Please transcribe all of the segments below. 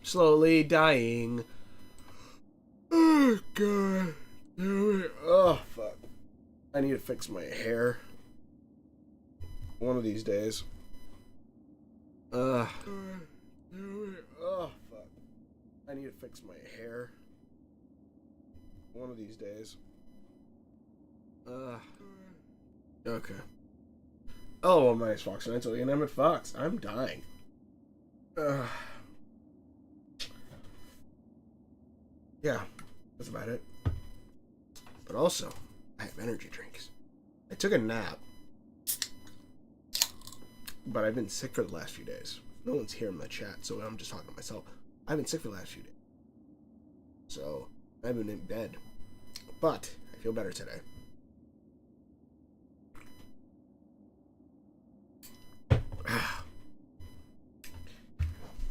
Slowly dying. Oh god. Oh fuck. I need to fix my hair. One of these days. Oh fuck. I need to fix my hair. One of these days. Okay. Oh, well, my name's Fox, and I'm at Fox. I'm dying. Yeah, that's about it. But also, I have energy drinks. I took a nap, but I've been sick for the last few days. No one's here in the chat, so I'm just talking to myself. I've been sick for the last few days. So, I've been in bed. But, I feel better today.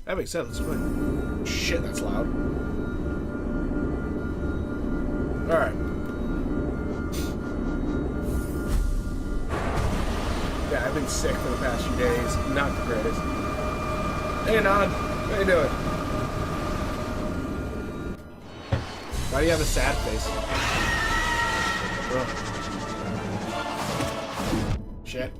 That makes sense. Let's go. Shit, that's loud. Alright. Yeah, I've been sick for the past few days. Not the greatest. Hey, Anon. How you doing? Why do you have a sad face? Oh. Shit.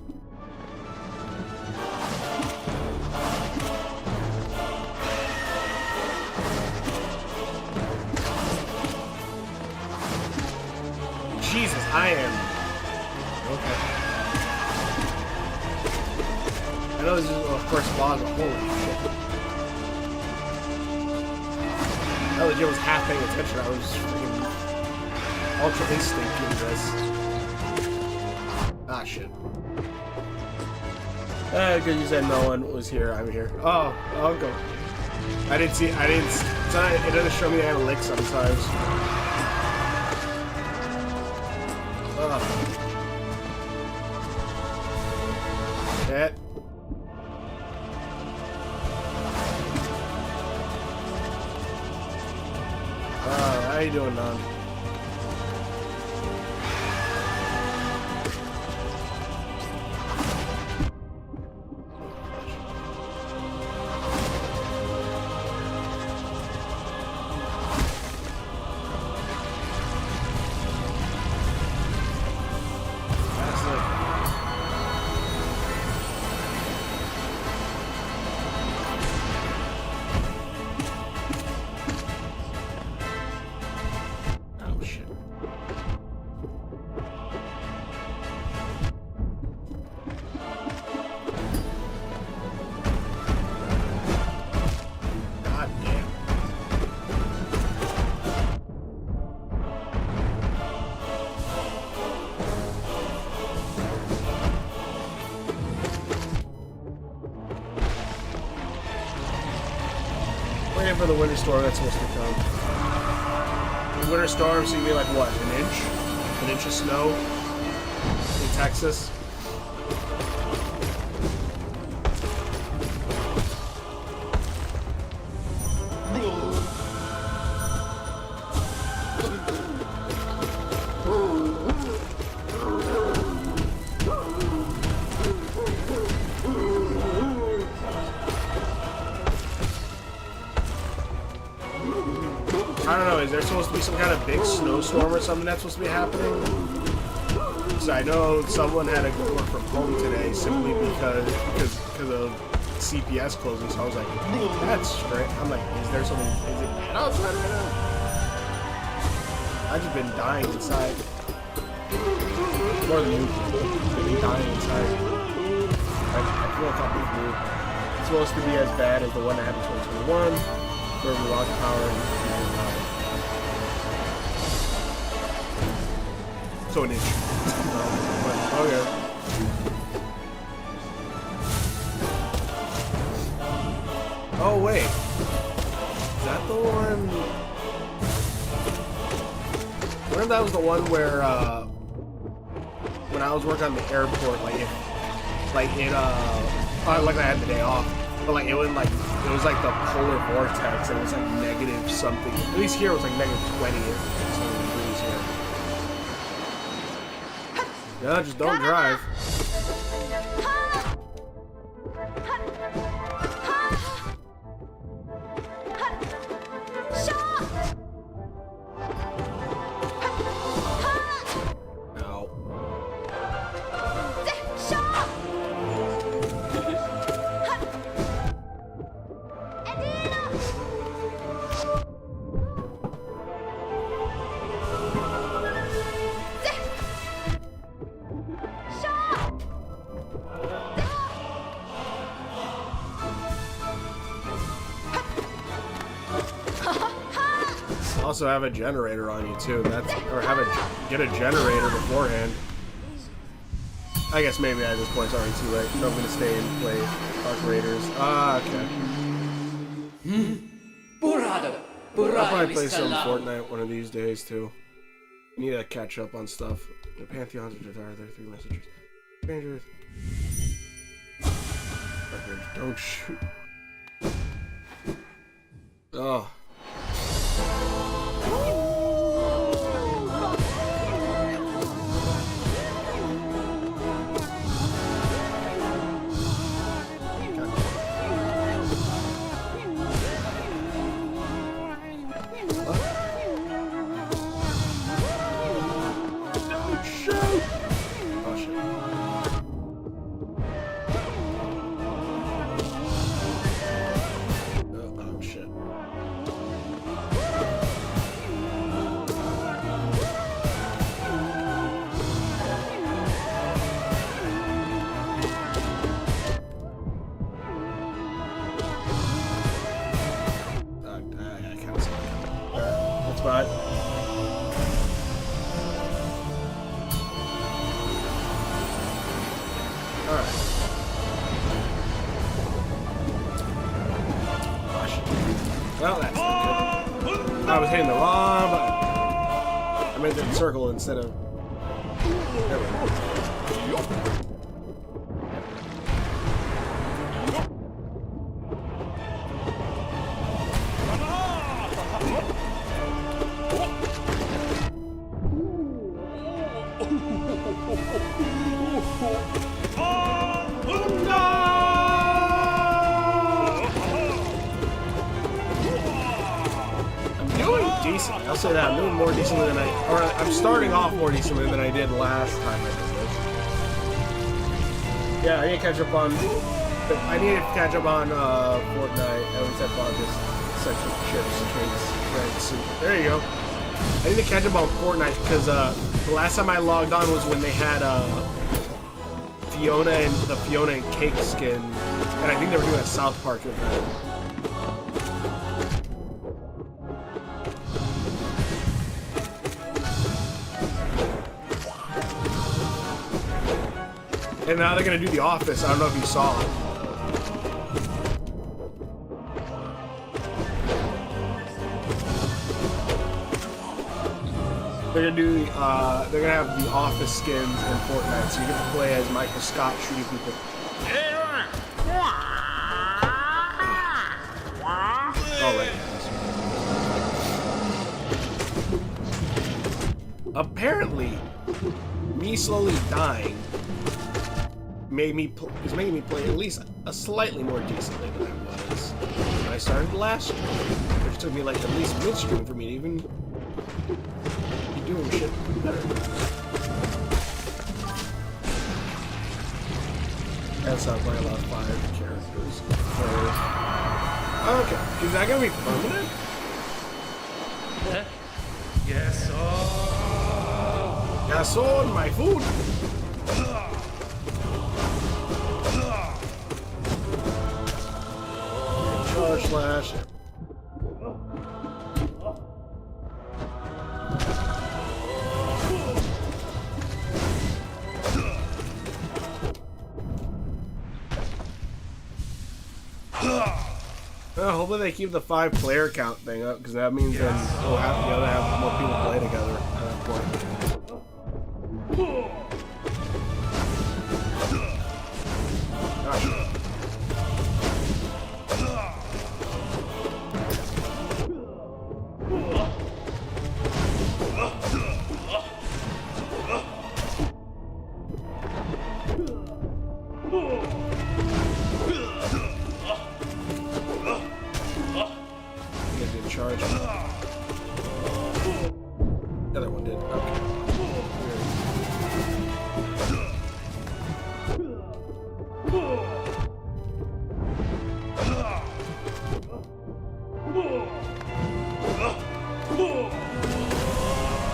Jesus, I am. Okay. I know this is the first boss, but holy shit. I legit was half paying attention. I was freaking ultra instinct in this. Ah, shit. Because you said no one was here. I'm here. Oh, I'll go. I didn't see. It doesn't show me the analytics sometimes. Shit. How you doing, Don? For the winter storm that's supposed to come. The winter storm seems to be like what, an inch of snow in Texas. I don't know, is there supposed to be some kind of big snowstorm or something that's supposed to be happening? So I know someone had to work from home today simply because of CPS closing, so I was like, that's straight. I'm like, is there something, is it bad outside right now? I've just been dying inside. More than usual. I've been dying inside. I feel like I'll be blue. It's supposed to be as bad as the one I had in 2021, where we lost power and so an inch. Okay. Oh wait, is that the one? What if that was the one where when I was working on the airport, like I had the day off, but like it was like the polar vortex, and it was like negative something. At least here it was like negative 20 or something degrees here. Yeah, just don't drive. also have a generator on you too. Or get a generator beforehand. I guess maybe at this point it's already too late. So I'm gonna stay and play Arc Raiders. Ah, okay. I'll probably play some Fortnite one of these days too. I need to catch up on stuff. The Pantheons are there. 3 messages. Strangers. Don't shoot. Oh. But alright. Well, that's not good. I was hitting the wrong button. I meant the circle instead of. There we go. I'll say that I'm doing more decently than I'm starting off more decently than I did last time I did this. Yeah, I need to catch up on. I need to catch up on Fortnite. At least I bought this section of chips, cakes, bread, soup. There you go. I need to catch up on Fortnite because the last time I logged on was when they had Fiona and the Fiona and Cake skin, and I think they were doing a South Park event. And now they're gonna do The Office. I don't know if you saw it. They're gonna do. They're gonna have The Office skins in Fortnite, so you get to play as Michael Scott shooting people. All right. Apparently, me slowly dying is making me play at least a slightly more decently than I was when I started last stream. Which took me like at least midstream for me to even be doing shit better. That's how I play a lot of 5 characters. Okay, is that gonna be permanent? Yes, Yes, on my food. Charge slash. Hopefully they keep the 5-player count thing up, because that means then we'll have to be able to have more people play together at that point. Gosh. Charge. The other one did. Okay.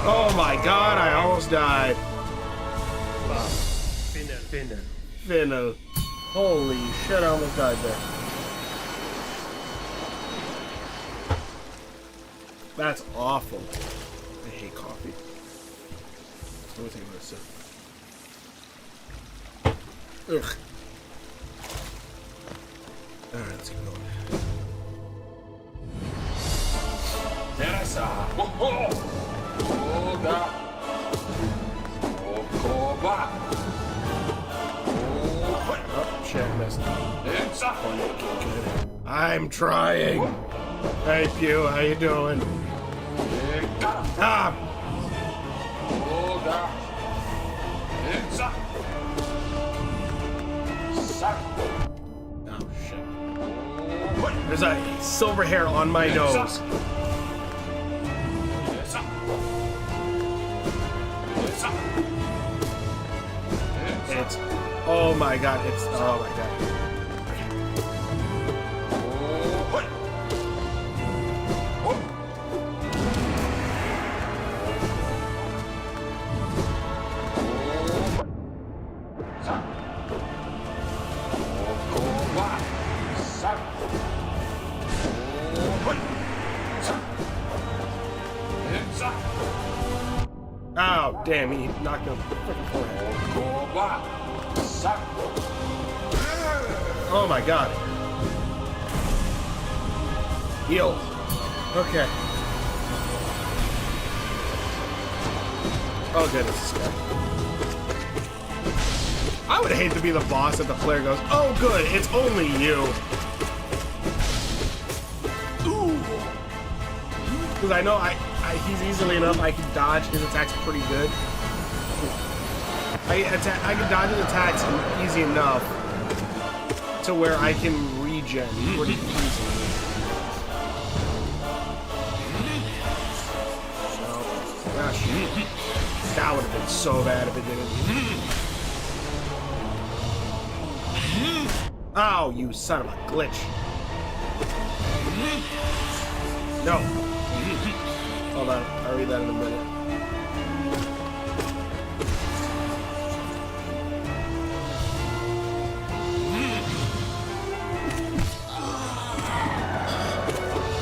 Oh my god, I almost died. Finna. Holy shit, I almost died there. That's awful. I hate coffee. Let me take another sip. Ugh. Alright, let's keep going. Oh, shit, I missed. I'm trying. Hey, Pew, how you doing? Ah! Oh, shit. There's a silver hair on my nose. It's... Oh my god, it's... Oh my god. Oh, damn, he knocked him freaking forehead. Oh my god. Heal. Okay. Oh goodness, this guy. I would hate to be the boss if the player goes, oh good, it's only you. Ooh. Because I know he's easily enough, I can dodge his attacks pretty good. I can dodge his attacks easy enough to where I can regen pretty easily. Oh, shit. That would have been so bad if it didn't. Oh, you son of a glitch. No. Hold on, I'll read that in a minute.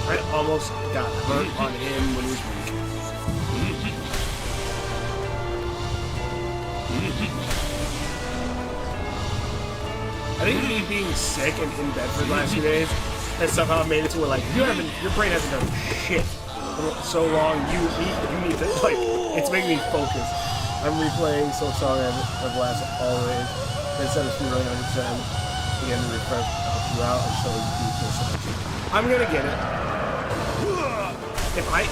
I almost got hurt on him when he was weak. I think me being sick and in bed for the last few days has somehow made it to where, like, your brain hasn't done shit for so long. You need to, like, it's making me focus. I'm replaying So Sorry I've Last always. Instead of speedrunning 100%, again to refresh, help you out until you do this. I'm gonna get it. If I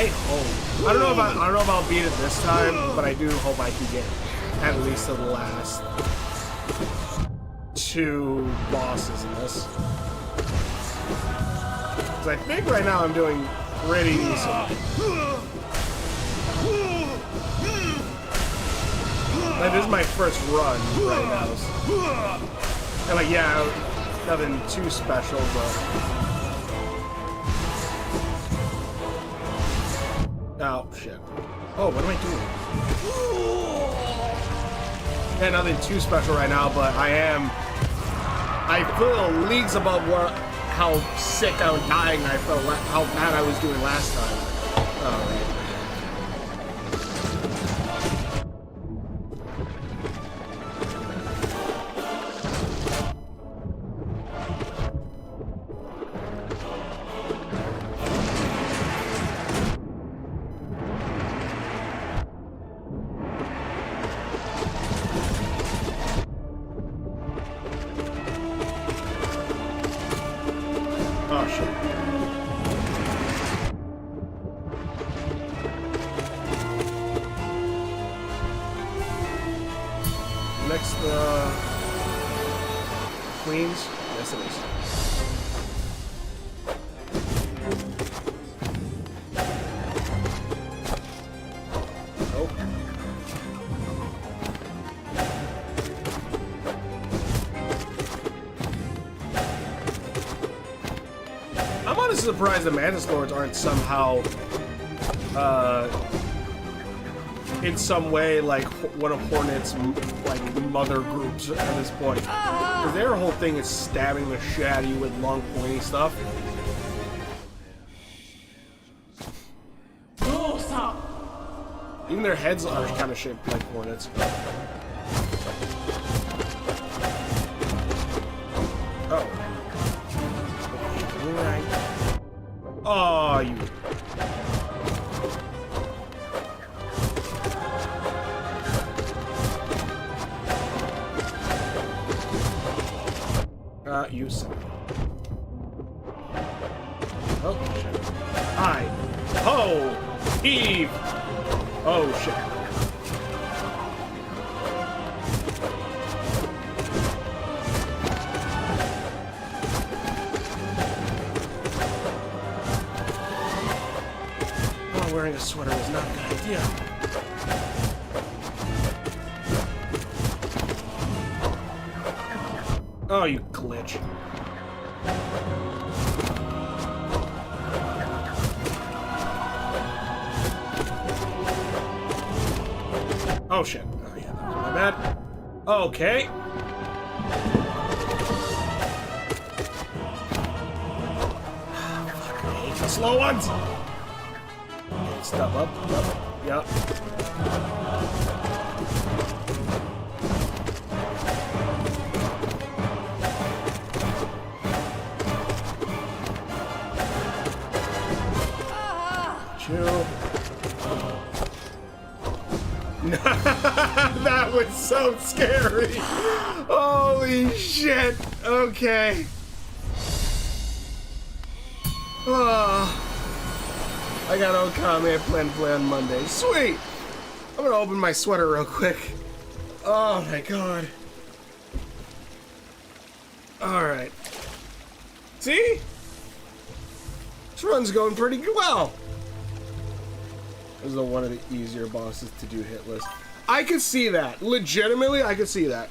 hope. I don't know if I'll beat it this time, but I do hope I can get at least to the last 2 bosses in this. Because I think right now I'm doing pretty decent. Like, this is my first run right now. And like, yeah, nothing too special, but... Oh, shit. Oh, what am I doing? Yeah, nothing too special right now, but I feel leagues above how sick I was dying I felt, how bad I was doing last time. Oh, man. Oh, shit. Next, Queens? Yes, it is. I'm honestly surprised the Mantis Lords aren't somehow, in some way, like, one of Hornet's, like, mother groups at this point. Because their whole thing is stabbing the shit out of you with long, pointy stuff. Even their heads are kind of shaped like hornets. Oh. Right. Oh, you. You suck. Oh, shit. Hi. Ho! Eve! Oh, shit. Oh, wearing a sweater was not a good idea. Oh, you glitch. Oh, shit. Oh, yeah, that was my bad. Okay. Fuck, I hate the slow ones. Okay, step up. Yep. That was so scary. Holy shit. Okay. Oh. I got Okami. I plan to play on Monday. Sweet. I'm gonna open my sweater real quick. Oh my god. Alright. See? This run's going pretty well. This is one of the easier bosses to do hitless. I could see that. Legitimately, I could see that.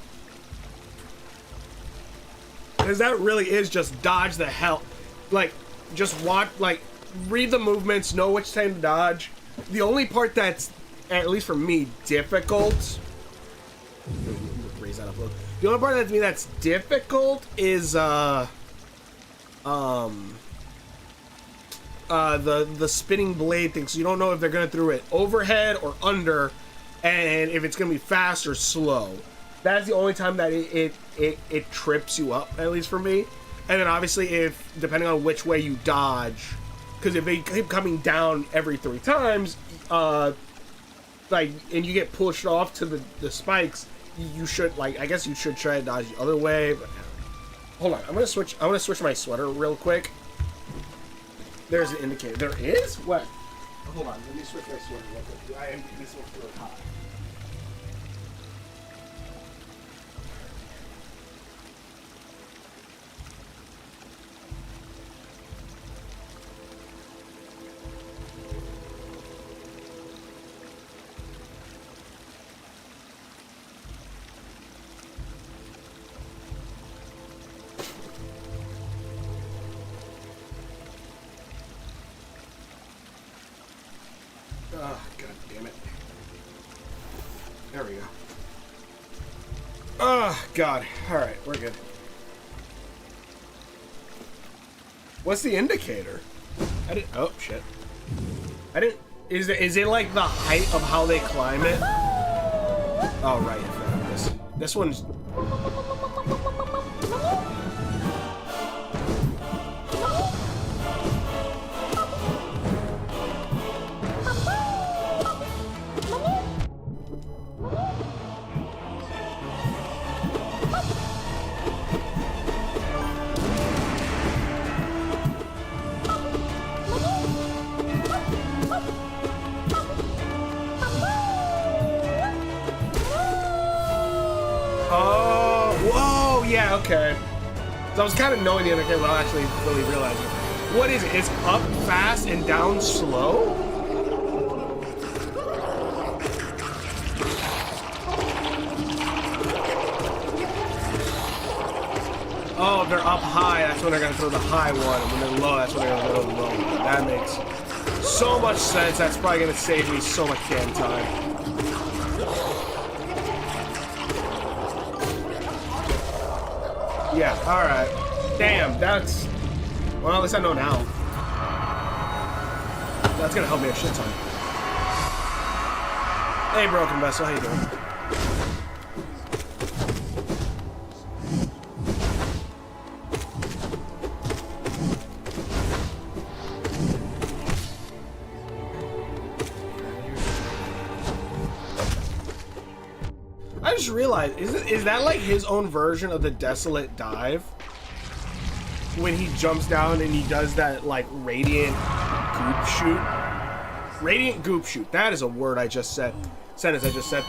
Because that really is just dodge the hell. Like, just watch, like, read the movements, know which time to dodge. The only part that's, at least for me, difficult. Raise that up a little. The only part that's difficult is, the spinning blade thing, so you don't know if they're gonna throw it overhead or under, and if it's gonna be fast or slow. That's the only time that it trips you up, at least for me. And then obviously, if depending on which way you dodge, because if they keep coming down every 3 times, like, and you get pushed off to the spikes, you should, like, I guess you should try to dodge the other way. But hold on, I'm gonna switch my sweater real quick. There's an indicator. There is? What? Hold on. Let me switch my sweater real quick. This looks really hot. Oh, god damn it. There we go. Oh, god. Alright, we're good. What's the indicator? I didn't... Oh, shit. I didn't... Is it like the height of how they climb it? Oh, right. This one's... Yeah, okay. So I was kind of knowing the indicator without actually really realizing. What is it? It's up fast and down slow? Oh, they're up high, that's when they're gonna throw the high one, and when they're low, that's when they're gonna throw the low one. That makes so much sense. That's probably gonna save me so much damn time. Yeah, alright. Damn, that's... Well, at least I know now. That's gonna help me a shit ton. Hey, Broken Vessel, how you doing? I just realized, is that like his own version of the Desolate Dive? When he jumps down and he does that like radiant goop shoot? Radiant goop shoot. That is a word I just said. Sentence I just said.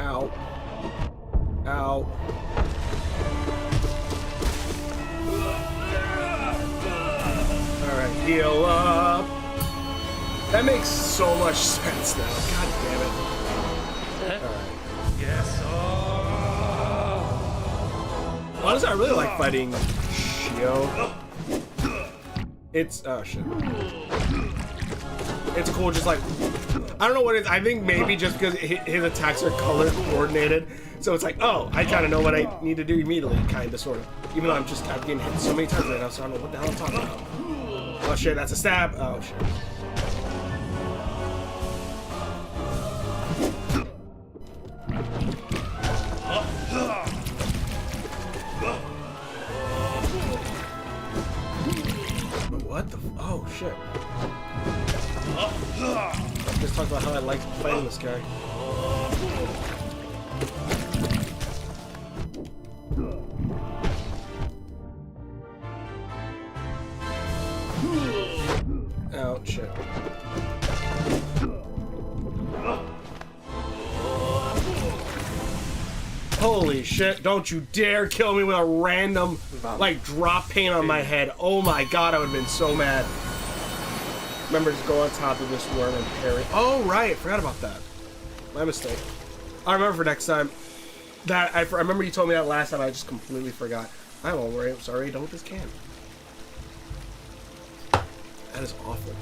Ow. Ow. Alright, heal up. That makes so much sense now. God damn it. Alright. Yes. Honestly, I really like fighting Shio. It's... oh, shit. It's cool, just like... I don't know what it is. I think maybe just because his attacks are color coordinated. So it's like, oh, I kind of know what I need to do immediately, kind of, sort of. Even though I'm getting hit so many times right now, so I don't know what the hell I'm talking about. Oh, shit, that's a stab. Oh, shit. What the... oh, shit. Just talk about how I like fighting this guy. Oh, shit. Holy shit, don't you dare kill me with a random, like, drop paint on my head. Oh my god, I would have been so mad. Remember, just go on top of this worm and parry. Oh, right, forgot about that. My mistake. I remember for next time. That I remember you told me that last time, I just completely forgot. I won't worry, I'm sorry, done with this can. That is awful.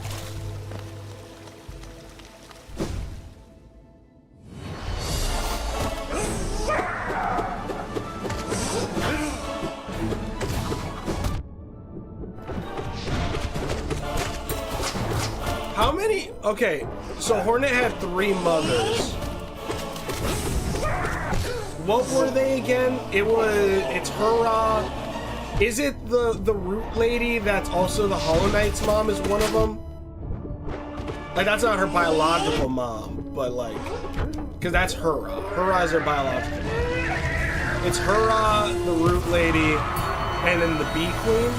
How many? Okay, so Hornet had 3 mothers. What were they again? It's Hurrah. Is it the root lady that's also the Hollow Knight's mom is one of them? Like, that's not her biological mom, but like, because that's Hurrah. Hurrah is her biological mom. It's Hurrah, the root lady, and then the bee queen.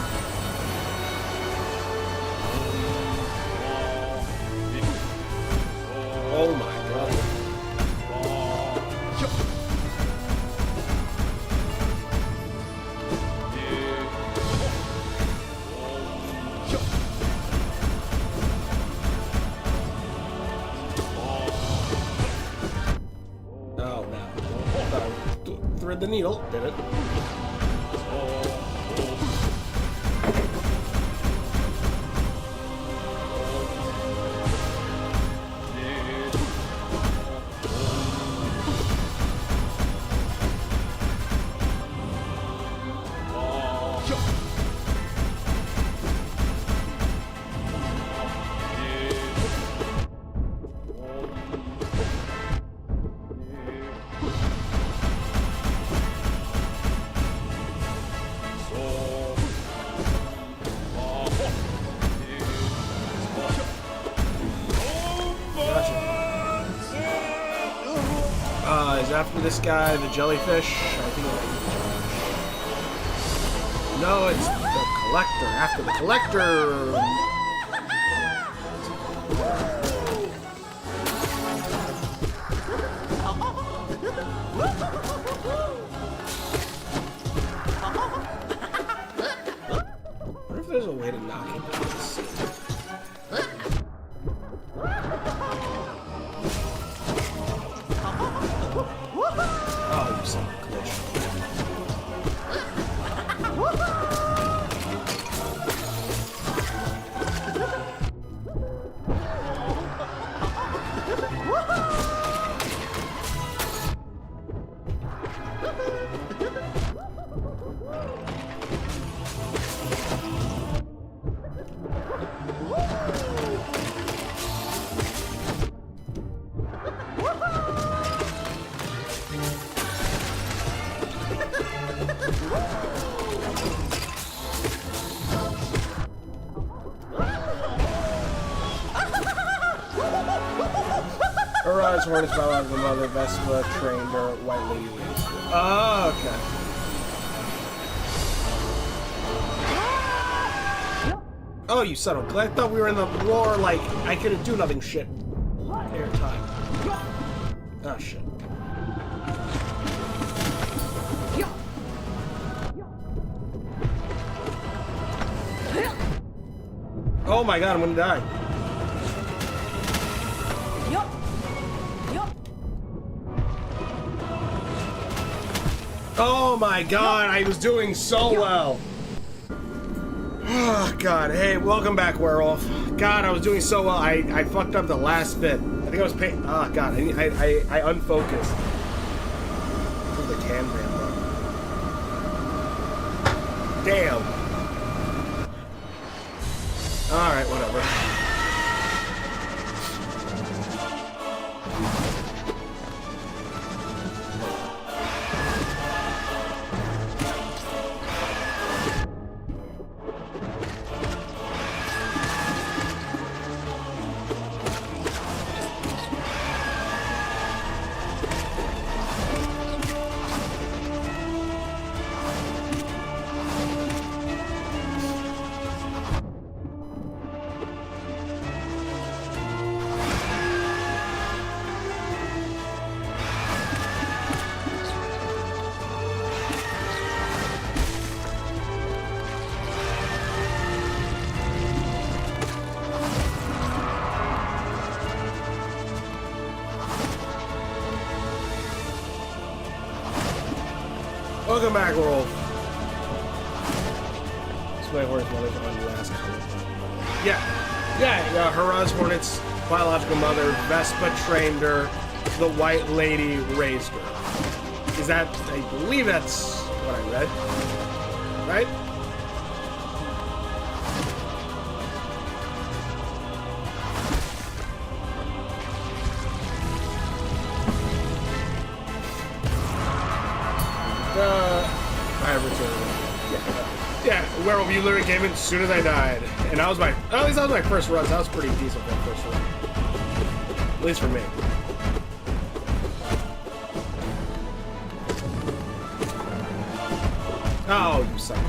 Oh my god. Oh no. Thread the needle, did it? After this guy, the jellyfish. I think no, it's the collector. After the collector. I wonder if there's a way to knock him out. Oh, you son of a glitch. Arise, Hornets, biological mother, Vespa, trained her, white lady. Oh, okay. Oh, you son of a... I thought we were in the war, like, I couldn't do nothing shit. Airtime. Oh, shit. Oh my god, I'm gonna die. Oh my god, I was doing so well. Oh god, hey, welcome back, Werewolf. God, I was doing so well. I fucked up the last bit. I think I was paying. Oh god, I unfocused. Where's the cam bro? Damn. Alright, whatever. Welcome back, world. This way, Hornets mother on the last comment. Yeah. Haraz Hornets' biological mother, Vespa trained her. The White Lady raised her. Is that? I believe that's what I read. Right? I returned. Yeah, Werewolf, you literally came in as soon as I died. And at least that was my first run, so that was pretty decent for my first run. At least for me. Oh, you suck.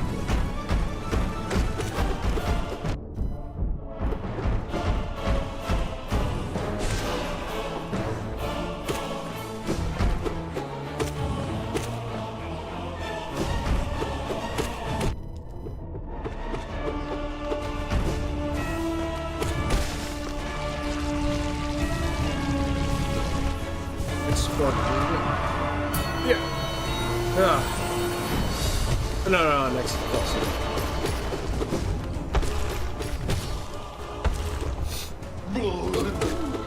No, next closer.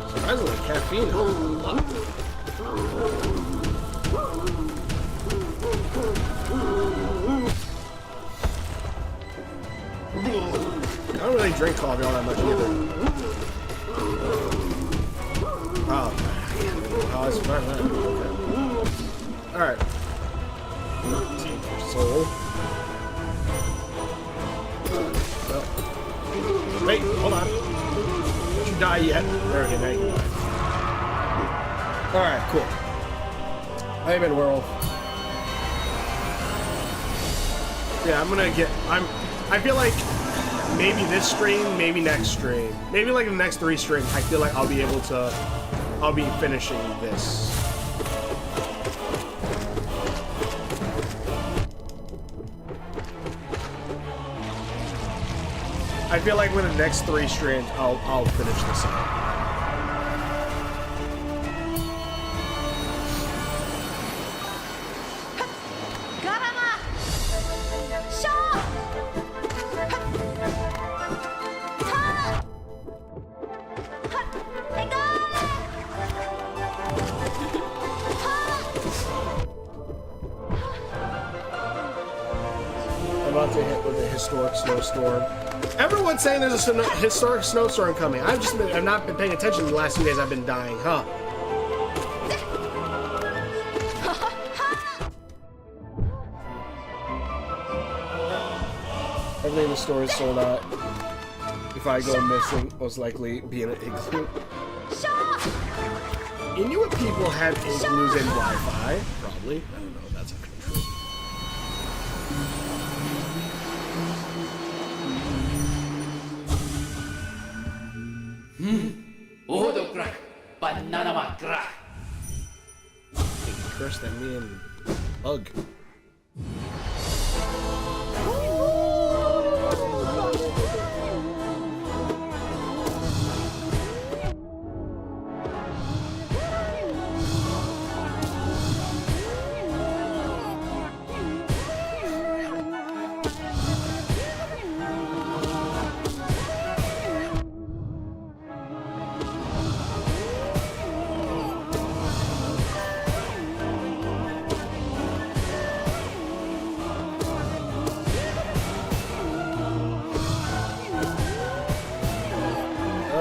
Surprisingly, caffeine. I don't really drink coffee all that much either. Oh, I survived that. Okay. Alright. Soul. Wait, hold on. Don't you die yet. There we go, now you can die. Alright, cool. I've been Werewolf. Yeah, I feel like maybe this stream, maybe next stream. Maybe like the next 3 streams, I feel like I'll be finishing this. I feel like with the next 3 streams, I'll finish this out. historic snowstorm. Everyone's saying there's a historic snowstorm coming. I've not been paying attention the last 2 days. I've been dying, huh? Everything in the store is sold out. If I go missing, most likely be in an igloo. Inuit people have igloos and Wi-Fi, probably. I don't know if that's actually true. Curse that me and Bug.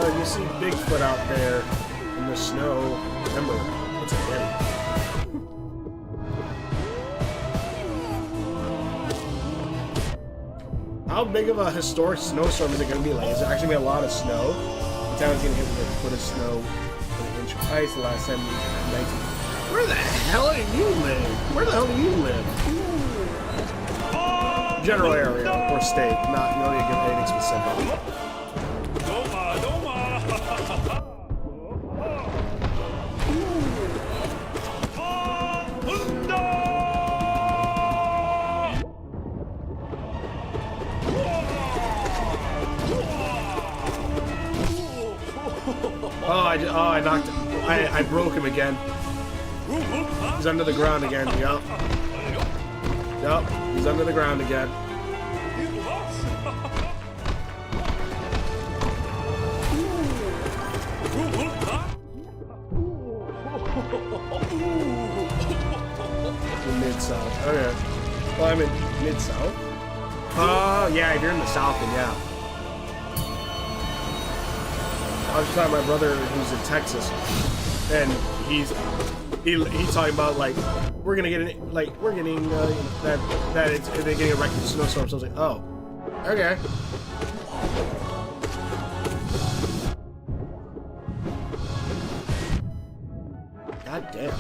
You see Bigfoot out there in the snow. Remember, it's a him. How big of a historic snowstorm is it going to be? Like, is it actually going to be a lot of snow? The town's going to get like a foot of snow and an inch of ice the last time we had 19. Where the hell do you live? Where the hell do you live? General area or state, not, you don't need to give anything specific. I knocked him. I broke him again. He's under the ground again. Yup. Yup. He's under the ground again. Mid-South. Okay. Well, I'm in Mid-South. Yeah, if you're in the South, then yeah. I was just talking to my brother who's in Texas, and he's talking about like we're getting that they're getting a record snowstorm. So I was like, oh, okay. God damn.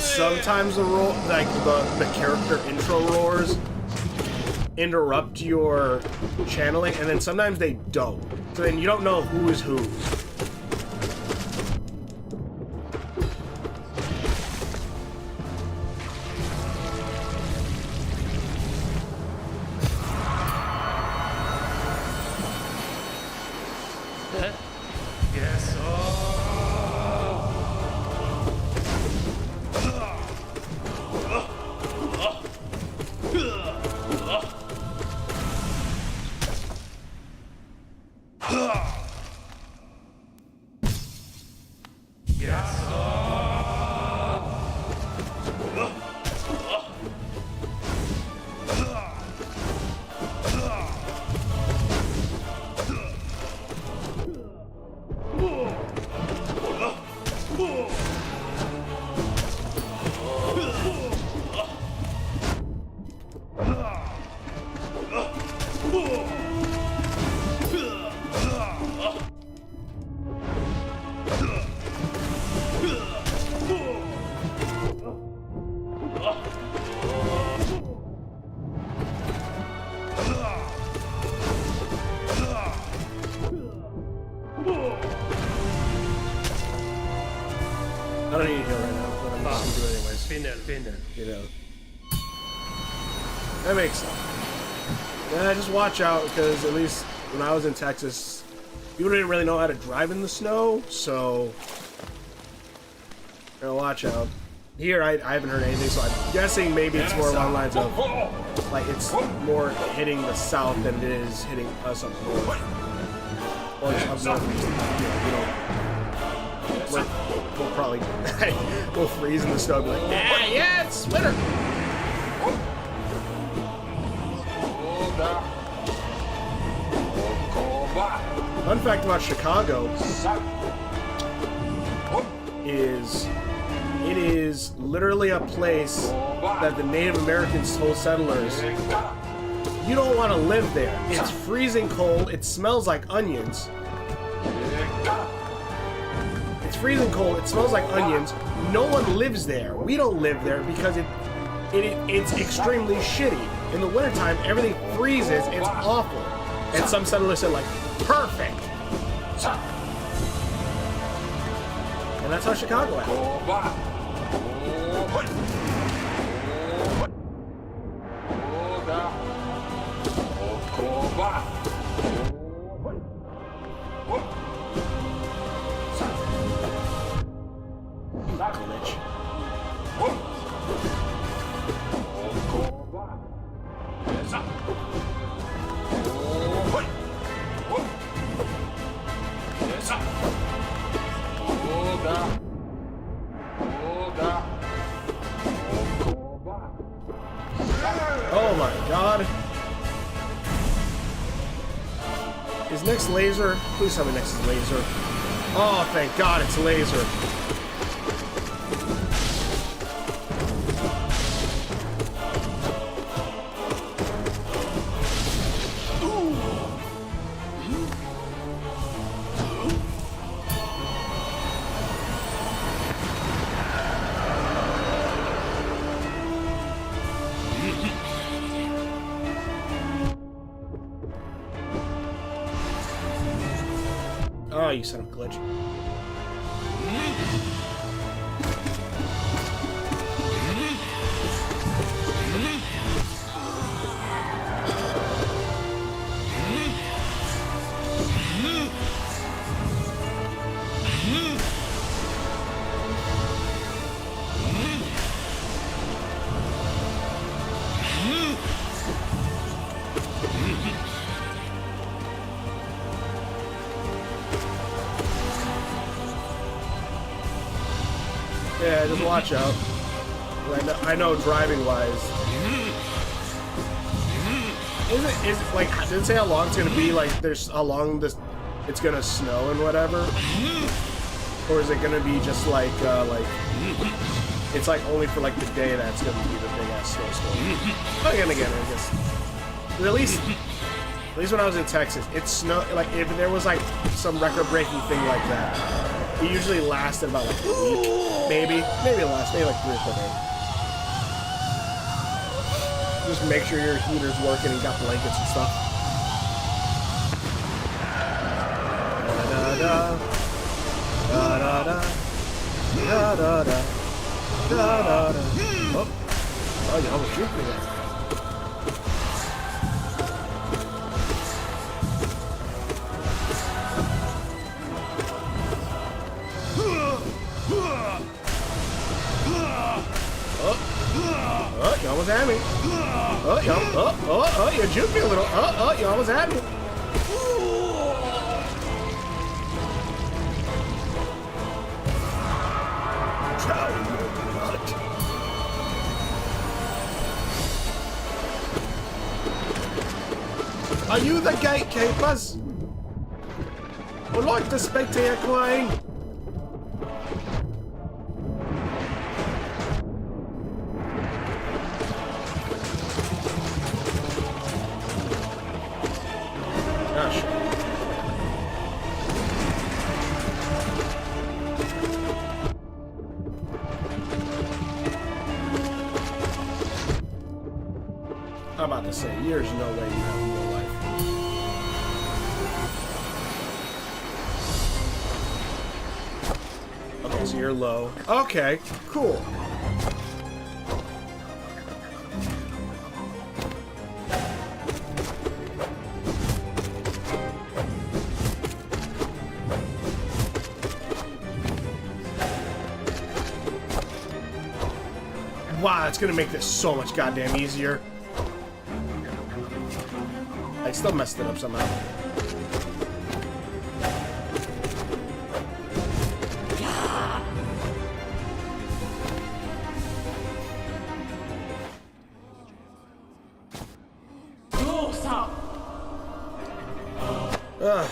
Sometimes the character intro roars interrupt your channeling, and then sometimes they don't. So then you don't know who is who. I don't need to heal right now, but I'm just gonna do it anyways. Spinner. You know. That makes sense. Yeah, just watch out, because at least when I was in Texas, People didn't really know how to drive in the snow, so watch out. Here, I haven't heard anything, so I'm guessing maybe it's more along the lines of, like, it's more hitting the south than it is hitting us up north. Or just up north, we'll probably, we'll freeze in the snow and be like, yeah, it's winter! Fun fact about Chicago is it is literally a place that the Native Americans told settlers, you don't want to live there. It's freezing cold. It smells like onions. It's freezing cold. It smells like onions. No one lives there. We don't live there because it's extremely shitty. In the wintertime, everything freezes. It's awful. And some settlers said, like, perfect. And that's how Chicago acted. Glitch. Oh my god. Is next laser? Please tell me next is laser. Oh, thank god it's laser. Oh, you son of a glitch. Yeah, just watch out. I know driving-wise. Is it like, did it say how long it's gonna be? Like, there's how long it's gonna snow and whatever? Or is it gonna be just like it's like only for like the day that's gonna be the big ass snowstorm? But again, I guess. At least when I was in Texas, it snowed. Like, if there was like some record-breaking thing like that, it usually lasted about like a week, maybe it lasted maybe like 3 or 4 days. Just make sure your heater's working and got blankets and stuff. Da da da da da da da da da da. Oh, you almost shoot me there. Oh, you almost had me. Oh, you juked me a little. Oh, you almost had me. Are you the gatekeepers? I'd like to speak to your queen. I'm about to say, there's no way you have more life. Okay, so you're low. Okay, cool. Wow, it's gonna make this so much goddamn easier. I still messed it up somehow. Ugh.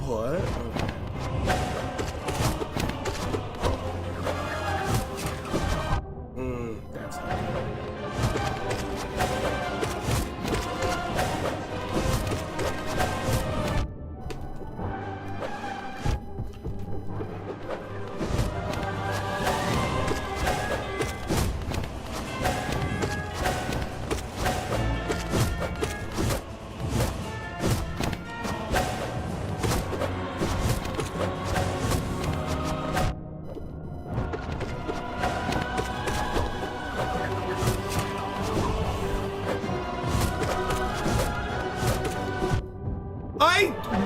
What? That's not good.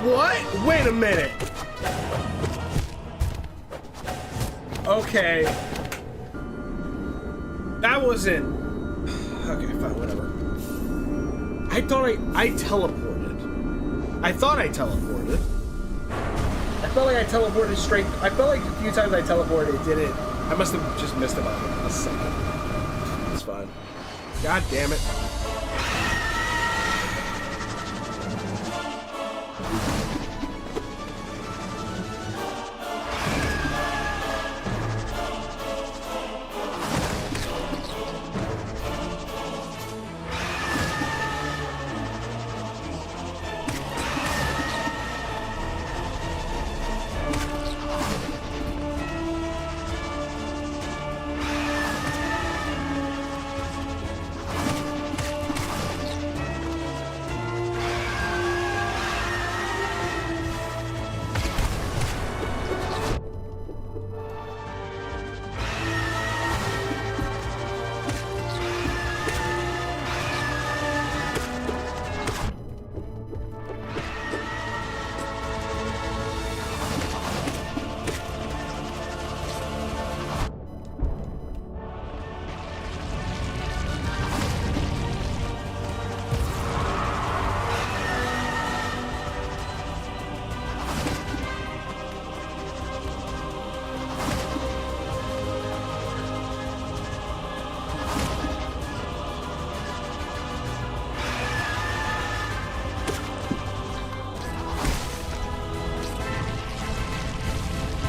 What? Wait a minute. Okay. That wasn't... Okay, fine, whatever. I thought I teleported. I thought I teleported. I felt like I teleported straight... I felt like a few times I teleported, it didn't... I must have just missed about a second. It's fine. God damn it.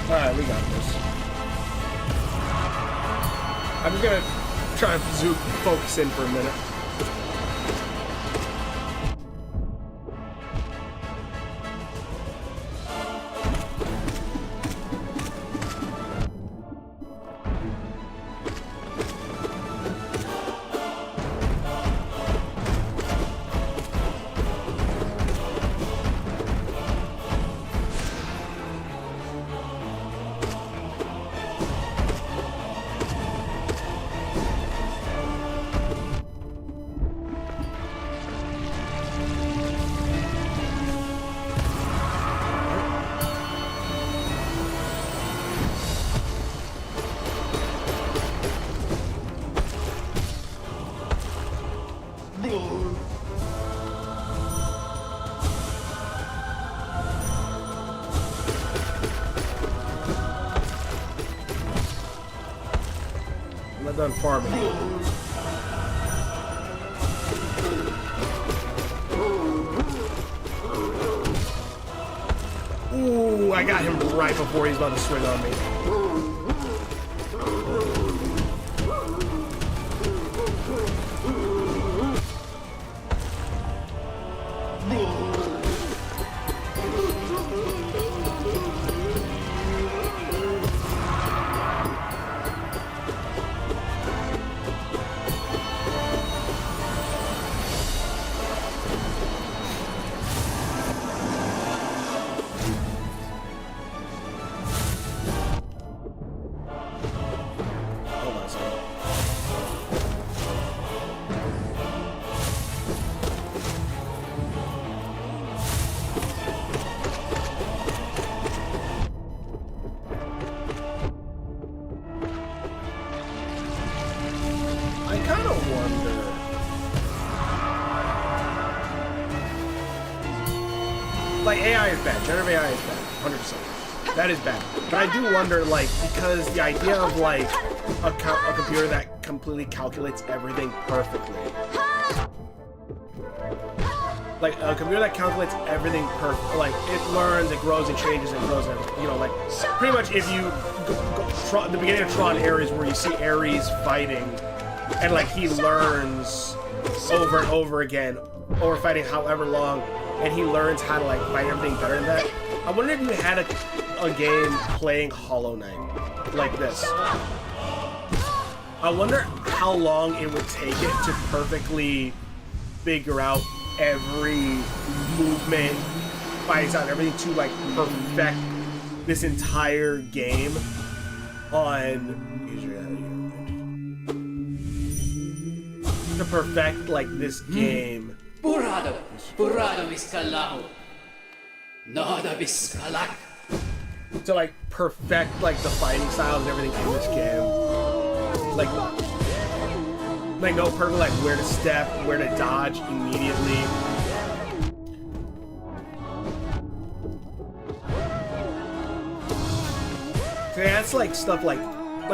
Alright, we got this. I'm just gonna try to zoom, focus in for a minute. I'm not done farming. Ooh, I got him right before he's about to swing on me. AI is bad. Generative AI is bad. 100%. That is bad. But I do wonder, like, because the idea of, like, a computer that completely calculates everything perfectly. Like, a computer that calculates everything perfect. Like, it learns, it grows, it changes, it grows, and, you know, like, pretty much if you go the beginning of Tron Ares, where you see Ares fighting, and, like, he learns over and over again, or fighting however long, and he learns how to, like, fight everything better than that. I wonder if you had a game playing Hollow Knight like this. I wonder how long it would take it to perfectly figure out every movement, fighting sound, everything to, like, perfect this entire game on... to perfect, like, this game. Burrado Vizcalajo. Nada Vizcalac. To, like, perfect, like, the fighting styles and everything in this game. Like know perfect, like, where to step, where to dodge immediately. So yeah, that's, like, stuff like,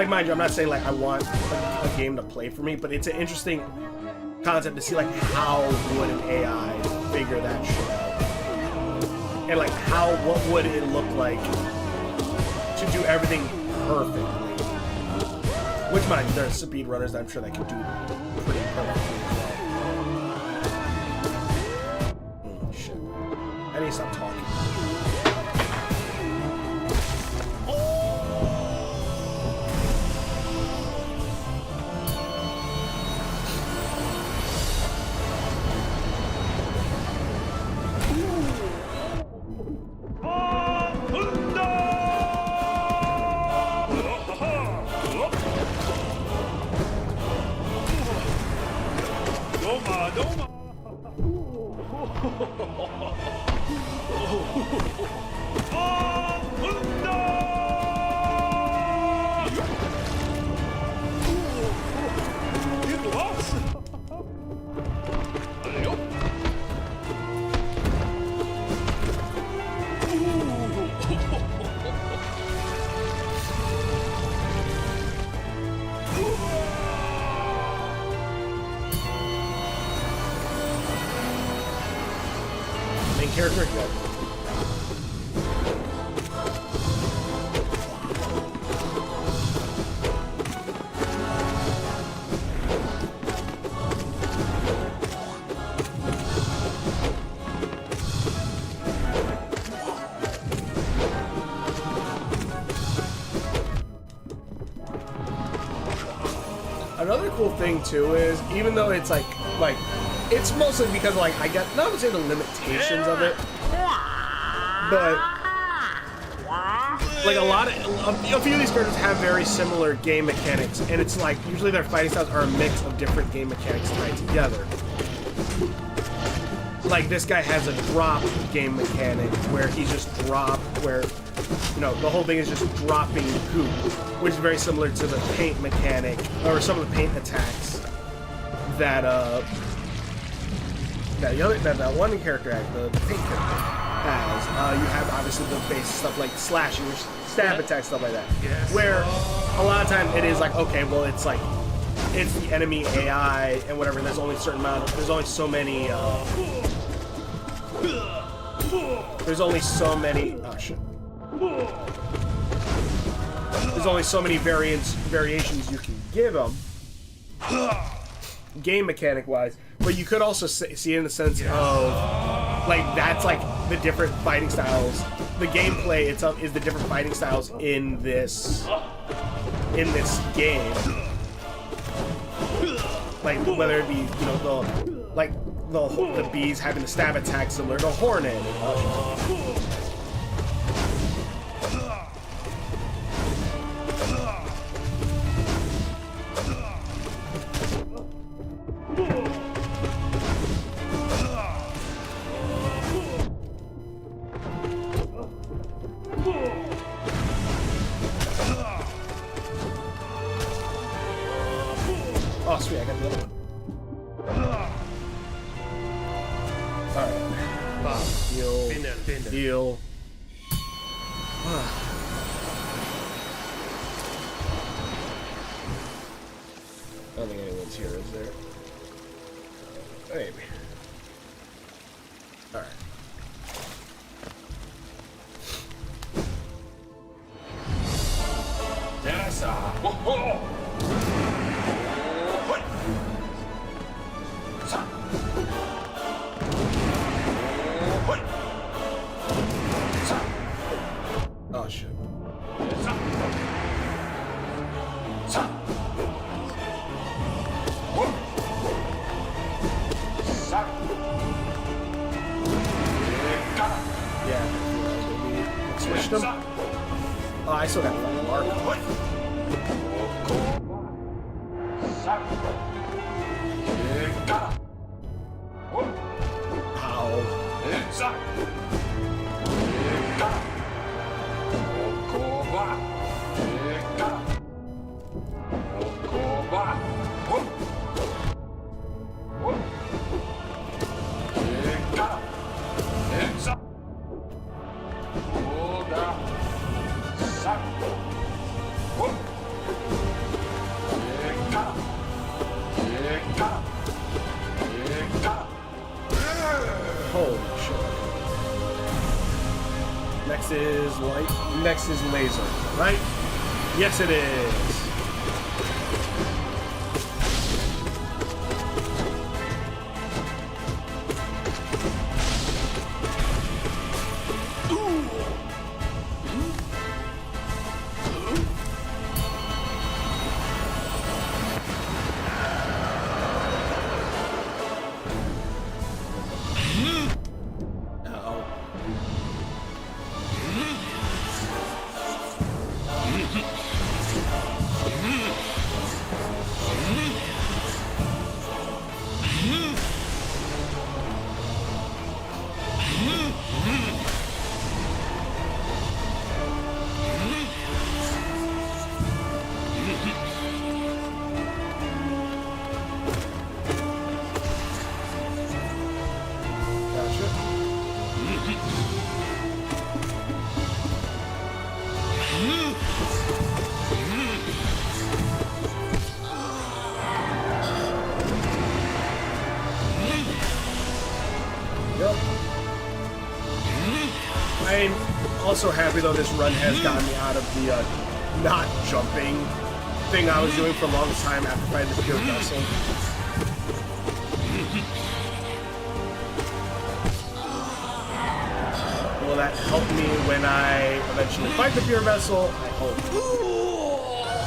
mind you, I'm not saying, like, I want, like, a game to play for me, but it's an interesting concept to see, like, how would an AI figure that shit out. And, like, what would it look like to do everything perfectly? Which, mind you, there are speedrunners that I'm sure that can do pretty perfectly as well. Oh, shit. I need to stop talking. Character again. Another cool thing too is, even though it's like it's mostly because, like, I get, not to say the limitations of it, but, like, a few of these characters have very similar game mechanics, and it's like, usually their fighting styles are a mix of different game mechanics tied together. Like, this guy has a drop game mechanic, where he's just where, you know, the whole thing is just dropping goop, which is very similar to the paint mechanic, or some of the paint attacks that, that one character has, the paint character has. You have obviously the base stuff like slashing, stab attack, stuff like that. Yes. Where a lot of times it is like, okay, well, it's like, it's the enemy AI and whatever, and there's only a certain amount of, there's only so many, oh shit. There's only so many variations you can give them, game mechanic wise, but you could also see it in the sense of, like, that's like the different fighting styles. The gameplay itself is the different fighting styles in this game. Like, whether it be, you know, the bees having the stab attack similar to Hornet. Oh, sweet, I got the other one. Alright. Heal. Heal. I don't think anyone's here, is there? Maybe. Alright. Yes, whoa! Oh shit. Yeah, maybe switch them. Oh, I still got one mark. Holy shit. Next is light. Next is laser, right? Yes, it is. I'm also happy though this run has gotten me out of the not jumping thing I was doing for the longest time after fighting the pure vessel. Will that help me when I eventually fight the pure vessel? I hope.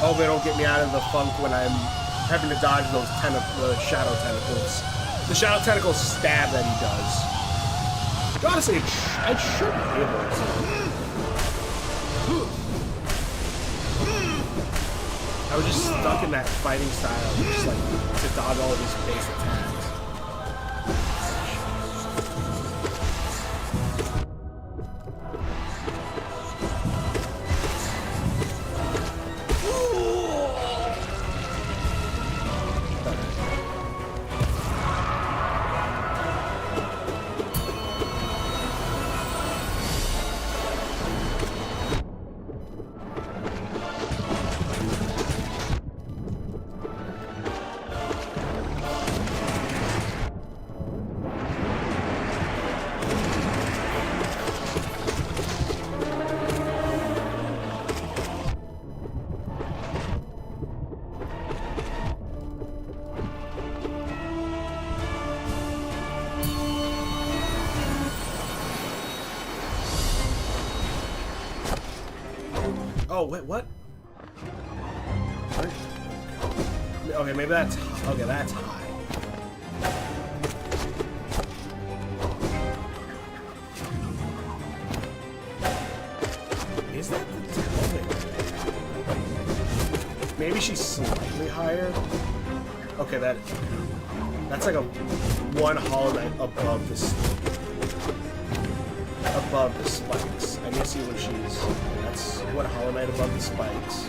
Hope it'll get me out of the funk when I'm having to dodge those the shadow tentacles. The shadow tentacles stab that he does. Honestly, I should be able to. I was just stuck in that fighting style, just like to dodge all of these base attacks. Oh, wait, what? Okay, maybe that's... Okay, that's high. Is that the tail? Maybe she's slightly higher? Okay, that's like a one Hollow Knight above the spikes. I need to see when she's... That's what Hollow Knight above the spikes.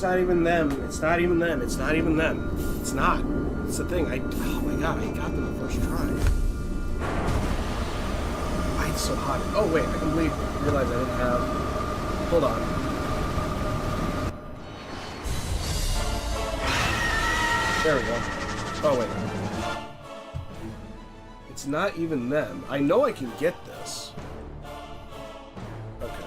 It's not even them. It's not even them. It's not even them. It's not. It's the thing. Oh my god, I got them the first try. Why it's so hot? Oh wait, I completely realized I didn't have. Hold on. There we go. Oh wait. It's not even them. I know I can get this. Okay.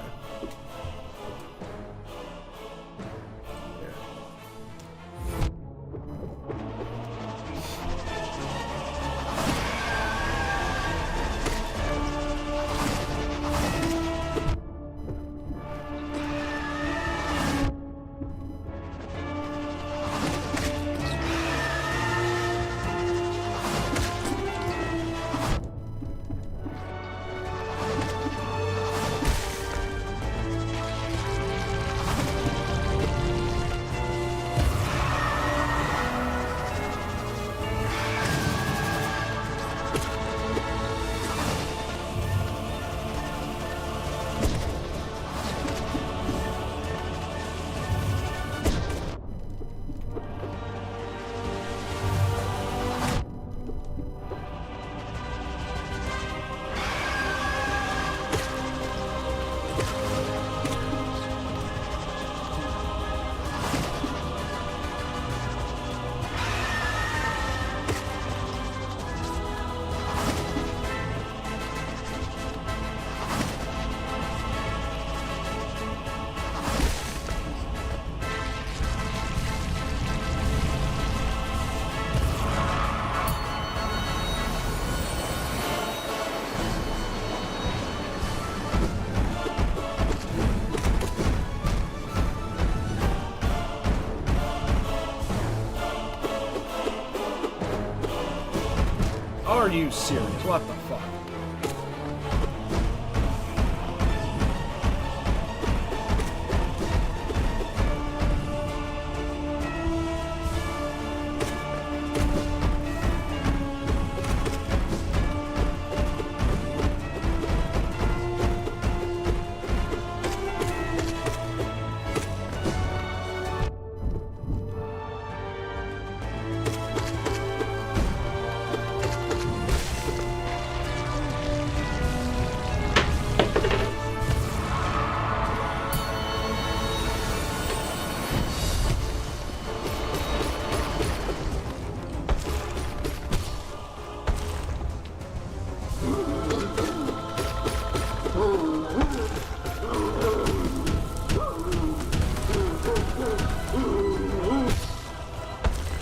Are you serious? What the fuck?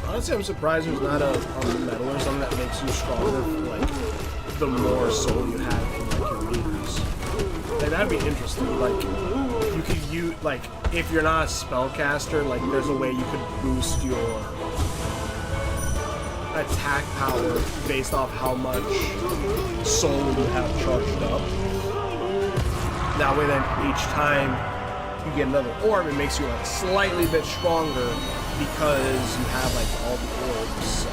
Honestly, I'm surprised there's not a medal or something that makes you stronger for, like, the more soul you have in, like, your meters. Like, that'd be interesting. Like, you could use, like, if you're not a spellcaster, like, there's a way you could boost your attack power based off how much soul you have charged up. That way, then, each time you get another orb, it makes you, like, slightly bit stronger because you have, like, all the orbs.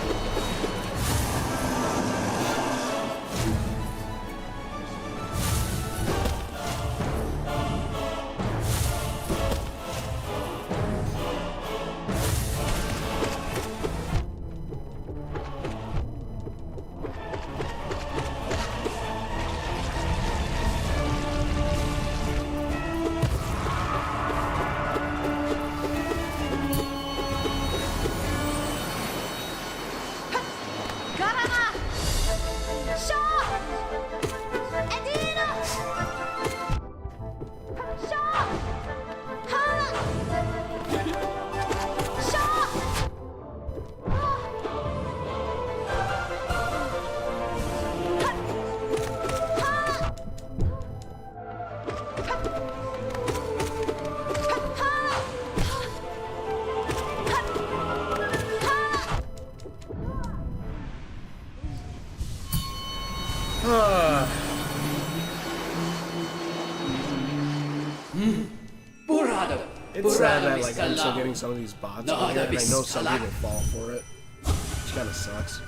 It's sad that, like, I'm still getting some of these bots on here, and I know some people fall for it, which kind of sucks.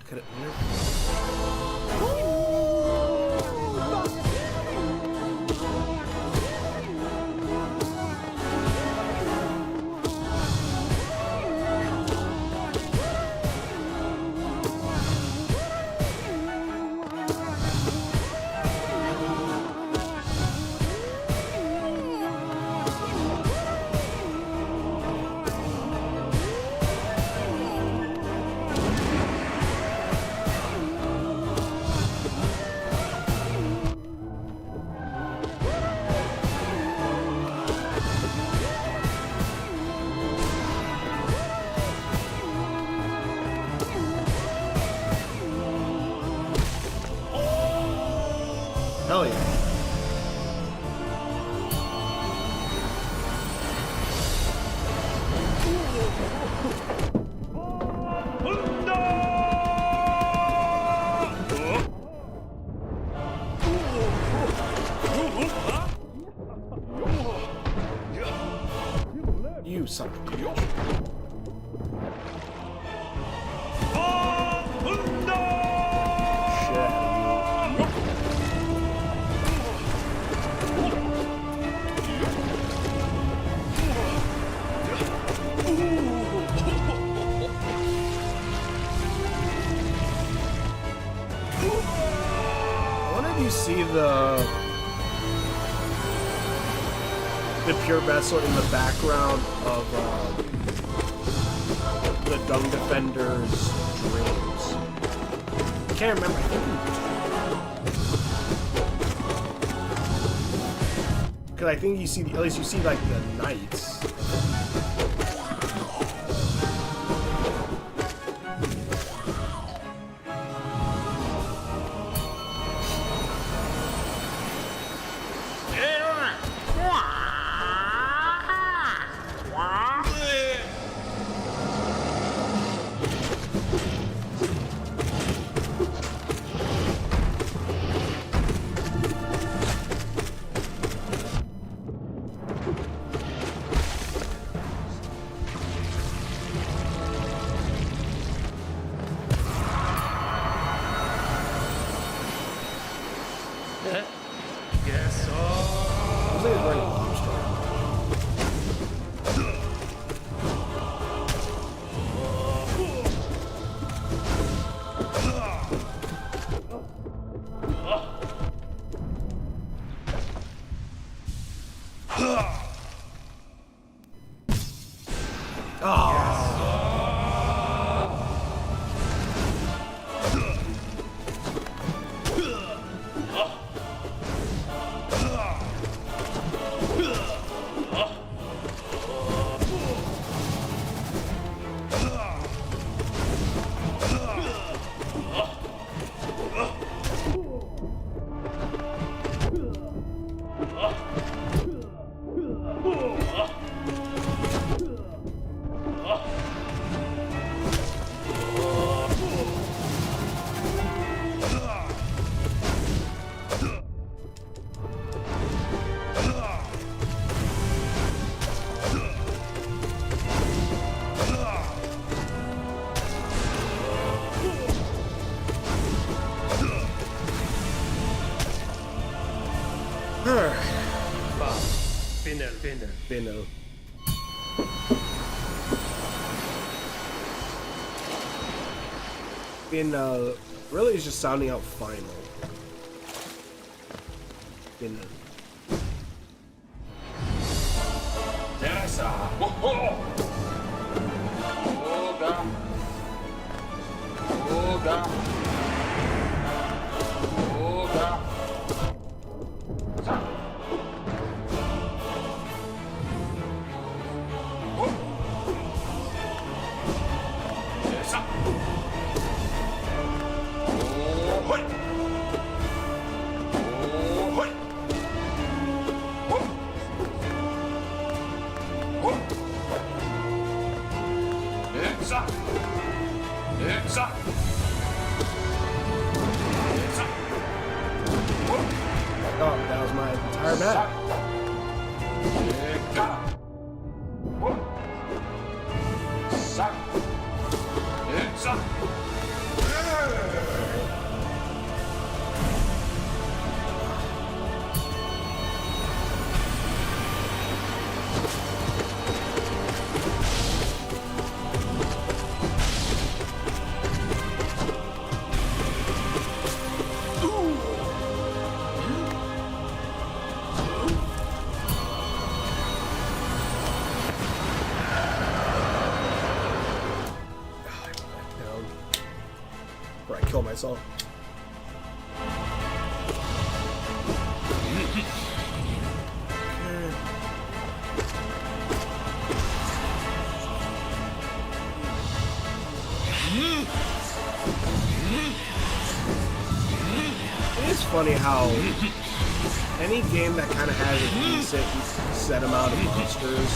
Could it? Hell yeah. You son of a bitch. You see the pure vessel in the background of the Dung Defender's dreams. I can't remember. I think because I think you see at least you see like the knights. Venmo. Really is just sounding out final. Venmo. Teresa. Oga. Oga. Oga. Oh, that was my entire map. Or I kill myself. is funny how any game that kind of has a decent set amount of monsters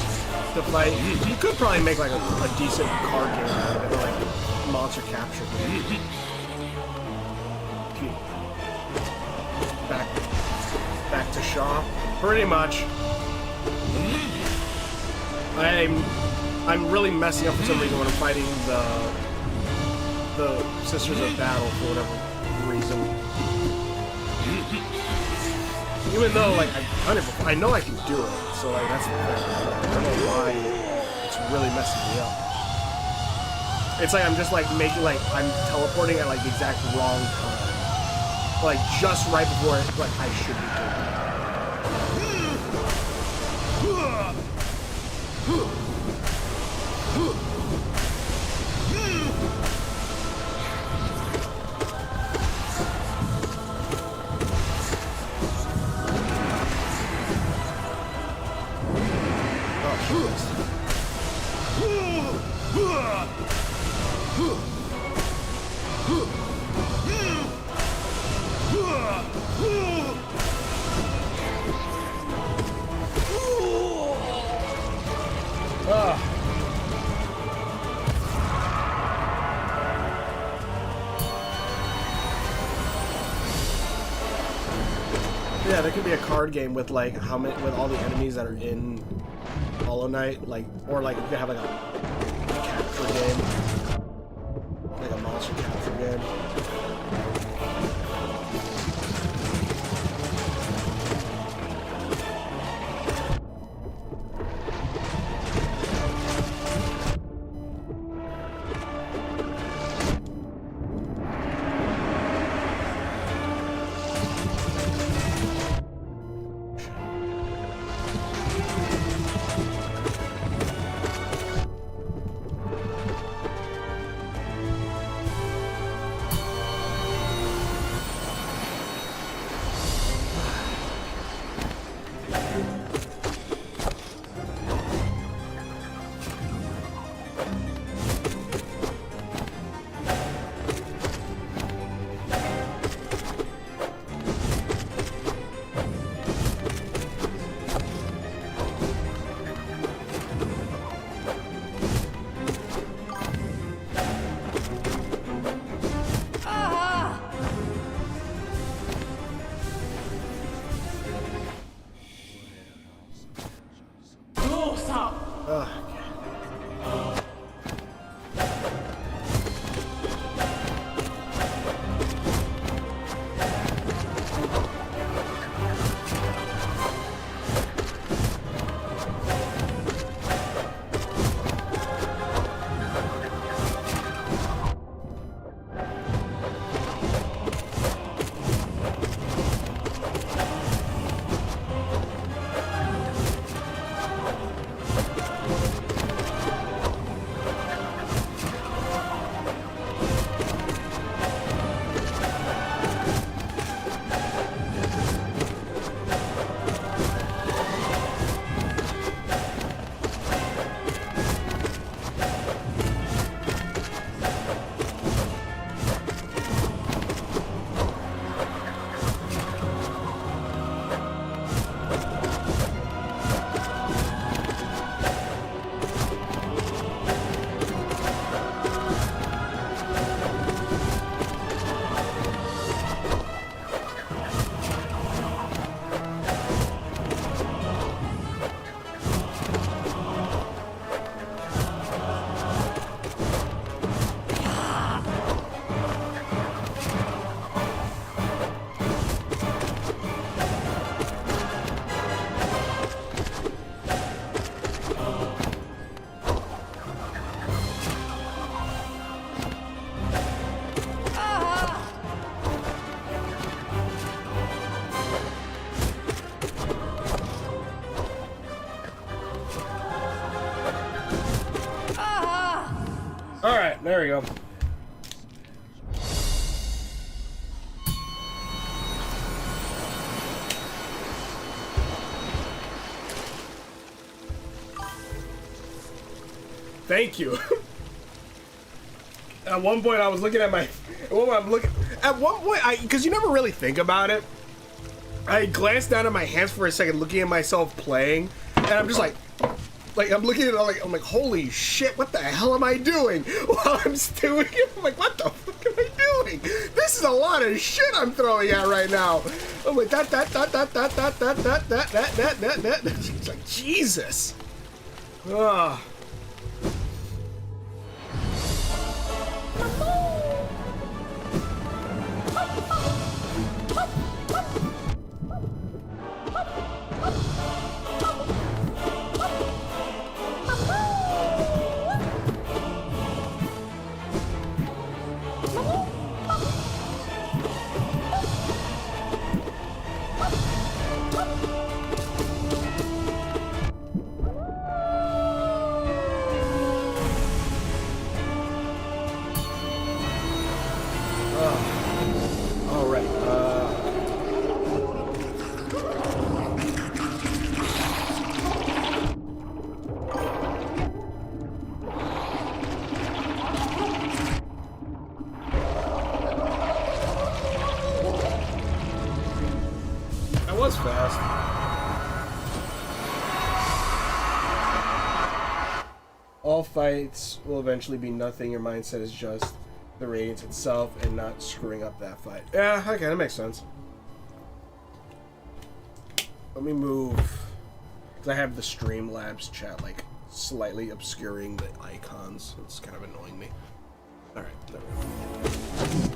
to fight, you could probably make like a decent card game out of it, or like monster capture game. Back to Shaw, pretty much. I'm really messing up for some reason when I'm fighting the Sisters of Battle for whatever reason. Even though, like, I've done it before, I know I can do it, so, like, that's the thing. I don't know why it's really messing me up. It's like I'm just, like, making, like, I'm teleporting at, like, the exact wrong time. Like, just right before, like, I should be doing it. Yeah, there could be a card game with like with all the enemies that are in Hollow Knight, like, or like you could have like a capture game, like a monster capture game. Alright, there we go. Thank you. At one point I was looking at my At one point, because you never really think about it, I glanced down at my hands for a second, looking at myself playing, and I'm just like I'm looking at it, I'm like, holy shit, what the hell am I doing while I'm doing it? I'm like, what the fuck am I doing? This is a lot of shit I'm throwing at right now. I'm like, that. It's like, Jesus. Ugh. Fast. All fights will eventually be nothing. Your mindset is just the radiance itself and not screwing up that fight. Yeah, okay, that makes sense. Let me move, because I have the Streamlabs chat like slightly obscuring the icons. It's kind of annoying me. All right, there we go.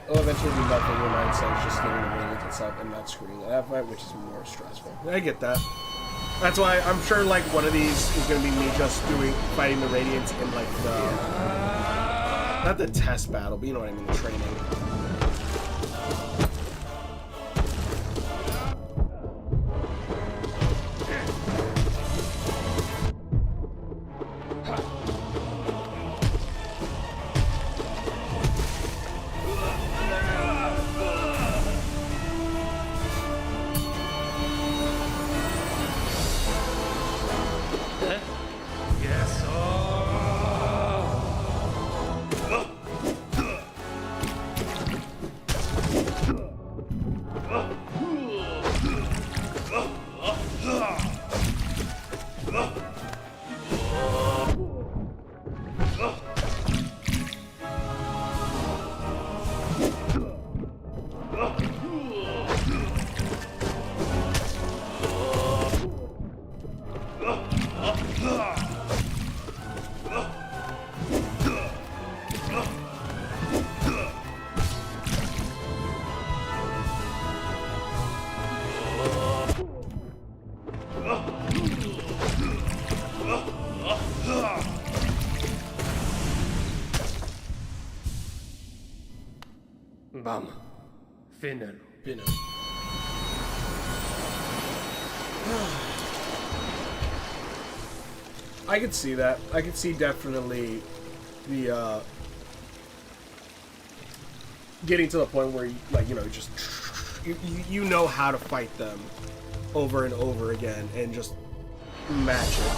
It'll eventually be nothing. Your mindset is just getting the radiance itself and not screwing that fight, which is more stressful. I get that. That's why I'm sure like one of these is gonna be me just fighting the radiance in like the not the test battle, but you know what I mean, the training. Bam. Finnel. I could see that. I could see definitely the getting to the point where just you know how to fight them over and over again and just match it.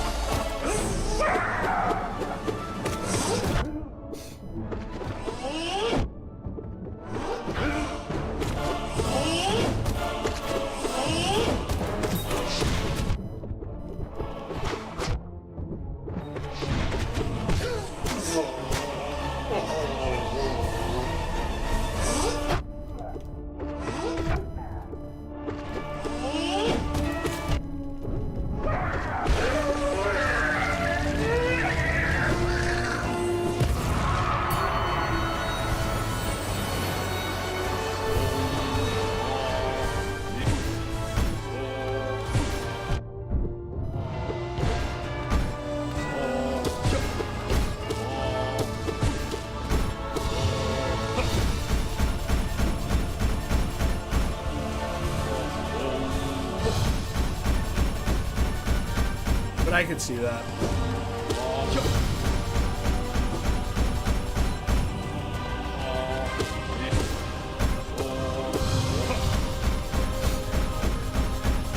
but I could see that.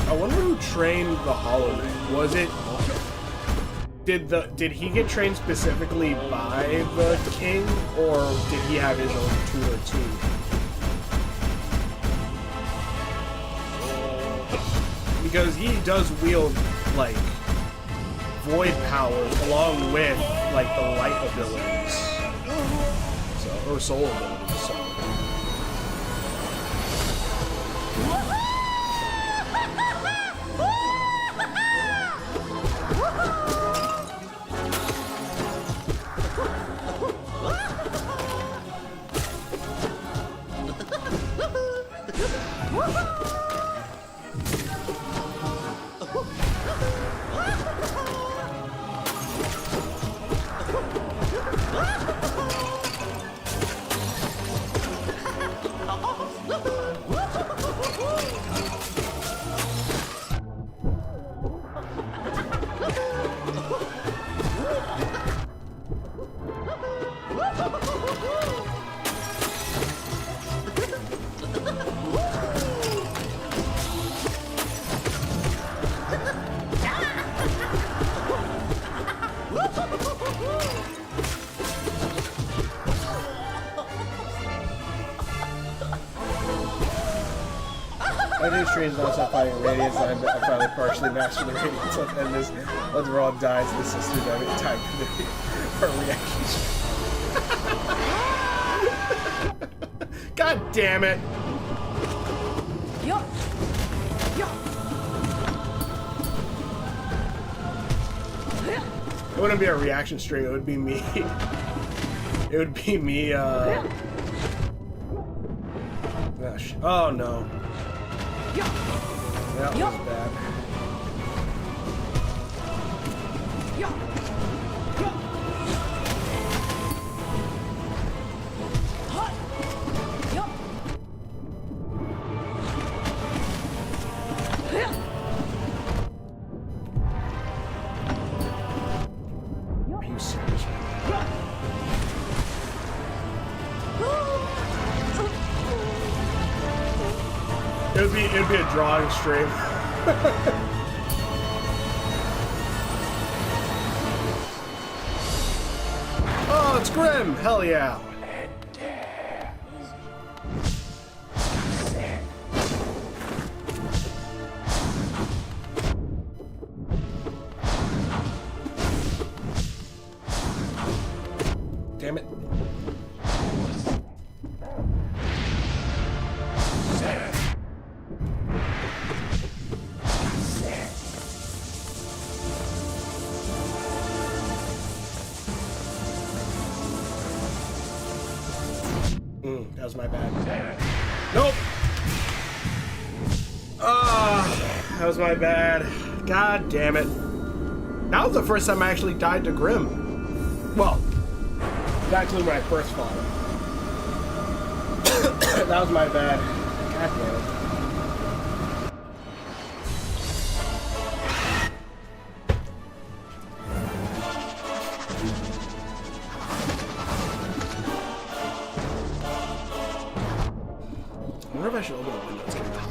I wonder who trained the Hollow Knight. Was it... Did he get trained specifically by the king, or did he have his own tutor too? Because he does wield, like, void powers along with, like, the light abilities. So, or soul abilities, so. I do streams non-stop fighting Radiance, and I finally partially mastered the Radiance. Let's end this. Let's roll dies to the sister every time for reaction. God damn it! It wouldn't be a reaction stream, it would be me. It would be me, oh no. That was bad. Are you serious? It'd be a drawing stream. Oh, it's Grim! Hell yeah! Damn it. That was my bad. Nope! That was my bad. God damn it. That was the first time I actually died to Grim. Well, actually when I first fought him. That was my bad. God damn it. I wonder if I should open the window. It's getting hot.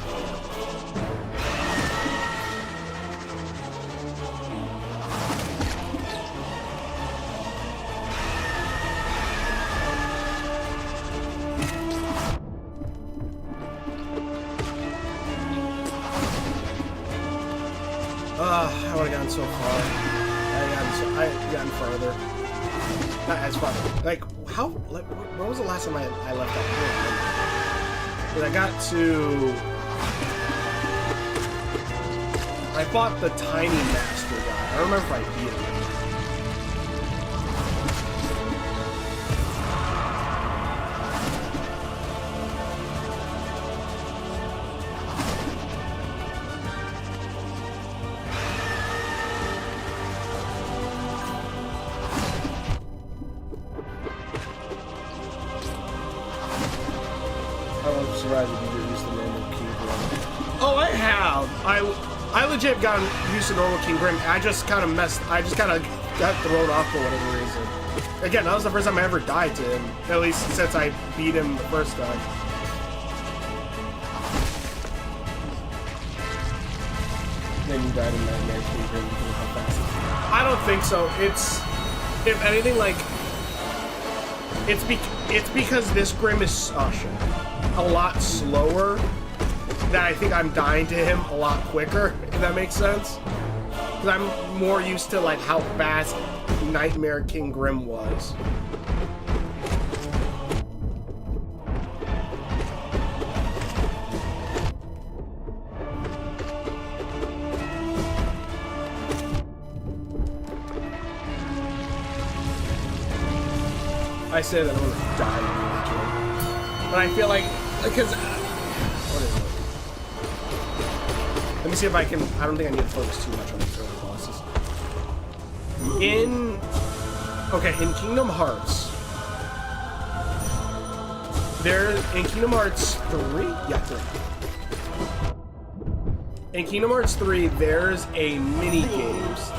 I would have gotten so far. I gotten further. Not as far. Like, how? Like, when was the last time I left that room? Because I got to... I fought the tiny master guy. I don't remember if I beat him. I was surprised if you could use the normal keyboard. Oh, I have! I legit got used to normal King Grim. I just kind of got thrown off for whatever reason. Again, that was the first time I ever died to him. At least since I beat him the first time. Then you died in Nightmare King Grim because of how fast. I don't think so. It's, if anything, like, it's because this Grim is a lot slower. That I think I'm dying to him a lot quicker, if that makes sense. Because I'm more used to like how fast Nightmare King Grim was. I say that I'm gonna die immediately. But I feel like, because, what is it? Let me see if I can, I don't think I need to focus too much on these early bosses. In Kingdom Hearts, in Kingdom Hearts 3? Yeah, 3. In Kingdom Hearts 3, there's a mini-games.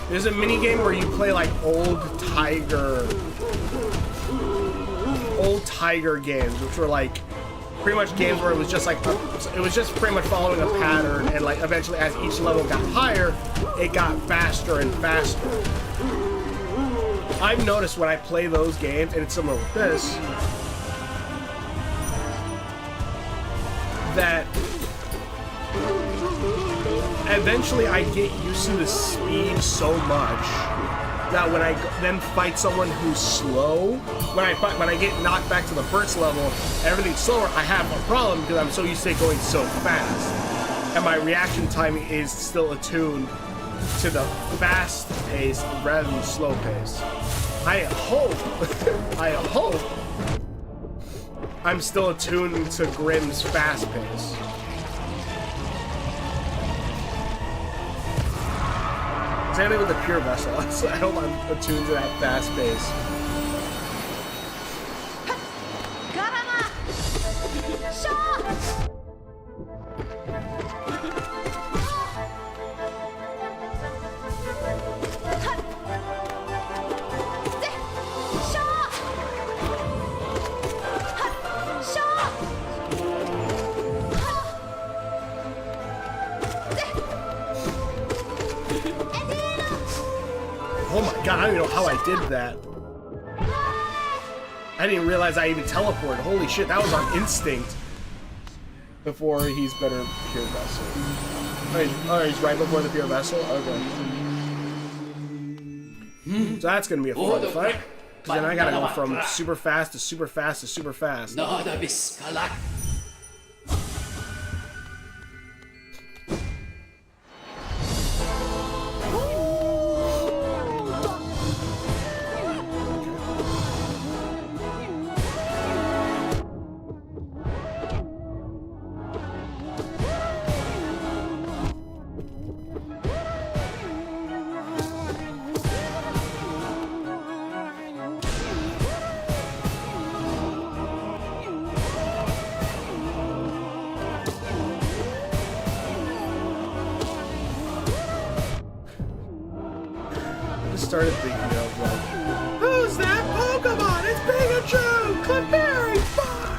There's a mini-game where you play like old Tiger games, which were like, pretty much games where it was just like, it was just pretty much following a pattern, and like eventually as each level got higher, it got faster and faster. I've noticed when I play those games, and it's similar with this, that eventually I get used to the speed so much that when I then fight someone who's slow, when I get knocked back to the first level, everything's slower, I have a problem because I'm so used to it going so fast. And my reaction timing is still attuned to the fast pace rather than the slow pace. I hope I'm still attuned to Grim's fast pace. Same thing with the Pure Vessel. I hope I'm attuned to that fast pace. Oh my god, I don't even know how I did that. I didn't realize I even teleported. Holy shit, that was on instinct. Before he's better Pure Vessel. Oh, he's right before the Pure Vessel? Okay. So that's gonna be a fun fight. Because then I gotta go from super fast to super fast to super fast. Started thinking of like, who's that Pokemon? It's Pikachu! Clefairy! Fuck!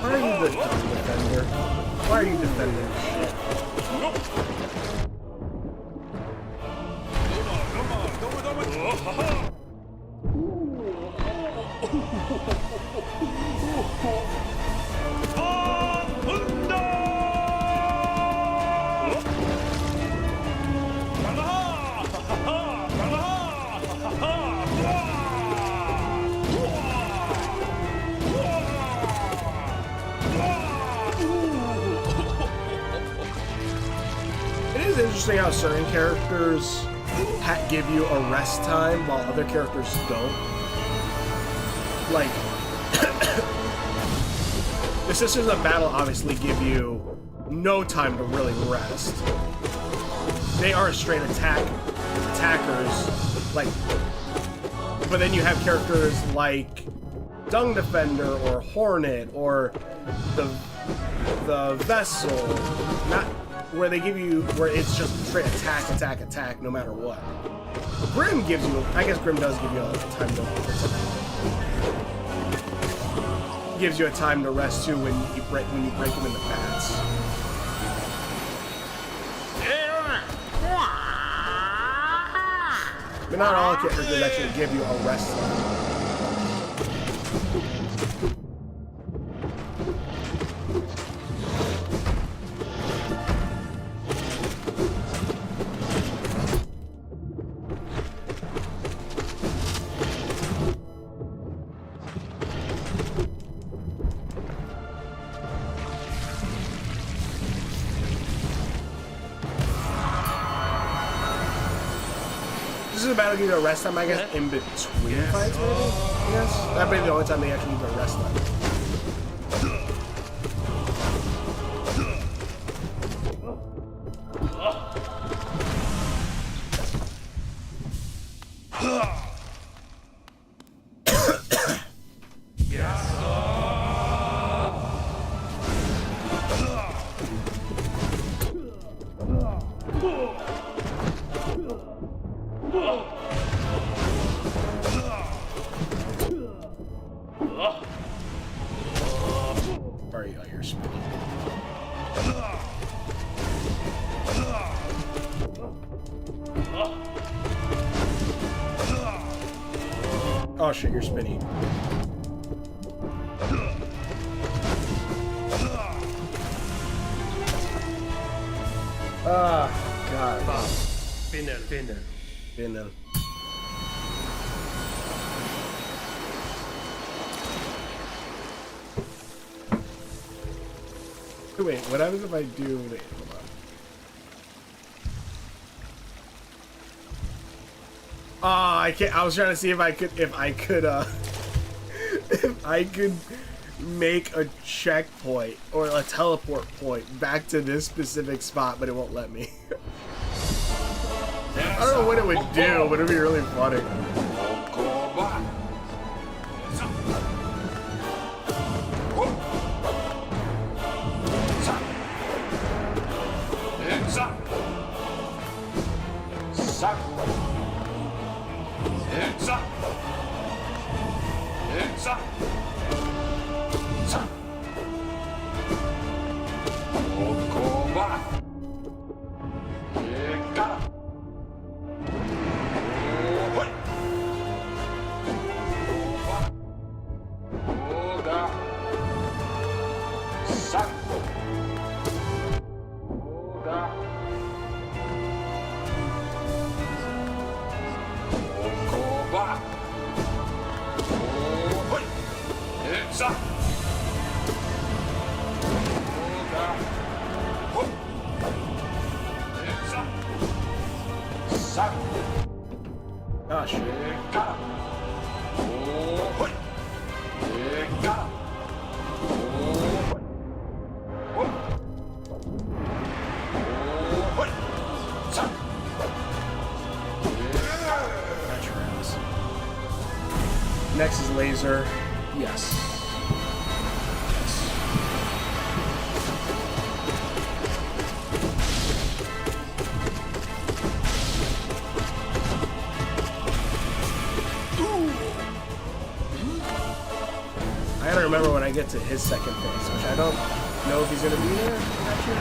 Why are you the defender? Why are you defending shit? Interesting how certain characters give you a rest time while other characters don't. Like, the Sisters of Battle obviously give you no time to really rest. They are straight attackers, like. But then you have characters like Dung Defender or Hornet or the Vessel, not where they give you where it's just straight attack no matter what. Grim gives you, I guess Grim does give you a time to gives you a time to rest too when you break them into bats. But not all characters actually give you a rest time. This is about to give you a rest time, I guess, in between fights, maybe? I guess? That'd be the only time they actually give you a rest time. Oh shit, you're spinning. Ah, God. Spinner. Spinner. Wait, what happens if I do... Wait, hold on. I can't. I was trying to see if I could if I could make a checkpoint or a teleport point back to this specific spot, but it won't let me. I don't know what it would do, but it'd be really funny. Oh shit. Next is laser. Yes. I gotta remember when I get to his second phase, which I don't know if he's gonna be there, actually.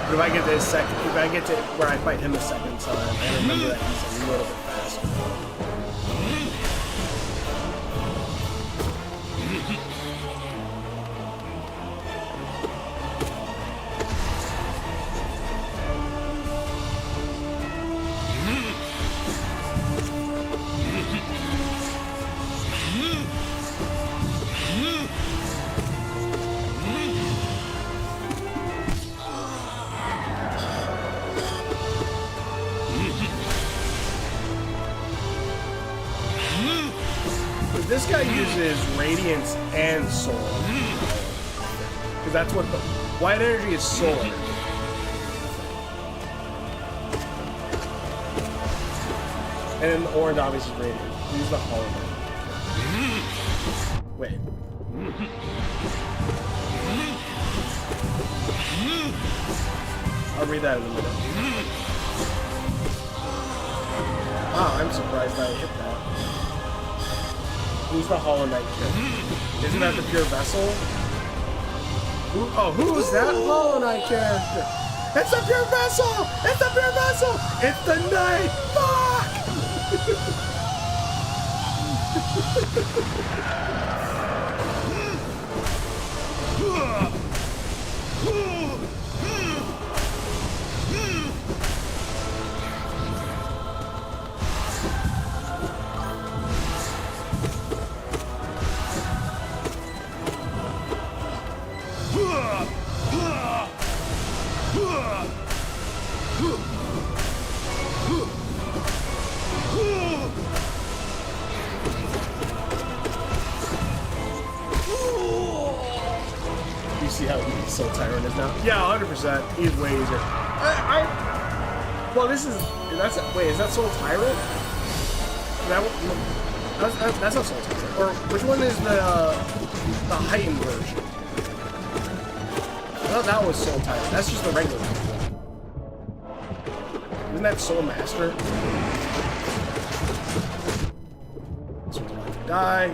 But if I get to his second, if I get to where I fight him the second time, I remember that he's a little bit faster. This guy uses Radiance and Soul. Because that's what the White energy is soul energy. And then the orange obviously is radiant. Use the hollow. Wait. I'll read that in a minute. Wow, I'm surprised I hit that. Who's the Hollow Knight character? Isn't that the Pure Vessel? Who's that Hollow Knight character? It's the Pure Vessel! It's the Pure Vessel! It's the Knight! Fuck! You see how easy Soul Tyrant is now? Yeah, 100%. He's way easier. Well, is that Soul Tyrant? That's not Soul Tyrant. Or which one is the heightened version? I thought that was Soul Tyrant. That's just the regular one. Isn't that Soul Master? This one's about to die.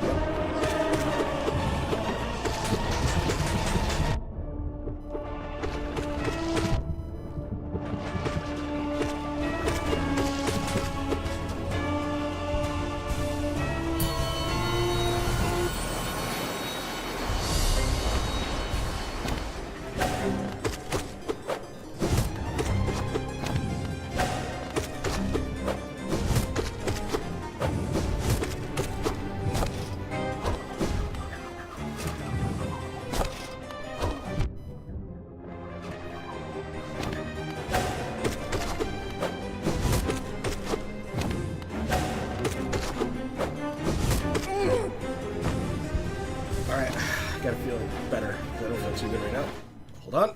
Gotta feel better. I don't feel too good right now. Hold on.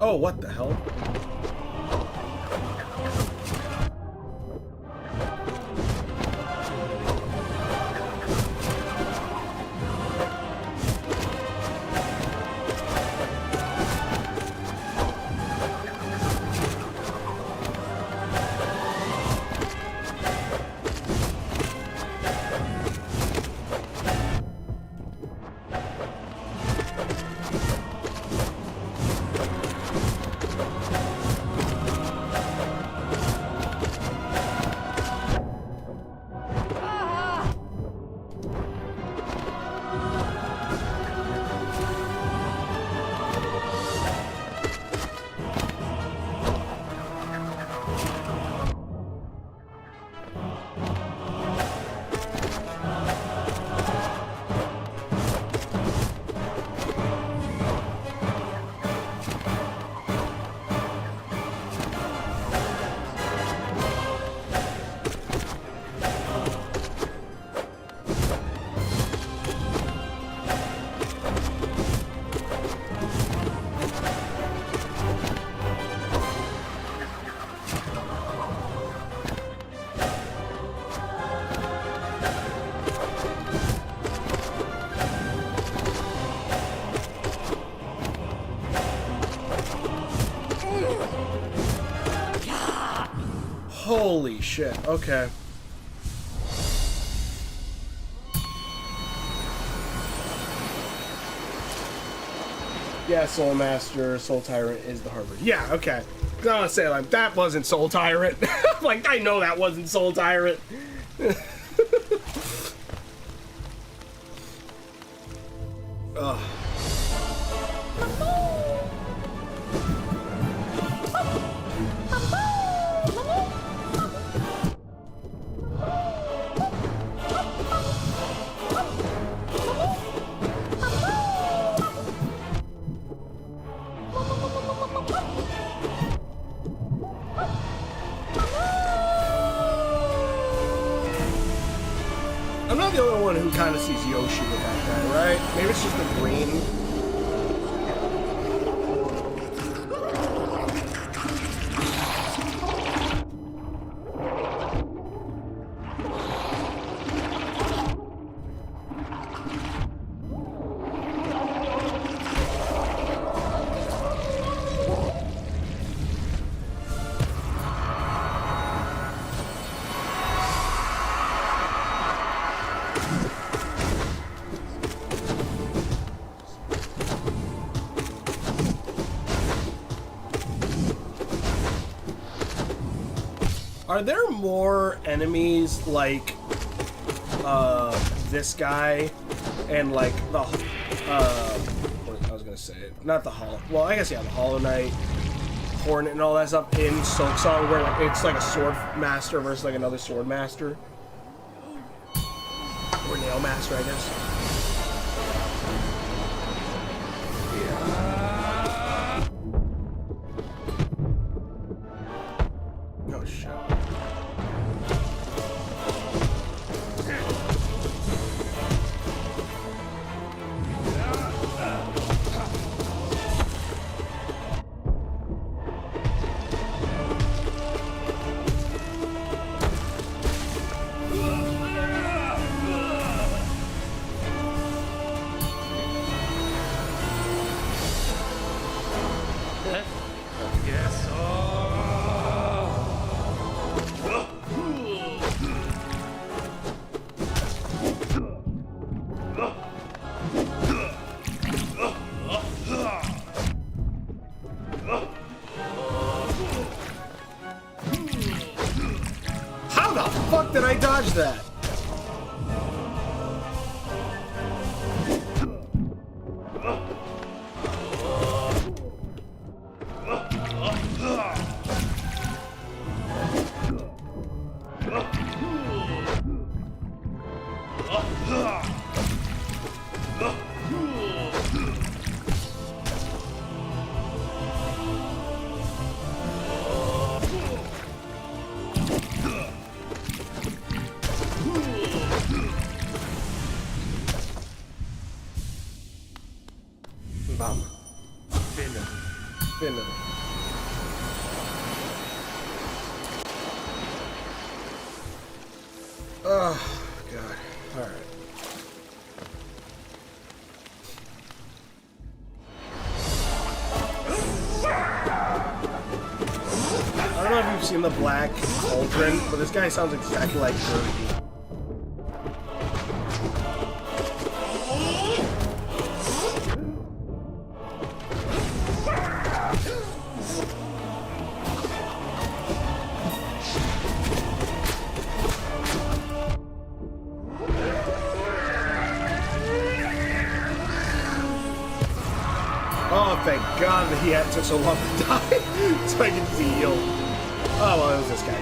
Oh, what the hell? Holy shit, okay. Yeah, Soul Master, Soul Tyrant is the Harvard. Yeah, okay. I was gonna say, like, that wasn't Soul Tyrant. Like, I know that wasn't Soul Tyrant. Ugh. I'm not the only one who kind of sees Yoshi with that guy, right? Maybe it's just the green. Are there more enemies like this guy and like the what I was gonna say, not the Hollow, well I guess yeah, the Hollow Knight, Hornet and all that stuff in Silksong where like it's like a sword master versus like another sword master or nail master, I guess. Oh shit. How the fuck did I dodge that? Bum. Finna. Oh, God. Alright. I don't know if you've seen the Black Cauldron, but this guy sounds exactly like Kirby. Oh, thank God that he had took so long to die, so I can heal. Oh, well, it was this guy.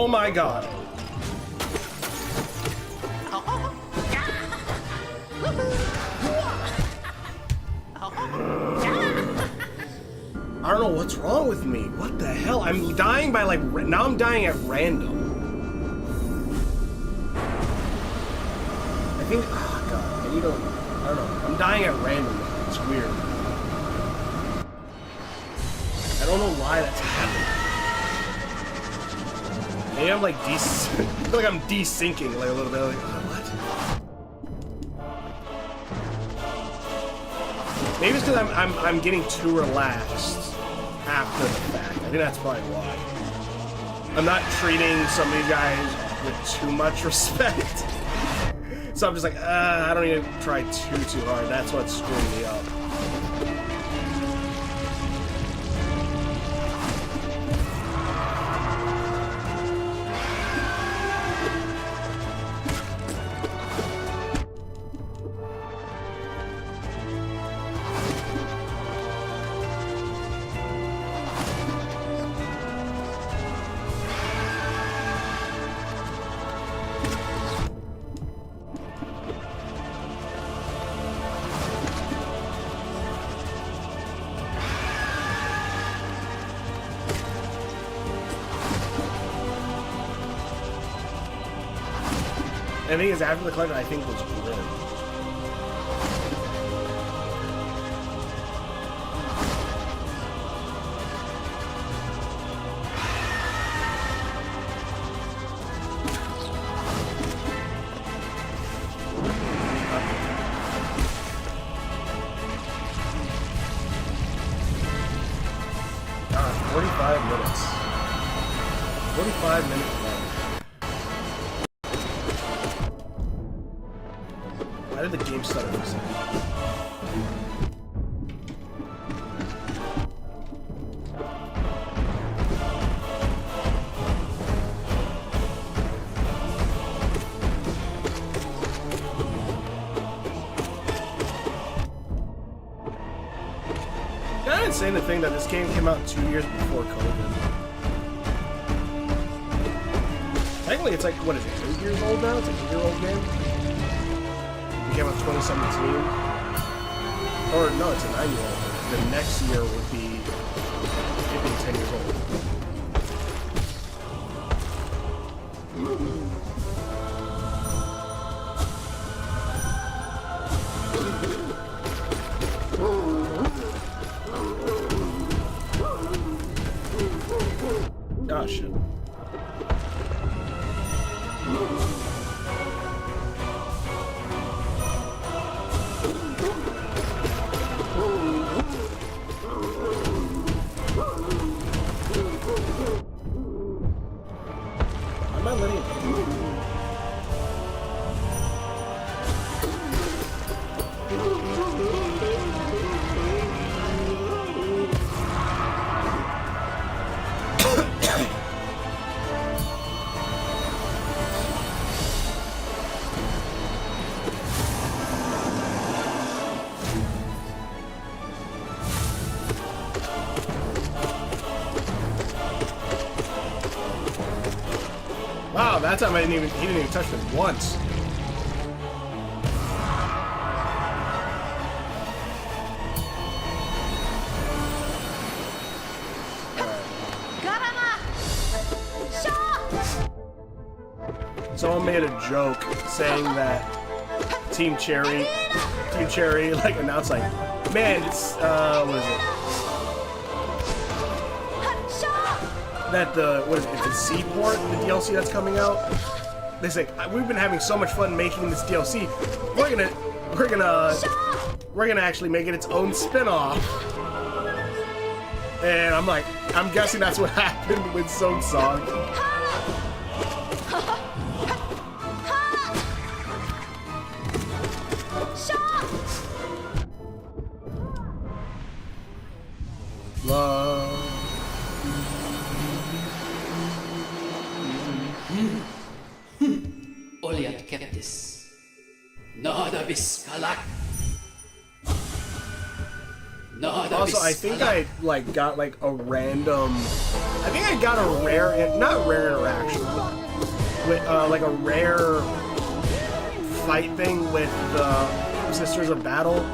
Oh my god. I don't know what's wrong with me. What the hell? I'm dying by like, now I'm dying at random. I think, oh god, I need to, I don't know. I'm dying at random. It's weird. I don't know why that's happening. Maybe I'm like I feel like I'm desyncing like a little bit. Like, oh, what? Maybe it's because I'm getting too relaxed after the fact. I think that's probably why. I'm not treating some of you guys with too much respect. So I'm just like, I don't need to try too hard. That's what's screwing me up. And the thing is, after the collector, I think was grim. God, 45 minutes. 45 minutes long. Why did the game start for a second? Kind of insane to think that this game came out 2 years before COVID. Technically, it's like, what is it, 8 years old now? It's an 8-year-old game? It came out 2017. Or, no, it's a 9-year-old. The next year would be, it'd be 10 years old. Oh, shit. Am I letting it go? Wow, that time he didn't even touch me once. Someone made a joke saying that Team Cherry, like announced like, man, it's what is it? That what is it? It's a Seaport, the DLC that's coming out. They say we've been having so much fun making this DLC. We're gonna actually make it its own spin-off. And I'm like, I'm guessing that's what happened with Song Song. Love. Oliat Keptis. Nada Biskalak. Nada Also, I think I like got like a random. I think I got a rare, not rare interaction, with like a rare fight thing with the Sisters of Battle.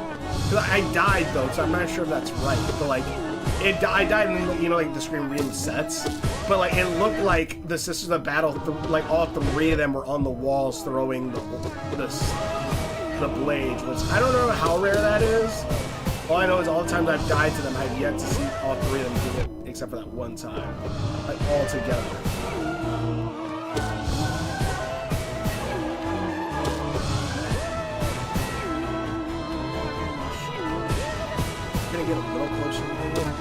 'Cause I died though, so I'm not sure if that's right. But like, I died and like the screen resets. But like, it looked like the Sisters of Battle, like all three of them were on the walls throwing the blades, which I don't know how rare that is. All I know is all the times I've died to them, I've yet to see all three of them do it, except for that one time. Like, all together. I'm gonna get a little closer to the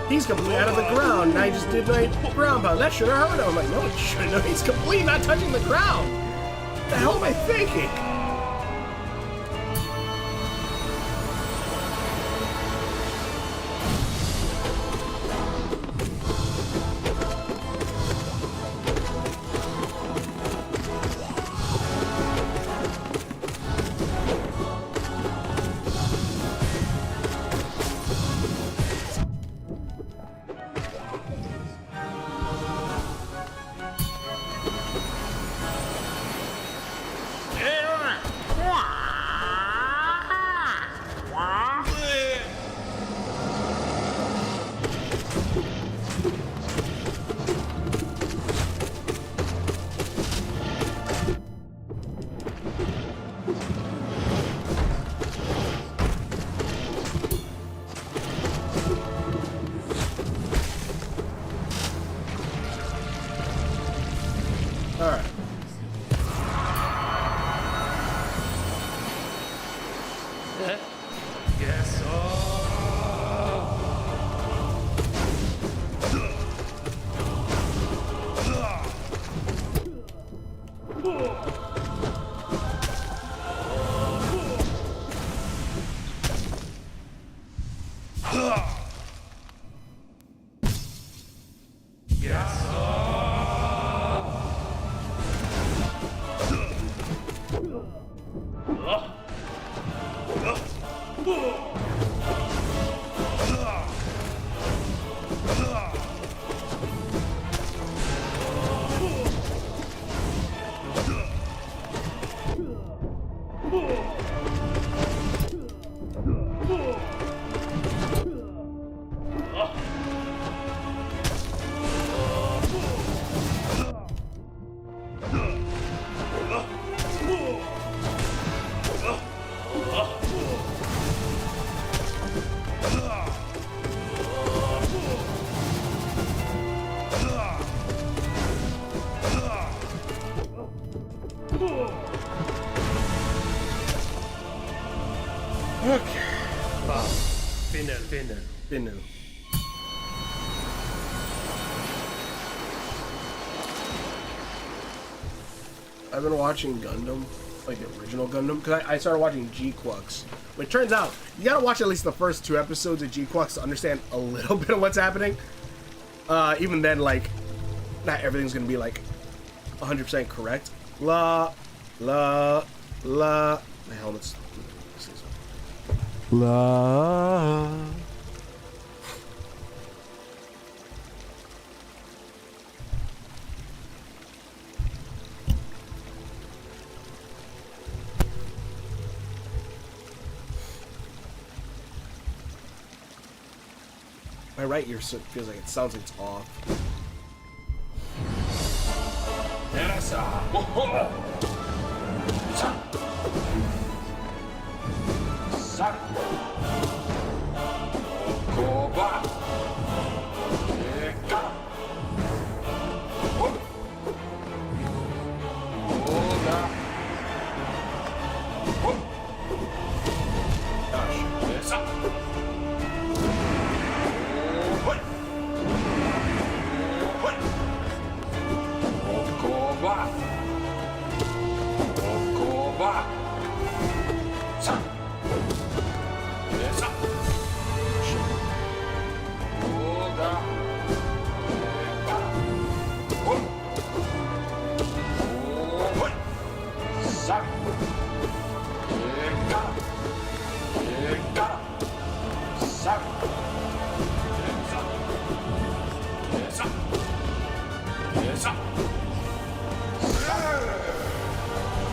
He's completely out of the ground, and I just did my ground pound. That should have hurt him. I'm like, no, it shouldn't have. He's completely not touching the ground. What the hell am I thinking? Binu. I've been watching Gundam, like the original Gundam, because I started watching G-Quux. But it turns out, you gotta watch at least the first 2 episodes of G-Quux to understand a little bit of what's happening. Even then, like, not everything's gonna be, like, 100% correct. La. The hell, let's see something. La. My right ear feels like it sounds like it's off.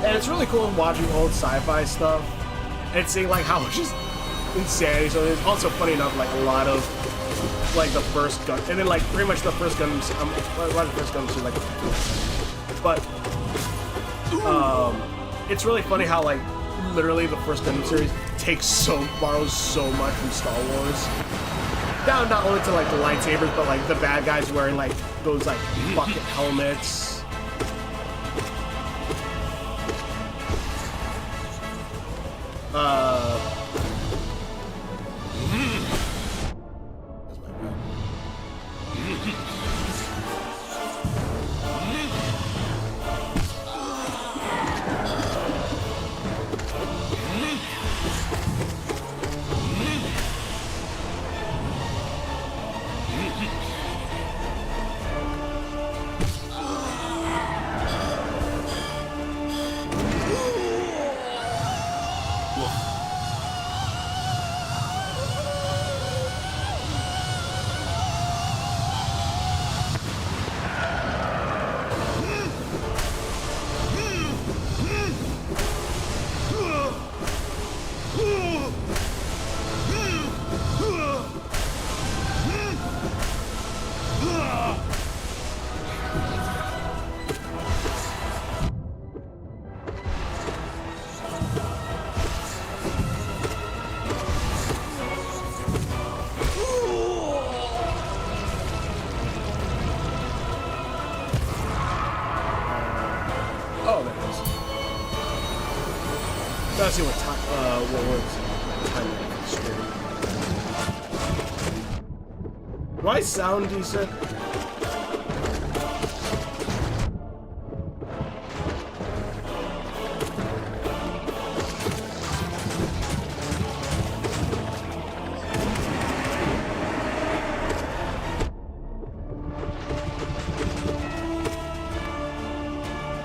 And it's really cool watching old sci-fi stuff and seeing like how much just insanity. So it's also funny enough, like a lot of like the first gun, and then like pretty much the first gun. A lot of the first guns are like, but it's really funny how like literally the first Gundam series borrows so much from Star Wars. Down not only to like the lightsabers, but like the bad guys wearing like those like bucket helmets. Let's see what time. Do I sound decent?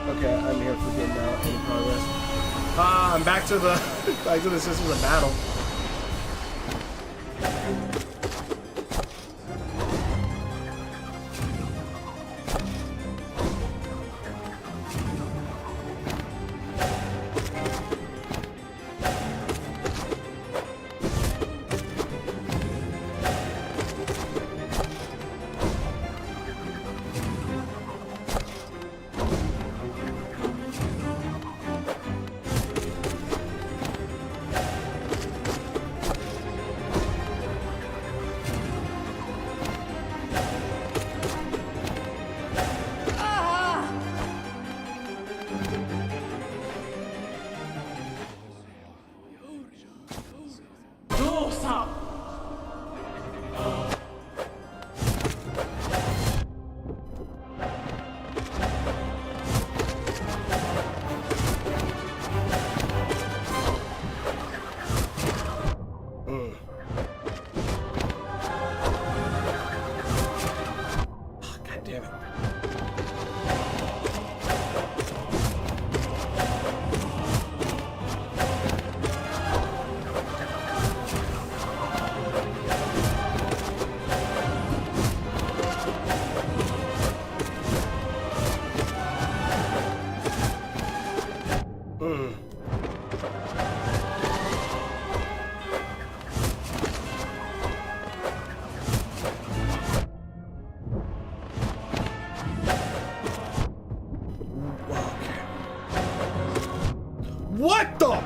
Okay, I'm here for good now. Any progress? I'm back to the systems of battle. What the?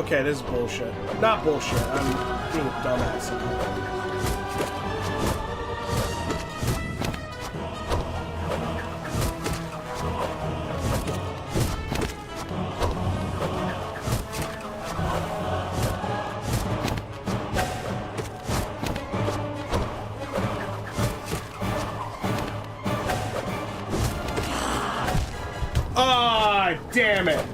Okay, this is bullshit. Not bullshit. I'm being a dumbass. Ah, damn it.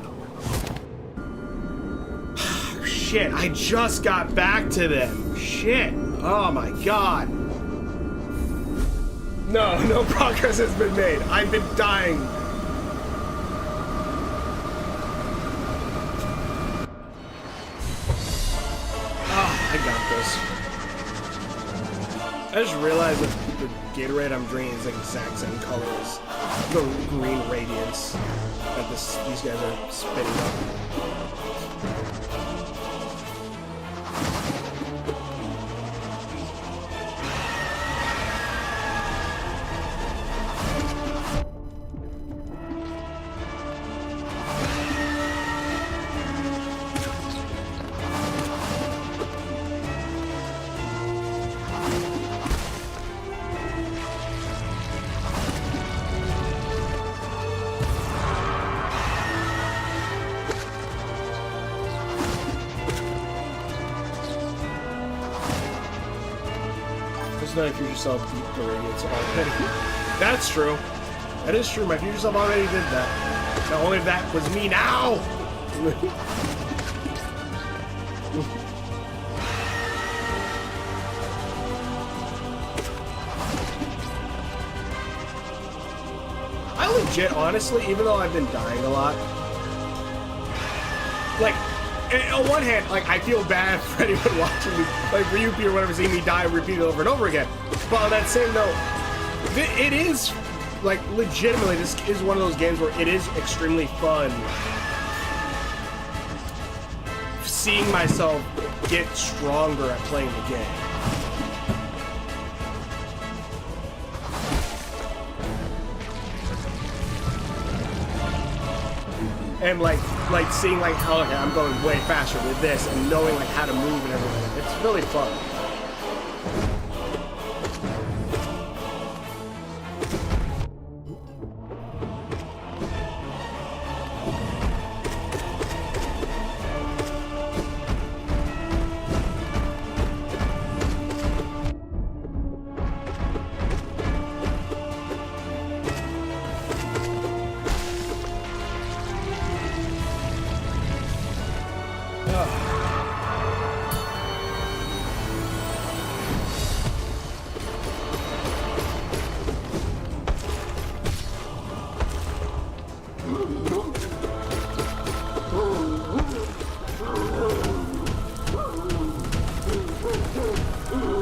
Shit, I just got back to them. Shit. Oh my god. No progress has been made. I've been dying. Oh, I got this. I just realized that the Gatorade I'm drinking is the exact same color as the green radiance that these guys are spitting up. My future self beat the radiance already. That's true. That is true. My future self already did that. Not only that was me now. I legit, honestly, even though I've been dying a lot, like, on one hand, like, I feel bad for anyone watching me, like Ryupi or whatever, seeing me die and repeat it over and over again. But on that same note, it is, like, legitimately, this is one of those games where it is extremely fun seeing myself get stronger at playing the game. And like seeing like how okay, I'm going way faster with this and knowing like how to move and everything. It's really fun.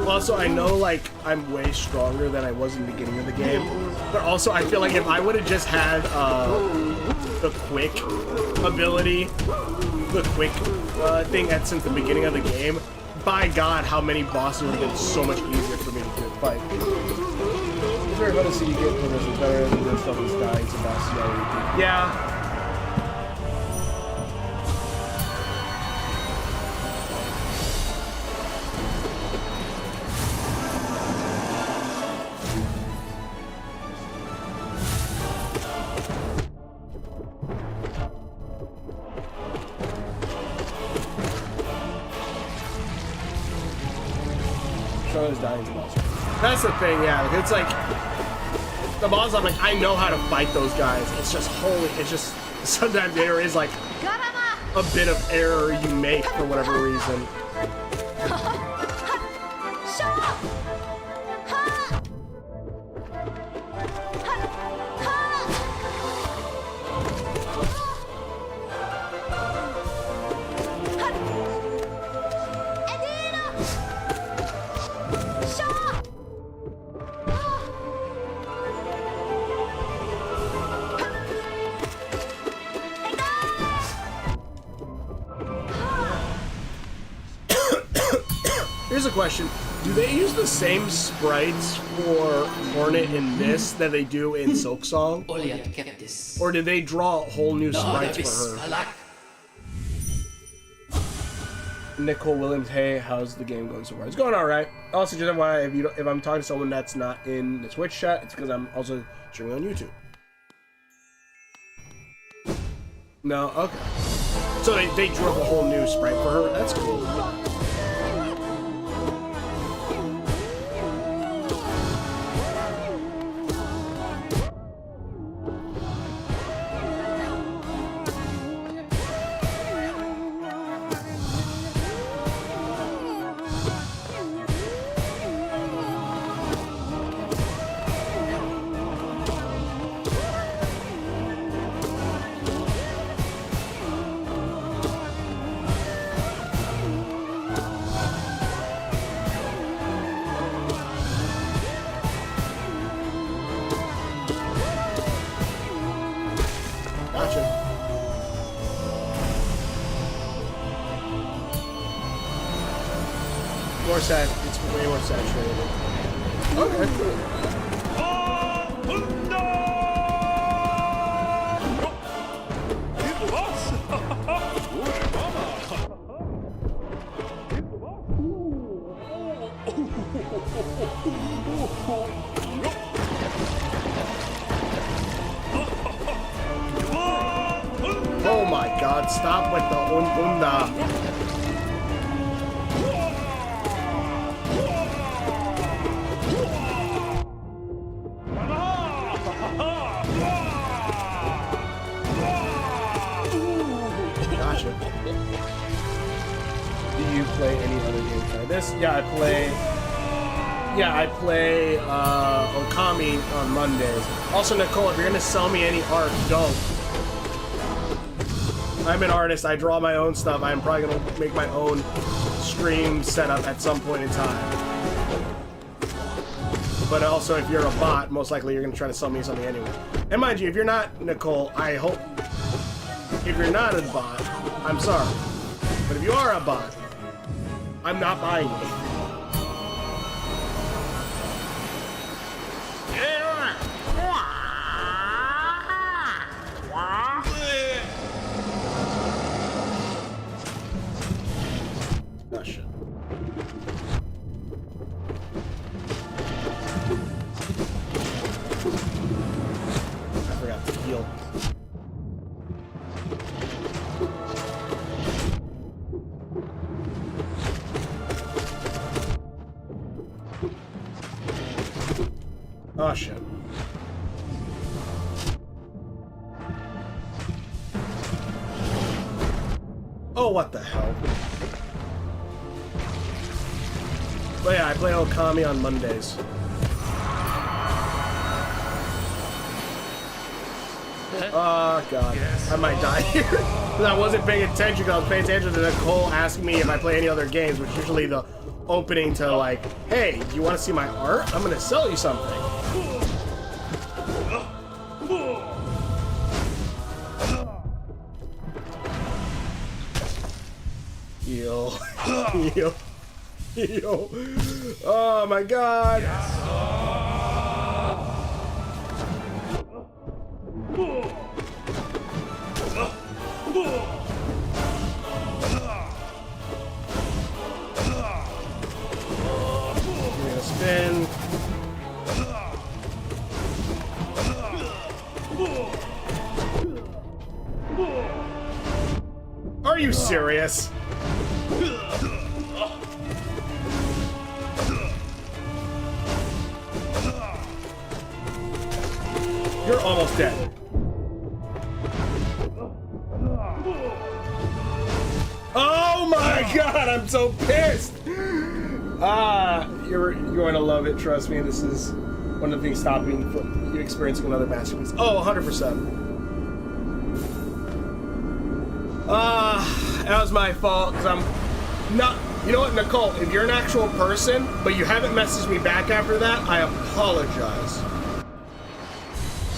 Also, I know, like, I'm way stronger than I was in the beginning of the game, but also I feel like if I would have just had the quick ability, the quick thing since the beginning of the game, by God, how many bosses would have been so much easier for me to fight. It's very fun to see you get progression better than this stuff is dying to boss. Yeah. That's the thing, yeah. It's like the boss. I'm like, I know how to fight those guys. It's just holy. It's just sometimes there is like a bit of error you make for whatever reason. Here's a question. Do they use the same sprites for Hornet in this that they do in Silksong? Or did they draw whole new sprites for her? Nicole Williams, hey, how's the game going so far? It's going all right. Also, just why if I'm talking to someone that's not in the Twitch chat, it's because I'm also streaming on YouTube. No, okay. So they drew up a whole new sprite for her. That's cool. More sad. It's way more saturated. Okay, cool. Oh my god, stop with the undunda. Play any other games like this? Yeah, I play Okami on Mondays. Also, Nicole, if you're gonna sell me any art, don't. I'm an artist. I draw my own stuff. I'm probably gonna make my own stream setup at some point in time. But also, if you're a bot, most likely you're gonna try to sell me something anyway. And mind you, if you're not Nicole, I hope. If you're not a bot, I'm sorry. But if you are a bot, I'm not buying it. Oh shit. I forgot to heal. Oh shit. Oh, what the hell? But yeah, I play Okami on Mondays. Oh god, yes. I might die here. I wasn't paying attention because I was paying attention to Nicole asking me if I play any other games, which is usually the opening to like, hey, you want to see my art? I'm gonna sell you something. Heal. Heal. Heal. Oh my god. Spin. Are you serious? You're almost dead. Oh my god, I'm so pissed! You're going to love it, trust me. This is one of the things stopping me from experiencing another masterpiece. Oh, 100%. That was my fault, because I'm not... You know what, Nicole, if you're an actual person, but you haven't messaged me back after that, I apologize.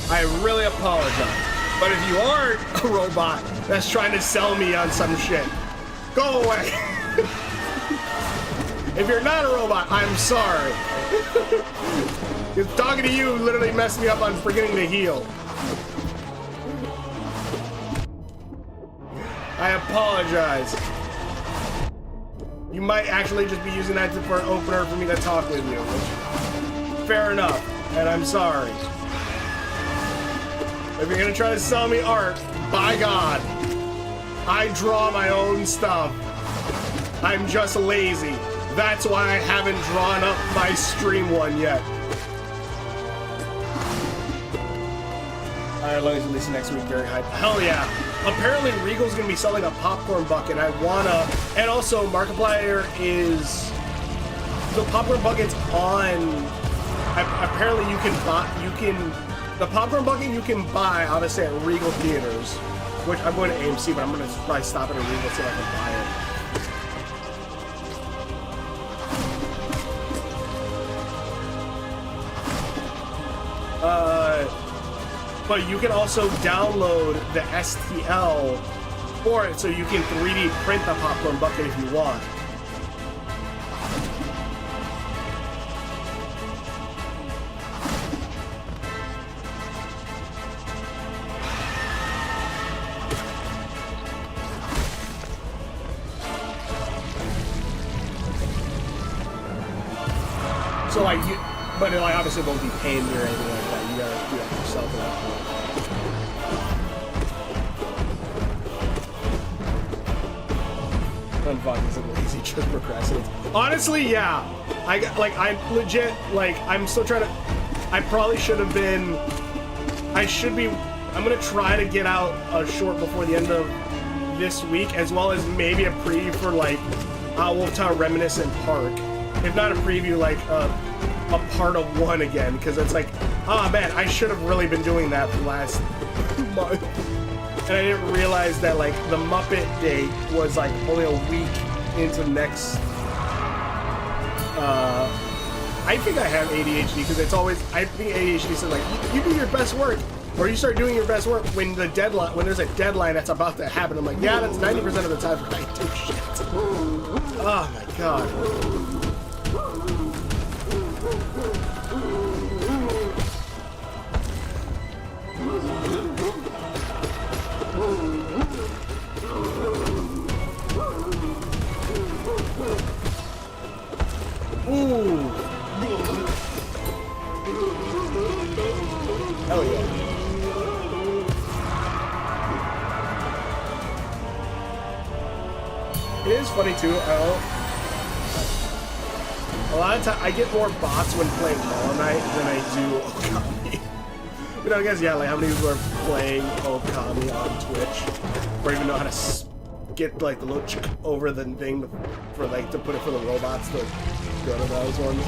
I really apologize. But if you are a robot that's trying to sell me on some shit, go away. If you're not a robot, I'm sorry. Because talking to you literally messed me up on forgetting to heal. I apologize. You might actually just be using that for an opener for me to talk with you. Which, fair enough, and I'm sorry. If you're gonna try to sell me art, by God, I draw my own stuff. I'm just lazy. That's why I haven't drawn up my stream one yet. Alright, as long as releasing next week, very hype. Hell yeah. Apparently Regal's gonna be selling a popcorn bucket. I wanna, and also Markiplier is, the popcorn bucket's on, apparently you can buy, the popcorn bucket you can buy, obviously, at Regal Theaters, which I'm going to AMC, but I'm gonna probably stop at a Regal so I can buy it. But you can also download the STL for it, so you can 3D print the popcorn bucket if you want. So like, but it like obviously won't be pinned or anything like that. You gotta do that yourself at that point. Unfucking is a lazy, just procrastinates. Honestly, yeah. I'm legit, like, I'm still trying to, I probably should have been, I'm gonna try to get out a short before the end of this week, as well as maybe a preview for, like, Wolf Town Reminiscent Park. If not a preview, like, a part of one again, because it's like, oh man, I should have really been doing that last month. And I didn't realize that, like, the Muppet date was, like, only a week into next... I think I have ADHD, because it's always... I think ADHD says, like, you do your best work, or you start doing your best work when the deadline... When there's a deadline that's about to happen. I'm like, yeah, that's 90% of the time I do shit. Oh, my God. Ooh. Hell yeah. It is funny too, a lot of times I get more bots when playing Hollow Knight than I do Okami. You know, I guess, yeah, like how many people are playing Okami on Twitch or even know how to get like the little chick over the thing for like to put it for the robots to go to those ones.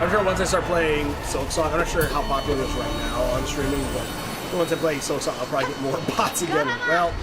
I'm sure once I start playing Silk Song, I'm not sure how popular it is right now on streaming, but once I play Silk Song, I'll probably get more bots again. Well.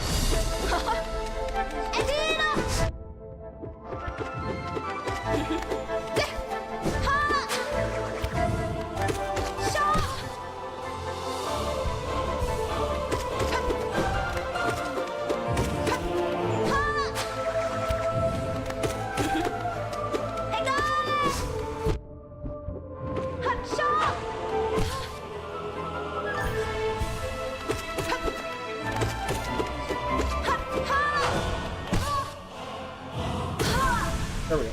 There we go.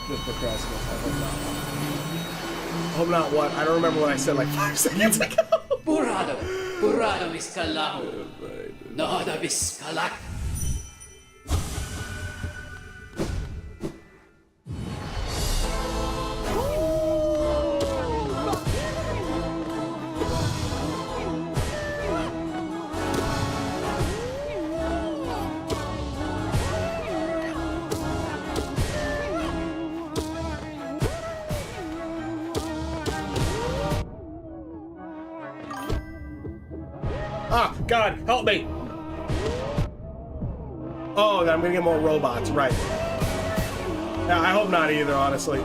Just procrastinate. I hope not. Hope not what? I don't remember what I said like 5 seconds ago. Purado Viscalahu. Nada Viscalak. Ah, God, help me! Oh, I'm gonna get more robots, right. Yeah, I hope not either, honestly.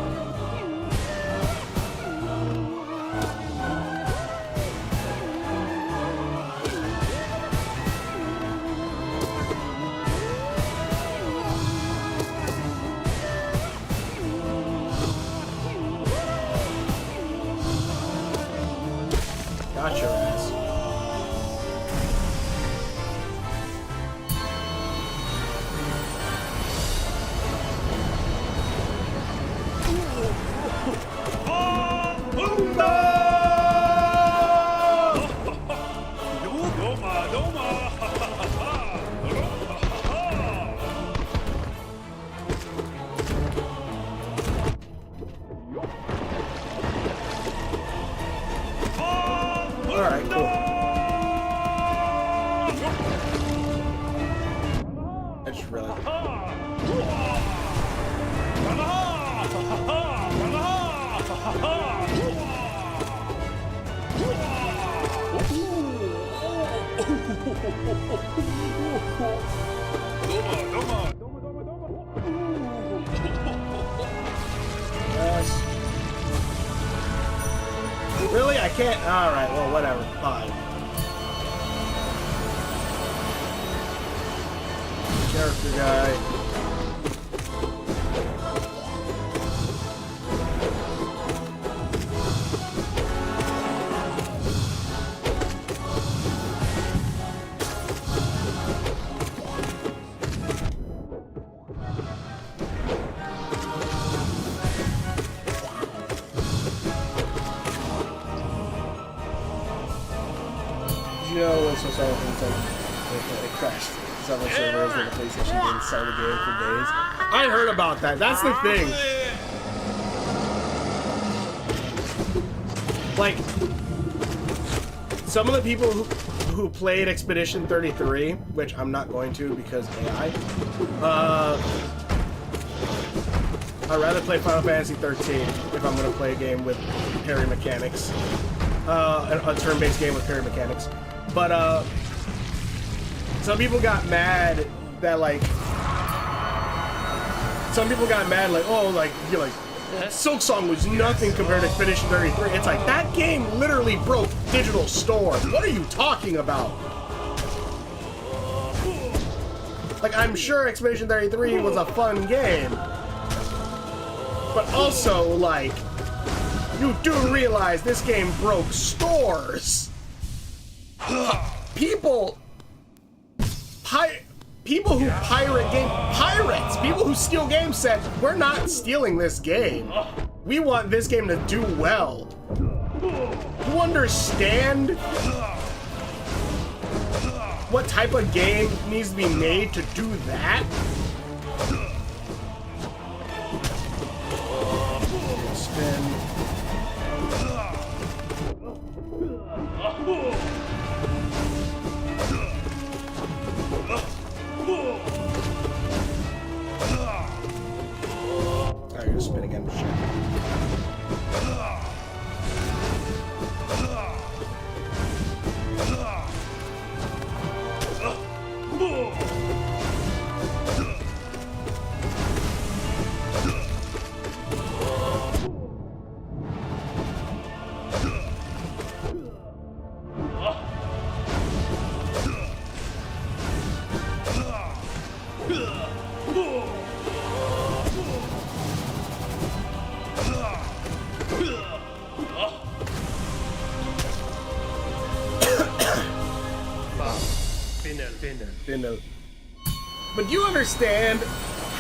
Got your ass. Alright, cool. I just realized. Yes. Really? I can't. Alright, well, whatever. Fine. Character guy. You know, when so sorry things like it crashed several servers when the PlayStation didn't sell the game for days. I heard about that. That's the thing. Like, some of the people who played Expedition 33, which I'm not going to because AI, I'd rather play Final Fantasy 13 if I'm going to play a game with parry mechanics. A turn-based game with parry mechanics. But, some people got mad that, like, oh, like, you're like, Silksong was nothing compared to Expedition 33. It's like, that game literally broke Digital Store. What are you talking about? Like, I'm sure Expedition 33 was a fun game. But also, like, you do realize this game broke stores. People who pirates, people who steal games said, we're not stealing this game. We want this game to do well. You understand what type of game needs to be made to do that? Spin. Alright, you're spin again. Shit. But you understand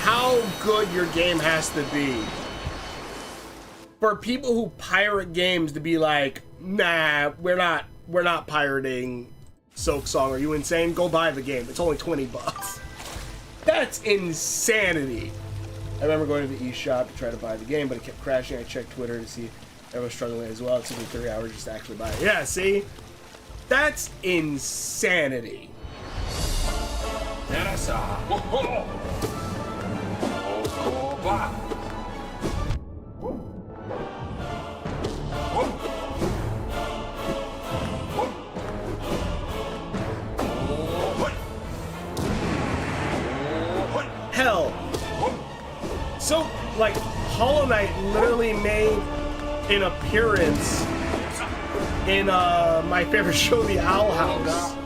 how good your game has to be for people who pirate games to be like, nah, we're not pirating Silksong. Are you insane? Go buy the game. It's only $20. That's insanity. I remember going to the eShop to try to buy the game, but it kept crashing. I checked Twitter to see everyone was struggling as well. It took me 3 hours just to actually buy it. Yeah, see? That's insanity. Hell, so like Hollow Knight literally made an appearance in my favorite show, The Owl House.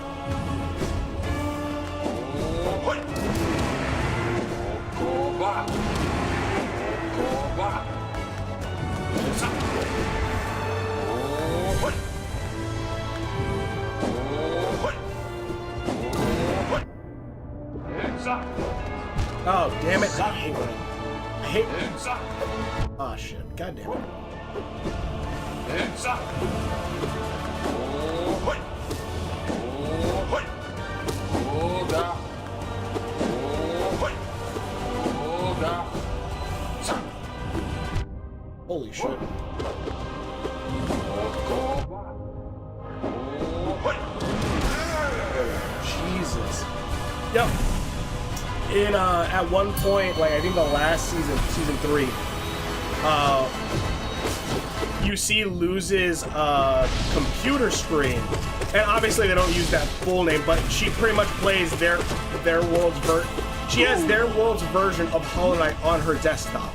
Oh, damn it. I hate it. Oh, shit. God damn it. Holy shit. Jesus. Yep. In at one point, like I think the last season 3, you see Luz's computer screen, and obviously they don't use that full name, but she pretty much plays their world's she has their world's version of Hollow Knight on her desktop.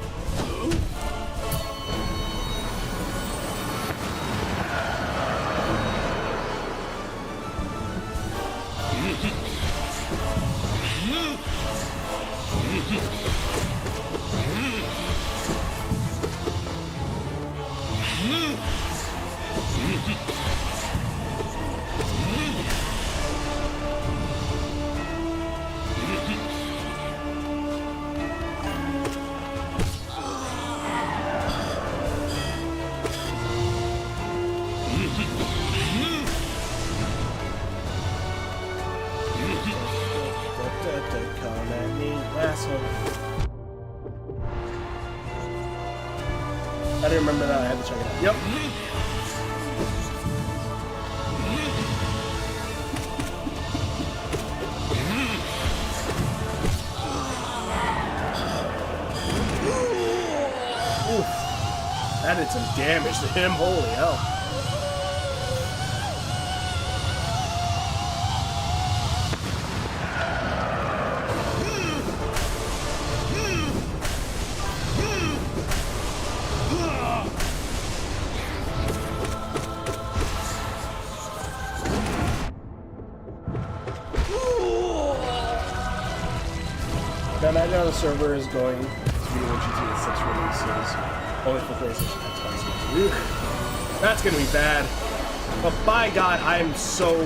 Come at me, asshole. I didn't remember that. I had to check it out. Yep. Oof. That did some damage to him. Holy hell. Now imagine how the server is going to be when GTA 6 releases, only for PlayStation and Xbox. That's gonna be bad. But by God, I am so...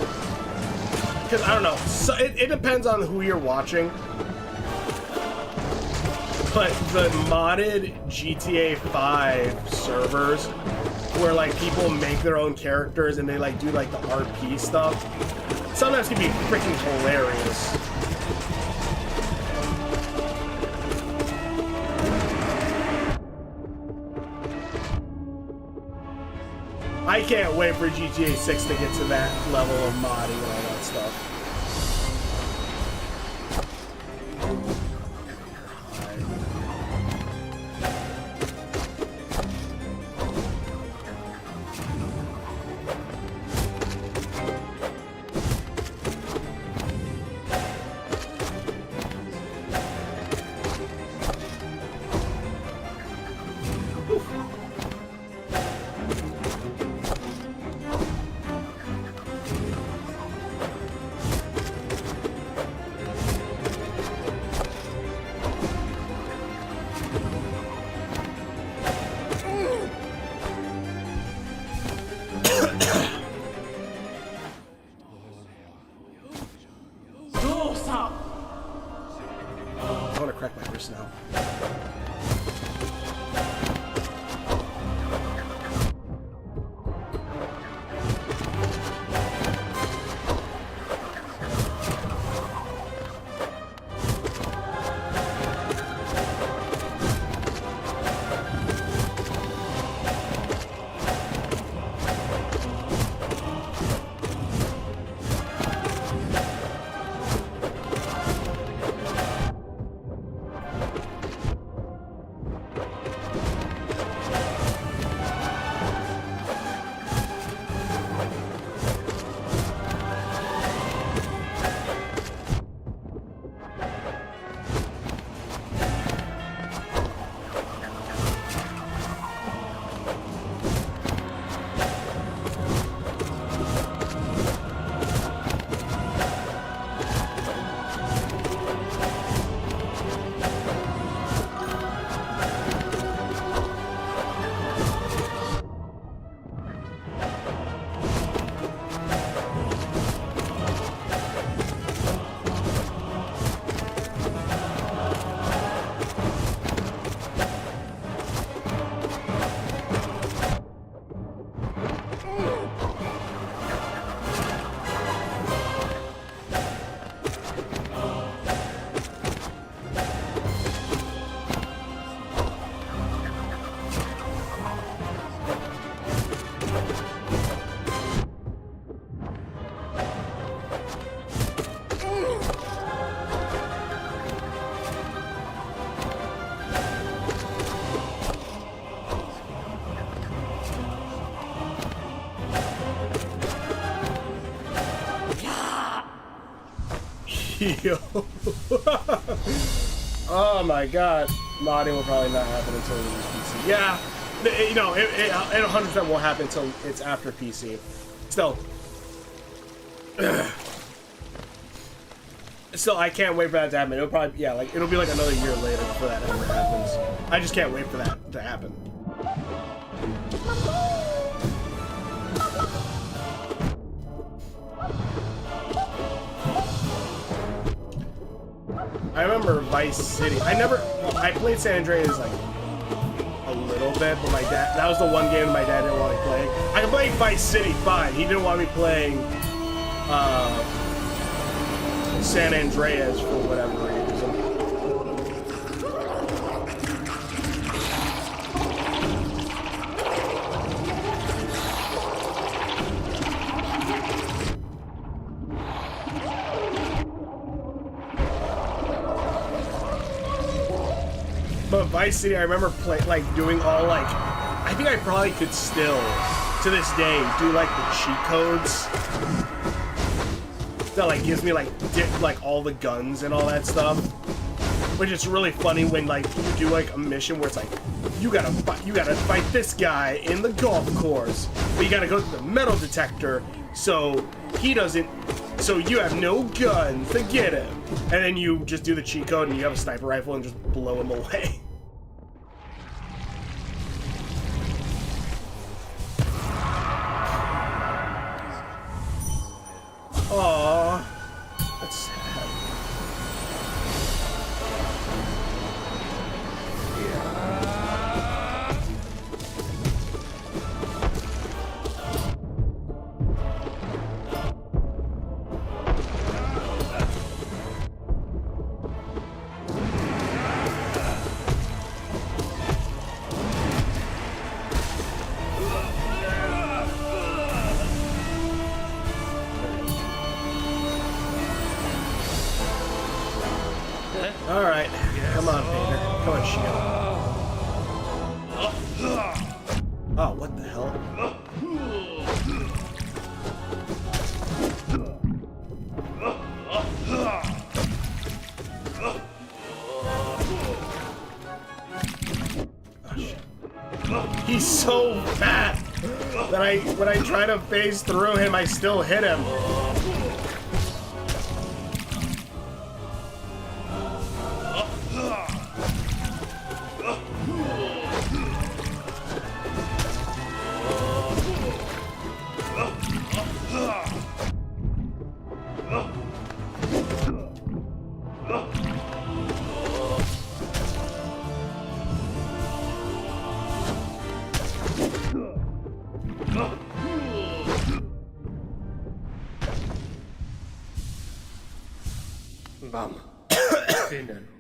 Because, I don't know, so it depends on who you're watching. But the modded GTA 5 servers, where like people make their own characters and they like do like the RP stuff, sometimes can be freaking hilarious. I can't wait for GTA 6 to get to that level of modding and all that stuff. Yo. Oh my god. Modding will probably not happen until we use PC. Yeah. You know, it 100% won't happen until it's after PC. Still. Still, I can't wait for that to happen. It'll probably, yeah, like, it'll be like another year later before that ever happens. I just can't wait for that to happen. I remember Vice City. I played San Andreas like a little bit, but my dad, that was the one game my dad didn't want me playing. I can play Vice City fine. He didn't want me playing San Andreas for whatever reason. But Vice City, I remember doing all I think I probably could still, to this day, do like the cheat codes that like gives me like all the guns and all that stuff. Which is really funny when like you do like a mission where it's like you gotta fight this guy in the golf course, but you gotta go to the metal detector so you have no guns to get him. And then you just do the cheat code and you have a sniper rifle and just blow him away. Aww, that's sad. Alright, come on, Peter. Come on, shield. Oh, what the hell? Oh, shit. He's so fat that when I try to phase through him, I still hit him.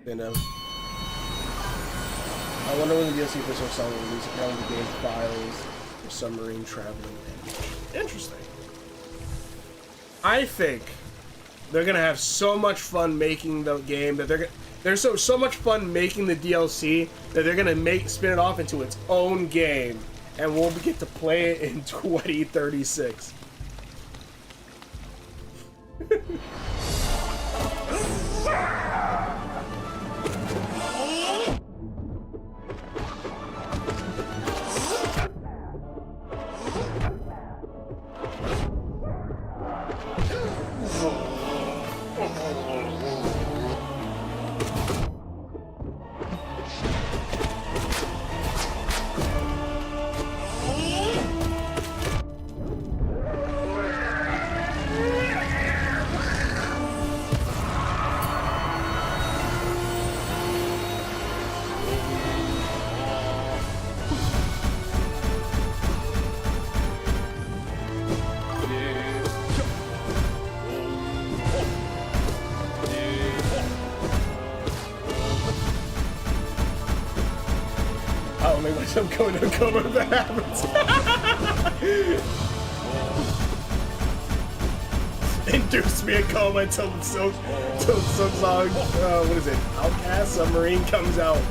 Venom. I wonder when the DLC for some song will release. Apparently the game files for submarine traveling. Interesting. I think they're gonna have so much fun making the game that there's so much fun making the DLC that they're gonna spin it off into its own game, and we'll get to play it in 2036. I'll make myself go into a coma if that happens. Induce me a coma until the Silk song, what is it? Outcast Submarine comes out.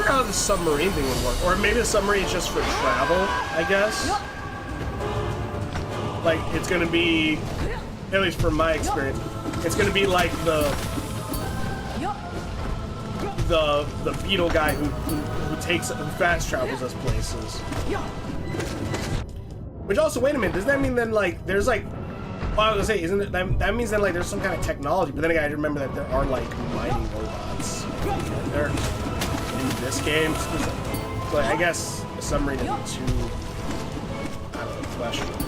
wonder how the submarine thing would work. Or maybe the submarine is just for travel, I guess. Like, it's gonna be, at least from my experience, it's gonna be like the beetle guy who fast travels us places. Which also, wait a minute, does that mean then, like, there's like, well, I was gonna say, isn't it, that means then, like, there's some kind of technology, but then again, I remember that there are, like, mining robots. They're in this game. So, like, I guess a submarine isn't too, I don't know, questionable.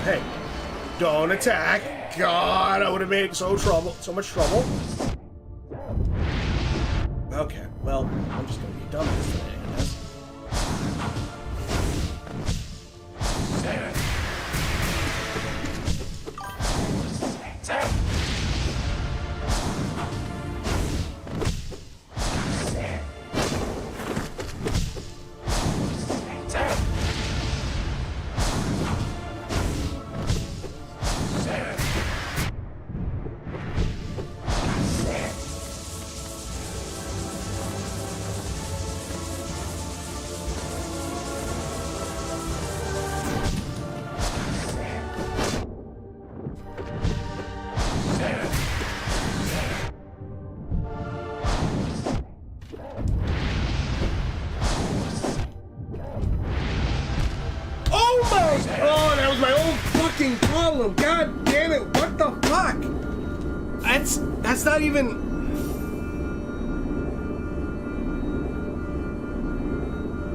Hey, don't attack. God, I would have made so much trouble. Okay, well, I'm just gonna be done with this today, I guess. Problem. God damn it, what the fuck? That's not even...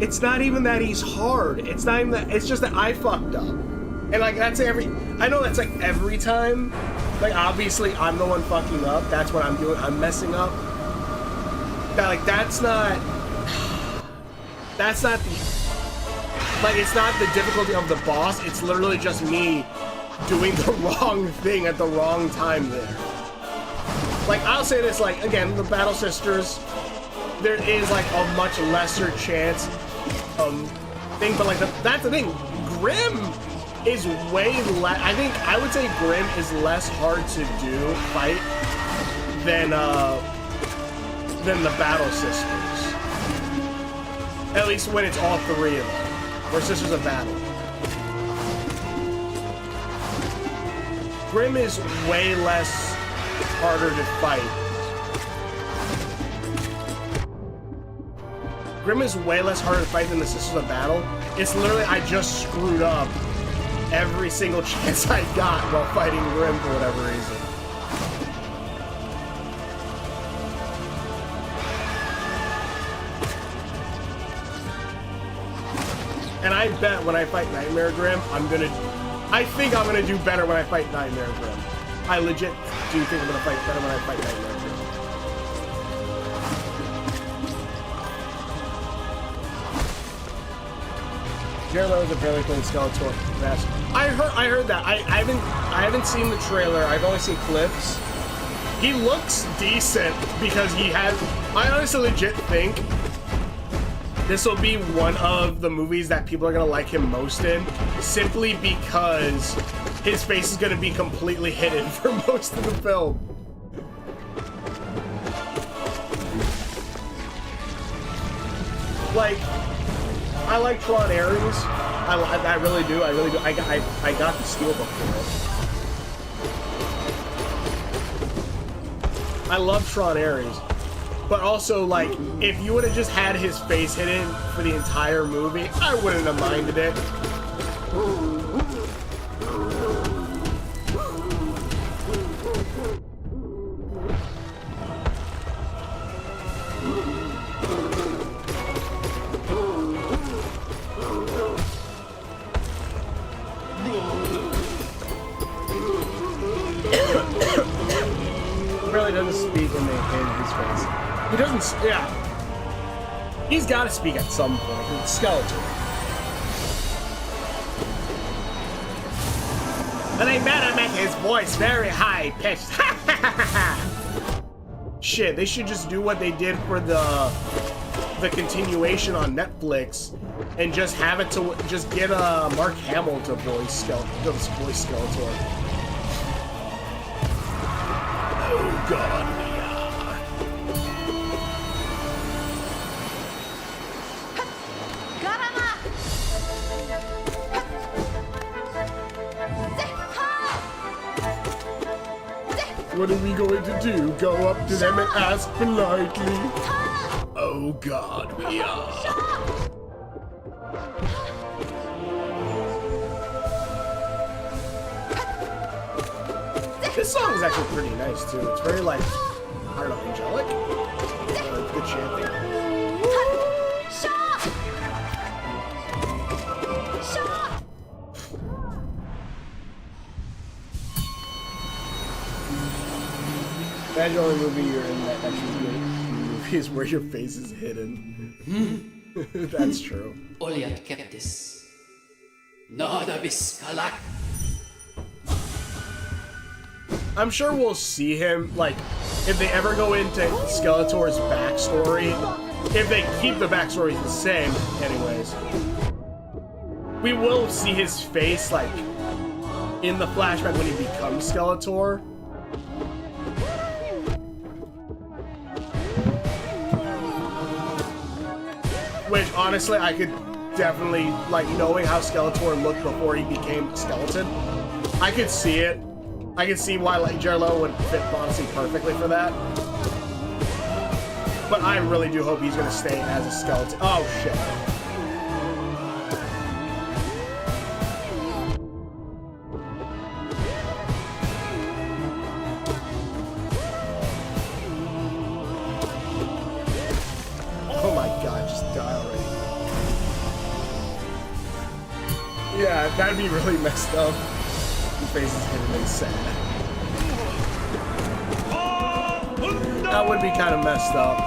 It's not even that he's hard. It's not even that, it's just that I fucked up. And like, that's I know that's like every time. Like, obviously I'm the one fucking up. That's what I'm doing. I'm messing up. That's not the... Like, it's not the difficulty of the boss, it's literally just me doing the wrong thing at the wrong time there. Like, I'll say this, like, again, the Battle Sisters, there is, like, a much lesser chance thing, but, like, that's the thing. Grim is way less... I would say Grim is less hard to do, fight, than the Battle Sisters. At least when it's all three of them. Or Sisters of Battle. Grim is way less harder to fight. Grim is way less harder to fight than the Sisters of Battle. It's literally, I just screwed up every single chance I got while fighting Grim for whatever reason. And I bet when I fight Nightmare Grim, I think I'm gonna do better when I fight Nightmare Grim. I legit do think I'm gonna fight better when I fight Nightmare Grim. Jared is apparently playing Skeletor. I heard that. I haven't seen the trailer. I've only seen clips. He looks decent because he has... I honestly legit think this will be one of the movies that people are going to like him most in, simply because his face is going to be completely hidden for most of the film. Like, I like Tron Ares. I really do. I really do. I got the Steelbook for it. I love Tron Ares. But also, like, if you would have just had his face hidden for the entire movie, I wouldn't have minded it. He really doesn't speak in his face. He doesn't, yeah. He's got to speak at some point. It's Skeletor. And they better make his voice very high pitched. Shit, they should just do what they did for the continuation on Netflix and just have it to just get Mark Hamill to voice Skeletor. Oh God. What are we going to do? Go up to them and ask politely? Oh God, we are. This song is actually pretty nice too. It's very like, I don't know, angelic? Good chanting. Imagine the only movie you're in that actually good movie is where your face is hidden. That's true. Oliat Keptis. Nada Viskalak. I'm sure we'll see him, like, if they ever go into Skeletor's backstory, if they keep the backstory the same, anyways. We will see his face, like, in the flashback when he becomes Skeletor. Which, honestly, I could definitely, like, knowing how Skeletor looked before he became a skeleton, I could see it. I could see why, like, Jared Leto would fit, honestly, perfectly for that. But I really do hope he's gonna stay as a skeleton. Oh, shit. Oh my God, just die already. Yeah, that'd be really messed up. His face is hidden and sad. That would be kind of messed up.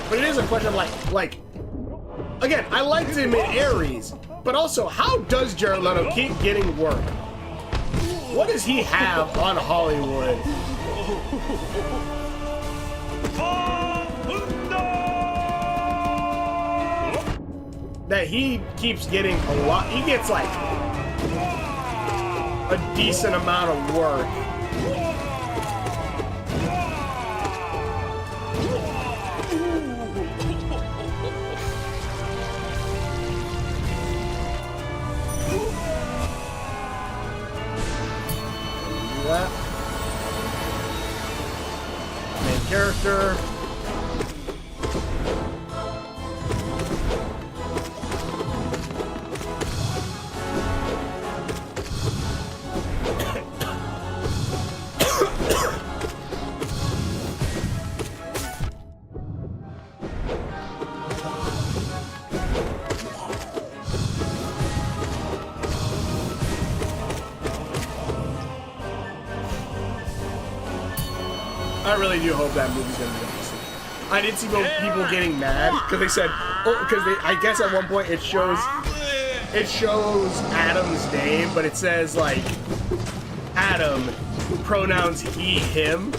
But it is a question of like, again, I liked him in Ares, but also, how does Jared Leto keep getting work? What does he have on Hollywood? That he keeps getting a lot. He gets like a decent amount of work. Do that. Main character. I really do hope that movie's gonna be awesome. I did see people getting mad because they said, I guess at one point it shows Adam's name, but it says like Adam, pronouns he, him,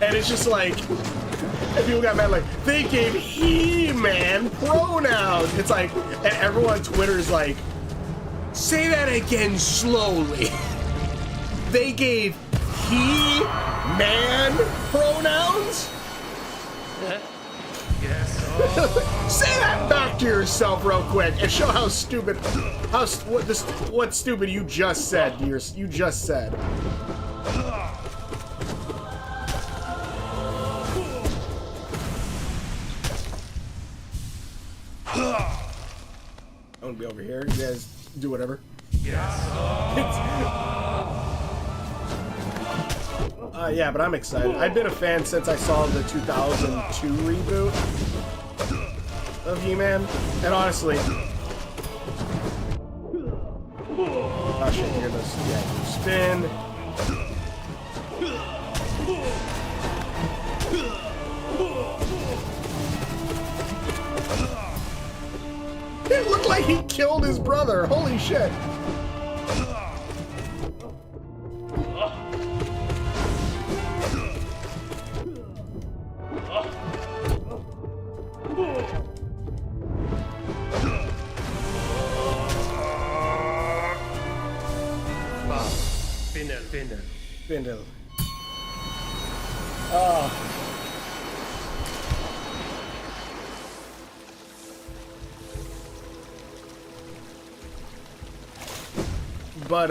and it's just like, and people got mad like they gave he-man pronouns. It's like, and everyone on Twitter is like, say that again slowly. They gave he-man pronouns? Yes. Say that back to yourself real quick and show how stupid, what stupid you just said. You just said. I'm gonna be over here. You guys do whatever. Yeah, but I'm excited. I've been a fan since I saw the 2002 reboot of He-Man, and honestly, oh shit, hear this? Yeah, spin. It looked like he killed his brother. Holy shit. Bindle. Oh. But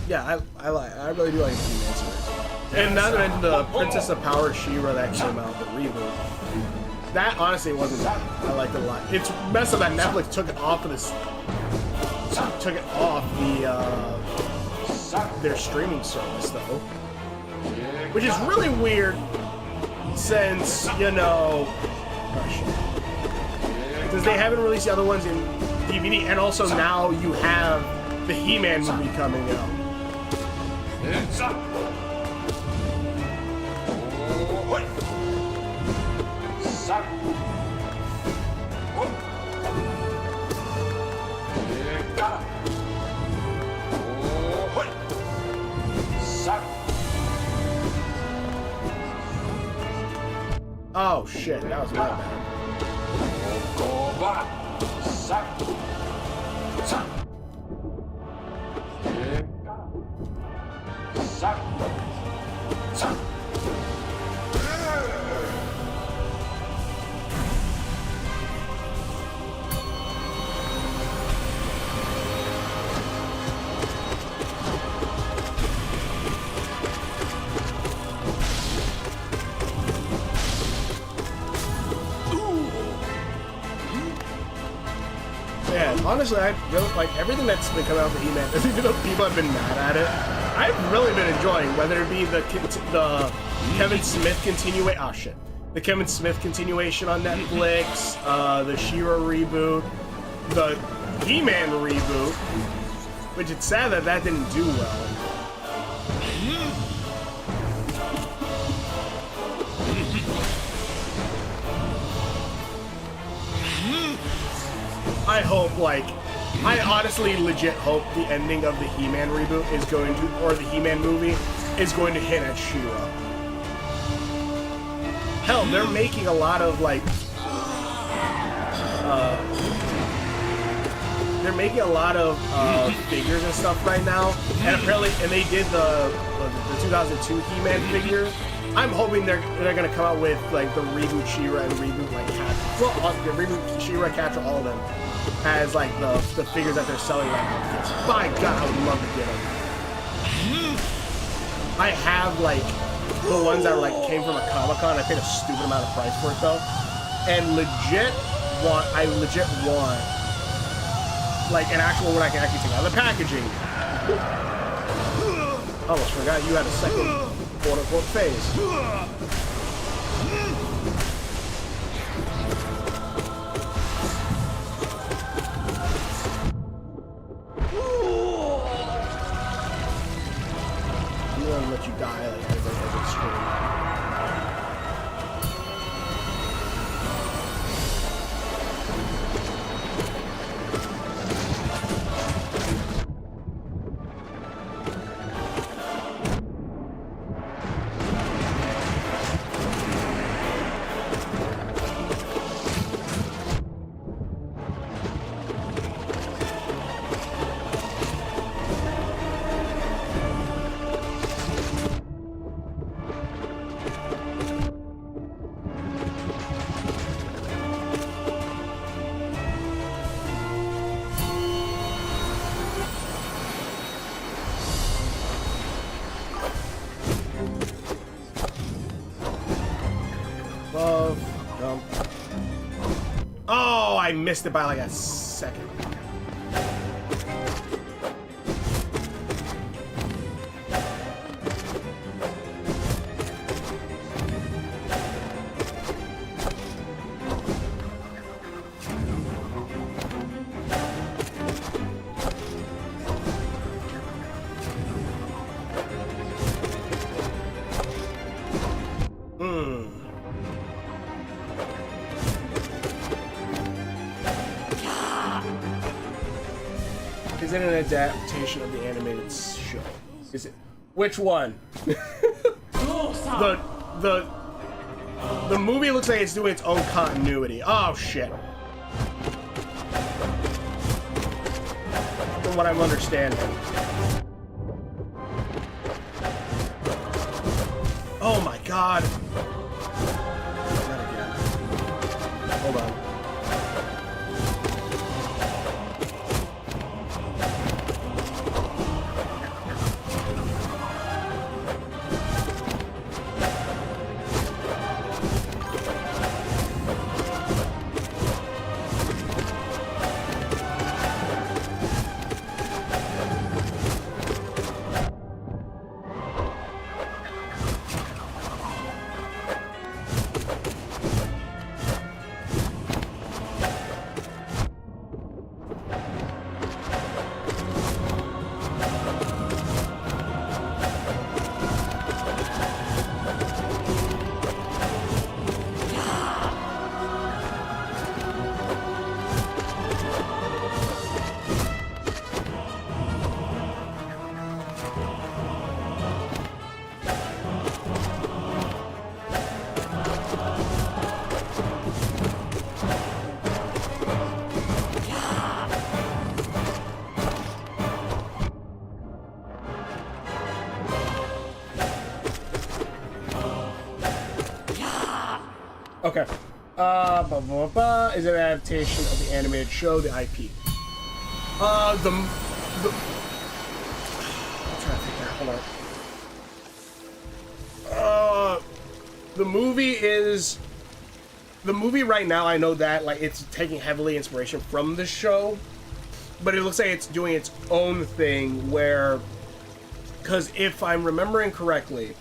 yeah, I really do like the He-Man series. And not to mention the Princess of Power She-Ra that came out, the reboot. That honestly wasn't bad. I liked it a lot. It's messed up that Netflix took it off of this. Took it off their streaming service though, which is really weird since because they haven't released the other ones in DVD, and also now you have the He-Man movie coming out. Oh shit, that was my bad. Honestly, I really like everything that's been coming out for He-Man. Even though people have been mad at it, I've really been enjoying. Whether it be the Kevin Smith continuation, the Kevin Smith continuation on Netflix, the She-Ra reboot, the He-Man reboot, which it's sad that didn't do well. I hope, I honestly legit hope the ending of the He-Man reboot is going to, or the He-Man movie, is going to hit at She-Ra. Hell, they're making a lot of, figures and stuff right now, and apparently, and they did the 2002 He-Man figure. I'm hoping they're gonna come out with, the reboot She-Ra and reboot, the reboot She-Ra, Catra, all of them, as the figures that they're selling right now. Because, by God, I would love to get them. I have the ones that came from a Comic-Con. I paid a stupid amount of price for it though, and I legit want an actual one I can actually take out of the packaging. Almost forgot you had a second quote-unquote phase. Let you die everybody has it screwed. Oh, I missed it by a second. Is it an adaptation of the animated show? Is it? Which one? The movie looks like it's doing its own continuity. Oh shit. From what I'm understanding. Oh my god. Not again. Hold on. Okay. Is it an adaptation of the animated show, the IP? I'm trying to think that. Hold on. The movie right now, I know that, like, it's taking heavily inspiration from the show, but it looks like it's doing its own thing where, because if I'm remembering correctly,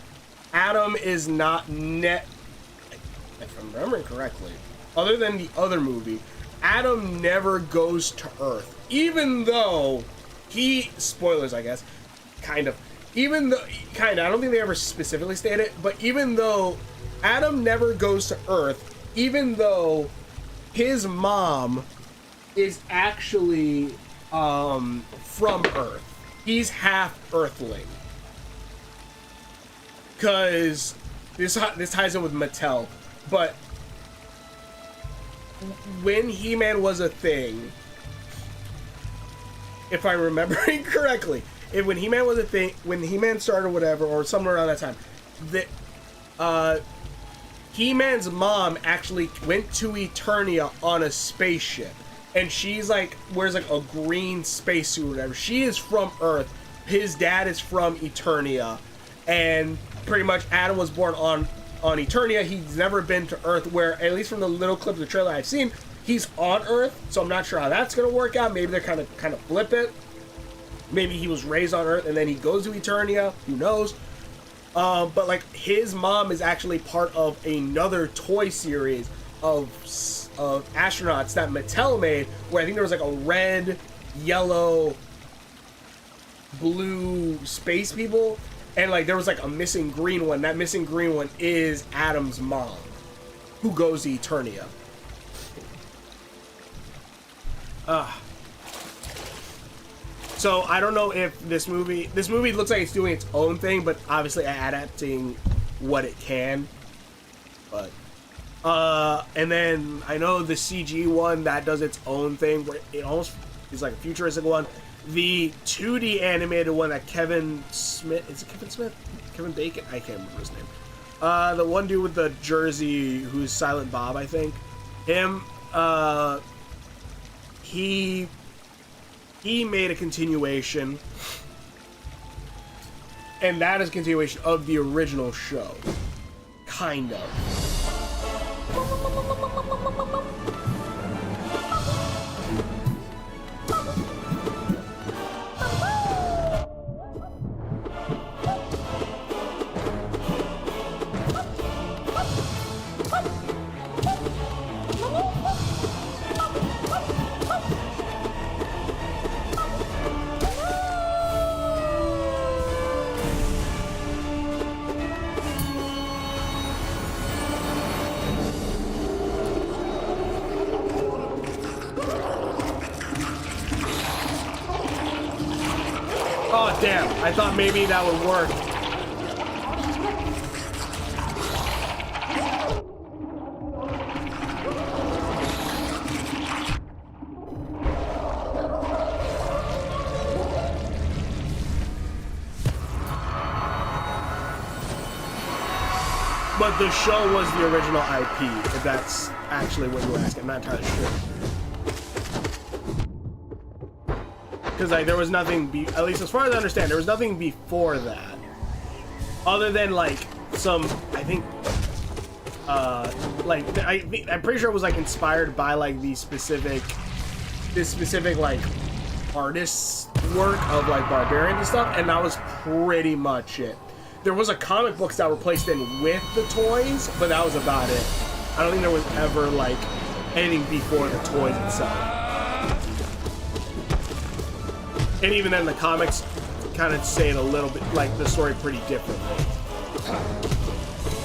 Adam is not if I'm remembering correctly, other than the other movie, Adam never goes to Earth. Even though spoilers, I guess, kind of. I don't think they ever specifically state it, but even though Adam never goes to Earth, even though his mom is actually from Earth. He's half Earthling. Because this ties in with Mattel. But when He-Man was a thing, if I'm remembering correctly, when He-Man was a thing, when He-Man started whatever, or somewhere around that time, He-Man's mom actually went to Eternia on a spaceship. And she's like, wears like a green spacesuit or whatever. She is from Earth. His dad is from Eternia. And pretty much Adam was born on Eternia. He's never been to Earth, where, at least from the little clip of the trailer I've seen, he's on Earth. So I'm not sure how that's going to work out. Maybe they're kind of flip it. Maybe he was raised on Earth and then he goes to Eternia. Who knows? But like, his mom is actually part of another toy series of astronauts that Mattel made, where I think there was like a red, yellow, blue space people, and like there was like a missing green one. That missing green one is Adam's mom, who goes to Eternia. So I don't know if this movie looks like it's doing its own thing, but obviously adapting what it can. But and then I know the CG one that does its own thing, where it almost is like a futuristic one. The 2D animated one that Kevin Smith, is it Kevin Smith? Kevin Bacon? I can't remember his name. The one dude with the jersey who's Silent Bob, I think. Him, he made a continuation, and that is a continuation of the original show. Kind of. Damn, I thought maybe that would work. But the show was the original IP, if that's actually what you were asking. I'm not entirely sure. Because like, there was nothing, at least as far as I understand, there was nothing before that. Other than like some, I think, I'm pretty sure it was like inspired by like this specific like artist's work of like barbarians and stuff, and that was pretty much it. There was a comic books that were placed in with the toys, but that was about it. I don't think there was ever like anything before the toys itself. And even then, the comics kind of say it a little bit, like the story pretty differently.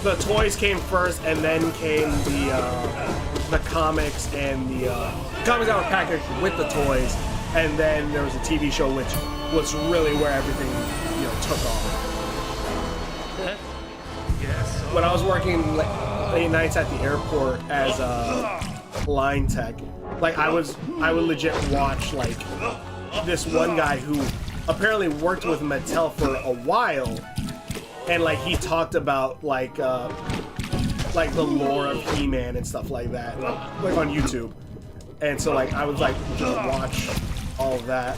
The toys came first, and then came the comics and the comics that were packaged with the toys, and then there was a TV show, which was really where everything took off. When I was working late nights at the airport as a line tech, like I would legit watch like this one guy who apparently worked with Mattel for a while, and like he talked about like the lore of He-Man and stuff like that, like on YouTube. And so like I would like just watch all of that.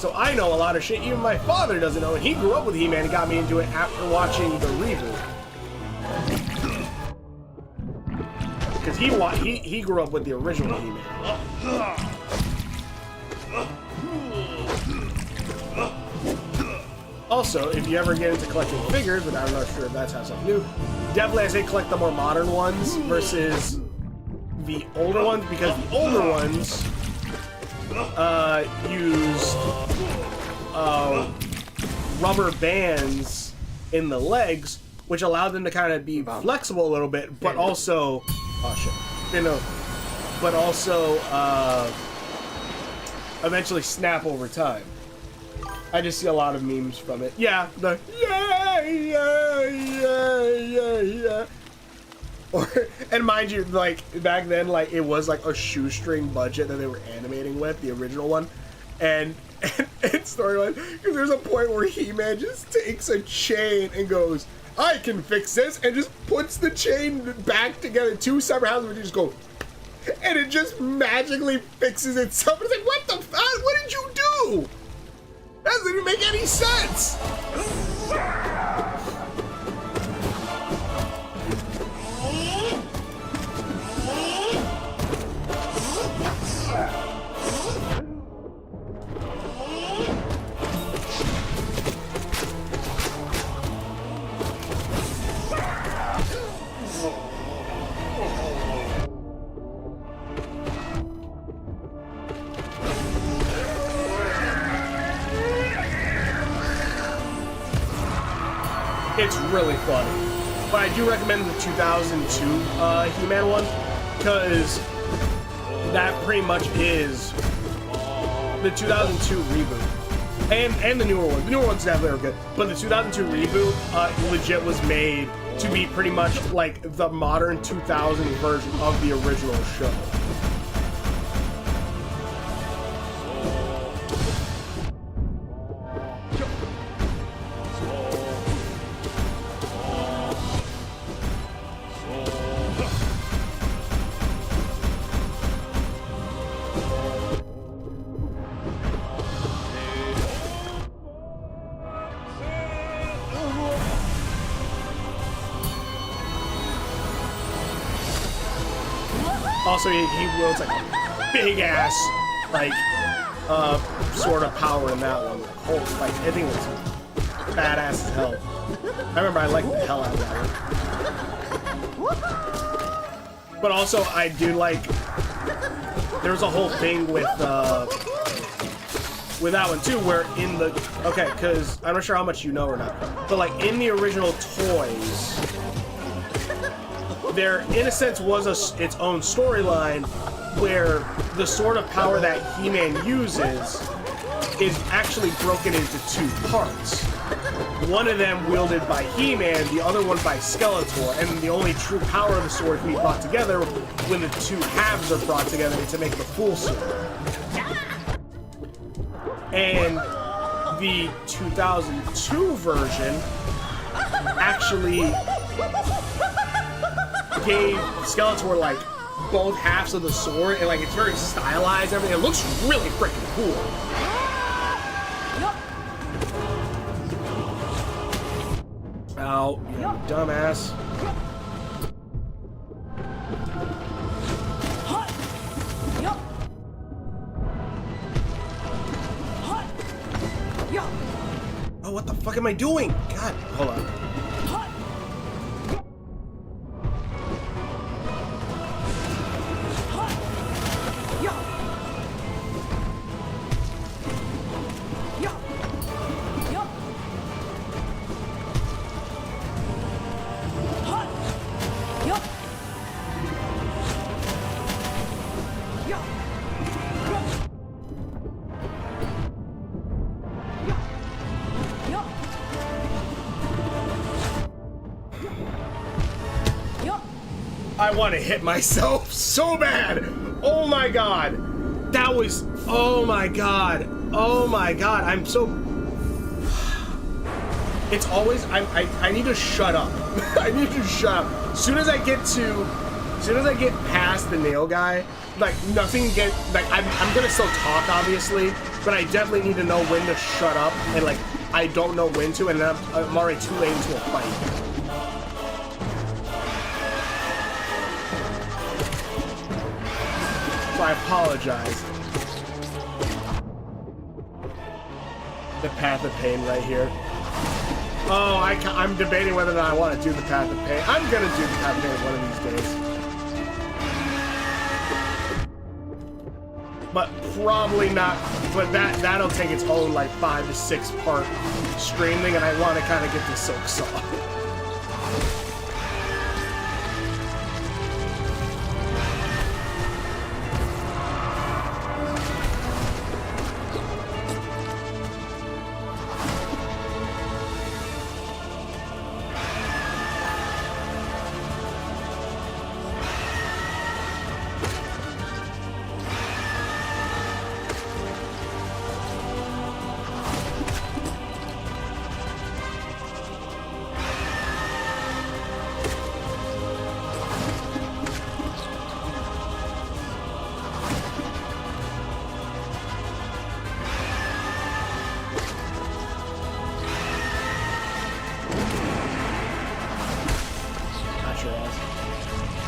So I know a lot of shit even my father doesn't know, and he grew up with He-Man and got me into it after watching the reboot. Because he grew up with the original He-Man. Also, if you ever get into collecting figures, but I'm not sure if that's how something new, definitely I say collect the more modern ones versus the older ones, because the older ones used rubber bands in the legs, which allowed them to kind of be flexible a little bit, but also, but also eventually snap over time. I just see a lot of memes from it. Yeah, the yeah. And mind you, like back then, like it was like a shoestring budget that they were animating with, the original one, and storyline, because there's a point where He-Man just takes a chain and goes, "I can fix this," and just puts the chain back together, two separate houses, and you just go, and it just magically fixes itself. It's like, what the fuck? What did you do? That doesn't even make any sense. It's really funny. But I do recommend the 2002 He-Man one, because that pretty much is the 2002 reboot. And the newer ones. The newer ones definitely are good. But the 2002 reboot legit was made to be pretty much like the modern 2000 version of the original show. Also, he wields like a big ass, like, sort of power in that one. Oh, like, I think it's badass as hell. I remember I liked the hell out of that one. But also, I do like, there was a whole thing with that one too, where in the, okay, because I'm not sure how much you know or not, but like in the original toys, there, in a sense, was its own storyline where the sort of power that He-Man uses is actually broken into two parts. One of them wielded by He-Man, the other one by Skeletor, and the only true power of the sword can be brought together when the two halves are brought together to make the full sword. And the 2002 version actually gave Skeletor like both halves of the sword, and like it's very stylized. Everything, it looks really freaking cool. Ow, you dumbass. Oh, what the fuck am I doing? God, hold on. I want to hit myself so bad. Oh my god. That was, oh my god. Oh my god. I'm so, it's always, I need to shut up. I need to shut up. As soon as I get past the nail guy, like nothing I'm gonna still talk obviously, but I definitely need to know when to shut up, and like, I don't know when to, and I'm already too late into a fight. So I apologize. The Path of Pain right here. Oh, I'm debating whether or not I want to do the Path of Pain. I'm gonna do the Path of Pain one of these days. But probably not. But that'll take its own like 5 to 6 part stream thing, and I want to kind of get the Silk Saw.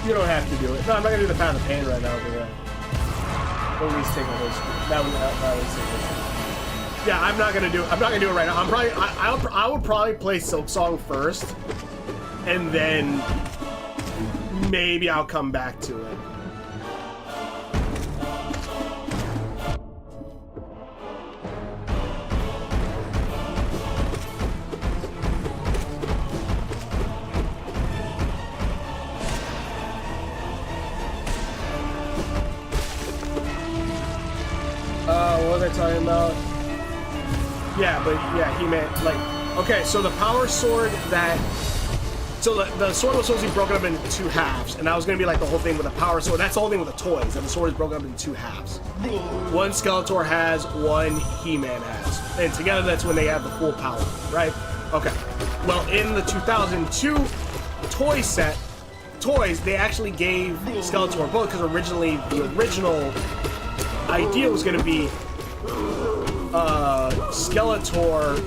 You don't have to do it. No, I'm not gonna do the Path of Pain right now, but yeah. At least take a whole screen. That would take a. Yeah, I'm not gonna do it right now. I would probably play Silk Song first, and then maybe I'll come back to it. What was I talking about? Yeah, but yeah, he meant like, okay, so the power sword so the sword was supposed to be broken up into 2 halves, and that was going to be like the whole thing with the power sword. That's the whole thing with the toys, that the sword is broken up into 2 halves. One Skeletor has, one He-Man has, and together that's when they have the full power, right? Okay. Well, in the 2002 toys, they actually gave Skeletor both, because originally the original idea was going to be Skeletor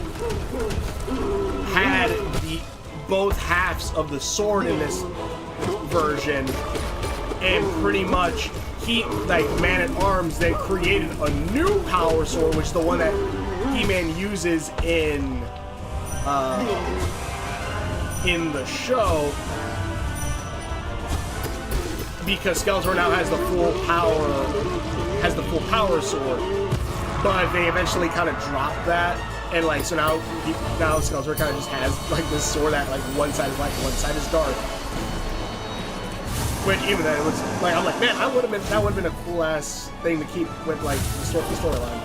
had both halves of the sword in this version, and pretty much Man-at-Arms then created a new power sword, which is the one that He-Man uses in the show, because Skeletor now has the full power sword. But they eventually kind of dropped that, and like, so now Skeletor kind of just has like this sword that like one side is light, one side is dark. Which even then it was like, I'm like, man, that would have been a cool ass thing to keep with like the storyline.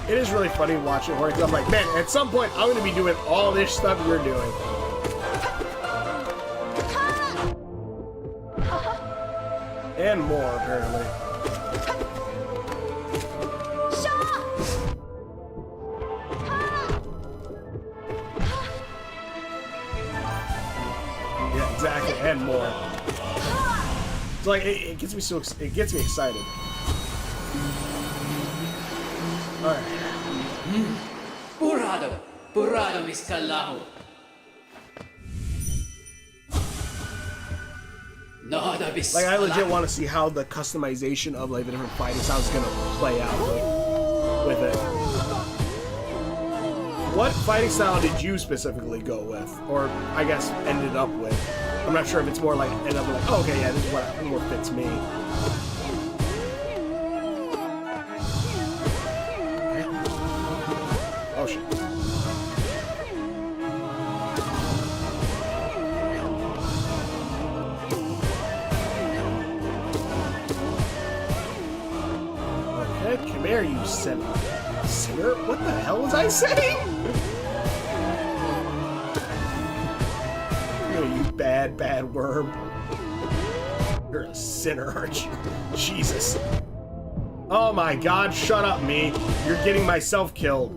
It is really funny watching horror because I'm like, man, at some point I'm going to be doing all this stuff you're doing. And more, apparently. Yeah, exactly, and more. It's like it gets me it gets me excited. All right. Purado miscalaho. Like, I legit want to see how the customization of like the different fighting styles is gonna play out with it. What fighting style did you specifically go with, or I guess ended up with? I'm not sure if it's more like ended up like, oh, okay, yeah, this is what more fits me. Okay. Oh shit. Come here, you sinner. Sinner? What the hell was I saying? Oh, you bad, bad worm. You're a sinner, aren't you? Jesus. Oh my god, shut up, me. You're getting myself killed.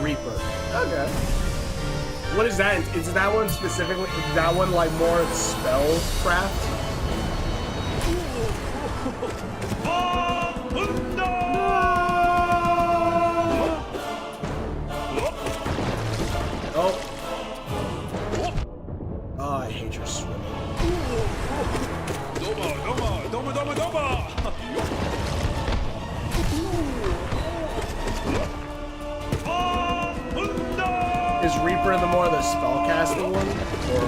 Reaper. Okay. What is that? Is that one specifically? Is that one like more spellcraft? Oh. Oh, I hate your swimming. Is Reaper the more the spellcasting one? Or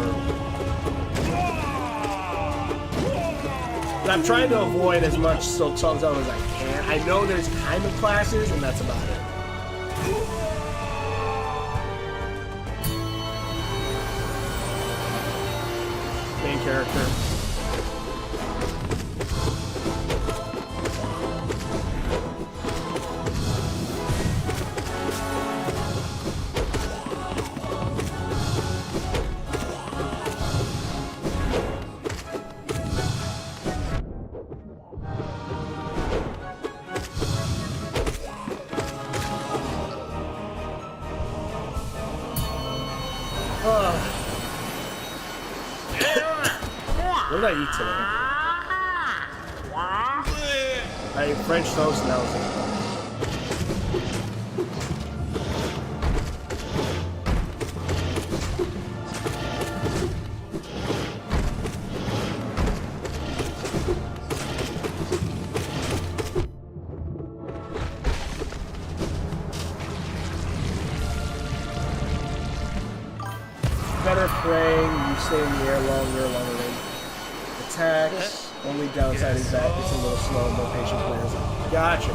I'm trying to avoid as much Silk Song Zone as I can. I know there's kind of classes, and that's about it. Main character. What did I eat today? I ate French toast and that was it. Better praying, you stay in the air longer range. Attacks. Only downside is that it's a little slow, more patient players. Gotcha.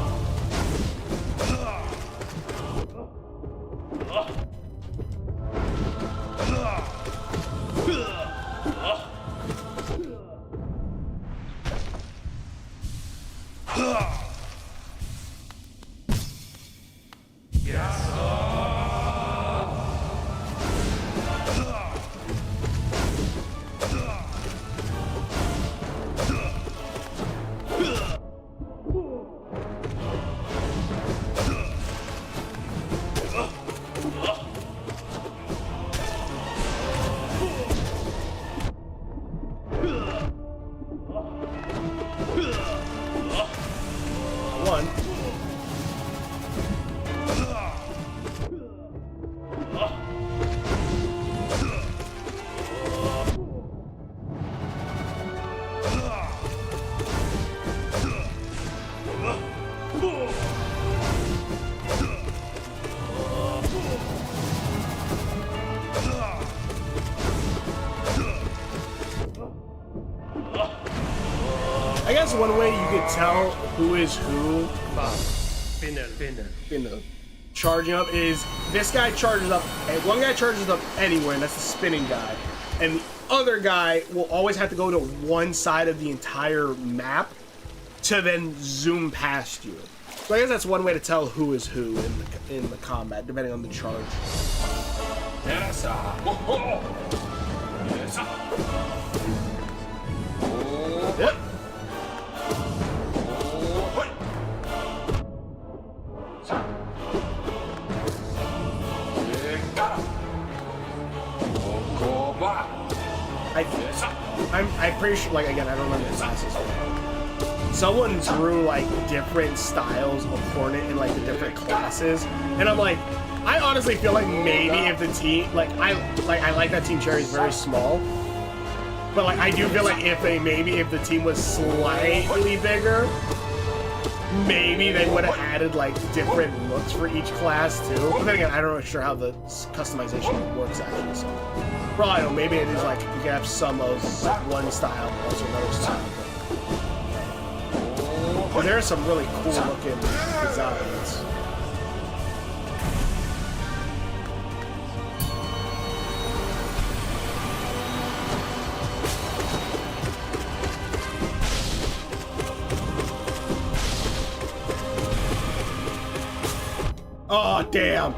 One. I guess one way you could tell who is who in the charging up is this guy charges up, and one guy charges up anywhere, and that's the spinning guy, and other guy will always have to go to one side of the entire map to then zoom past you. So I guess that's one way to tell who is who in the combat, depending on the charge. Yep. I'm pretty sure, like, again, I don't remember the classes. Someone drew, like, different styles of Hornet in, like, the different classes. And I'm like, I honestly feel like maybe if the team, I like that Team Cherry is very small. But, like, I do feel like if the team was slightly bigger, maybe they would have added, like, different looks for each class, too. But then again, I don't know sure how the customization works, actually, so. Well, I don't know, maybe it is like you can have some of one style, also another style. But there are some really cool looking designs. Oh, damn.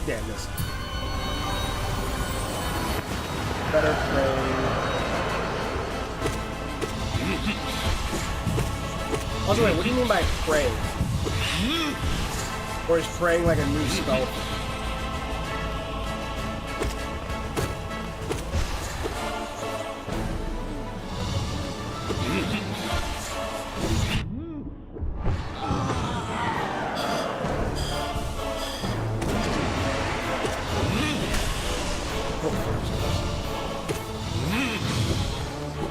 Damn this. Better pray. Also, wait, what do you mean by pray? Or is praying like a new spell?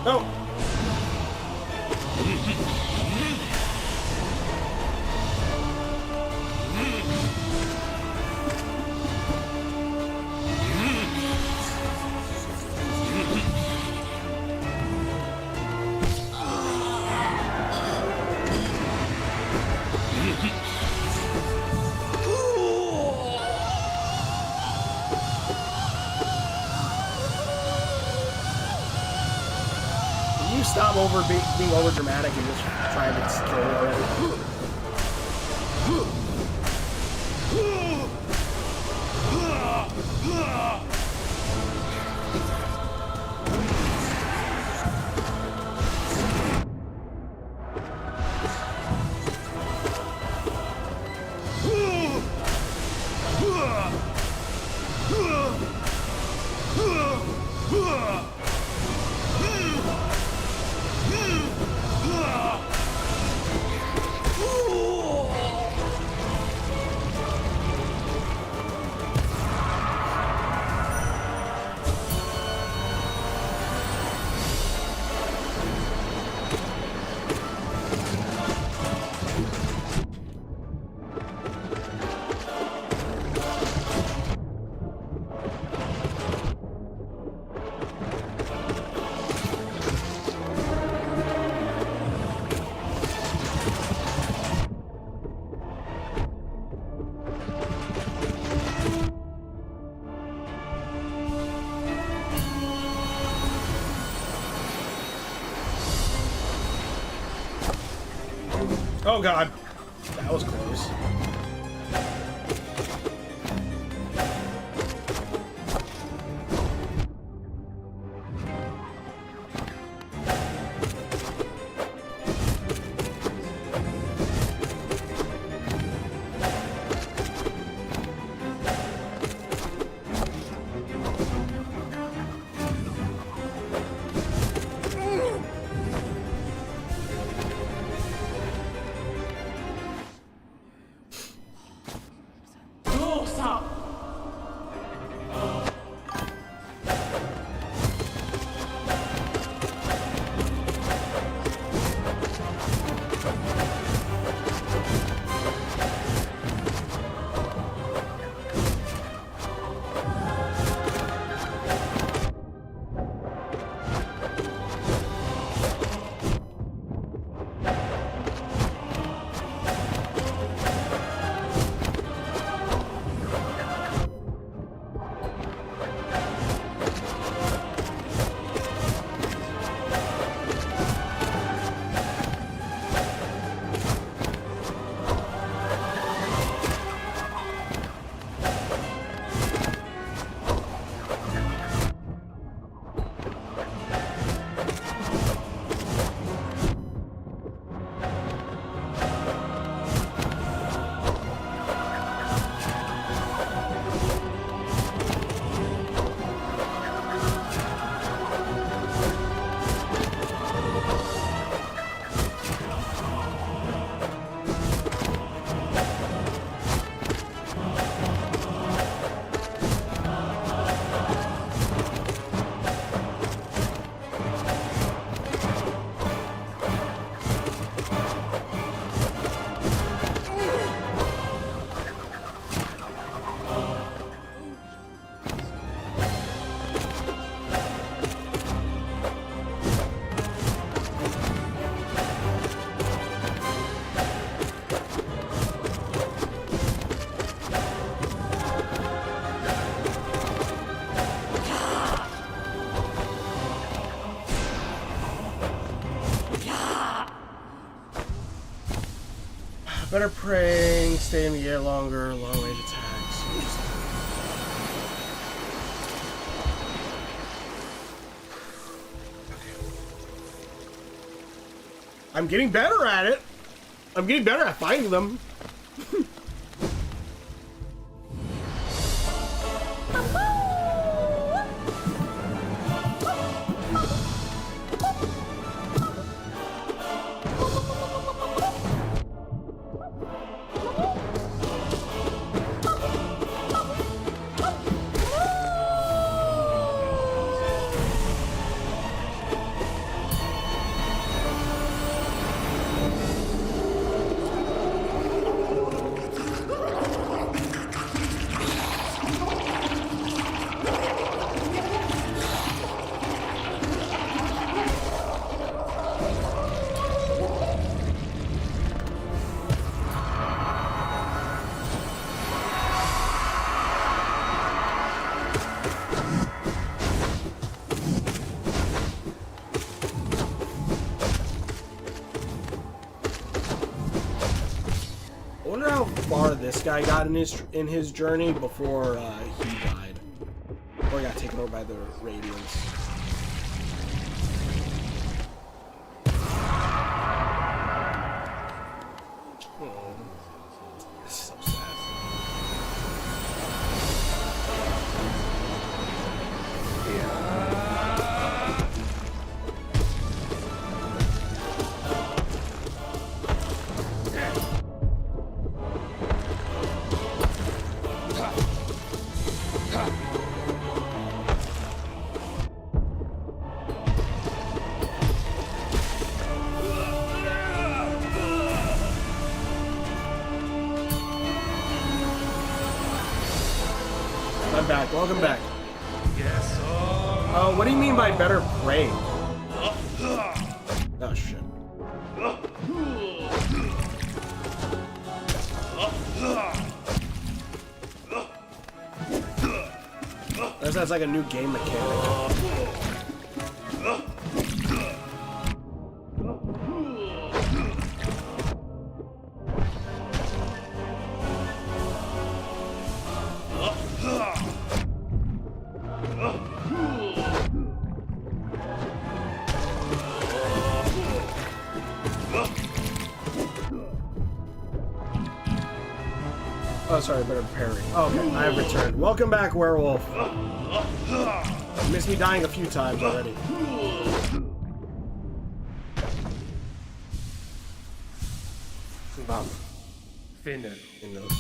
No. Stop being over dramatic and just try to kill it already. Oh god, that was close. Better praying, stay in the air longer, long range attacks. I'm getting better at it. I'm getting better at finding them. This guy got in his journey before he died, or got taken over by the Radiants. Oh, this is so sad. I'm back. Welcome back. Yes. What do you mean by better praying? Oh shit. That sounds like a new game mechanic. Oh, sorry, better parry. Oh, okay, I have returned. Welcome back, werewolf. You missed me dying a few times already. Wow. Finner. In those.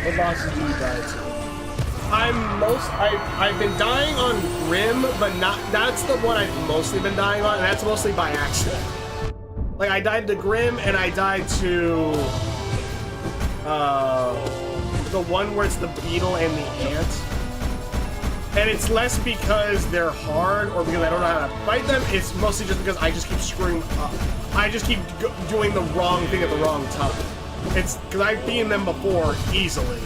What bosses do you die to? I've been dying on Grim, but not. That's the one I've mostly been dying on, and that's mostly by accident. Like I died to Grim, and I died to the one where it's the beetle and the ant. And it's less because they're hard or because I don't know how to fight them. It's mostly just because I just keep screwing up. I just keep doing the wrong thing at the wrong time. It's because I've beaten them before easily.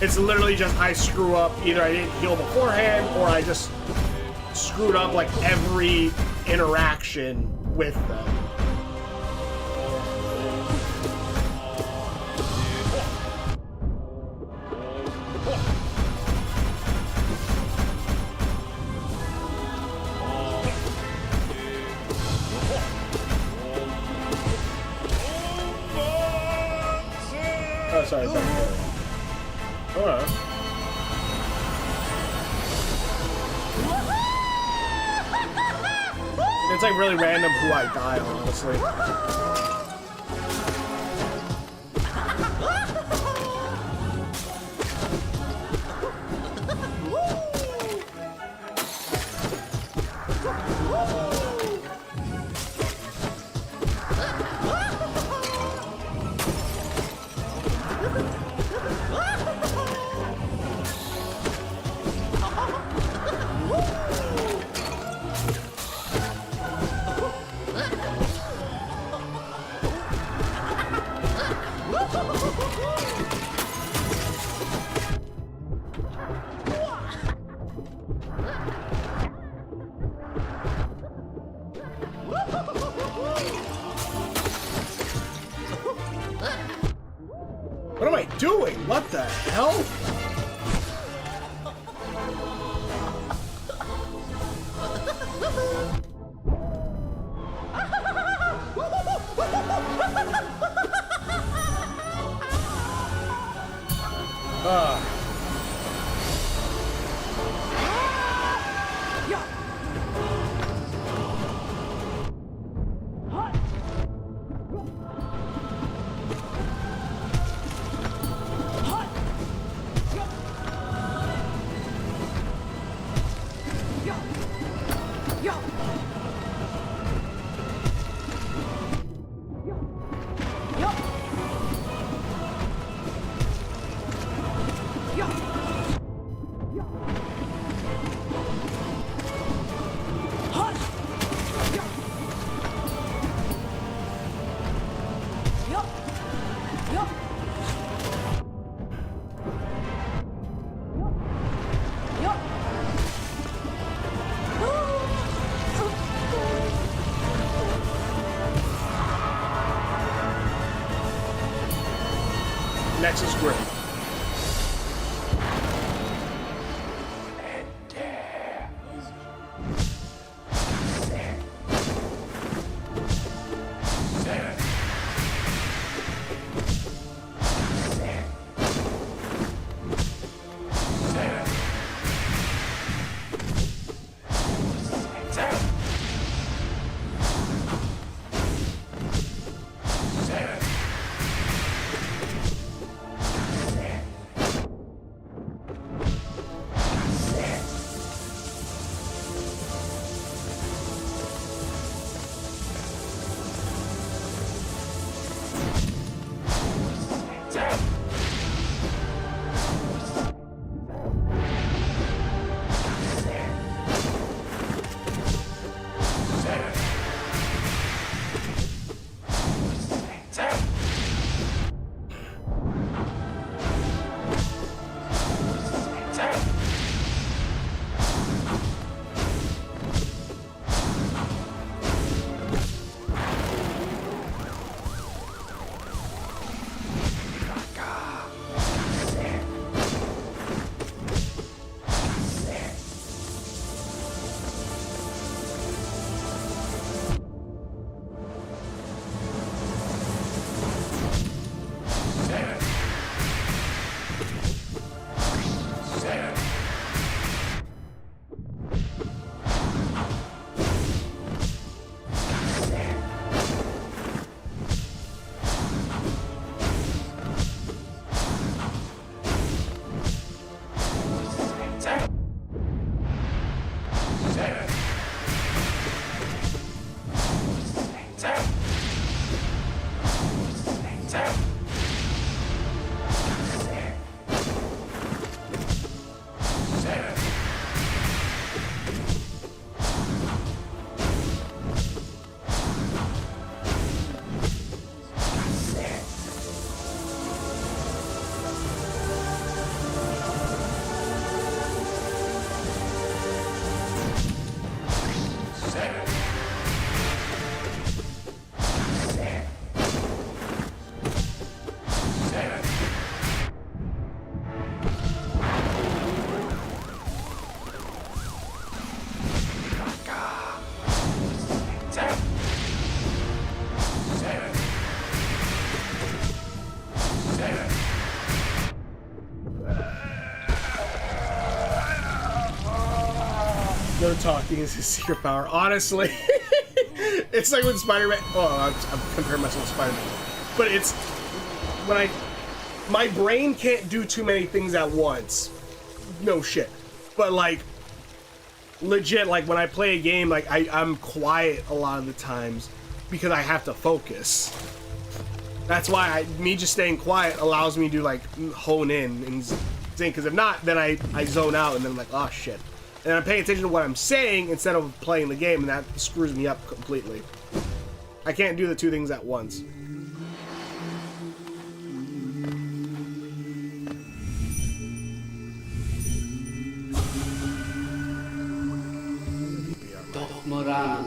It's literally just I screw up. Either I didn't heal beforehand or I just screwed up like every interaction with them. Oh, sorry, back there. Hello. It's like really random who I die on, honestly. What am I doing? What the hell? Nexus Grip. No talking is his secret power. Honestly, it's like when Spider-Man. Oh, I'm comparing myself to Spider-Man, but it's when my brain can't do too many things at once. No shit, but like legit, like when I play a game, like I'm quiet a lot of the times because I have to focus. That's why me just staying quiet allows me to like hone in and think. Because if not, then I zone out and then I'm like, oh shit. And I'm paying attention to what I'm saying instead of playing the game, and that screws me up completely. I can't do the two things at once. Morano.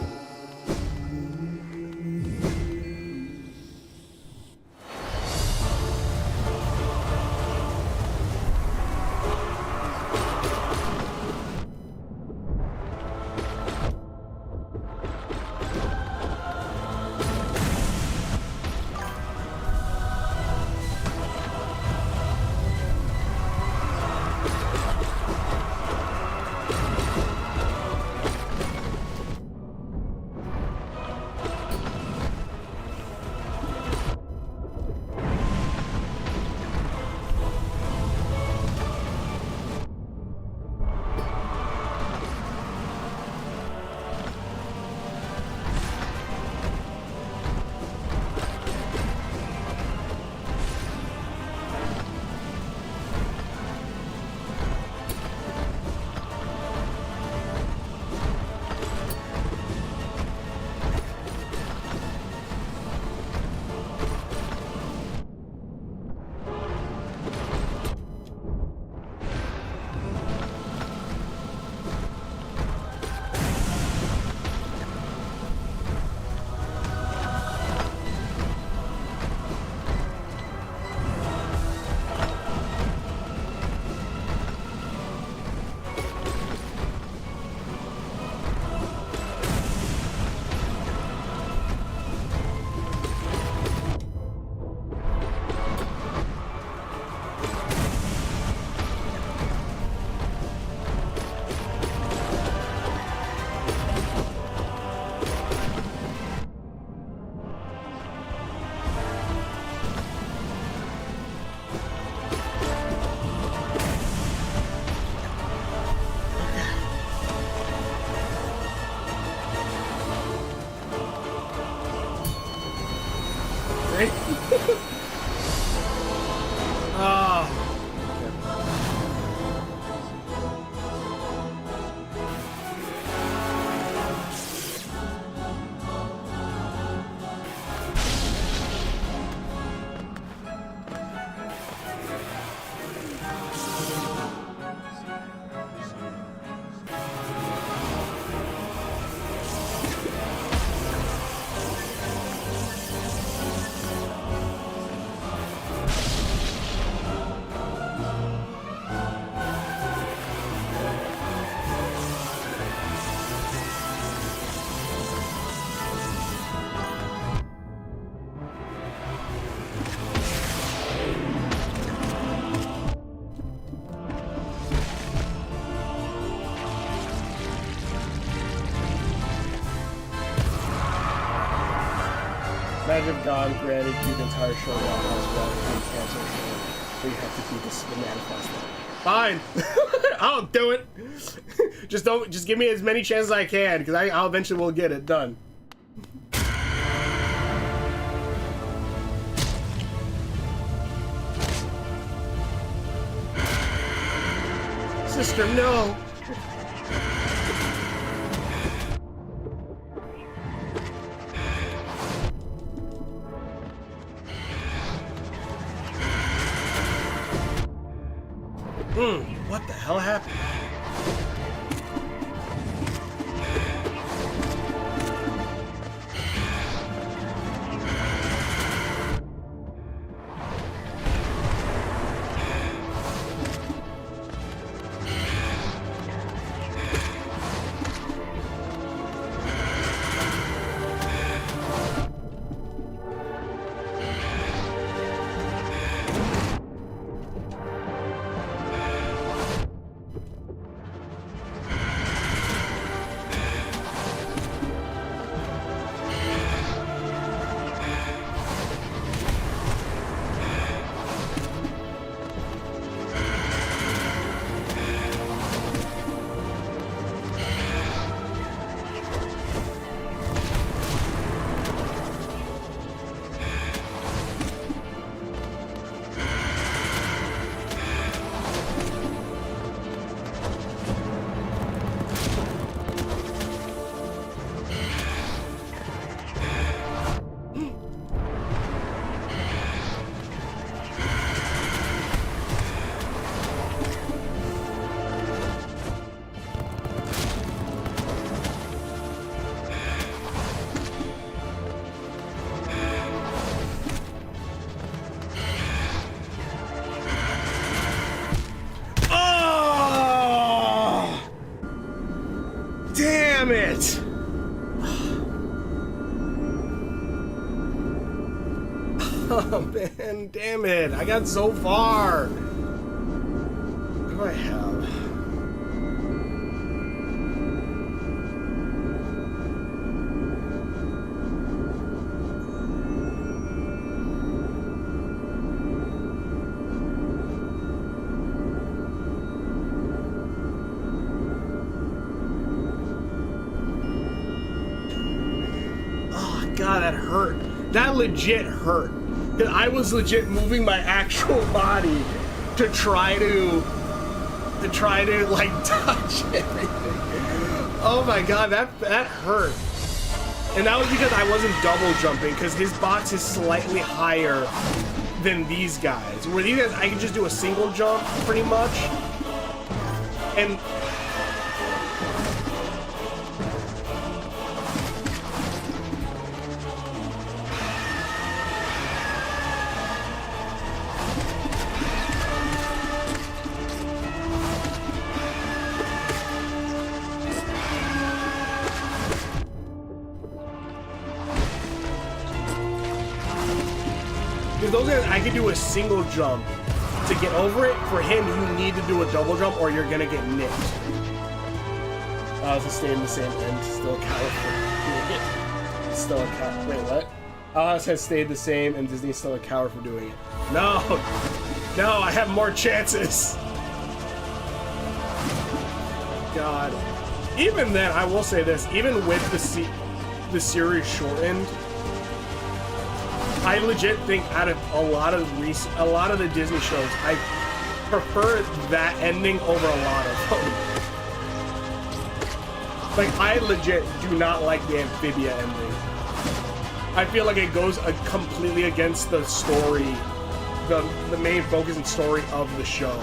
right? Oh. Imagine if God granted you the entire show while I was watching cancel show, so you have to keep this manifest. Fine, I'll do it. Just give me as many chances as I can, because I'll eventually will get it done. Sister, no. What the hell happened? Damn it! Oh man, damn it. I got so far. What do I have? God, that hurt. That legit hurt. Because I was legit moving my actual body to try to like touch everything. Oh my God, that hurt. And that was because I wasn't double jumping, because his box is slightly higher than these guys. Where these guys, I can just do a single jump pretty much. And those guys, I can do a single jump to get over it. For him, you need to do a double jump or you're gonna get nicked. To stay in the same end, still account for doing it. Still account. Wait, what? Alice has stayed the same and Disney's still a coward for doing it. No! No, I have more chances! God. Even then, I will say this, even with the series shortened, I legit think out of a lot of the Disney shows, I prefer that ending over a lot of them. Like, I legit do not like the Amphibia ending. I feel like it goes completely against the story, the main focus and story of the show.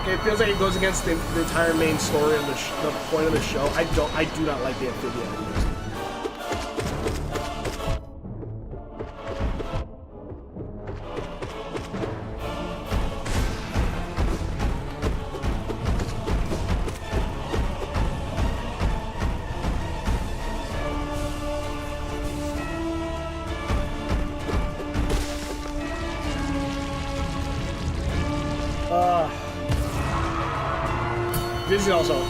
It feels like it goes against the entire main story of the point of the show. I do not like the Amphibia endings.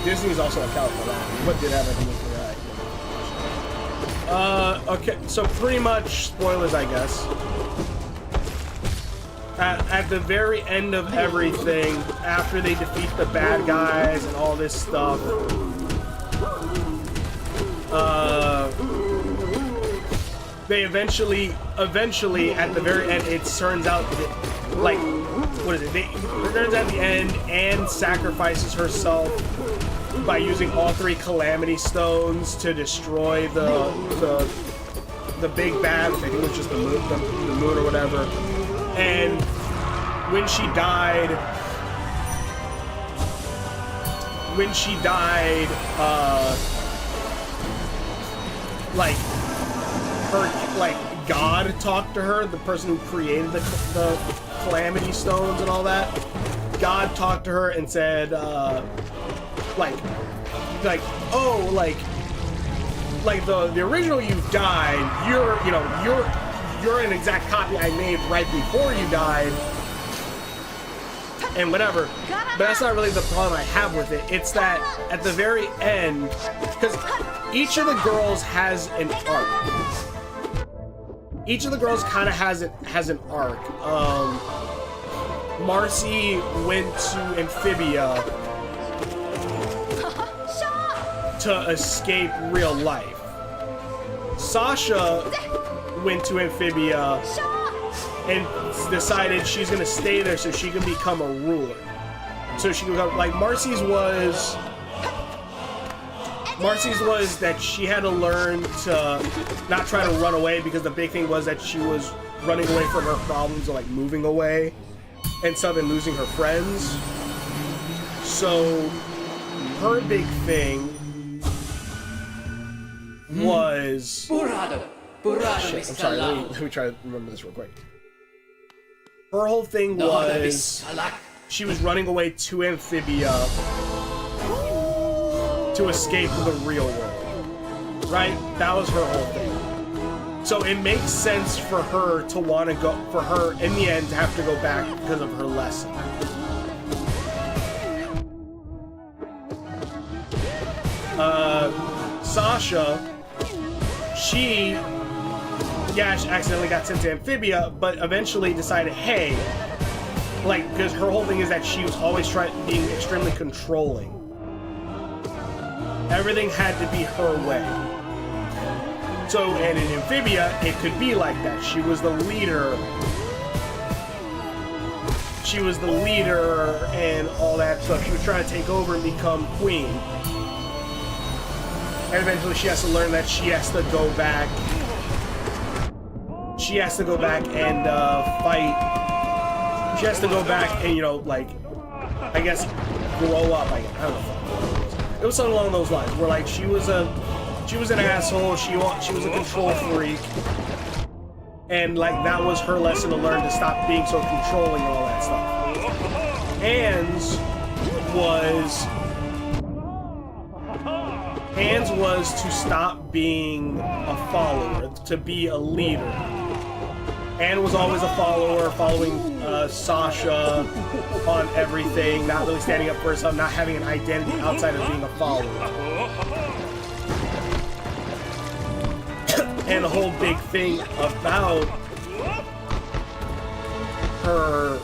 Disney's also account for that. What did have anything for that? Okay, so pretty much spoilers, I guess. At the very end of everything, after they defeat the bad guys and all this stuff, they eventually, at the very end, it turns out that, like, what is it? It turns out at the end, Anne sacrifices herself by using all 3 Calamity Stones to destroy the big bad, which I think was just the moon or whatever. And when she died, God talked to her, the person who created the Calamity Stones and all that. God talked to her and said, the original you died, you're an exact copy I made right before you died, and whatever. But that's not really the problem I have with it. It's that at the very end, because each of the girls has an arc. Each of the girls kind of has an arc. Marcy went to Amphibia to escape real life. Sasha went to Amphibia and decided she's gonna stay there so she can become a ruler. So she can become, like, Marcy's was that she had to learn to not try to run away, because the big thing was that she was running away from her problems, or like moving away and stuff, and losing her friends. So her big thing was... Shit, I'm sorry, let me try to remember this real quick. Her whole thing was she was running away to Amphibia to escape the real world, right? That was her whole thing. So it makes sense for her to want to go, for her in the end to have to go back because of her lesson. Sasha, she accidentally got sent to Amphibia, but eventually decided, hey, like, because her whole thing is that she was always being extremely controlling. Everything had to be her way. So, and in Amphibia, it could be like that. She was the leader. She was the leader and all that stuff. She was trying to take over and become queen. And eventually she has to learn that she has to go back. She has to go back and fight. She has to go back and, you know, like, I guess, grow up. I don't know. It was something along those lines, where, like, she was an asshole. She was a control freak, and, like, that was her lesson to learn, to stop being so controlling and all that stuff. Anne's was to stop being a follower, to be a leader. Anne was always a follower, following Sasha on everything, not really standing up for herself, not having an identity outside of being a follower. And the whole big thing about her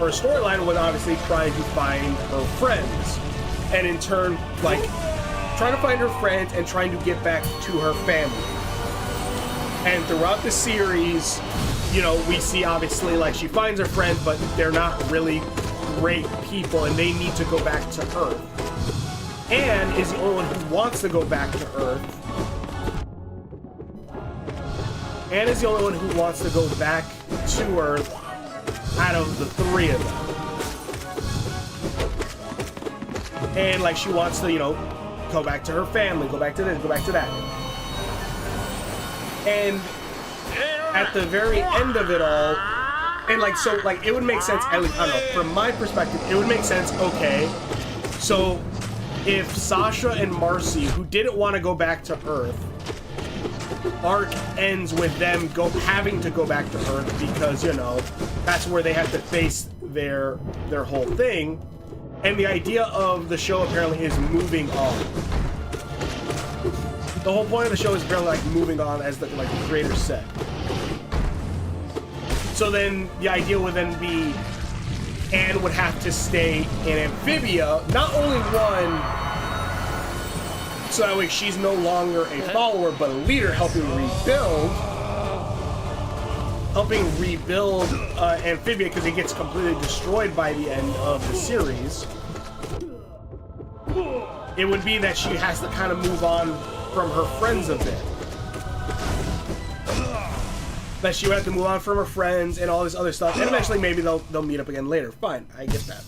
storyline was obviously trying to find her friends, and in turn, like, trying to find her friends and trying to get back to her family. And throughout the series, you know, we see obviously like she finds her friends, but they're not really great people, and they need to go back to Earth. Anne is the only one who wants to go back to Earth. Anne is the only one who wants to go back to Earth out of the three of them. And like she wants to, you know, go back to her family, go back to this, go back to that. And at the very end of it all, and like, so like it would make sense, at least, I don't know, from my perspective, it would make sense, okay, so if Sasha and Marcy, who didn't want to go back to Earth, arc ends with them having to go back to Earth because, you know, that's where they have to face their whole thing, and the idea of the show apparently is moving on. The whole point of the show is apparently like moving on, as the creator said. So then the idea would then be Anne would have to stay in Amphibia, not only one, so that way she's no longer a follower but a leader, helping rebuild Amphibia, because it gets completely destroyed by the end of the series. It would be that she has to kind of move on from her friends a bit. That she would have to move on from her friends and all this other stuff, and eventually maybe they'll meet up again later. Fine, I get that.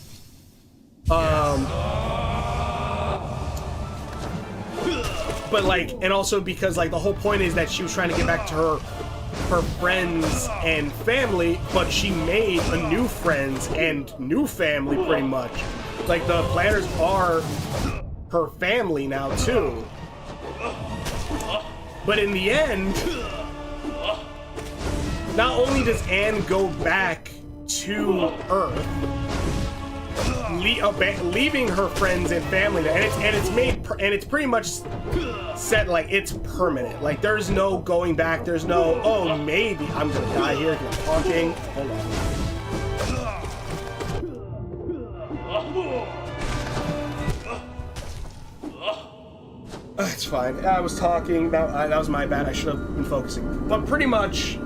But like, and also because like the whole point is that she was trying to get back to her friends and family, but she made a new friends and new family pretty much. Like the planners are her family now too. But in the end, not only does Anne go back to Earth, leaving her friends and family, and it's pretty much set like it's permanent. Like there's no going back. There's no, oh, maybe I'm gonna die here because I'm talking. Hold on. It's fine. I was talking. That was my bad. I should have been focusing. But pretty much,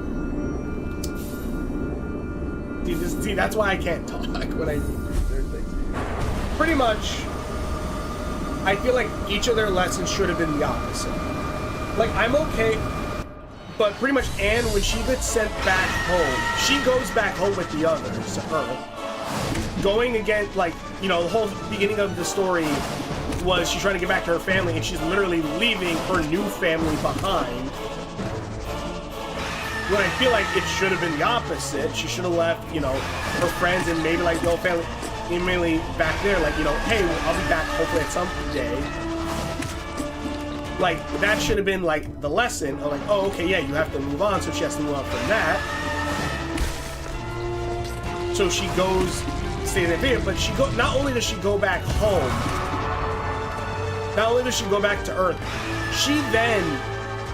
see, that's why I can't talk when I do certain things. Pretty much, I feel like each of their lessons should have been the opposite. Like, I'm okay, but pretty much Anne, when she gets sent back home, she goes back home with the others to Earth. Going again, like, you know, the whole beginning of the story was she's trying to get back to her family, and she's literally leaving her new family behind. When I feel like it should have been the opposite. She should have left, you know, her friends and maybe like the whole family, mainly back there, like, you know, hey, I'll be back hopefully at some day. Like, that should have been like the lesson of like, oh, okay, yeah, you have to move on, so she has to move on from that. So she goes, stays in there, but not only does she go back home, not only does she go back to Earth, she then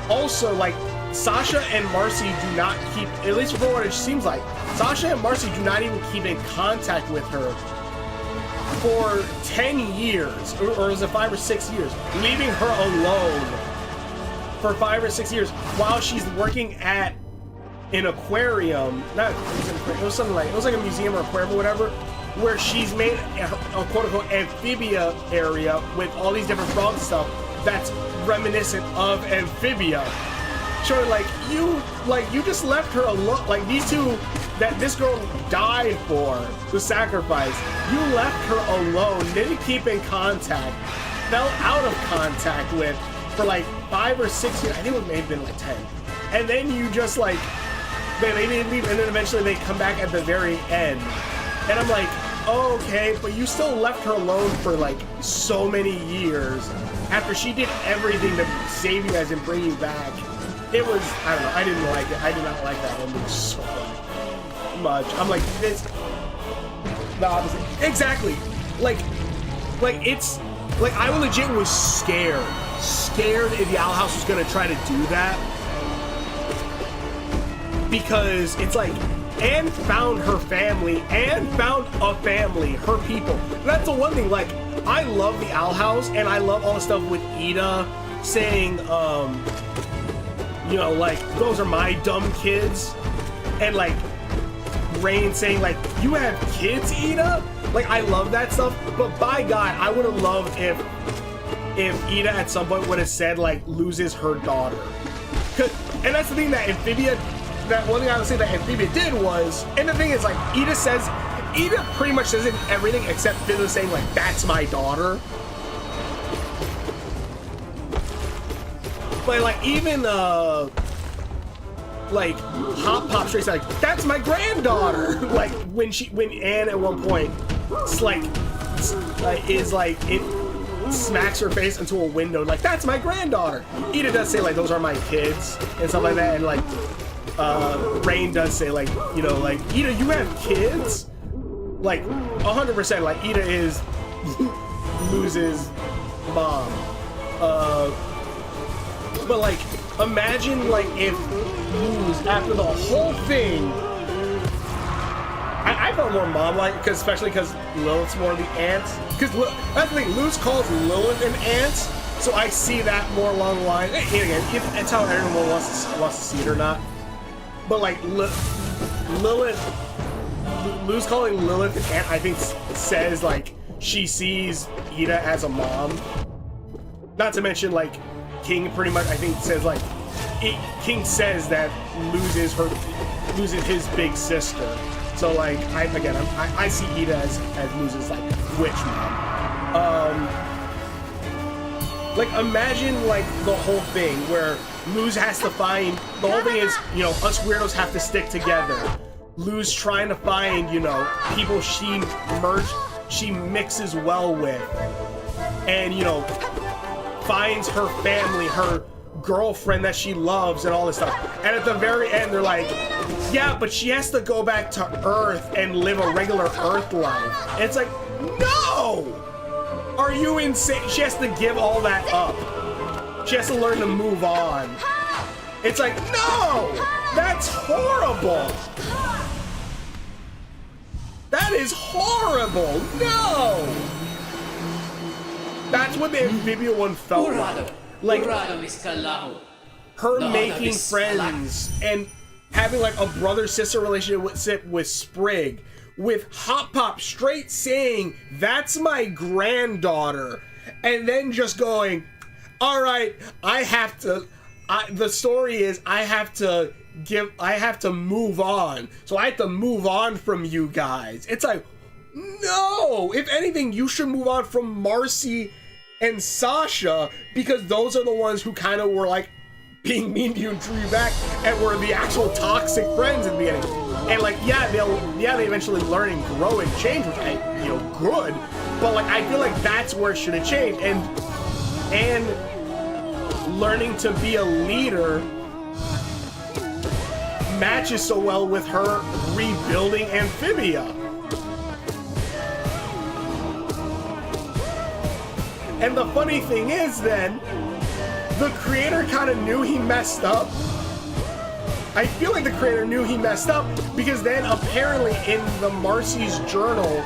also, like, Sasha and Marcy do not keep, at least for what it seems like, Sasha and Marcy do not even keep in contact with her for 10 years, or was it 5 or 6 years, leaving her alone for 5 or 6 years while she's working at an aquarium. Not, it was something like, it was like a museum or aquarium or whatever, where she's made a quote-unquote amphibia area with all these different frogs and stuff that's reminiscent of Amphibia. Sure, like you just left her alone. Like these two that this girl died for, the sacrifice, you left her alone, didn't keep in contact, fell out of contact with for like 5 or 6 years. I think it may have been like 10. And then you just like, they didn't leave, and then eventually they come back at the very end. And I'm like, oh, okay, but you still left her alone for like so many years after she did everything to save you guys and bring you back. It was, I don't know, I didn't like it. I did not like that ending so much. I'm like, it's the opposite. Exactly. Like it's, like I legit was scared if the Owl House was gonna try to do that. Because it's like, and found her family and found a family, her people. That's the one thing, like, I love the Owl House and I love all the stuff with Ida saying, you know, like, those are my dumb kids, and like Rain saying like, you have kids, Ida? Like, I love that stuff, but by God, I would have loved if Ida at some point would have said like loses her daughter. And that's the thing that Amphibia, that one thing I would say that Amphibia did was, and the thing is like Ida pretty much says everything except Fizzle saying like, that's my daughter. But like even like Hop Pop straight like, that's my granddaughter. Like when Anne at one point it smacks her face into a window like, that's my granddaughter. Ida does say like, those are my kids and stuff like that, and like Rain does say like, you know, like, Ida, you have kids? Like 100% like Ida is Luz's mom. But like, imagine like if Luz, after the whole thing, I felt more mom-like, especially because Lilith's more of the ants. Because that's the thing, Luz calls Lilith an ant, so I see that more along the line. And again, it's how everyone wants to see it or not. But like Lilith, Luz calling Lilith an ant, I think says like she sees Ida as a mom. Not to mention like King pretty much, I think, says like King says that Luz is his big sister. So like I see Ida as Luz's like witch mom. Like imagine like the whole thing where Luz has to find, the whole thing is, you know, us weirdos have to stick together. Luz trying to find, you know, people she mixes well with, and you know, finds her family, her girlfriend that she loves and all this stuff. And at the very end they're like, yeah, but she has to go back to Earth and live a regular Earth life. And it's like, no! Are you insane? She has to give all that up. She has to learn to move on. It's like, no! That's horrible! That is horrible! No! That's what the Amphibia one felt like. Her making friends and having like a brother-sister relationship with Sprig, with Hop Pop straight saying, that's my granddaughter, and then just going, all right, the story is I have to move on, so I have to move on from you guys. It's like, no! If anything, you should move on from Marcy and Sasha, because those are the ones who kind of were like being mean to you and drew you back and were the actual toxic friends in the beginning. And like, they eventually learn and grow and change, which good. But like, I feel like that's where it should have changed. And learning to be a leader matches so well with her rebuilding Amphibia. And the funny thing is then, the creator kind of knew he messed up. I feel like the creator knew he messed up because then apparently in the Marcy's journal,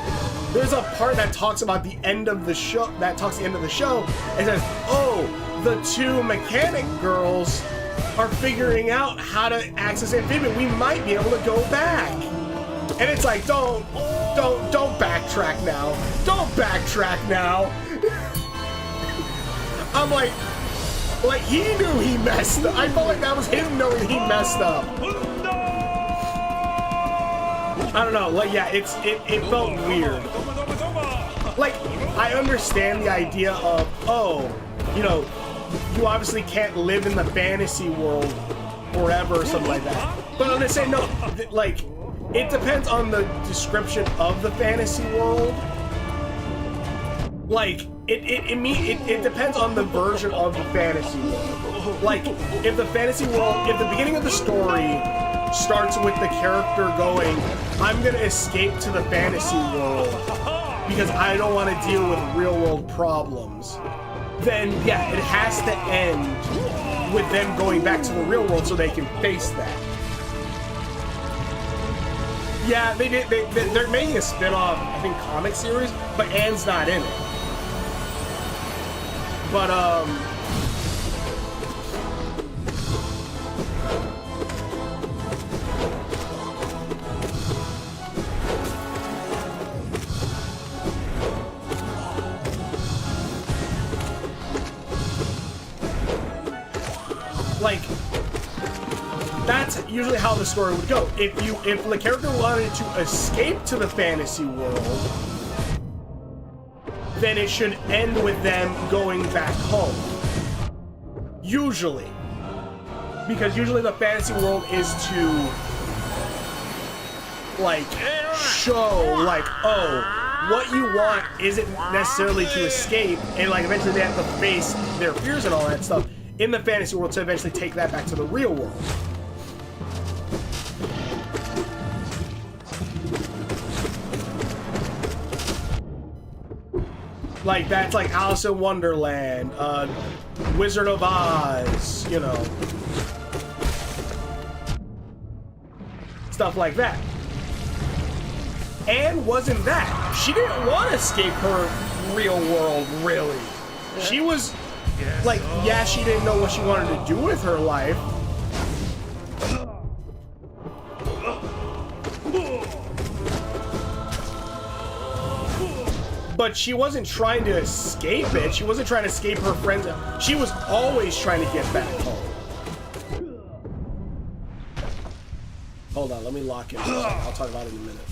there's a part that talks about the end of the show, and says, oh, the two mechanic girls are figuring out how to access Amphibia. We might be able to go back. And it's like, don't backtrack now. Don't backtrack now. I'm like he knew he messed up. I felt like that was him knowing he messed up. I don't know, like, yeah, it felt weird. Like, I understand the idea of, oh, you know, you obviously can't live in the fantasy world forever or something like that. But I'm gonna say, no, like, it depends on the description of the fantasy world. Like, it depends on the version of the fantasy world. Like, if the fantasy world, if the beginning of the story starts with the character going, I'm gonna escape to the fantasy world because I don't want to deal with real world problems, then yeah, it has to end with them going back to the real world so they can face that. Yeah, they did. They're making a spin-off, I think, comic series, but Anne's not in it. But like, that's usually how the story would go. If the character wanted to escape to the fantasy world, then it should end with them going back home. Usually. Because usually the fantasy world is to, like, show, like, oh, what you want isn't necessarily to escape, and, like, eventually they have to face their fears and all that stuff in the fantasy world to eventually take that back to the real world. Like, that's like Alice in Wonderland, Wizard of Oz, you know. Stuff like that. Anne wasn't that. She didn't want to escape her real world, really. She was, like, yeah, she didn't know what she wanted to do with her life. But she wasn't trying to escape it. She wasn't trying to escape her friends. She was always trying to get back home. Hold on, let me lock in. I'll talk about it in a minute.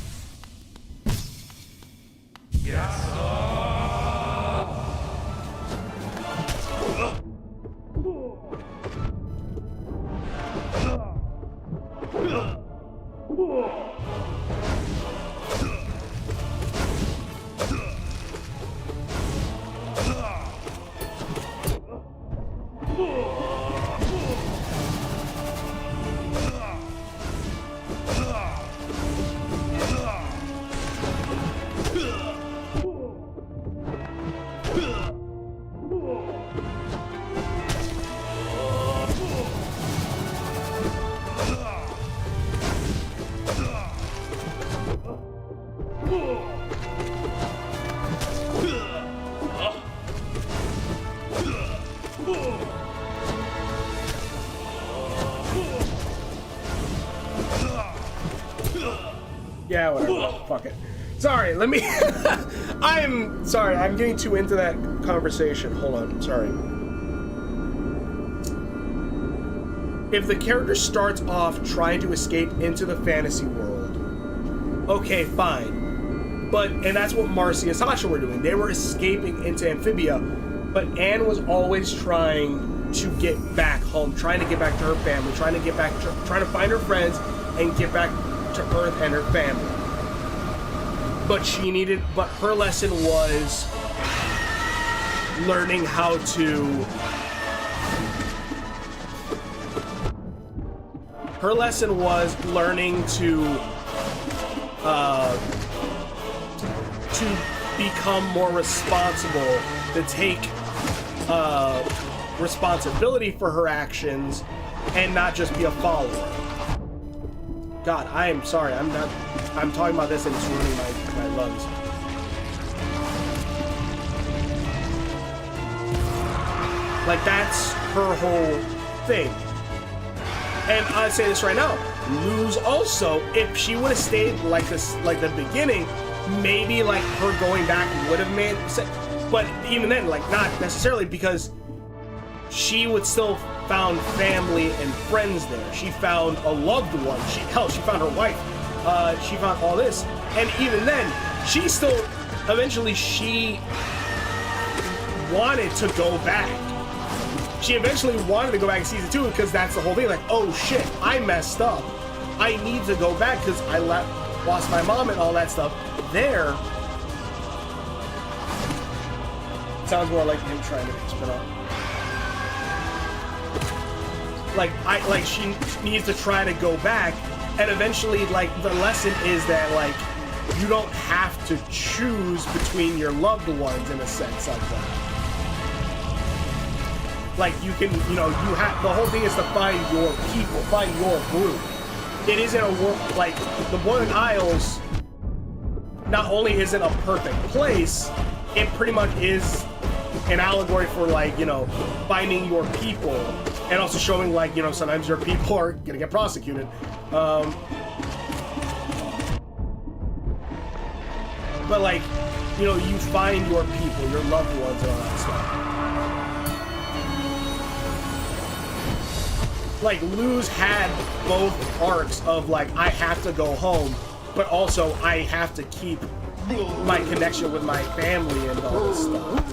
Yeah, whatever. Fuck it. Sorry, let me... I'm sorry, I'm getting too into that conversation. Hold on, sorry. If the character starts off trying to escape into the fantasy world, okay, fine. But, and that's what Marcy and Sasha were doing. They were escaping into Amphibia, but Anne was always trying to get back home, trying to get back to her family, trying to find her friends and get back to Earth and her family. But her lesson was learning how to... Her lesson was learning to become more responsible, to take responsibility for her actions and not just be a follower. God, I am sorry. I'm talking about this and it's ruining my lungs. Like, that's her whole thing. And I say this right now, Luz also, if she would have stayed like this, like the beginning, maybe like her going back would have made sense. But even then, like, not necessarily, because she would still found family and friends there. She found a loved one. She found her wife. She found all this. And even then, she still, eventually she wanted to go back. She eventually wanted to go back in season 2 because that's the whole thing. Like, oh shit, I messed up. I need to go back because I lost my mom and all that stuff. There, sounds more like him trying to make spin off. Like she needs to try to go back, and eventually, like, the lesson is that, like, you don't have to choose between your loved ones in a sense like that. Like, you can, you know, you have, the whole thing is to find your people, find your group. it isn't a world like the Boiling Isles. Not only is it a perfect place, it pretty much is an allegory for, like, you know, finding your people, and also showing, like, you know, sometimes your people are gonna get prosecuted. But, like, you know, you find your people, your loved ones, and all that stuff. Like, Luz had both arcs of, like, I have to go home, but also I have to keep my connection with my family and all this stuff.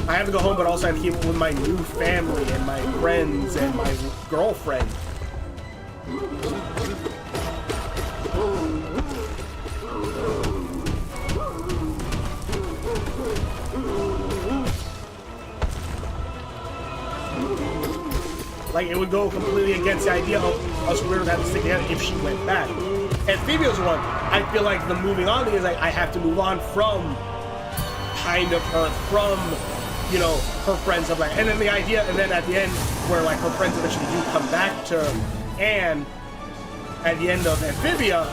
I have to go home, but also I have to keep it with my new family and my friends and my girlfriend. Like, it would go completely against the idea of us women having to stick together if she went back. Amphibia's one, I feel like the moving on thing is like, I have to move on from kind of her, from, you know, her friends, of like, and then the idea, and then at the end, where like her friends eventually do come back to Anne at the end of Amphibia,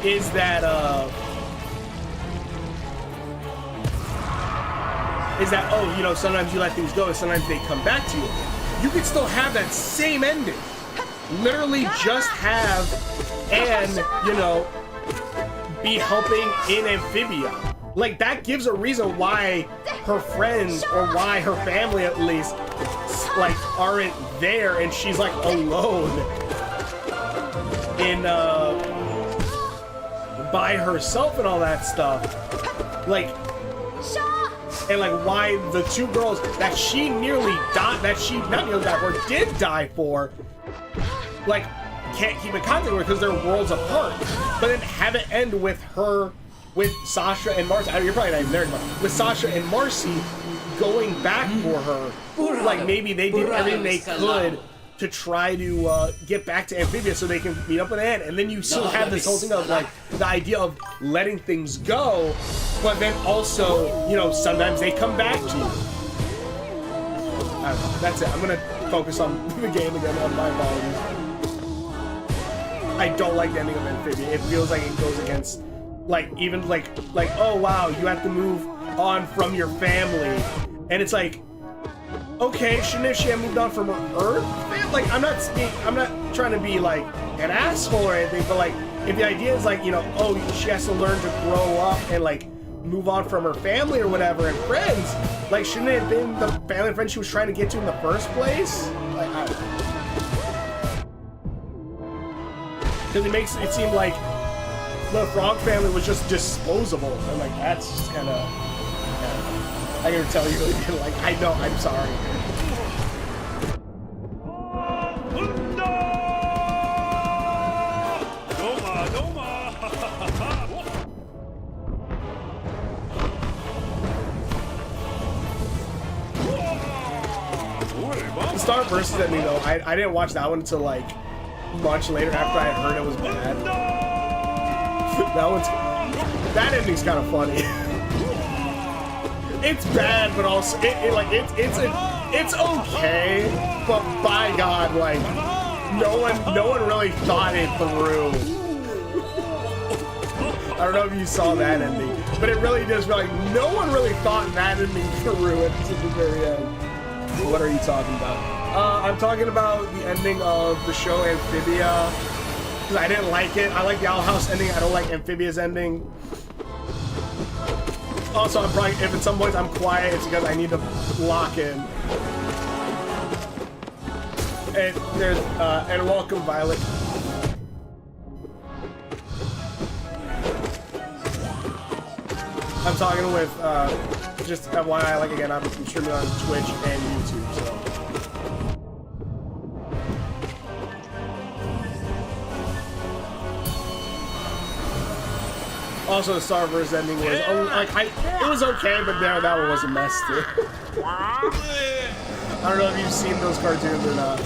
is that, oh, you know, sometimes you let things go and sometimes they come back to you. You could still have that same ending. Literally just have Anne, you know, be helping in Amphibia. Like, that gives a reason why her friends, or why her family at least, like, aren't there, and she's like alone in, by herself and all that stuff. Like, and like why the two girls that she nearly died, that she not nearly died for, did die for, like, can't keep in contact with her because they're worlds apart. But then have it end with her, with Sasha and Marcy. You're probably not even there anymore. With Sasha and Marcy going back for her. Like, maybe they did everything they could to try to get back to Amphibia so they can meet up with Anne. And then you still have this whole thing of, like, the idea of letting things go, but then also, you know, sometimes they come back to you. I don't know. That's it. I'm gonna focus on the game again, on my volume. I don't like the ending of Amphibia. It feels like it goes against, like, even like, oh wow, you have to move on from your family. And it's like, okay, shouldn't she have moved on from her Earth? Like, I'm not trying to be like an asshole or anything, but like, if the idea is like, you know, oh, she has to learn to grow up and like move on from her family or whatever and friends, like, shouldn't it have been the family and friends she was trying to get to in the first place? Like, I don't know. Because it makes it seem like the Frog family was just disposable, and like, that's just kind of, I gotta tell you, like, I know, I'm sorry. The Star versus ending though, I didn't watch that one until like much later after I had heard it was bad. That ending's kind of funny. It's bad, but also it's okay. But by God, like, no one really thought it through. I don't know if you saw that ending, but it really does feel like no one really thought that ending through it to the very end. What are you talking about? I'm talking about the ending of the show Amphibia, because I didn't like it. I like the Owl House ending. I don't like Amphibia's ending. Also, I'm probably, if at some point I'm quiet, it's because I need to lock in. And there's, and welcome, Violet. I'm talking with, just why I like, again, I'm streaming on Twitch and YouTube, so. Also, the Star Wars ending was, it was okay, but that one was a mess too. I don't know if you've seen those cartoons or not,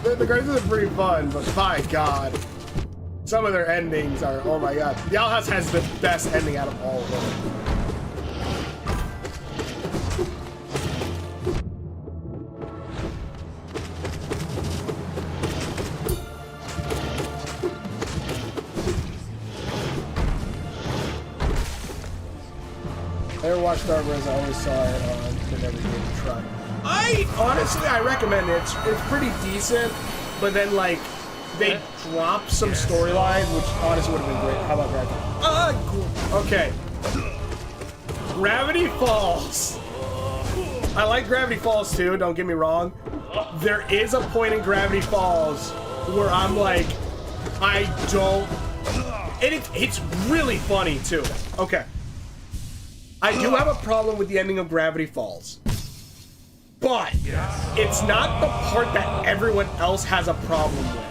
but the cartoons are pretty fun, but my God. Some of their endings are, oh my God. The Owl House has the best ending out of all of them. watched Starburst. I always saw it on, but never gave it a try. I recommend it. It's pretty decent, but then like they dropped some storylines, which honestly would have been great. How about Gravity? Cool. Okay. Gravity Falls. I like Gravity Falls too. Don't get me wrong. There is a point in Gravity Falls where I'm like, I don't. And it's really funny too. Okay. I do have a problem with the ending of Gravity Falls. But it's not the part that everyone else has a problem with.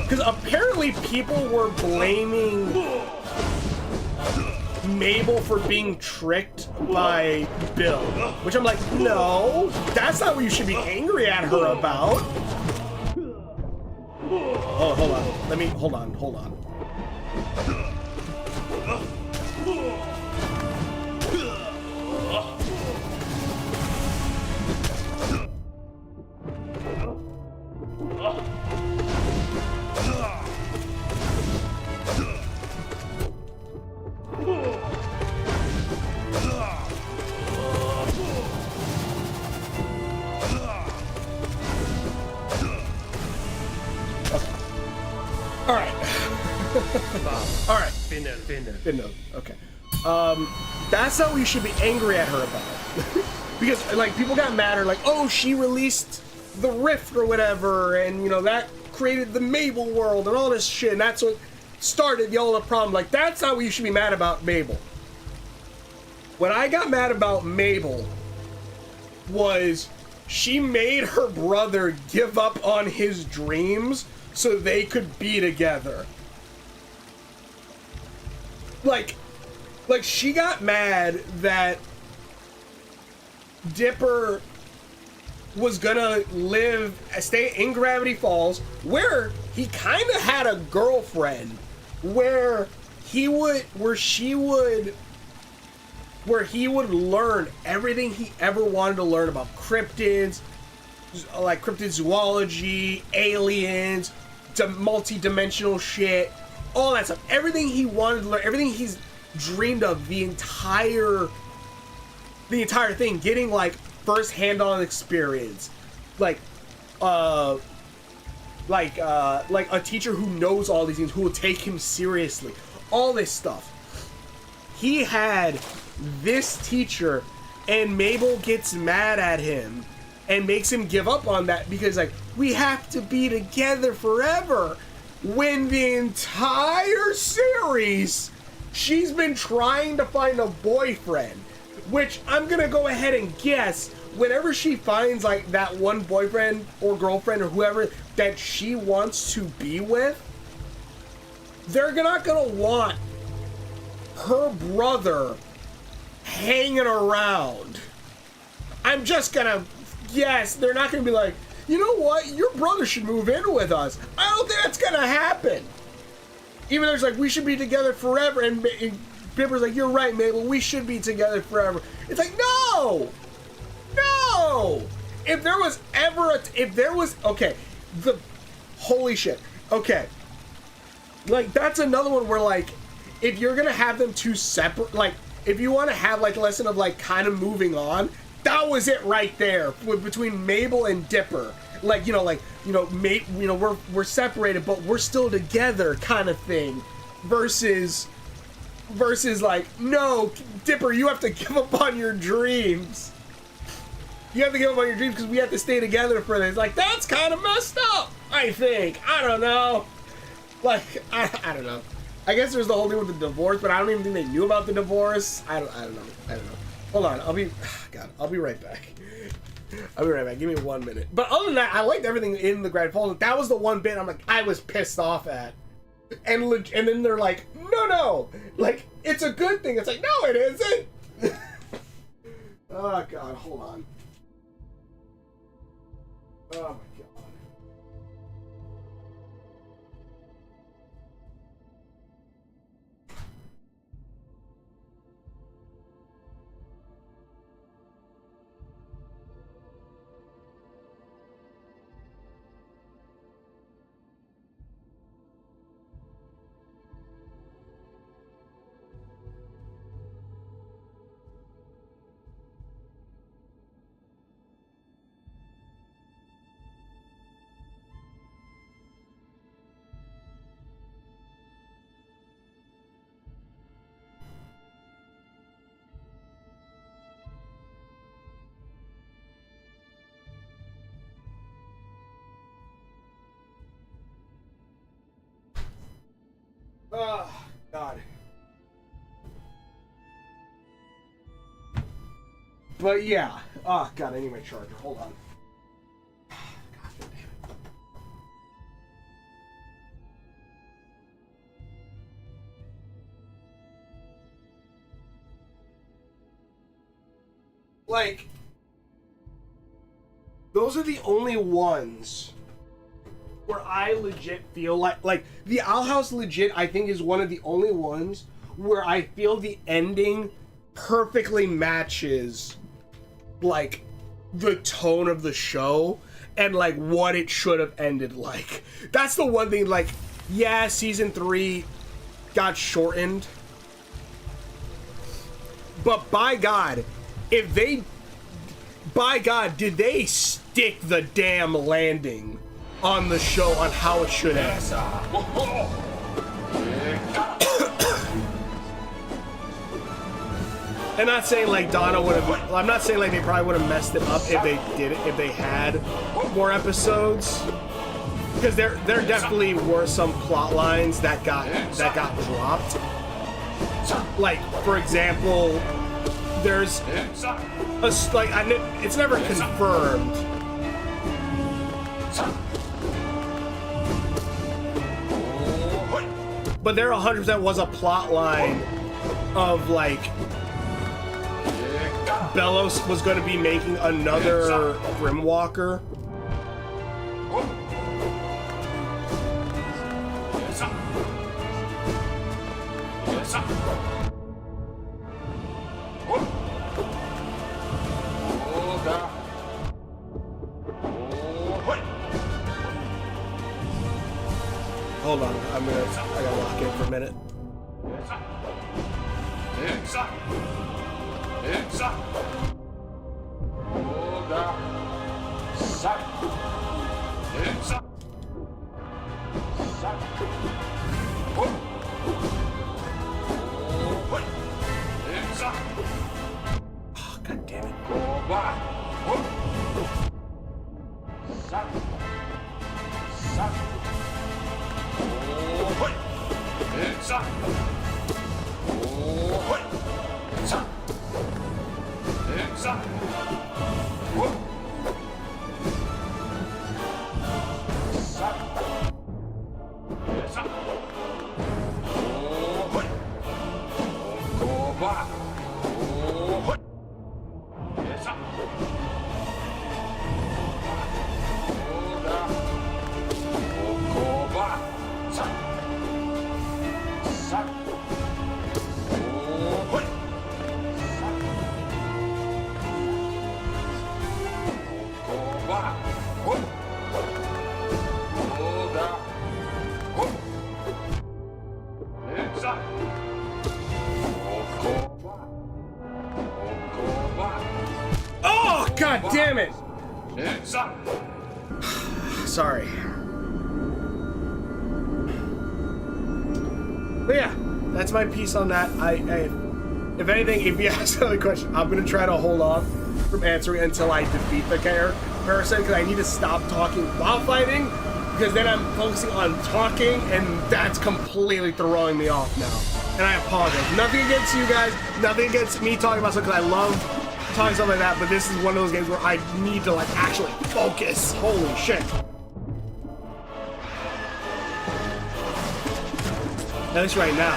Because apparently people were blaming Mabel for being tricked by Bill. Which I'm like, no, that's not what you should be angry at her about. Oh, hold on. Hold on. Alright. Finno. Okay. That's not what you should be angry at her about. Because, like, people got mad or like, oh, she released the Rift or whatever, and, you know, that created the Mabel world and all this shit, and that's what started the all the problem. Like, that's not what you should be mad about Mabel. What I got mad about Mabel was she made her brother give up on his dreams so they could be together. Like she got mad that Dipper was gonna stay in Gravity Falls, where he kind of had a girlfriend, where he would learn everything he ever wanted to learn about cryptids, like cryptid zoology, aliens, multi-dimensional shit, all that stuff. Everything he wanted to learn, everything he's dreamed of, the entire thing, getting like first hand-on experience, like a teacher who knows all these things, who will take him seriously, all this stuff. He had this teacher, and Mabel gets mad at him and makes him give up on that because, like, we have to be together forever. When the entire series, she's been trying to find a boyfriend, which I'm gonna go ahead and guess, whenever she finds, like, that one boyfriend or girlfriend or whoever that she wants to be with, they're not gonna want her brother hanging around. I'm just gonna guess they're not gonna be like, you know what, your brother should move in with us. I don't think that's gonna happen. Even though it's like, we should be together forever, and Pipper's like, you're right, Mabel, we should be together forever. It's like, no! If there was ever okay, holy shit, okay. Like, that's another one where, like, if you're gonna have them two separate, like, if you want to have, like, a lesson of, like, kind of moving on, that was it right there between Mabel and Dipper. Like, we're separated, but we're still together, kind of thing. Versus, like, no, Dipper, you have to give up on your dreams. You have to give up on your dreams because we have to stay together for this. Like, that's kind of messed up, I think. I don't know. Like, I don't know. I guess there's the whole thing with the divorce, but I don't even think they knew about the divorce. I don't know. Hold on, I'll be right back. Give me 1 minute. But other than that, I liked everything in the Gravity Falls. That was the one bit I'm like, I was pissed off at. And then they're like, no. Like, it's a good thing. It's like, no, it isn't. Oh, God, hold on. Oh, my God. Oh, God. But yeah. Oh, God, I need my charger. Hold on. God damn it. Like, those are the only ones where I legit feel like the Owl House legit, I think, is one of the only ones where I feel the ending perfectly matches like the tone of the show and like what it should have ended like. That's the one thing, like, yeah, season 3 got shortened, but by God, did they stick the damn landing on the show on how it should end. I'm not saying like Donna would have. I'm not saying like they probably would have messed it up if they did it, if they had more episodes, because there definitely were some plot lines that got dropped. Like, for example, there's it's never confirmed. But there 100% was a plot line of like Bellos was going to be making another Grimwalker. Hold on, I gotta lock in for a minute. Oh, God damn it. Oh, God damn it! Sorry. But yeah, that's my piece on that. If anything, if you ask another question, I'm gonna try to hold off from answering until I defeat the person, because I need to stop talking while fighting, because then I'm focusing on talking, and that's completely throwing me off now. And I apologize. Nothing against you guys, nothing against me talking about stuff, because I love talking stuff like that, but this is one of those games where I need to like actually focus. Holy shit. At least right now.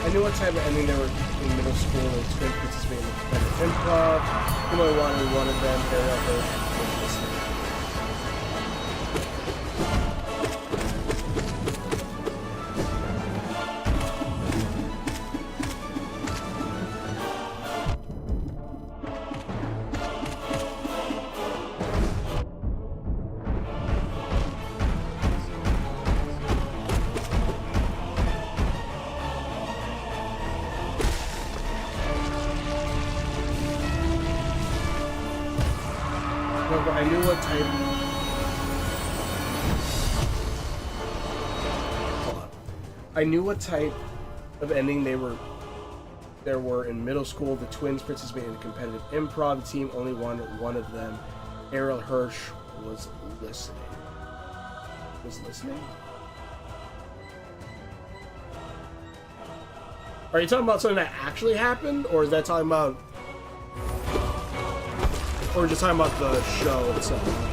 I knew what type of ending they were in middle school. The twins participating in competitive improv. You only wanted one of them. Ariel Hirsch was listening. I knew what type. Hold on. I knew what type of ending there were in middle school. The twins participated in competitive improv. The team only wanted one of them. Ariel Hirsch was listening. Are you talking about something that actually happened, or is that talking about? Or just talking about the show itself?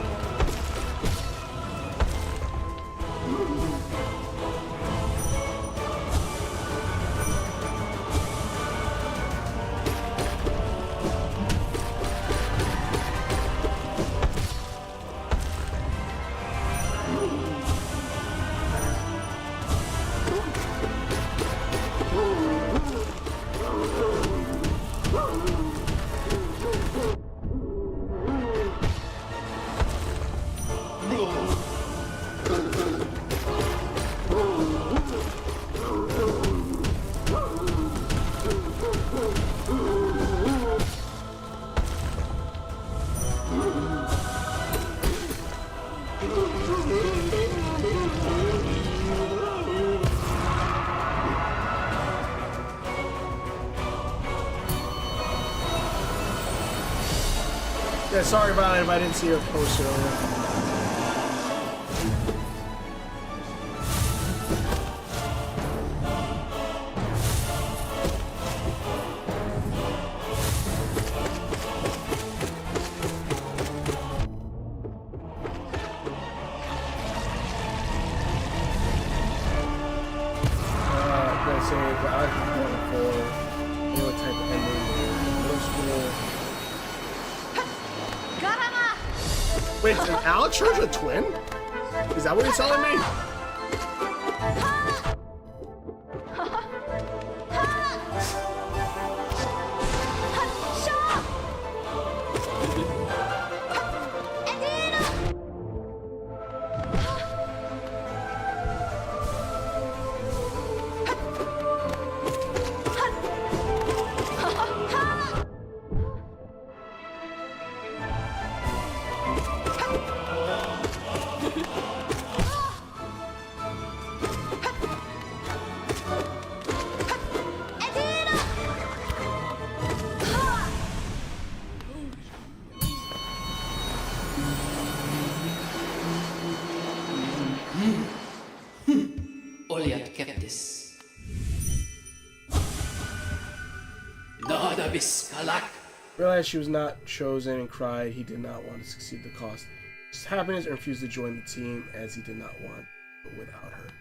Yeah, sorry about it if I didn't see your post earlier. Wait, is Alex Hirsch a twin? Is that what you're telling me? Oliat Keptis. Nada Biskalak. Realized she was not chosen and cried. He did not want to succeed the cost of his happiness and refused to join the team as he did not want it without her.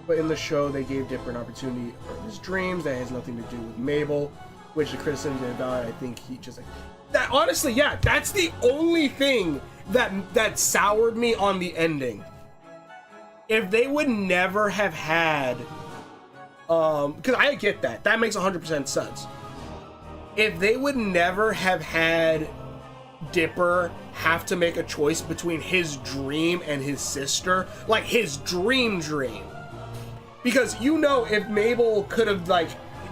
But in the show, they gave Dipper an opportunity for his dreams that has nothing to do with Mabel, which the criticism did about. I think he just like that. Honestly, yeah, that's the only thing that soured me on the ending. If they would never have had, because I get that makes 100% sense. If they would never have had Dipper have to make a choice between his dream and his sister, like his dream, because if Mabel could have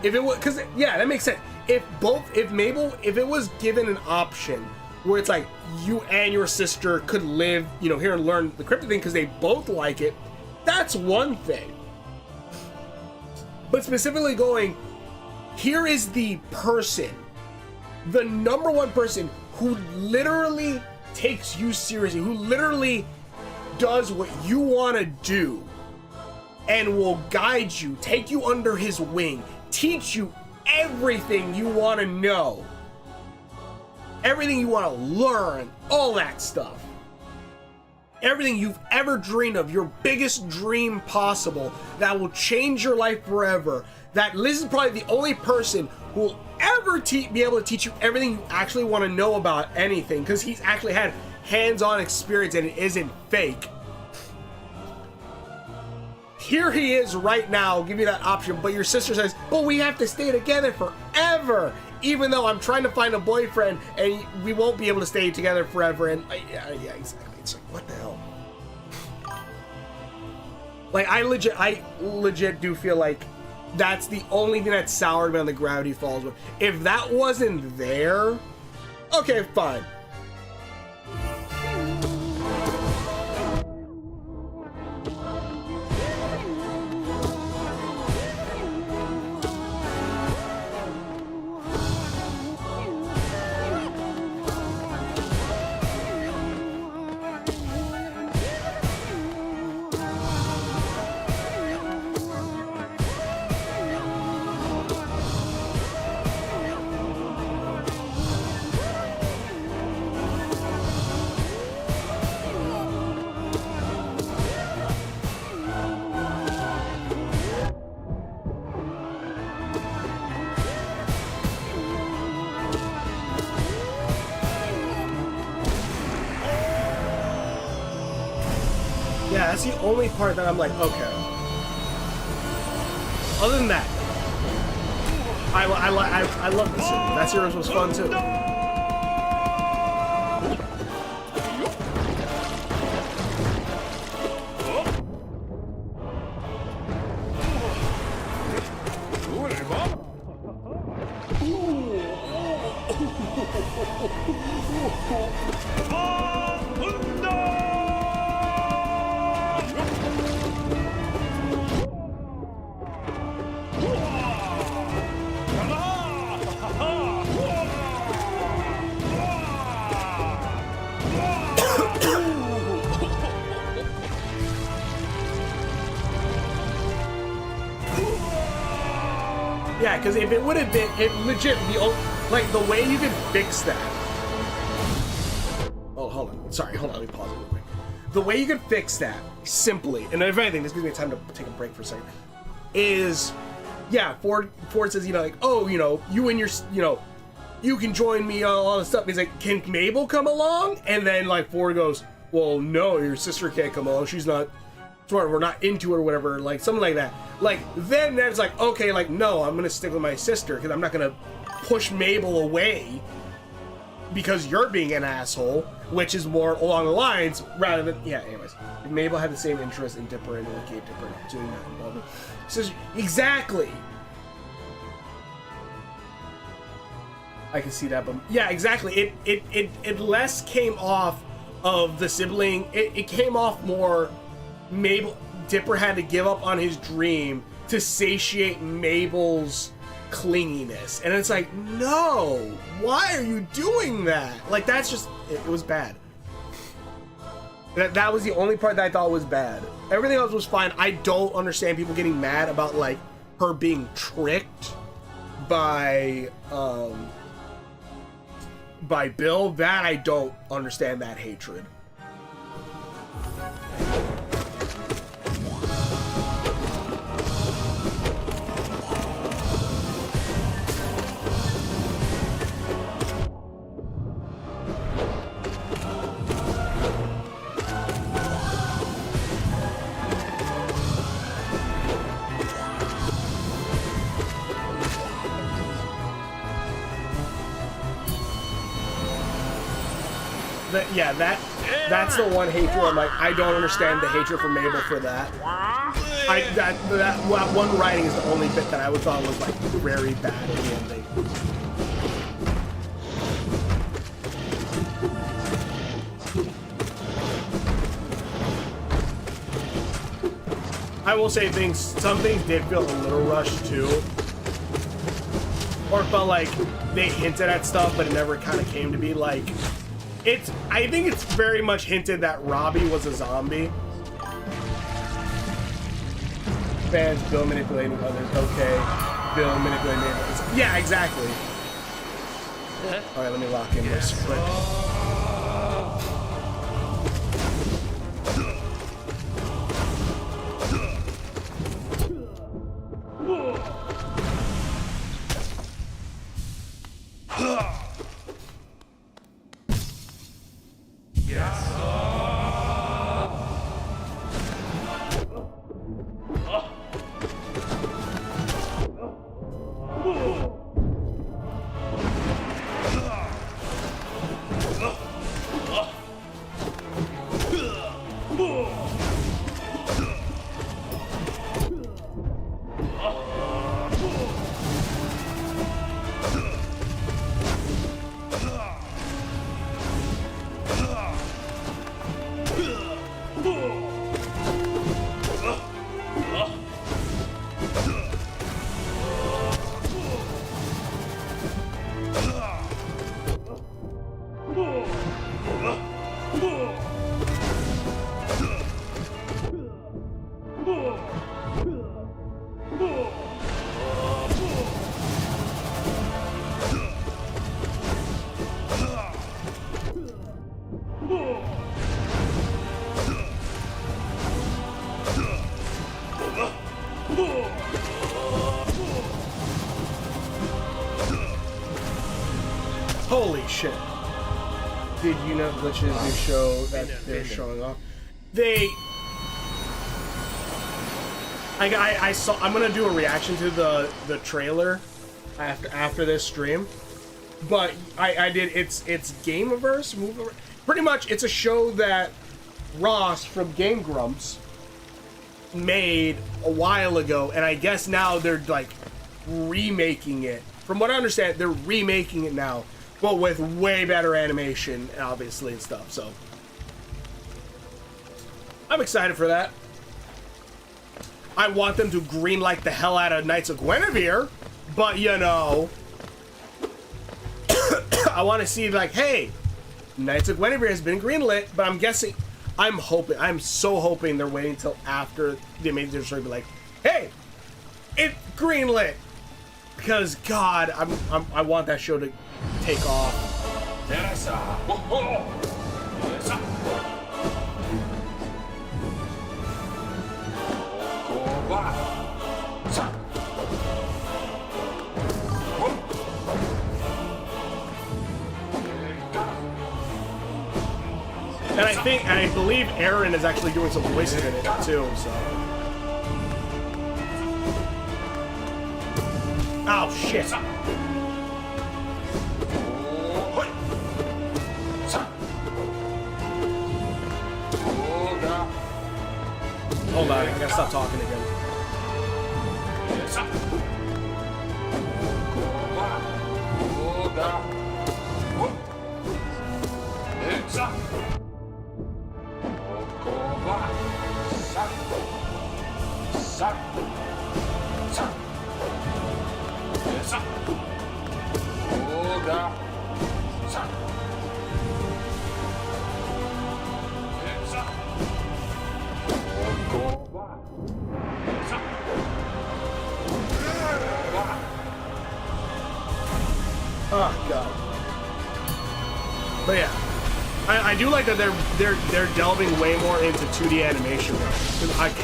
if it was, because yeah, that makes sense. If it was given an option where it's like you and your sister could live, here and learn the crypto thing because they both like it, that's one thing. But specifically going, here is the person, the number one person who literally takes you seriously, who literally does what you want to do and will guide you, take you under his wing, teach you everything you want to know, everything you want to learn, all that stuff. everything you've ever dreamed of, your biggest dream possible, that will change your life forever. That Liz is probably the only person who will ever be able to teach you everything you actually want to know about anything, because he's actually had hands-on experience and it isn't fake. Here he is right now, give you that option, but your sister says, but we have to stay together forever, even though I'm trying to find a boyfriend and we won't be able to stay together forever. And yeah, exactly. It's like, what the hell? Like, I legit do feel like that's the only thing that soured me on the Gravity Falls. If that wasn't there, okay, fine. Yeah, that's the only part that I'm like, okay. Other than that, I love this. That series was fun too. Yeah, because if it would have been, it legit, like, the way you could fix that. Oh, hold on. Sorry, hold on. Let me pause it real quick. The way you could fix that, simply, and if anything, this gives me time to take a break for a second, is, yeah, Ford says, you know, like, oh, you know, you and your, you know, you can join me on all this stuff. He's like, can Mabel come along? And then, like, Ford goes, well, no, your sister can't come along. She's not smart. We're not into it or whatever. Like, something like that. Like, then it's like, okay, like, no, I'm going to stick with my sister because I'm not going to push Mabel away because you're being an asshole, which is more along the lines rather than, yeah, anyways. If Mabel had the same interest in Dipper and it gave Dipper an opportunity not involved. Says, exactly. I can see that, but yeah, exactly. It less came off of the sibling. It came off more Dipper had to give up on his dream to satiate Mabel's clinginess. And it's like, no, why are you doing that? Like, that's just, it was bad. That was the only part that I thought was bad. Everything else was fine. I don't understand people getting mad about, like, her being tricked by Bill. That I don't understand that hatred. Yeah, that's the one hatred. I'm like, I don't understand the hatred for Mabel for that. That one writing is the only bit that I would thought was like very bad in the ending. I will say some things did feel a little rushed too, or it felt like they hinted at stuff, but it never kind of came to be. Like, I think it's very much hinted that Robbie was a zombie. Fans, Bill manipulating others. Okay, Bill manipulating others. Yeah, exactly. All right, let me lock in this quick. Holy shit. Did you know Glitch's new show that they're showing off? I saw. I'm gonna do a reaction to the trailer after this stream, but I did. It's Gameverse. Pretty much, it's a show that Ross from Game Grumps made a while ago, and I guess now they're like remaking it. From what I understand, they're remaking it now, but with way better animation, obviously, and stuff. So I'm excited for that. I want them to greenlight the hell out of Knights of Guinevere, but you know, I want to see like, hey, Knights of Guinevere has been greenlit, but I'm guessing, I'm so hoping they're waiting until after the Amazing Story to be like, hey, it's greenlit, because God, I want that show to take off. And I believe Aaron is actually doing some voices in it too, so. Oh shit. Hold on, I gotta stop talking again. Oh god. But yeah, I do like that they're delving way more into 2D animation.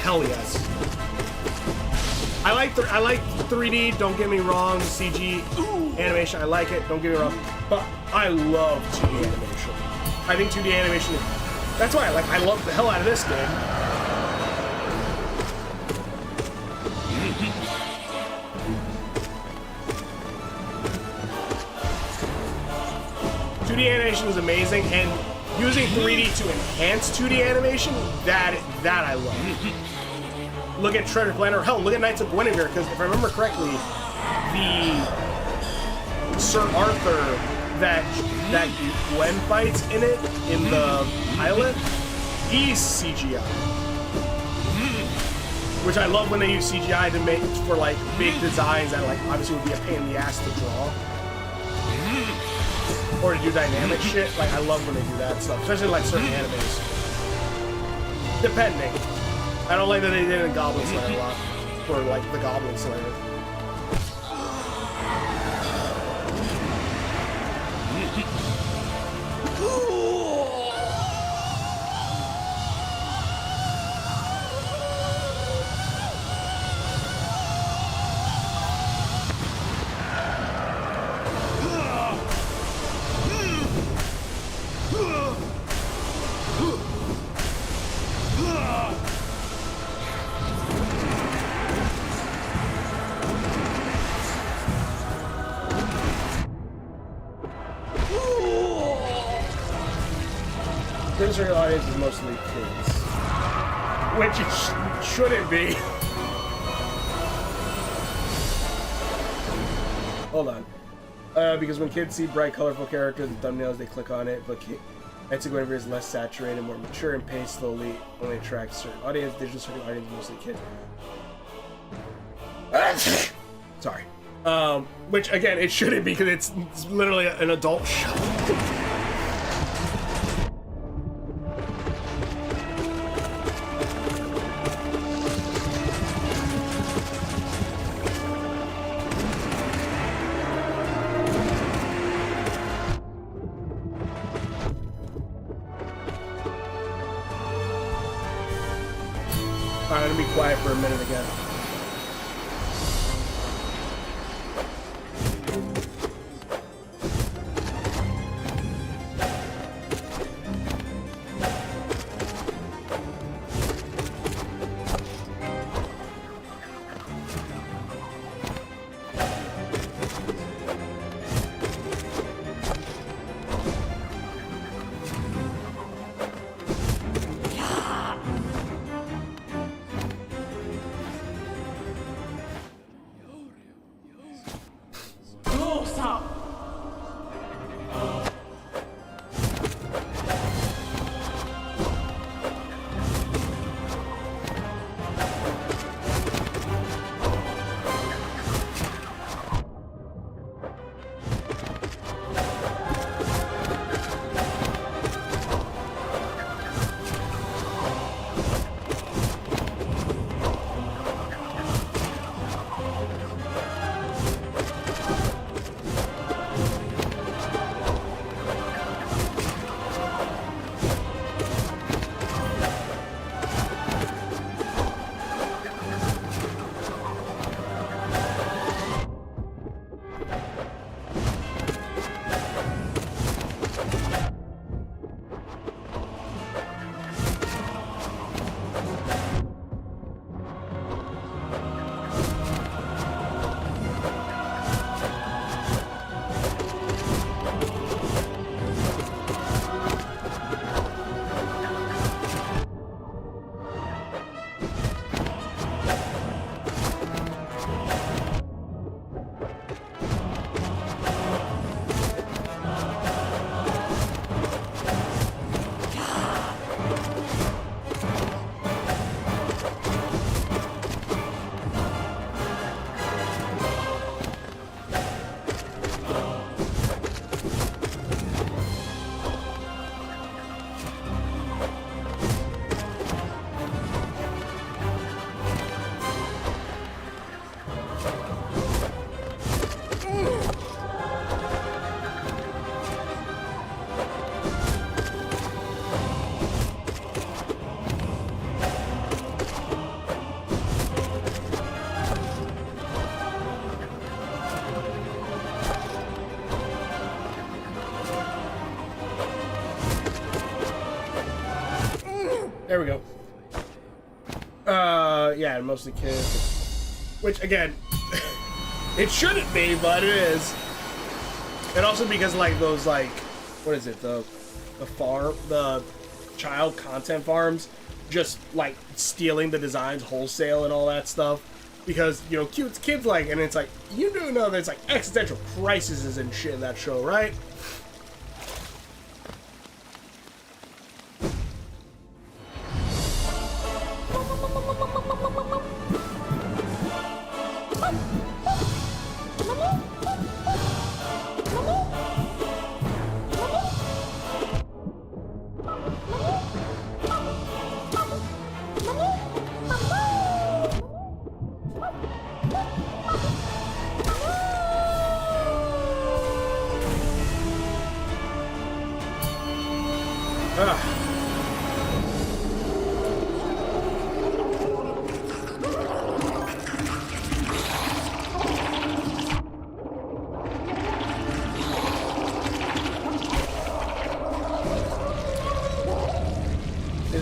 Hell yes. I like 3D. Don't get me wrong. CG animation, I like it. Don't get me wrong. But I love 2D animation. I think 2D animation is. That's why I love the hell out of this game. 2D animation is amazing, and using 3D to enhance 2D animation, that I love. Look at Treasure Planet, or hell, look at Knights of Guinevere, because if I remember correctly, the Sir Arthur that Gwen fights in it, in the pilot, he's CGI. Which I love when they use CGI to make for like big designs that like obviously would be a pain in the ass to draw. Or to do dynamic shit. Like I love when they do that stuff, especially like certain animes. Depending. I don't like that they did it in Goblin Slayer a lot. For like the Goblin Slayer. This audience is mostly kids, which it shouldn't be. Hold on. Because when kids see bright, colorful characters and thumbnails, they click on it, but Etsy whenever is less saturated, more mature, and paced slowly, only attracts certain audience. Digital certain audience, mostly kids. Sorry. Which, again, it shouldn't be, because it's literally an adult show. I'm gonna be quiet for a minute again. There we go. Yeah, mostly kids. Which, again, it shouldn't be, but it is. And also because, like, those, like, what is it, the child content farms just, like, stealing the designs wholesale and all that stuff. Because, you know, kids like, and it's like, you do know there's, like, existential crises and shit in that show, right?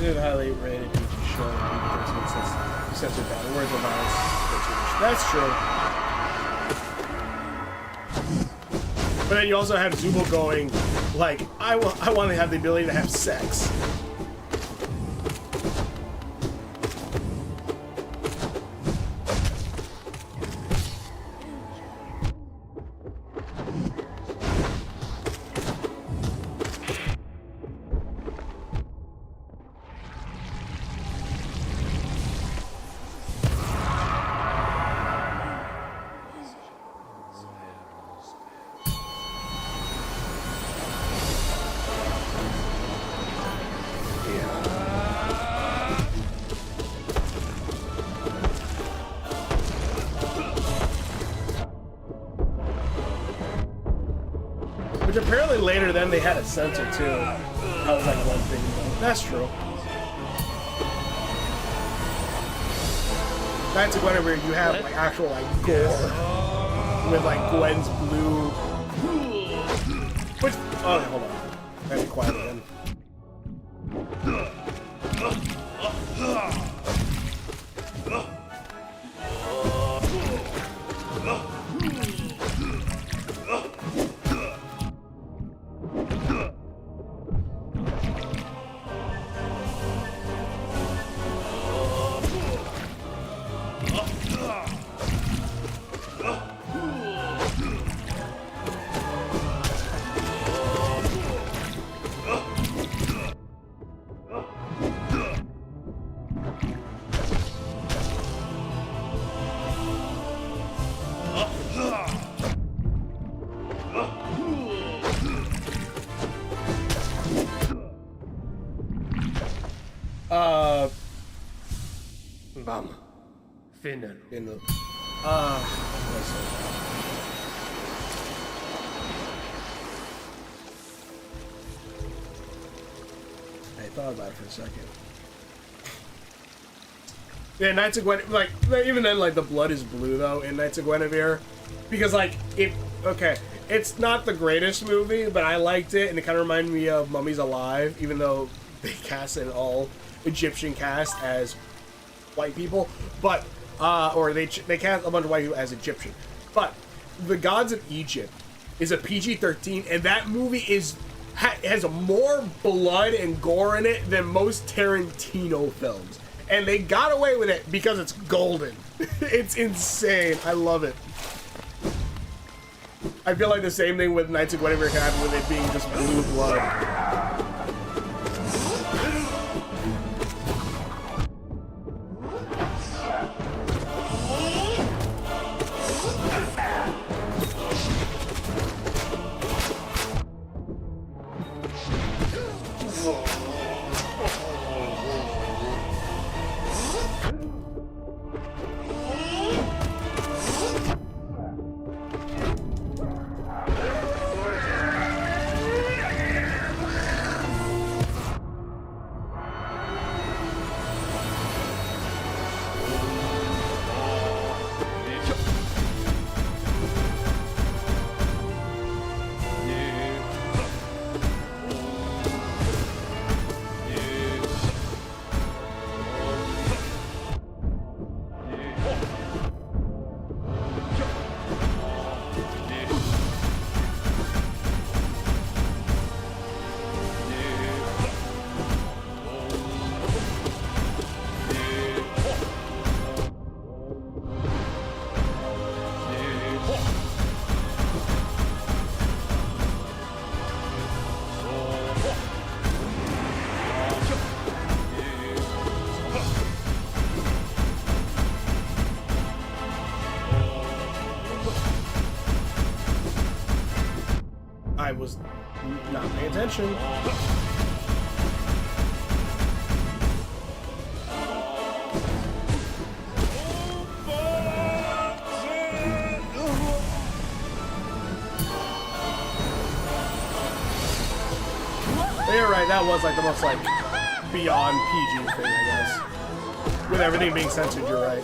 is highly rated PG show. PG-13 censored bad words or violence. That's true. But then you also have Zubul going, like, I want to have the ability to have sex. Which apparently later then they had a censor too. That was like one thing though. That's true. That's whenever you have like actual like gore with like Gwen's blue. Which oh hold on. I gotta be quiet again. Finner. In the I thought about it for a second. Yeah, Knights of Guinevere, like even then, like the blood is blue though in Knights of Guinevere, because like it's not the greatest movie, but I liked it, and it kind of reminded me of Mummies Alive, even though they cast an all Egyptian cast as white people, but or they cast a bunch of white people as Egyptian. But The Gods of Egypt is a PG-13, and that movie has more blood and gore in it than most Tarantino films. And they got away with it because it's golden. It's insane. I love it. I feel like the same thing with Knights of Guinevere can happen with it being just blue blood. I was not paying attention. But you're right, that was like the most like beyond PG thing, I guess. With everything being censored, you're right.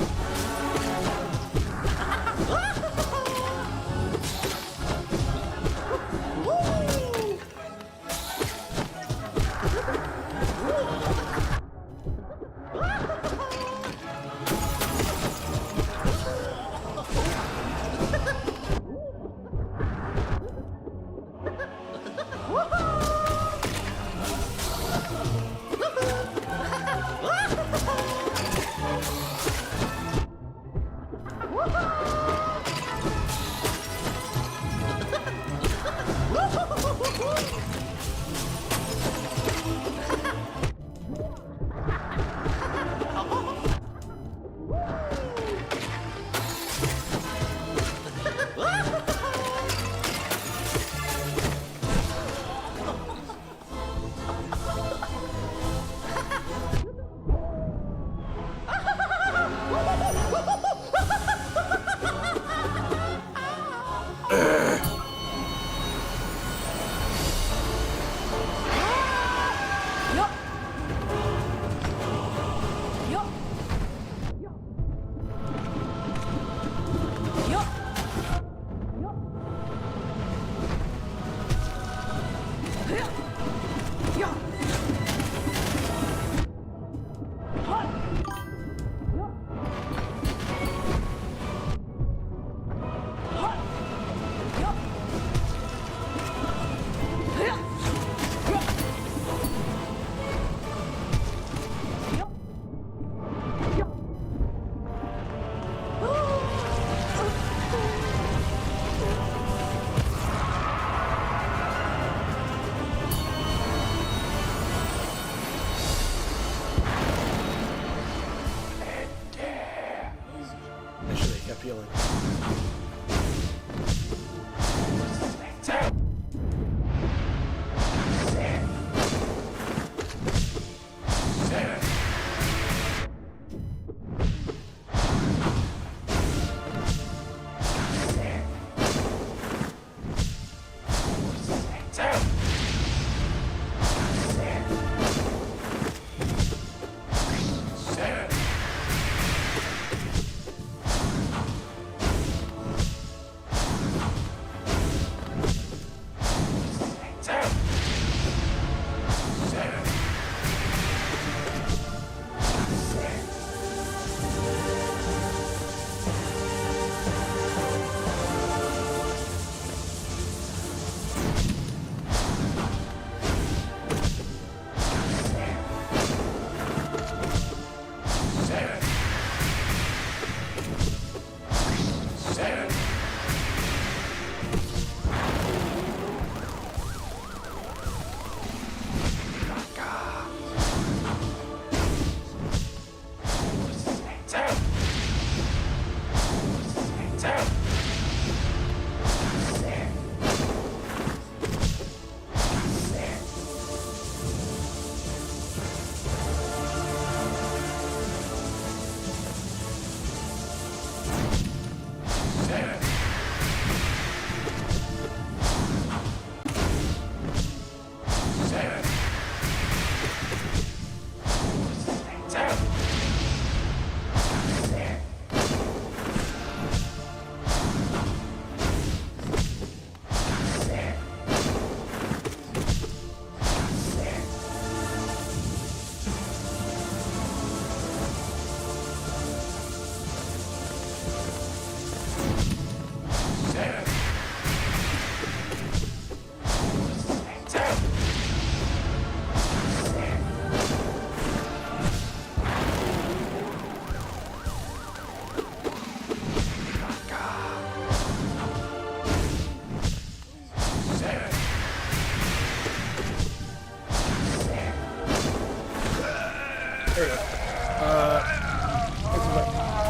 There we go.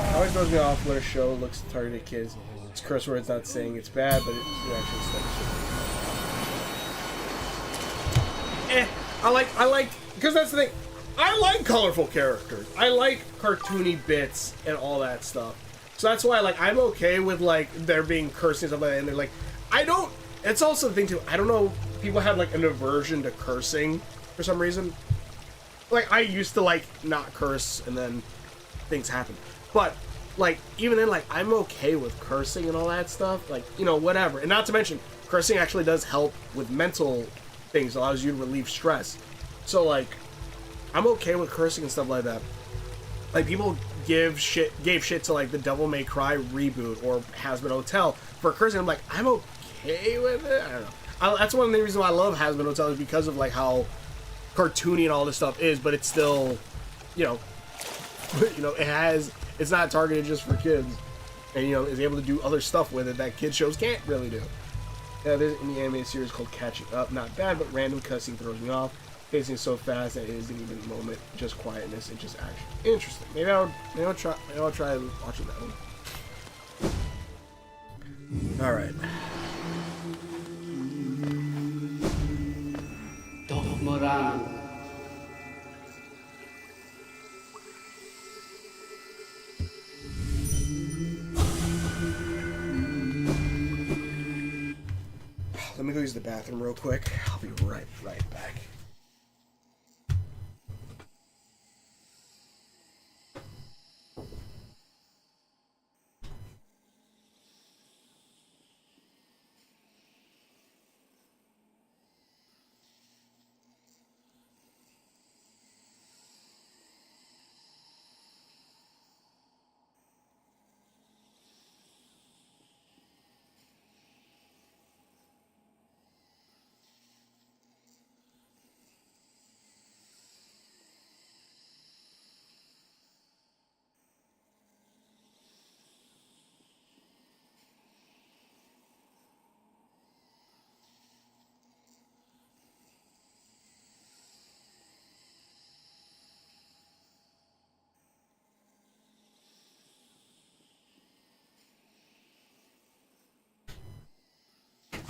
It always throws me off when a show looks targeted at kids. It's curse words, not saying it's bad, but it's actually stuff. I like, because that's the thing. I like colorful characters. I like cartoony bits and all that stuff. So that's why, like, I'm okay with, like, there being cursing and stuff like that. And they're like, I don't, it's also the thing, too. I don't know, people have, like, an aversion to cursing for some reason. Like, I used to, like, not curse, and then things happen. But, like, even then, like, I'm okay with cursing and all that stuff. Like, you know, whatever. And not to mention, cursing actually does help with mental things. It allows you to relieve stress. So, like, I'm okay with cursing and stuff like that. Like, people gave shit to, like, the Devil May Cry reboot or Hazbin Hotel for cursing. I'm like, I'm okay with it. I don't know. That's one of the reasons why I love Hazbin Hotel is because of, like, how cartoony and all this stuff is, but it's still, you know, it's not targeted just for kids, and, you know, is able to do other stuff with it that kids shows can't really do. Yeah, there's in the anime series called Catching Up. Not bad, but random cussing throws me off. Pacing so fast that it isn't even a moment, just quietness and just action. Interesting. Maybe I'll try watching that one. All right. Moran. Let me go use the bathroom real quick. I'll be right back.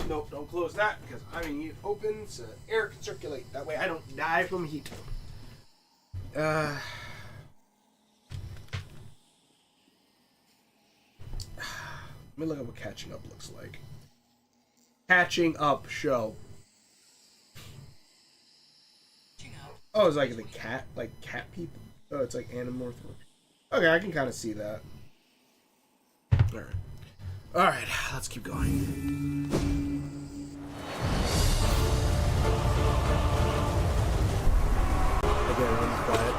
Nope, don't close that because I need it open so air can circulate. That way I don't die from heat. Let me look at what catching up looks like. Catching up show. Oh, it's like the cat people. Oh, it's like Animorph. Okay, I can kind of see that. All right, let's keep going. Okay, everyone's quiet.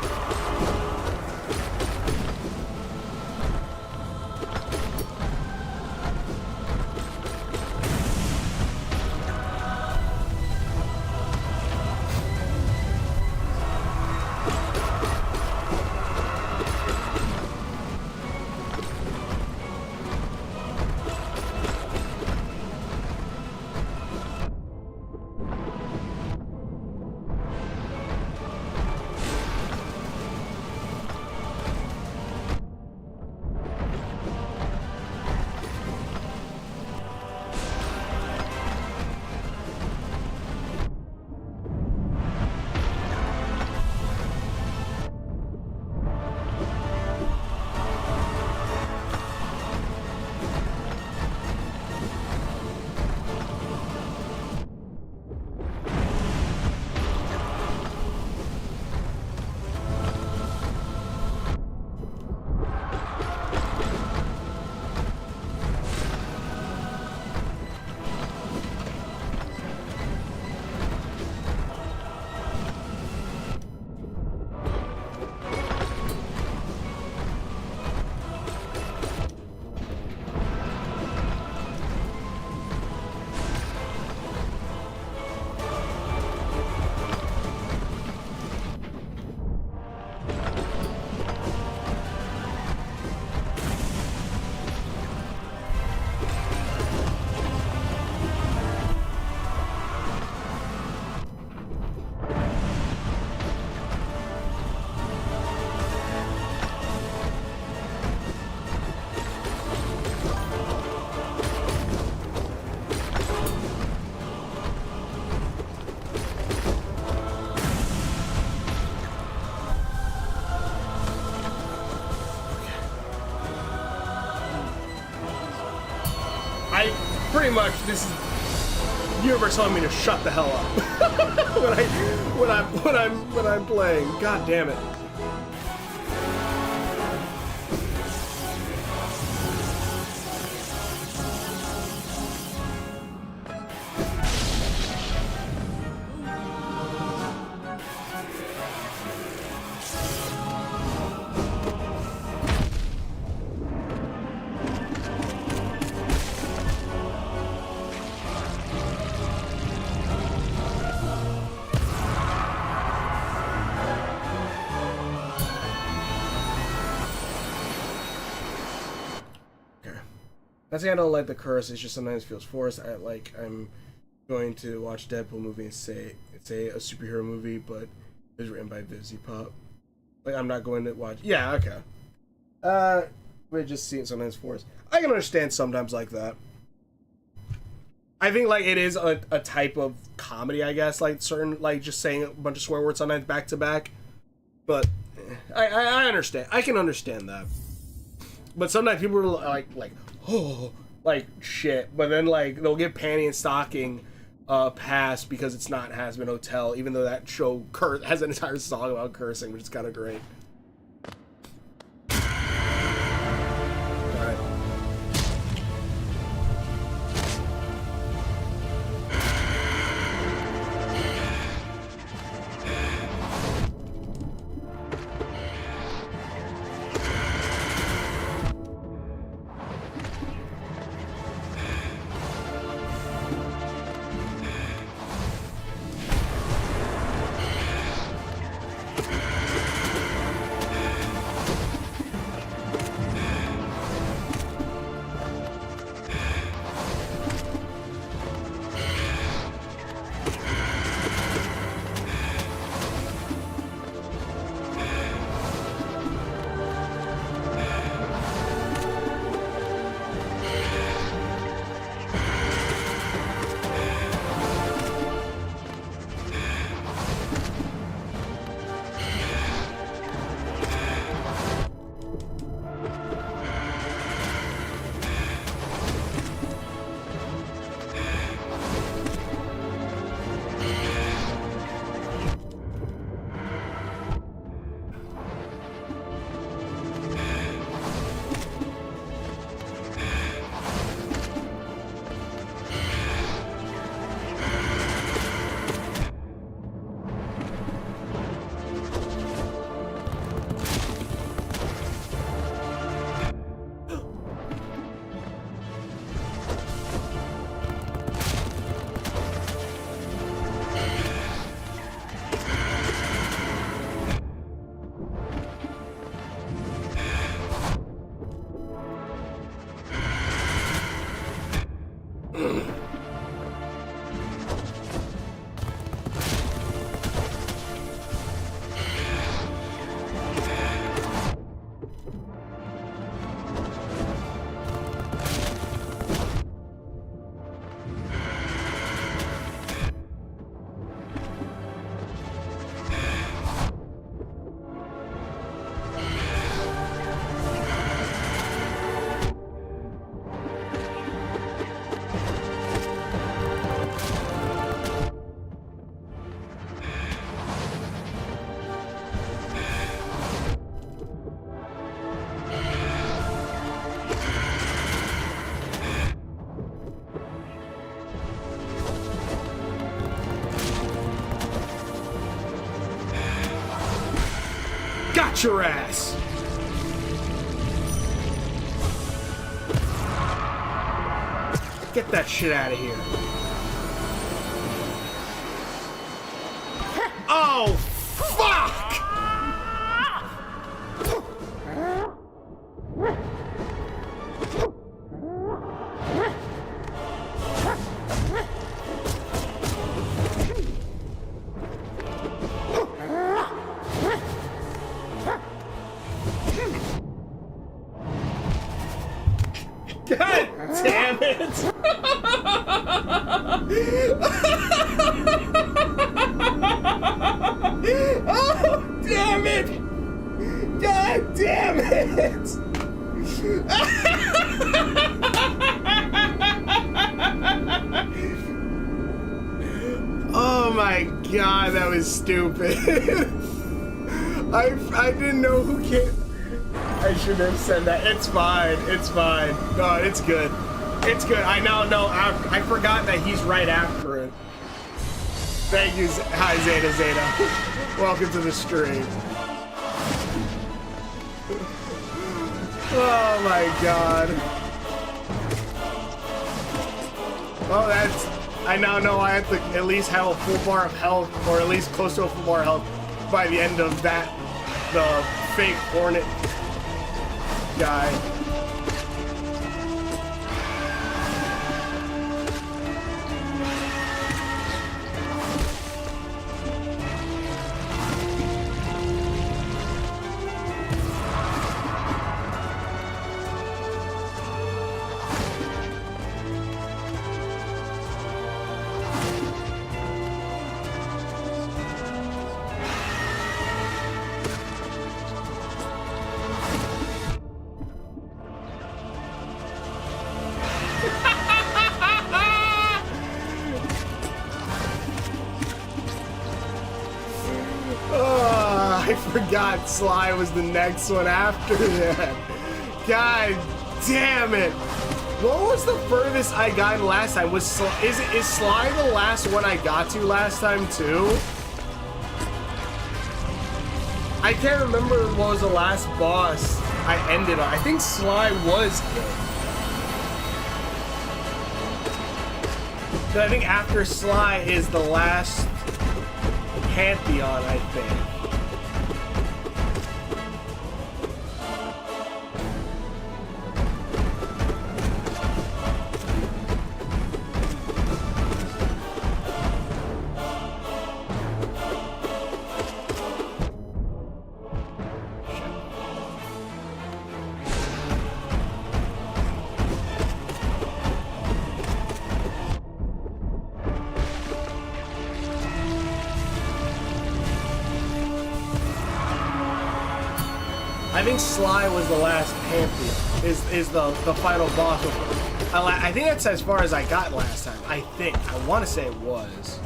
pretty much this is the universe telling me to shut the hell up when I'm playing. God damn it. That's why I don't like the curse. It just sometimes feels forced. I'm going to watch a Deadpool movie and say it's a superhero movie, but it was written by Vizzy Pop. Like I'm not going to watch. Yeah, okay. But just see it sometimes forced. I can understand sometimes like that. I think like it is a type of comedy, I guess. Like certain like just saying a bunch of swear words sometimes back to back. But I understand. I can understand that. But sometimes people are like. Oh, like shit, but then like they'll give Panty and Stocking a pass because it's not Has-Been Hotel, even though that show has an entire song about cursing, which is kind of great. Alright. Got your ass! Get that shit out of here. Oh, fuck! God damn it! Oh, damn it! God damn it! Oh my god, that was stupid. I didn't know who came. I shouldn't have said that. It's fine. It's fine. No, it's good. It's good. I now know. I forgot that he's right after it. Thank you. Hi, Zeta Zeta. Welcome to the stream. Oh my god. Well, that's... I now know I have to at least have a full bar of health, or at least close to a full bar of health by the end of that, the fake Hornet guy. I forgot Sly was the next one after that. God damn it. What was the furthest I got last time? Was is Sly the last one I got to last time too? I can't remember what was the last boss I ended on. I think Sly was it. So I think after Sly is the last Pantheon, I think. I think Sly was the last Pantheon, is the final boss. I think that's as far as I got last time. I think. I want to say it was.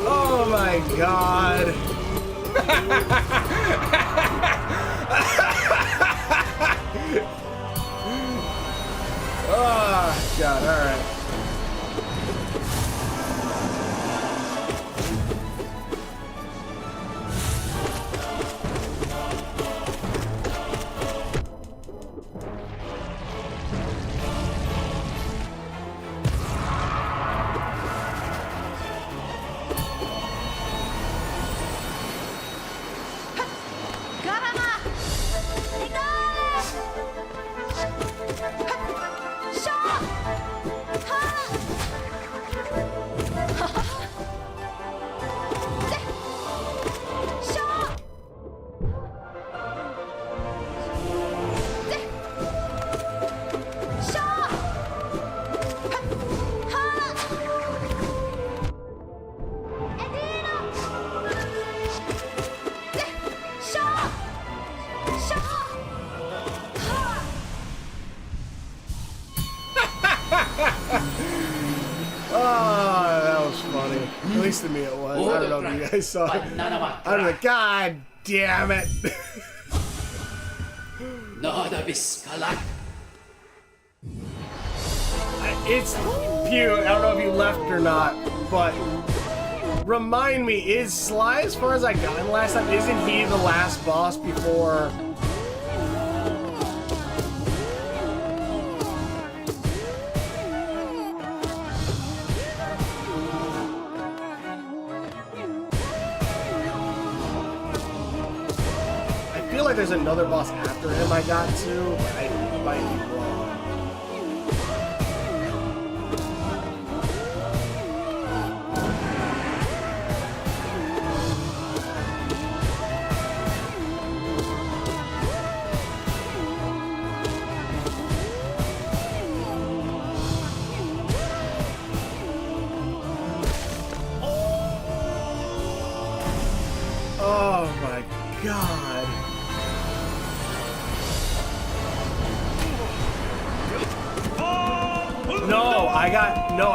Oh my god. Oh god, alright. To me it was. I don't know if you guys saw it. I was like, God damn it. It's Pew. I don't know if you left or not, but remind me, is Sly, as far as I got him last time, isn't he the last boss before... There's another boss after him I got to, but I might be wrong.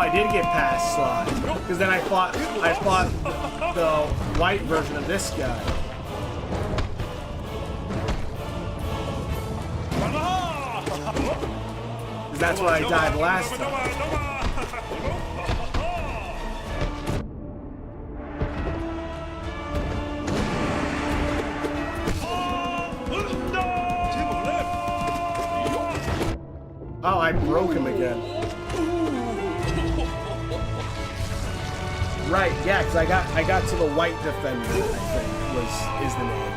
I did get past Sly. Because then I fought the white version of this guy. Because that's where I died last time. Oh, I broke him again. Right, yeah, because I got to the white defender, I think, is the name.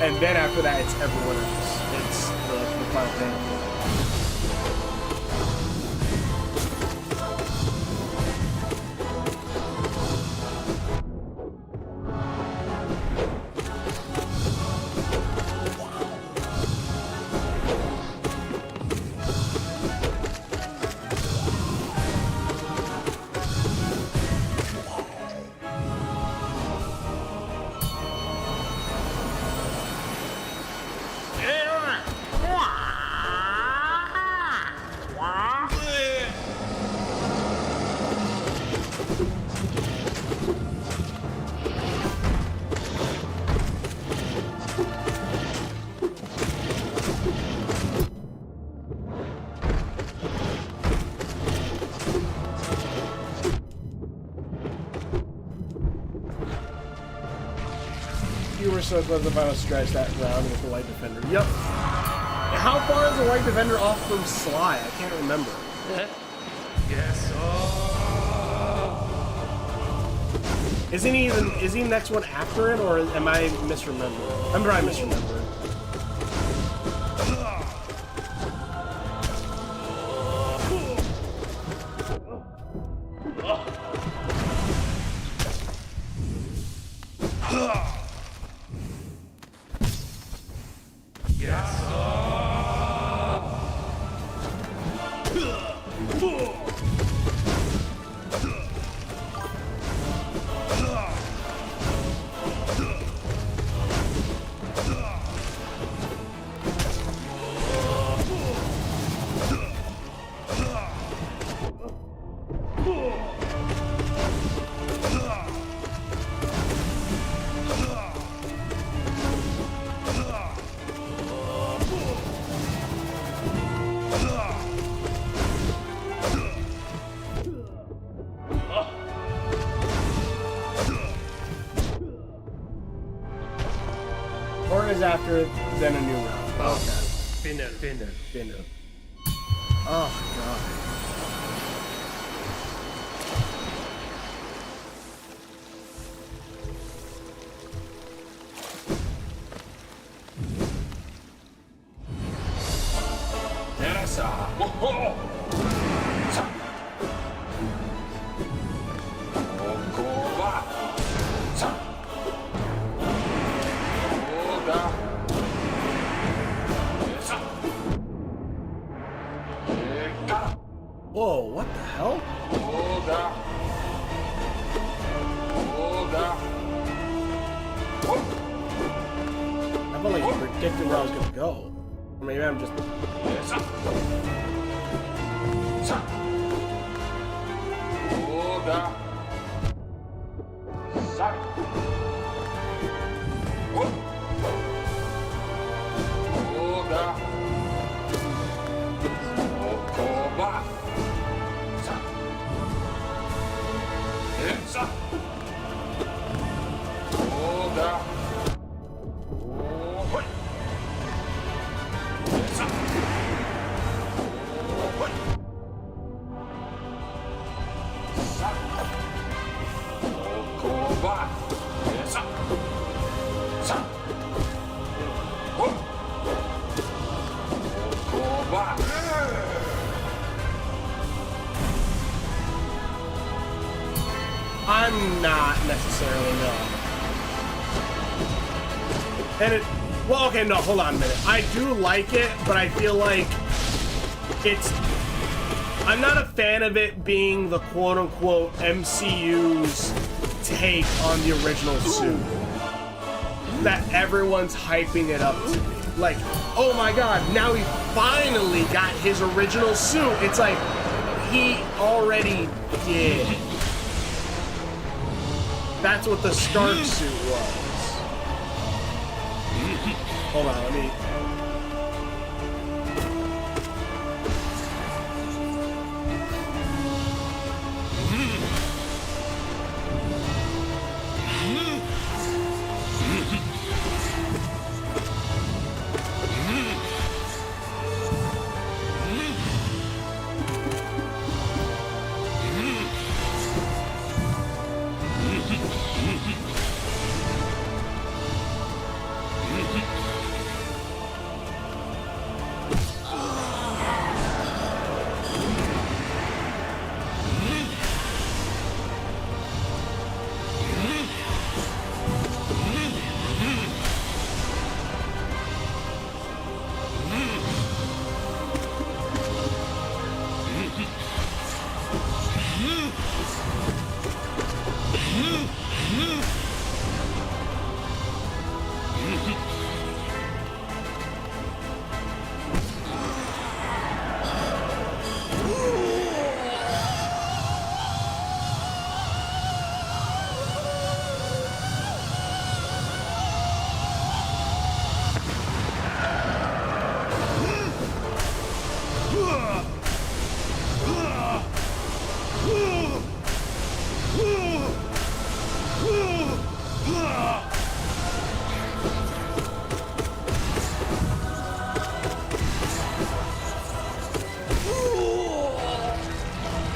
And then after that, it's everyone else. It's the Black Panther. So close to the final stretch that round with the white defender. Yep. How far is the white defender off from Sly? I can't remember. Yes. Is he next one after it, or am I misremembering? Remember, I misremember. After then a new round. Okay. Finna. Oh god. Whoa, what the hell? I felt like you predicted where I was gonna go. Or maybe I'm just... I'm not necessarily, no. And it... Well, okay, no, hold on a minute. I do like it, but I feel like it's... I'm not a fan of it being the quote-unquote MCU's take on the original suit that everyone's hyping it up to be. like, oh my god, now he finally got his original suit. It's like, he already did. That's what the Stark suit was. Hold on, let me...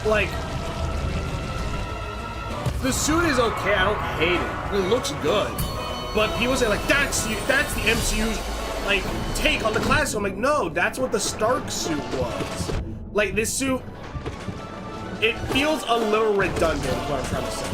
Like, the suit is okay, I don't hate it. It looks good. But people say, like, that's the MCU's, like, take on the classic. I'm like, no, that's what the Stark suit was. Like, this suit, it feels a little redundant, is what I'm trying to say.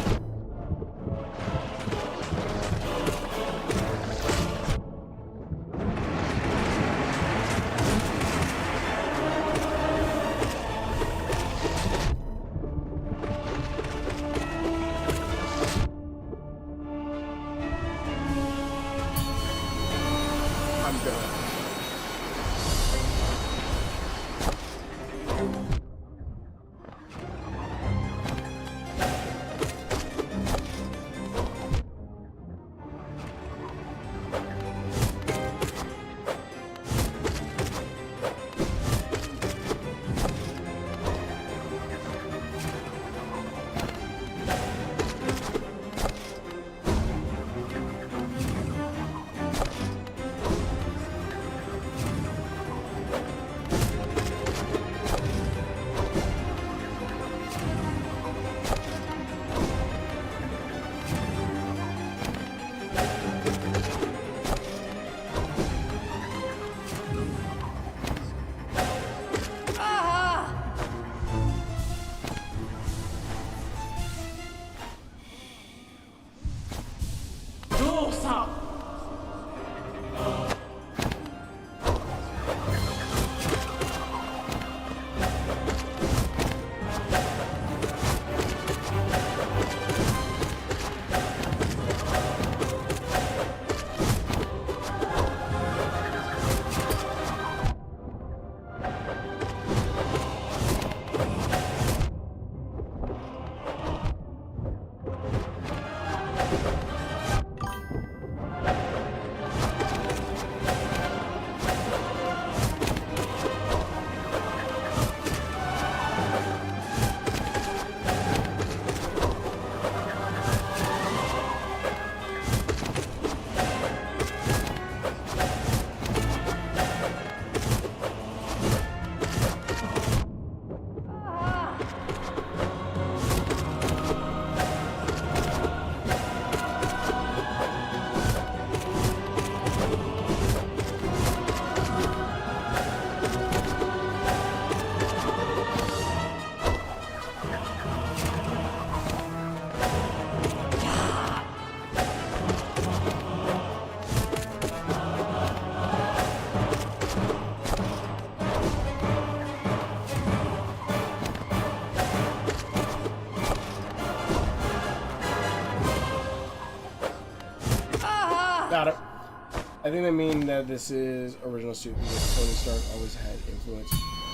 think they mean that this is original suit because Tony Stark always had influence.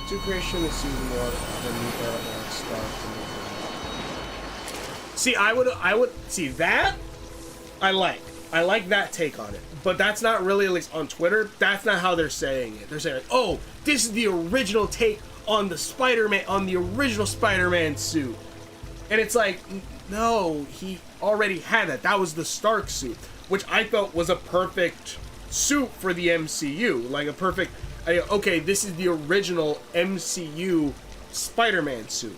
Suit creation is suit more of a new era or Stark. See, I would see that. I like that take on it, but that's not really, at least on Twitter, that's not how they're saying it. They're saying, like, oh, this is the original take on the Spider-Man, on the original Spider-Man suit. And it's like, no, he already had that. That was the Stark suit, which I felt was a perfect suit for the MCU. Like a perfect, okay, this is the original MCU Spider-Man suit.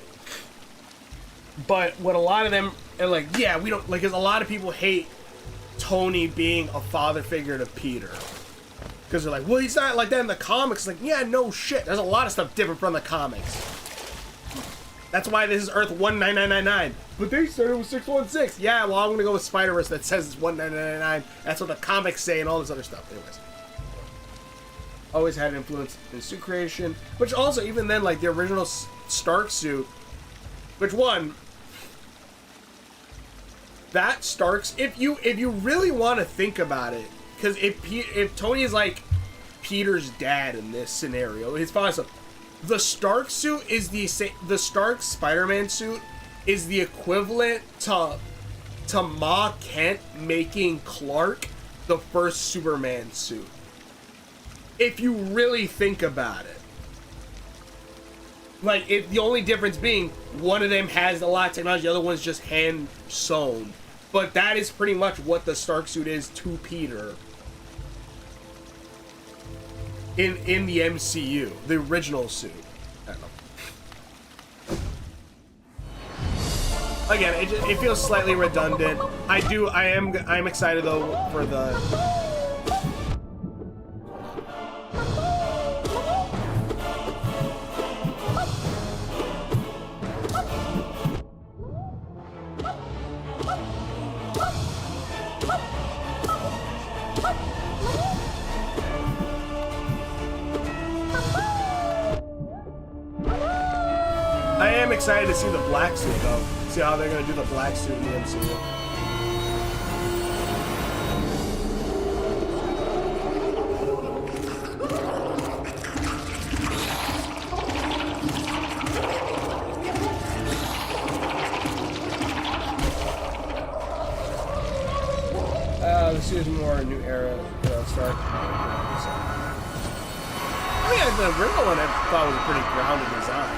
But what a lot of them are like, yeah, we don't, like, because a lot of people hate Tony being a father figure to Peter. Because they're like, well, he's not like that in the comics. Like, yeah, no shit. There's a lot of stuff different from the comics. That's why this is Earth 19999. But they started with 616. Yeah, well, I'm going to go with Spider-Verse that says it's 19999. That's what the comics say and all this other stuff. Anyways. Always had an influence in suit creation. Which also, even then, like, the original Stark suit. Which one? That Stark's, if you really want to think about it, because if Tony is like Peter's dad in this scenario, his father, so the Stark suit is the Stark Spider-Man suit is the equivalent to Ma Kent making Clark the first Superman suit. If you really think about it. Like, the only difference being, one of them has a lot of technology, the other one's just hand sewn. But that is pretty much what the Stark suit is to Peter in the MCU, the original suit. I don't know. Again, it feels slightly redundant. I'm excited though for the. I am excited to see the black suit though. See how they're gonna do the black suit in the MCU. The suit is more a new era Stark. I mean, the original one I thought was a pretty grounded design.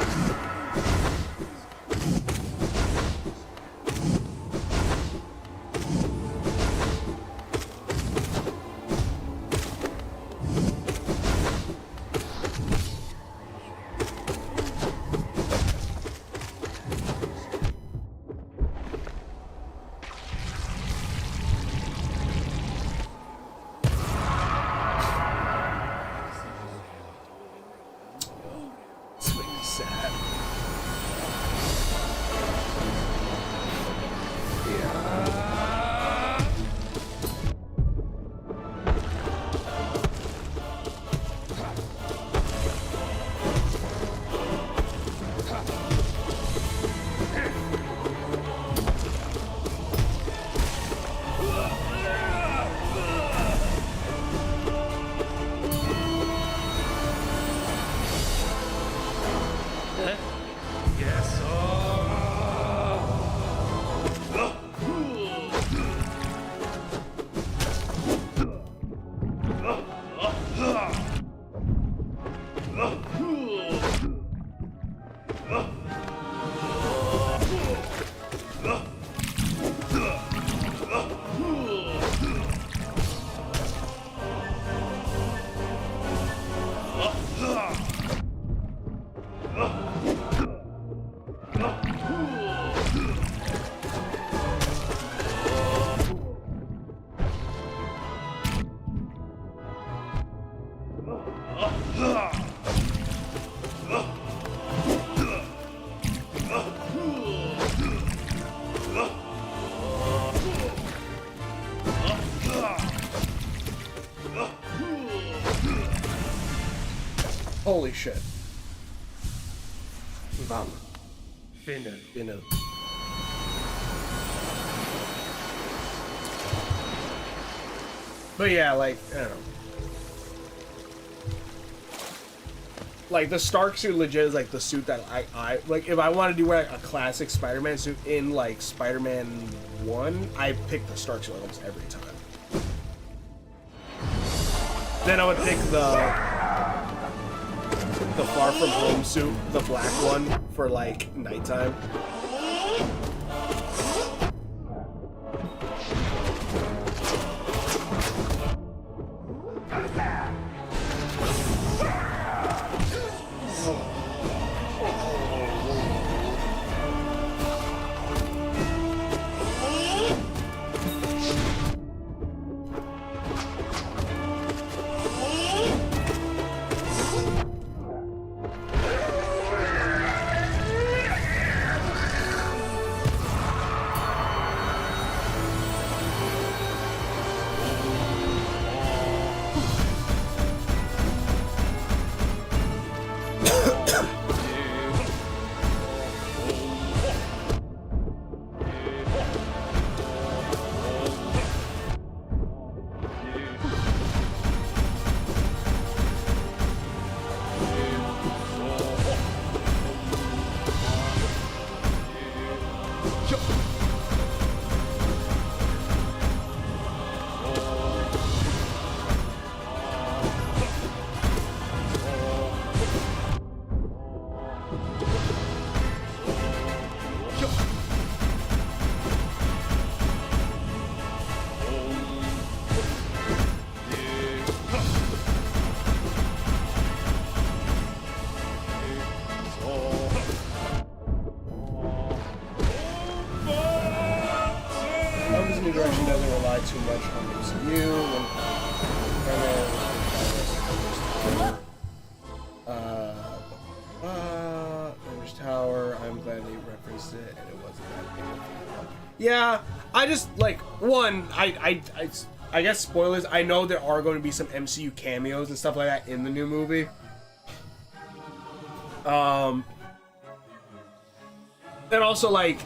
Holy shit. Vamos. Final. But yeah, like, I don't know. like the Stark suit legit is like the suit that I like. If I wanted to wear like, a classic Spider-Man suit in like Spider-Man 1, I pick the Stark suit almost every time. Then I would pick the Far From Home suit, the black one, for like nighttime. Direction doesn't rely too much on the MCU. Image Tower. I'm glad they referenced it, and it wasn't that big of a deal. Yeah, I just like one. I guess spoilers. I know there are going to be some MCU cameos and stuff like that in the new movie. And also like,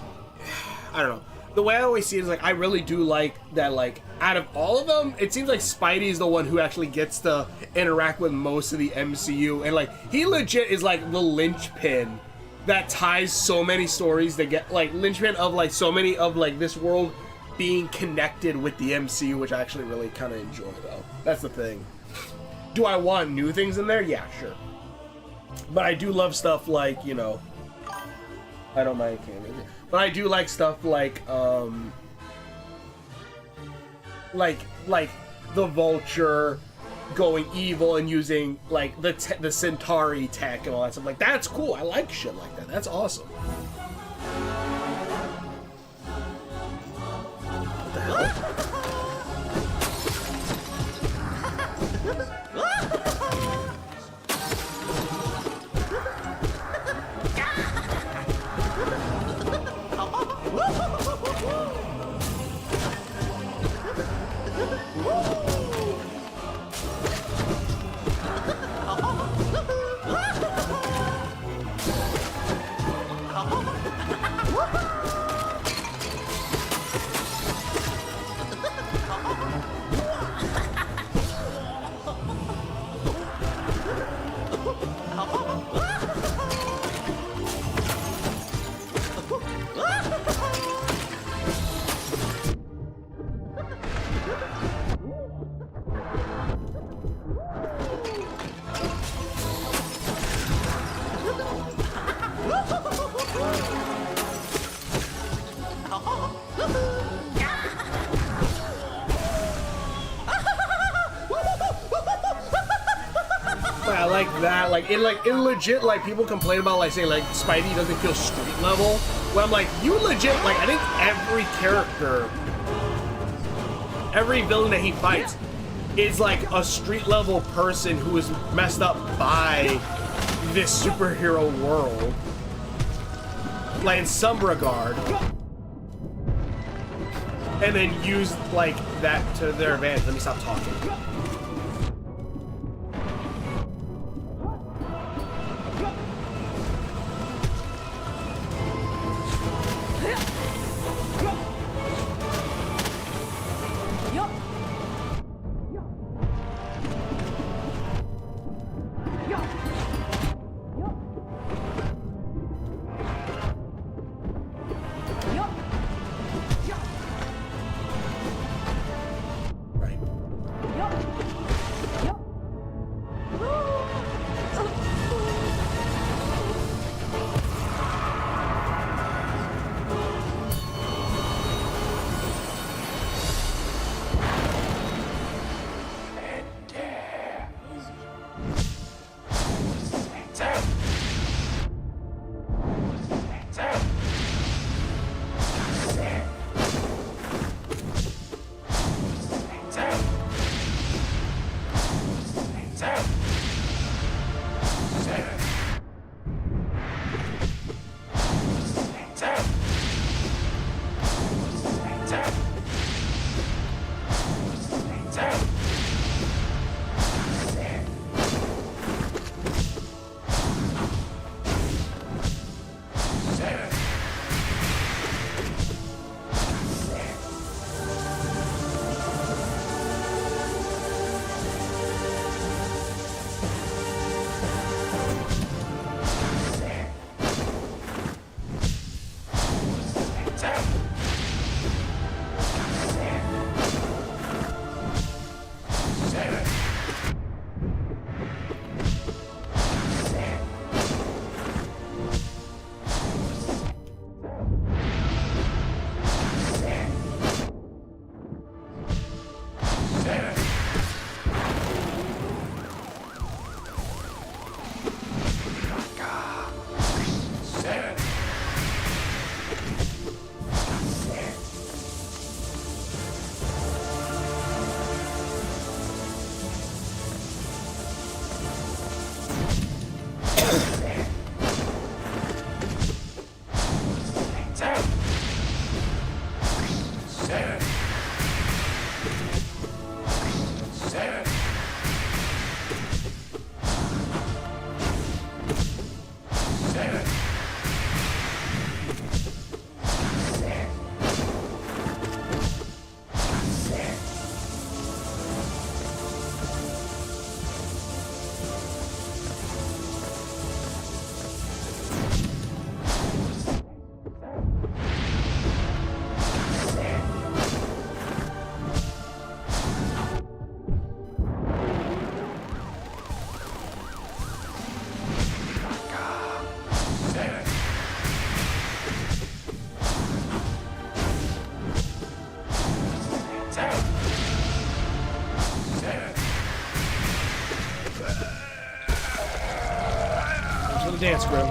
I don't know. The way I always see it is like I really do like that, like out of all of them, it seems like Spidey is the one who actually gets to interact with most of the MCU, and like he legit is like the linchpin that ties so many stories that get like linchpin of like so many of like this world being connected with the MCU, which I actually really kind of enjoy though. That's the thing. Do I want new things in there? Yeah, sure. But I do love stuff like, you know, I don't mind cameos. But I do like stuff like the Vulture going evil and using like the Centauri tech and all that stuff. Like that's cool. I like shit like that. That's awesome. What the hell? I like that. Like it legit, like people complain about like saying like Spidey doesn't feel street level. Well, I'm like, you legit, like I think every character, every villain that he fights is like a street level person who is messed up by this superhero world. Like in some regard. And then use like that to their advantage. Let me stop talking. the dance, Grim.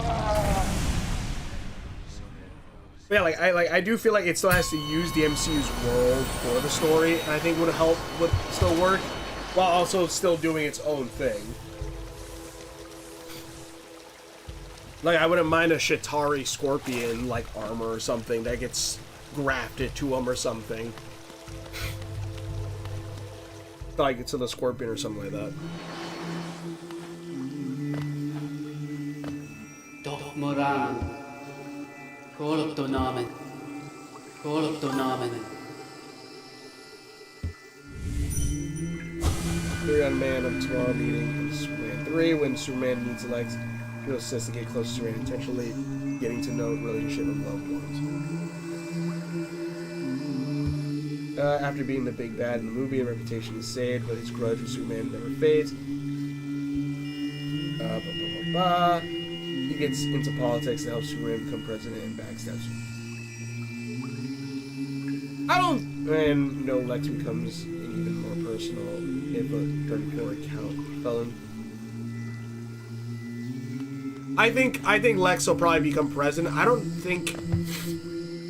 Yeah, I do feel like it still has to use the MCU's world for the story, and I think would help would still work, while also still doing its own thing. Like, I wouldn't mind a Shatari Scorpion, like, armor or something that gets grafted to him or something. Like, it's to the Scorpion or something like that. Doch Moran. Call up the Namen. Call up the Namen. 3-on-man of tomorrow meeting of Superman 3 when Superman needs Lex to assist to get close to Superman, intentionally getting to know the relationship of loved ones. After being the big bad in the movie, a reputation is saved, but his grudge with Superman never fades. He gets into politics to help Superman become president and backstabs him. And, you know, Lex becomes an even more personal if a 34 account felon. I think Lex will probably become president. I don't think,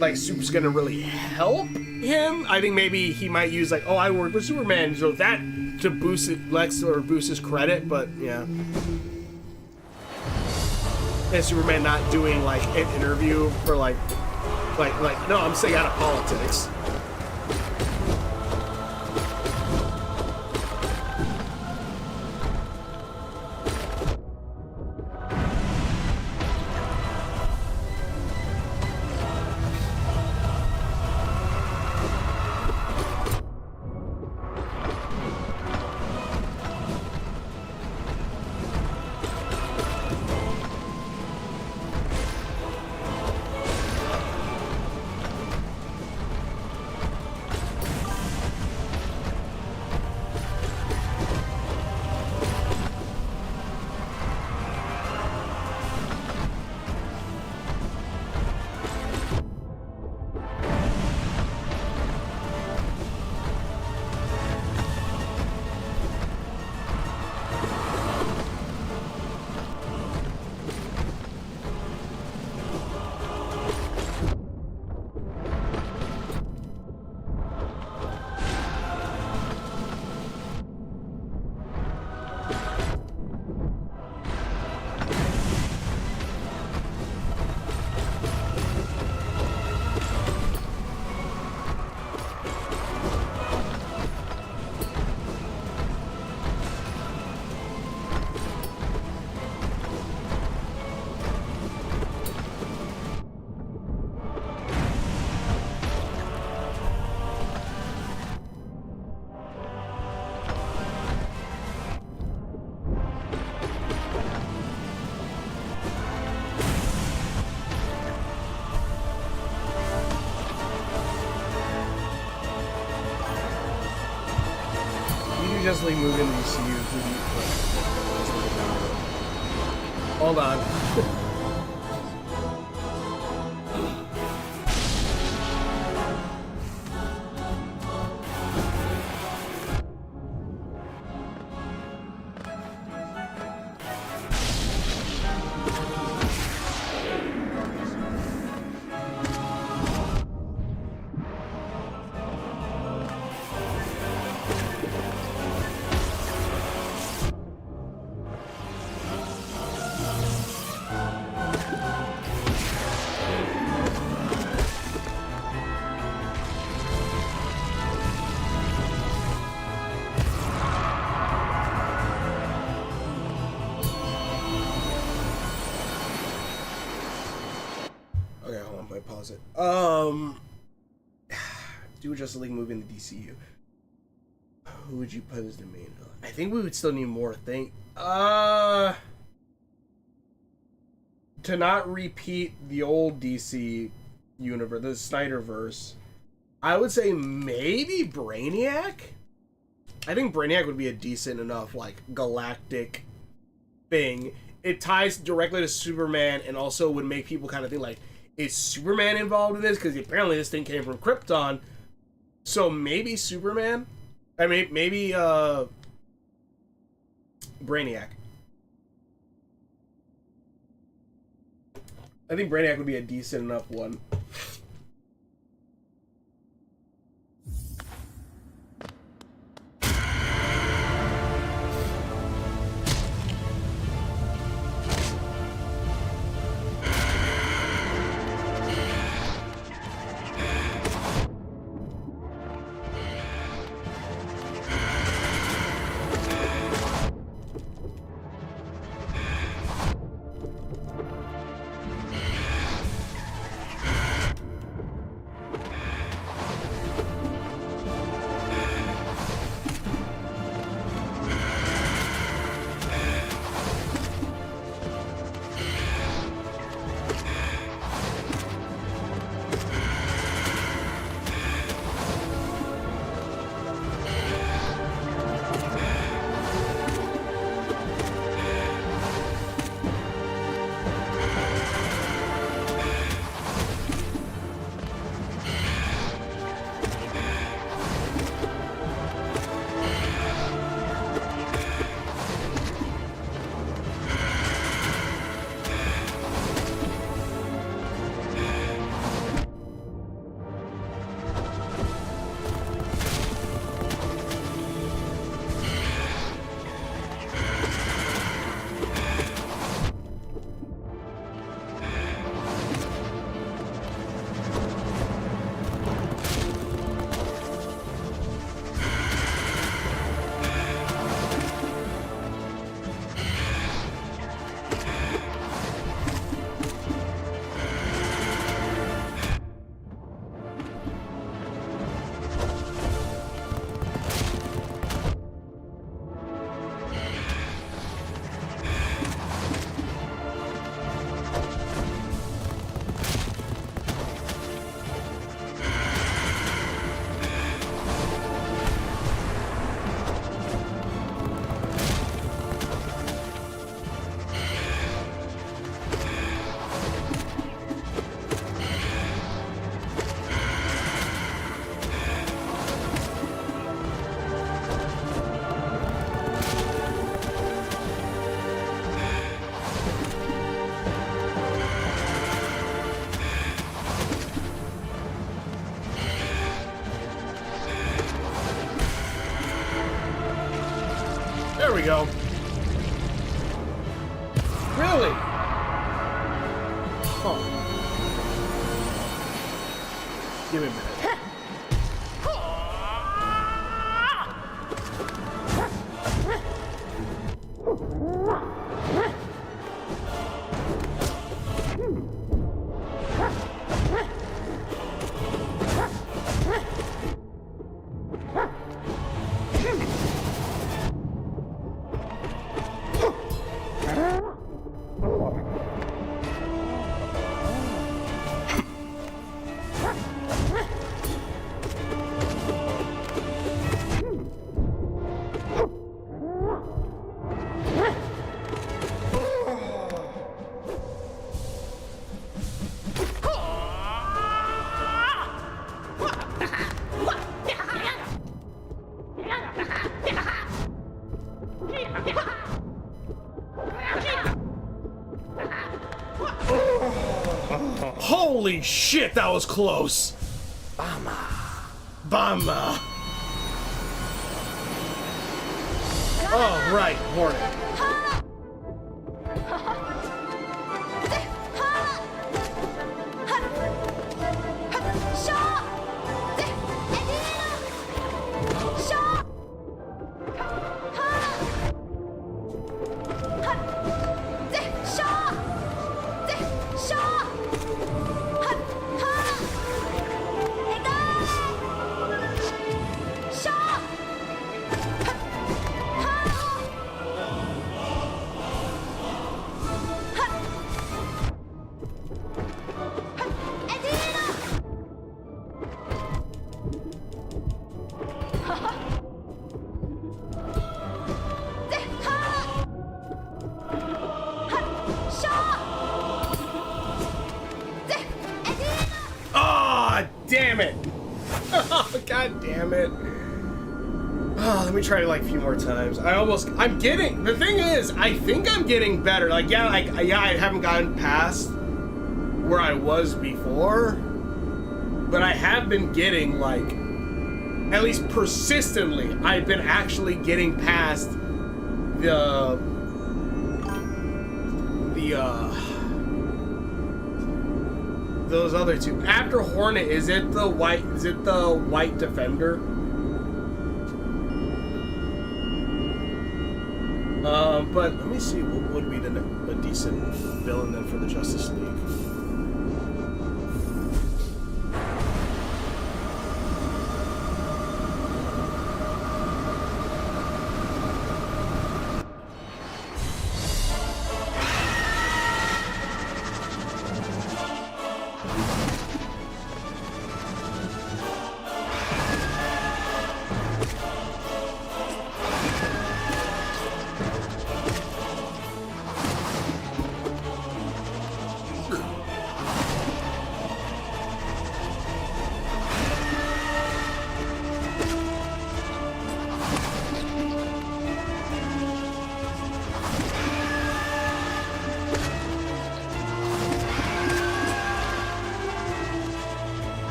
like, Super's gonna really help him. I think maybe he might use, like, oh, I work with Superman, so that to boost Lex or boost his credit, but, yeah. And Superman not doing, like, an interview for, like, no, I'm staying out of politics. Just like move into ECU. Hold on. Pause it. Do Justice League move into DCU. Who would you put as the main villain? I think we would still need more thing. To not repeat the old DC universe, the Snyderverse, I would say maybe Brainiac. I think Brainiac would be a decent enough, like, galactic thing. It ties directly to Superman and also would make people kind of think, like, is Superman involved in this? Because apparently this thing came from Krypton. So maybe Superman? I mean, maybe, Brainiac. I think Brainiac would be a decent enough one. There we go. Really? Huh. Give me a minute. Holy shit, that was close. Bama. Oh, right, Hornet. Damn it! Oh, God damn it. Oh, let me try it like a few more times. I'm getting, the thing is, I think I'm getting better. Like, yeah, I haven't gotten past where I was before, but I have been getting, like, at least persistently, I've been actually getting past those other two. After Hornet, is it the white Defender? But let me see what would be a decent villain then for the Justice League.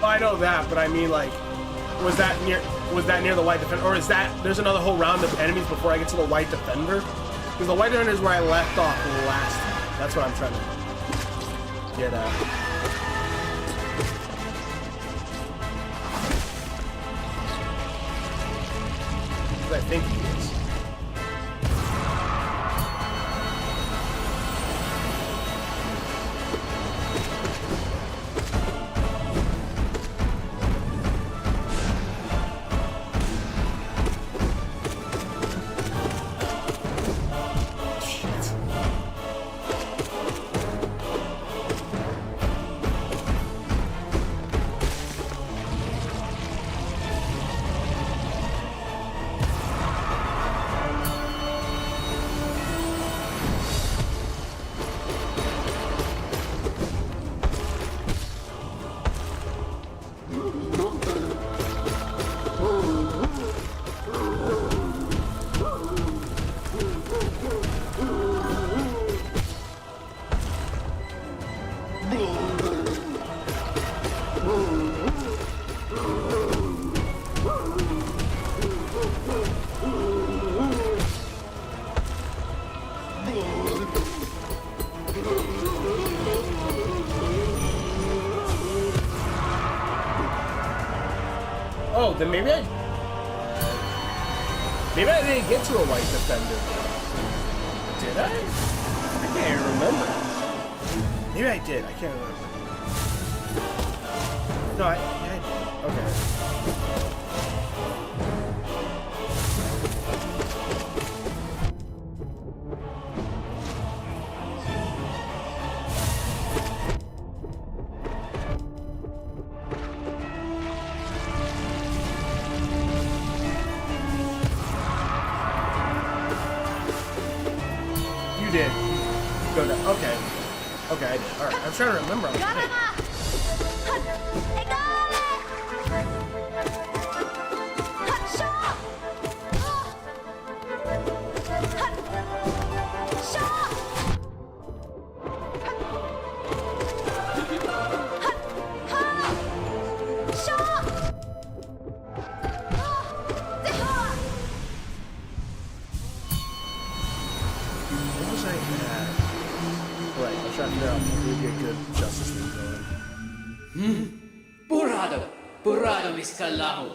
I know that, but I mean, like, was that near the White Defender, or is that there's another whole round of enemies before I get to the White Defender? Because the White Defender is where I left off last time. That's what I'm trying to get at. I think he is. Oh, then maybe I didn't get to a White Defender. Did I? I can't even remember. Maybe I did. I can't remember. No, I did. Okay. You did. Go down. Okay. Okay, I did. Alright, I'm trying to remember. What was I at? Right, I'm trying to figure out what would be a good Justice League villain. Purado Miskalaho.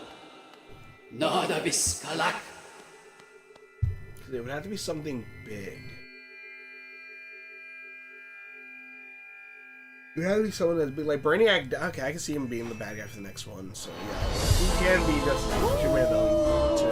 Nada Biskalak. It would have to be something big. It would have to be someone that's big, like Brainiac. Okay, I can see him being the bad guy for the next one. So yeah, he can be just Superman villain too.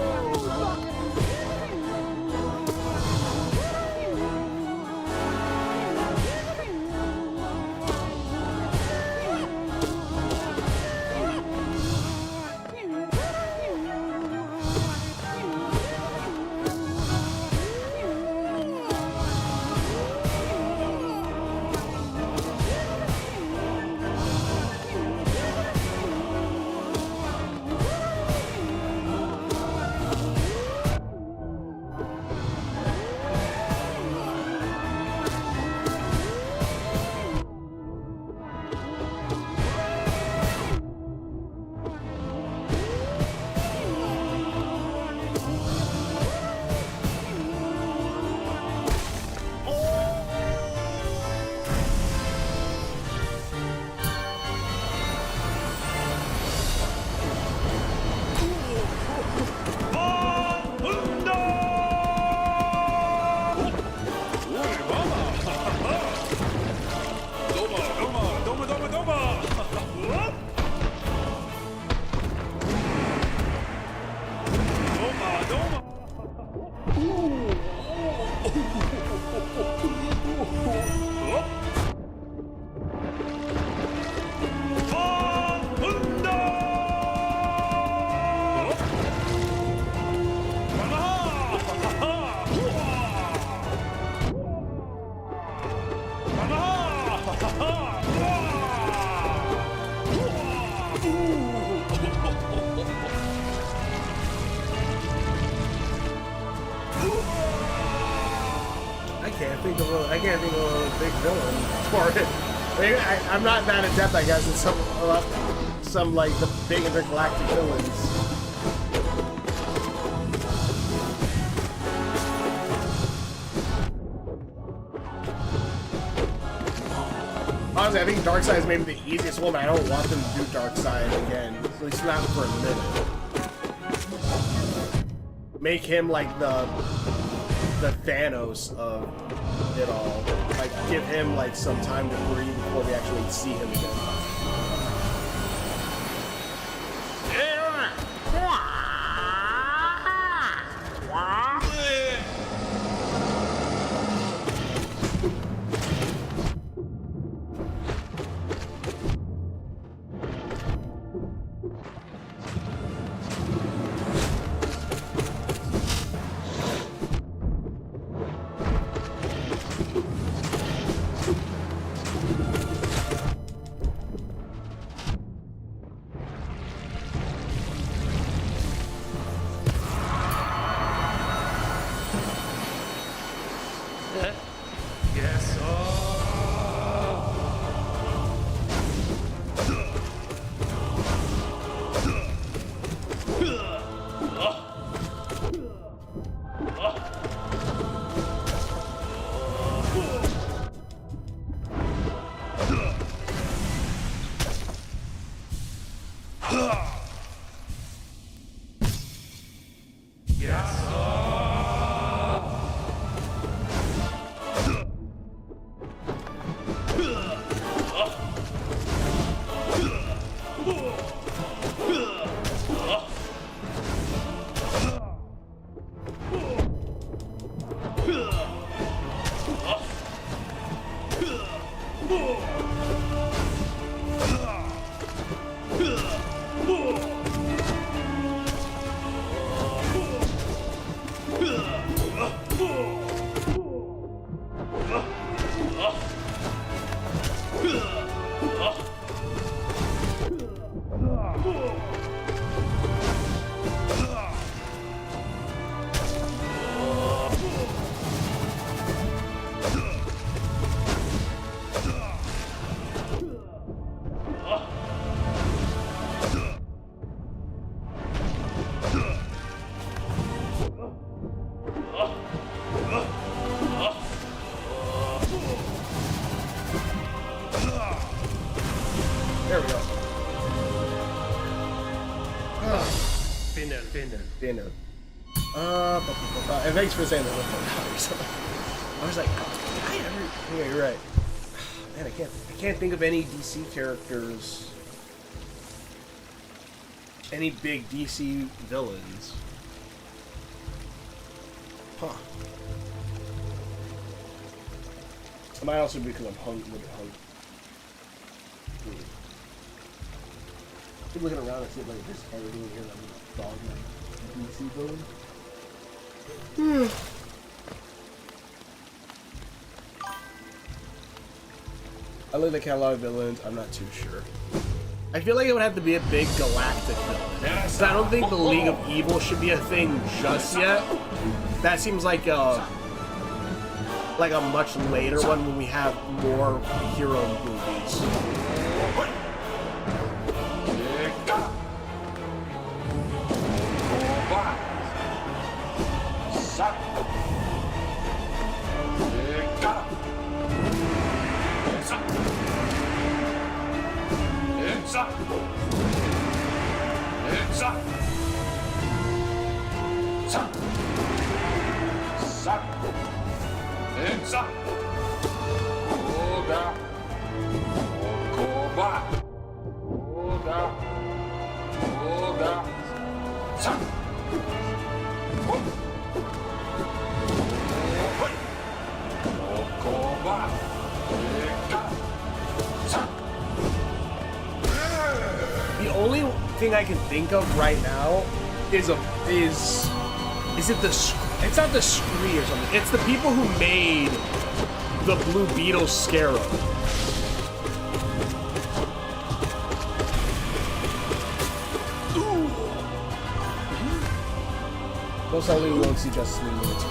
I can't think of a big villain for it. I'm not that adept, I guess, in some like the big intergalactic villains. Honestly, I think Darkseid is maybe the easiest one, but I don't want them to do Darkseid again. At least not for a minute. Make him like the Thanos of it all. Like, give him like some time to breathe before we actually see him again. Yes, There we go. Dinner. And thanks for saying that. I was like, did I ever? Yeah, you're right. Man, I can't think of any DC characters, any big DC villains. Huh. It might also be because I'm a little bit hungry. Keep looking around and see if like this everything here that dog like DC villain. I look at the catalog of villains, I'm not too sure. I feel like it would have to be a big galactic villain. So I don't think the League of Evil should be a thing just yet. That seems like a much later one when we have more hero movies. The only thing I can think of right now is it it's not the Scree or something. It's the people who made the Blue Beetle Scarab. Most likely we won't see Justice League movies.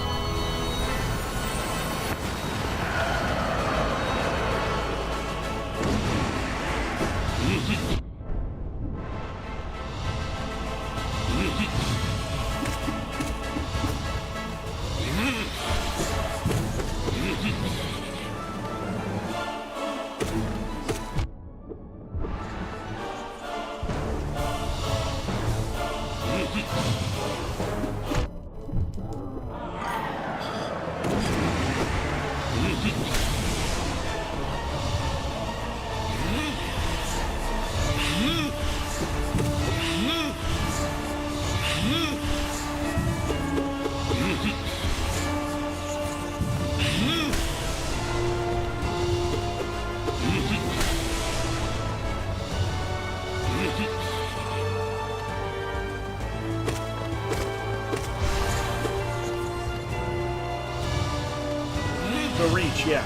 The Reach, yeah.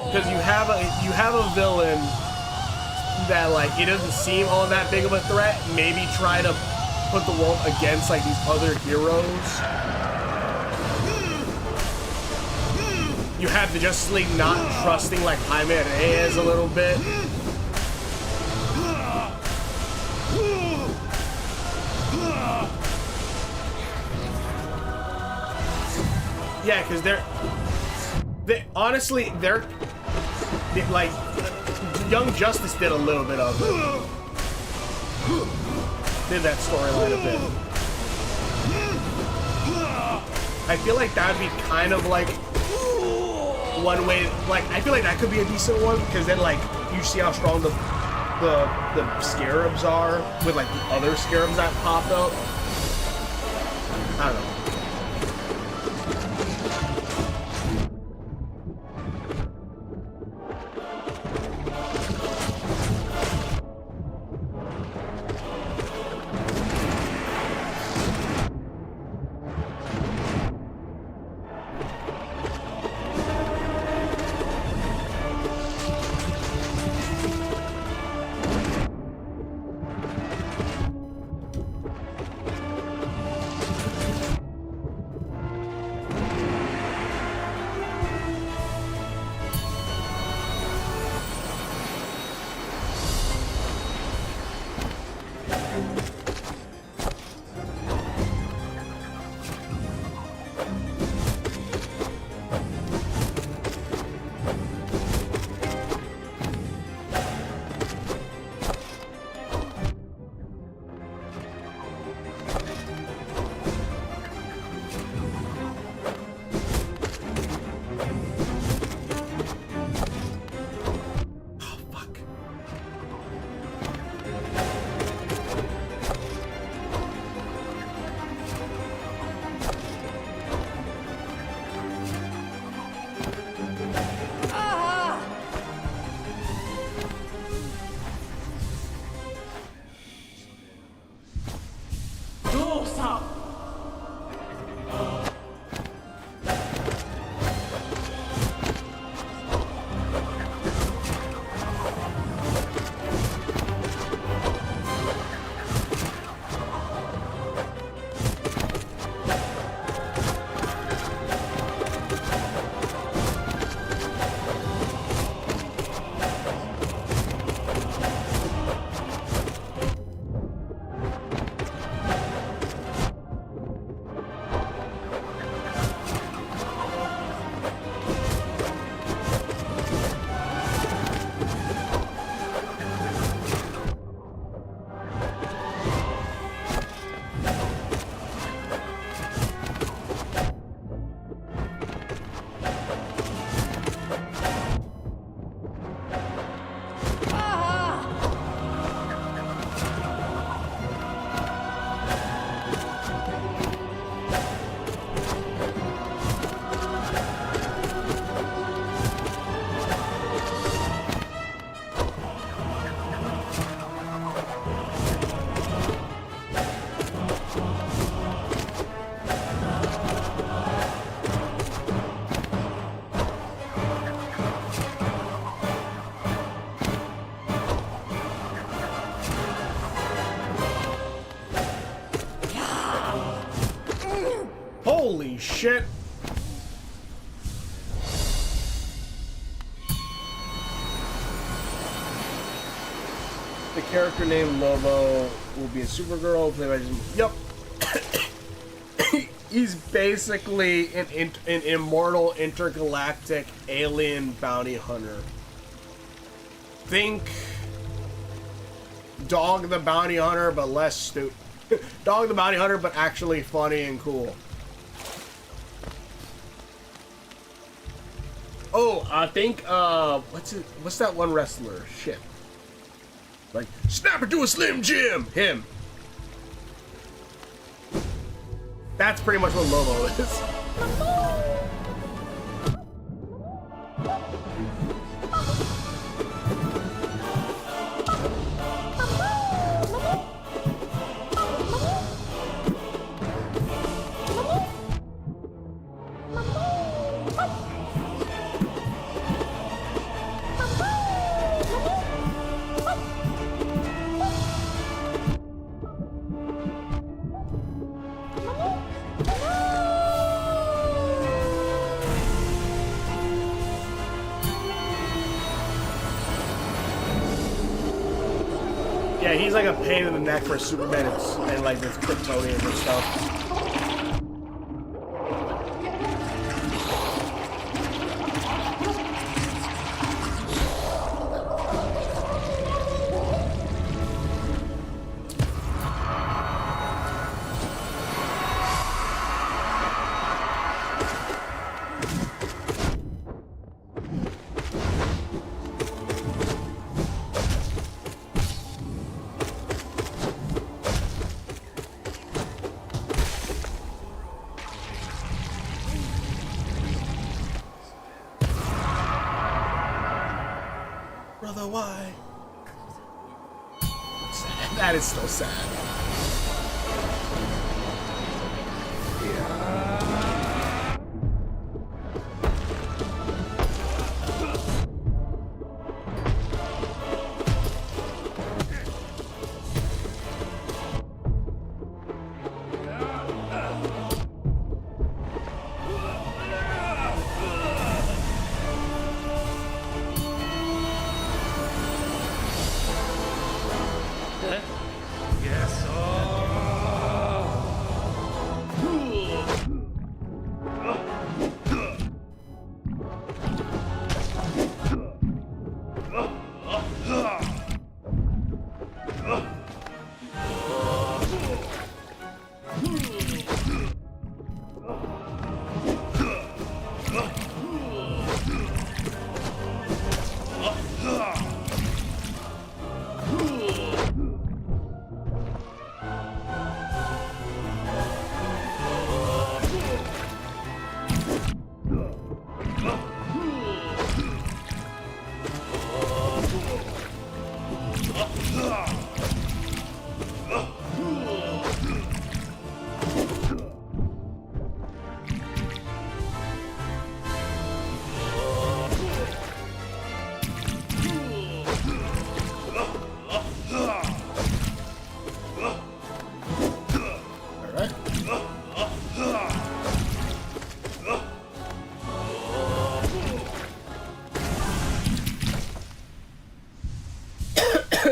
Because you have a villain that, like, it doesn't seem all that big of a threat. Maybe try to put the world against, like, these other heroes. You have the Justice League not trusting, like, Jaime Reyes a little bit. Yeah, because honestly, like, Young Justice did a little bit of it. Did that storyline a bit. I feel like that would be kind of like one way, like, I feel like that could be a decent one, because then, like, you see how strong the scarabs are with, like, the other scarabs that popped up. I don't know. Holy shit! The character named Lobo will be a Supergirl played by. Yep. He's basically an immortal intergalactic alien bounty hunter. Think Dog the Bounty Hunter, but less stupid. Dog the Bounty Hunter, but actually funny and cool. Oh, I think what's that one wrestler? Shit. Like, snap it to a Slim Jim! Him. That's pretty much what Lobo is. Yeah, he's like a pain in the neck for Superman and like this Kryptonians and stuff. Brother, why? Sad. That is still sad. Yes.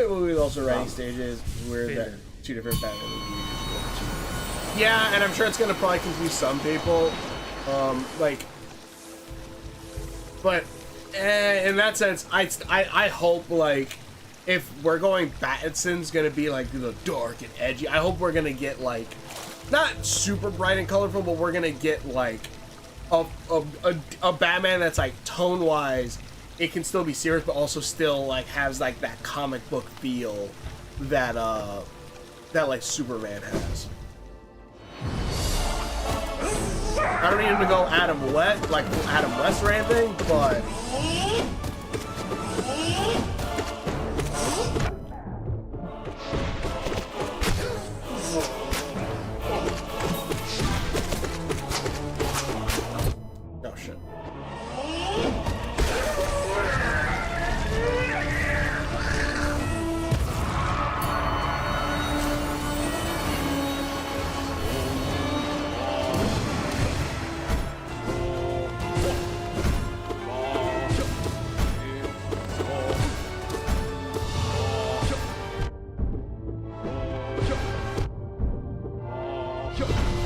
Movie also writing stages where there are two different Batman movies. Yeah, and I'm sure it's gonna probably confuse some people. But in that sense, I hope like if we're going Battinson's gonna be like the dark and edgy. I hope we're gonna get like not super bright and colorful, but we're gonna get like a Batman that's like tone wise. It can still be serious, but also still like has like that comic book feel that that like Superman has. I don't need him to go Adam West, like Adam West or anything, but oh shit. Yep.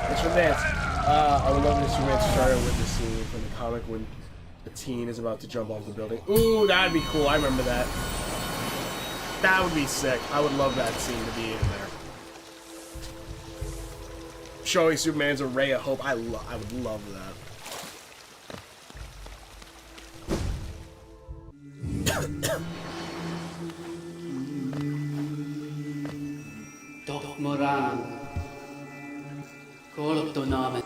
Thanks for the dance. I would love if Superman started with the scene from the comic when the teen is about to jump off the building. Ooh, that'd be cool. I remember that. That would be sick. I would love that scene to be in there. Showing Superman's a ray of hope. I would love that. Doch Moran. Korto namen.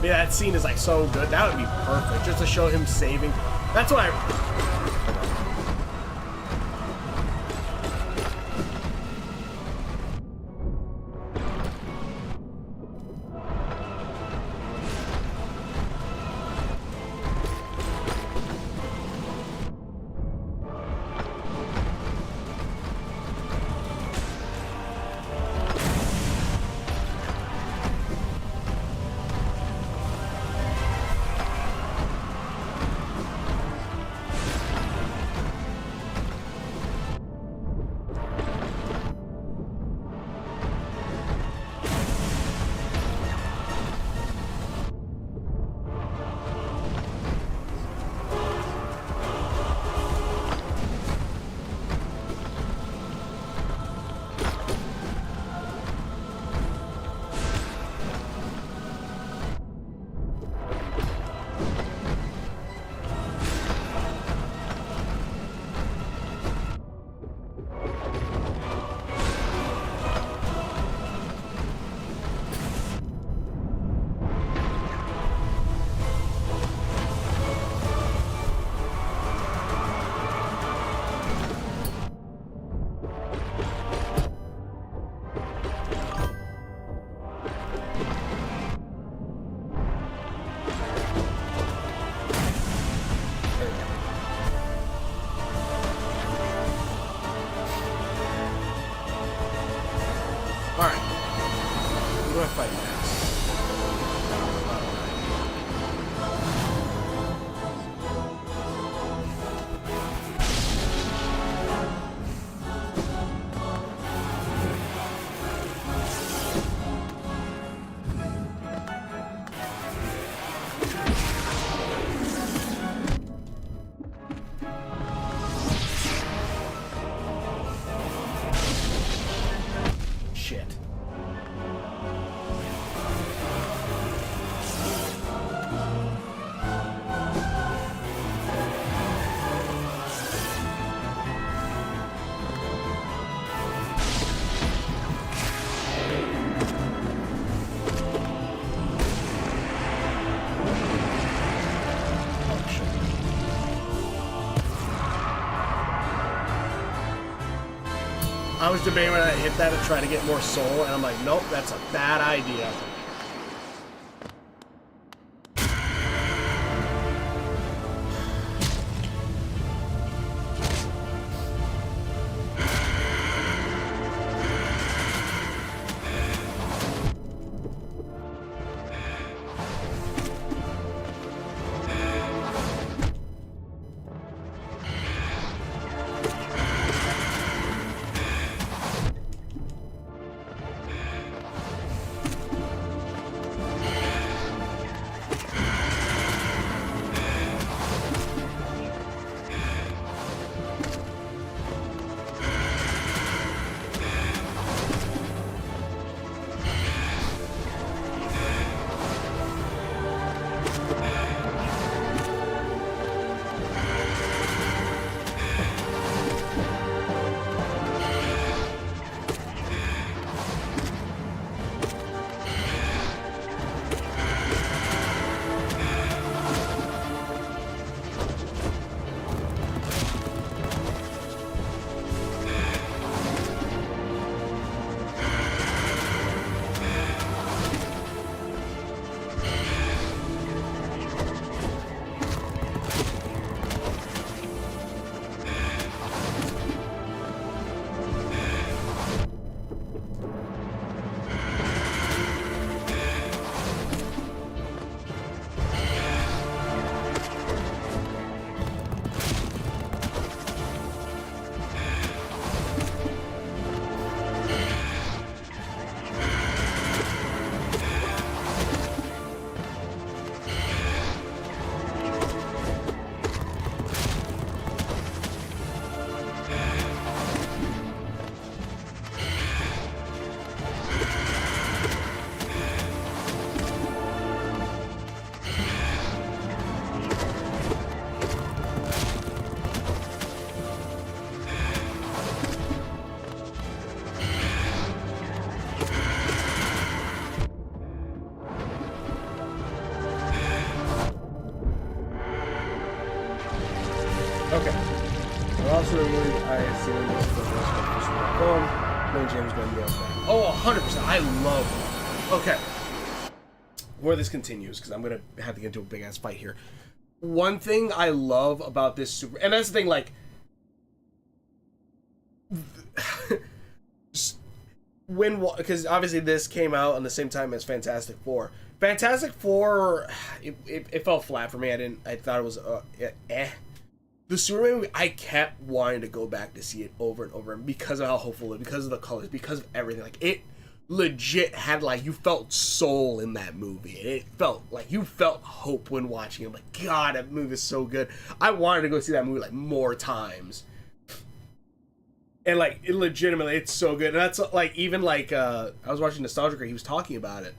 Yeah, that scene is like so good. That would be perfect, just to show him saving. That's what I. I was debating when I hit that to try to get more soul, and I'm like, nope, that's a bad idea. Okay. I also remember I assume this is the first film. Then James going to be okay. Oh, 100%. I love. Okay. Where this continues, because I'm gonna have to get into a big ass fight here. One thing I love about this super, and that's the thing, like, because obviously this came out on the same time as Fantastic Four. Fantastic Four, it fell flat for me. I thought it was The Superman movie, I kept wanting to go back to see it over and over because of how hopeful it, because of the colors, because of everything. Like, it legit had, like, you felt soul in that movie. It felt like you felt hope when watching it. I'm like, God, that movie is so good. I wanted to go see that movie like more times. And like, it legitimately, it's so good. And that's like, even like, I was watching Nostalgia Critic, he was talking about it.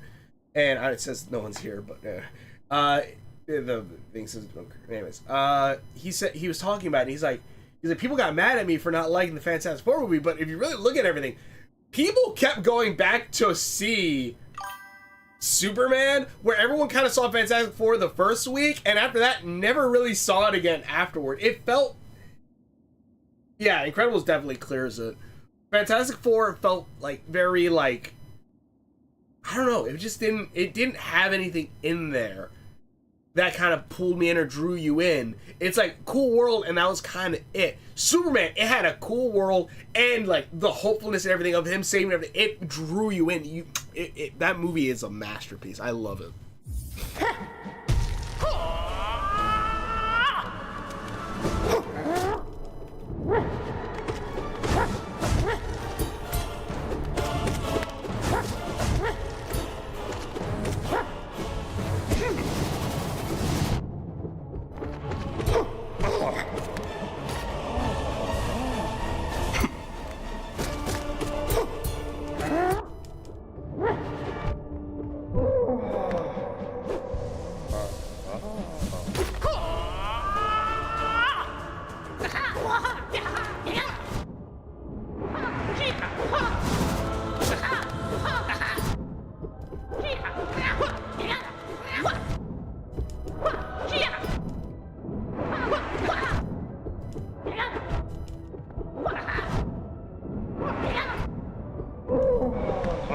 And it says no one's here, but the thing says, anyways, he was talking about it, and he's like, people got mad at me for not liking the Fantastic Four movie, but if you really look at everything, people kept going back to see Superman, where everyone kind of saw Fantastic Four the first week, and after that, never really saw it again afterward. It felt, yeah, Incredibles definitely clears it. Fantastic Four felt like very like, I don't know, it didn't have anything in there that kind of pulled me in or drew you in. It's like, cool world, and that was kind of it. Superman, it had a cool world, and like the hopefulness and everything of him saving everything, it drew you in. That movie is a masterpiece. I love it.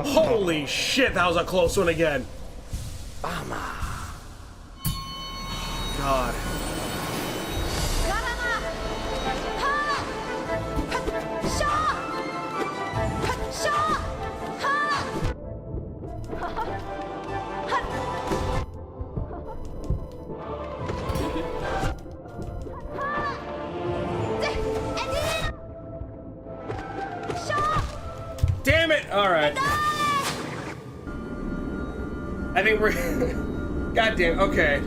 Holy shit, that was a close one again. God. Damn it! Alright. I think we're... God damn, okay.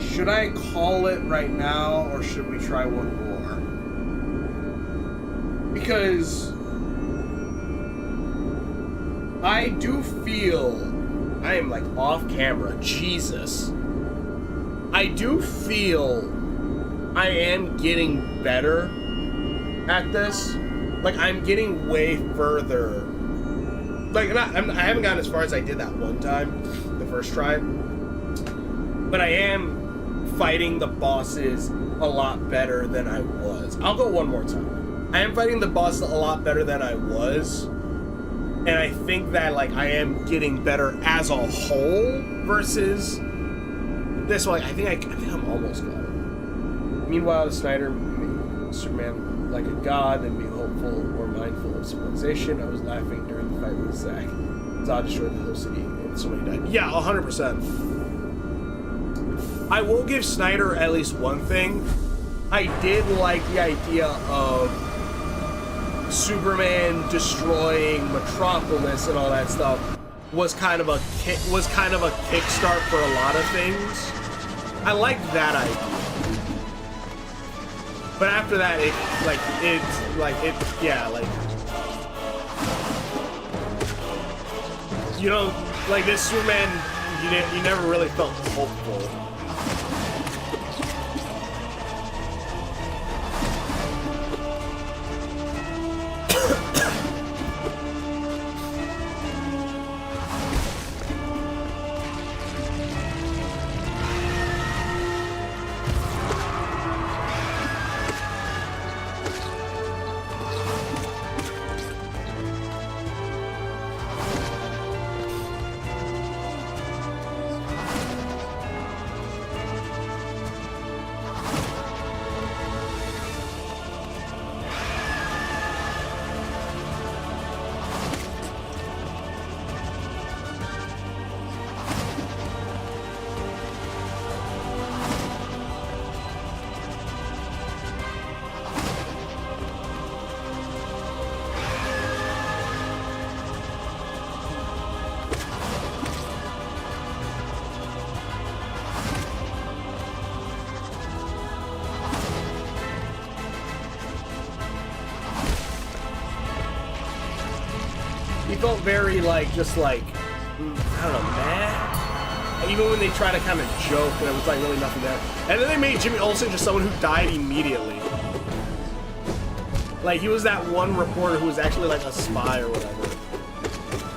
Should I call it right now, or should we try one more? Because I do feel I am like off camera. Jesus. I do feel I am getting better at this. Like, I'm getting way further. Like, I haven't gotten as far as I did that one time, the first try. But I am fighting the bosses a lot better than I was. I'll go one more time. I am fighting the bosses a lot better than I was. And I think that, like, I am getting better as a whole versus this one. I think I'm almost got it. Meanwhile, the Snyder made Superman like a god and be hopeful or mindful of civilization. I was laughing during the fight with Zack. Zod destroyed the whole city and somebody died. Yeah, 100%. I will give Snyder at least one thing. I did like the idea of Superman destroying Metropolis and all that stuff was kind of a kickstart for a lot of things. I liked that idea. But after that, you know, like this Superman, you never really felt hopeful. He felt very like just like I don't know, meh. Even when they try to kind of joke, and it was like really nothing there. And then they made Jimmy Olsen just someone who died immediately. Like he was that one reporter who was actually like a spy or whatever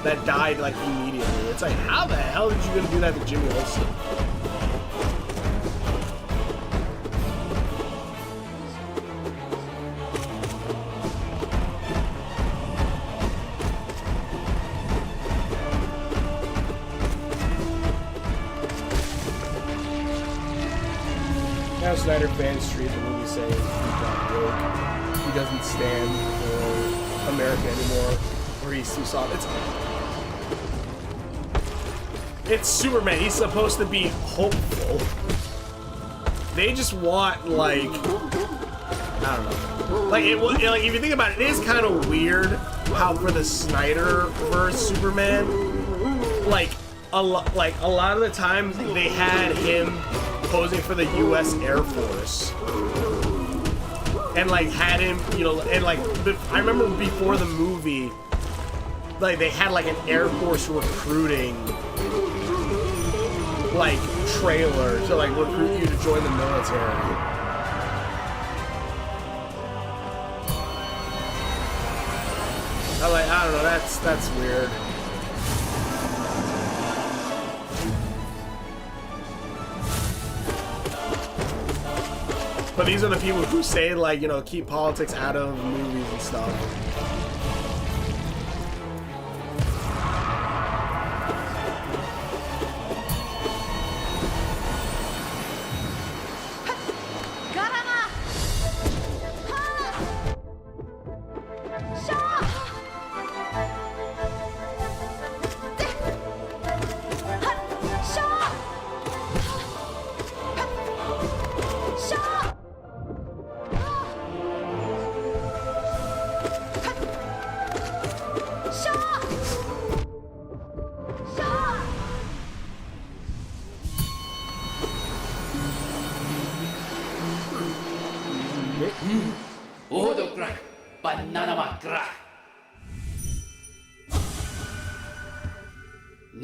that died like immediately. It's like, how the hell did you gonna do that to Jimmy Olsen? Now Snyder fans treat the movie saying he's not woke. He doesn't stand for America anymore, or he's too soft. It's Superman. He's supposed to be hopeful. They just want like I don't know. Like like if you think about it, it is kind of weird how for the Snyderverse Superman, like a lot of the times they had him posing for the U.S. Air Force, and like had him, you know, and like I remember before the movie, like they had like an Air Force recruiting like trailer to like recruit you to join the military. I don't know, that's weird. But these are the people who say, like, you know, keep politics out of movies and stuff.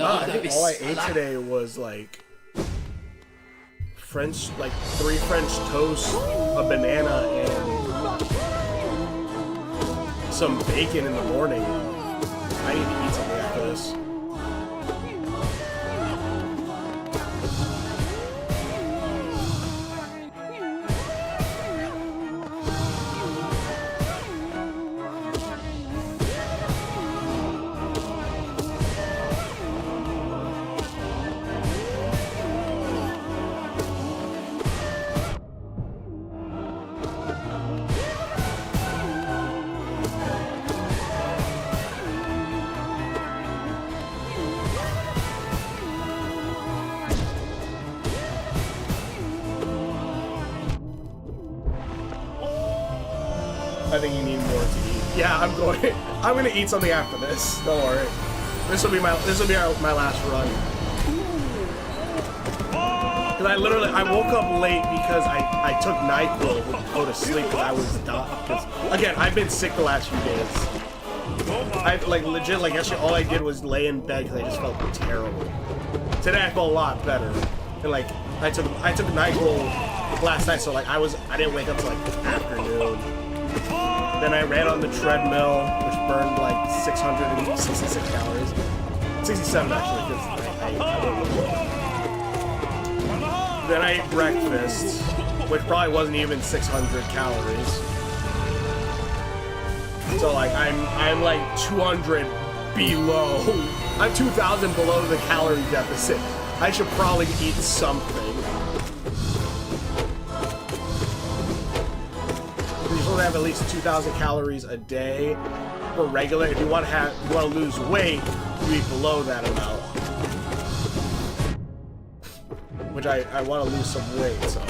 I think all I ate today was like French, like 3 French toast, a banana, and some bacon in the morning. I need to eat something after this. I think you need more to eat. Yeah, I'm gonna eat something after this. Don't worry. This will be my last run. Cause I woke up late because I took NyQuil to go to sleep because I was done. Again, I've been sick the last few days. I like legit like yesterday all I did was lay in bed because I just felt terrible. Today I felt a lot better. And like I took NyQuil last night, so like I didn't wake up till like the afternoon. Then I ran on the treadmill, which burned like 666 calories. 67 actually, because I Then I ate breakfast, which probably wasn't even 600 calories. So like I'm like 200 below. I'm 2,000 below the calorie deficit. I should probably eat something. You're supposed to have at least 2,000 calories a day for regular. If you want to lose weight, you eat below that amount. Which I want to lose some weight, so.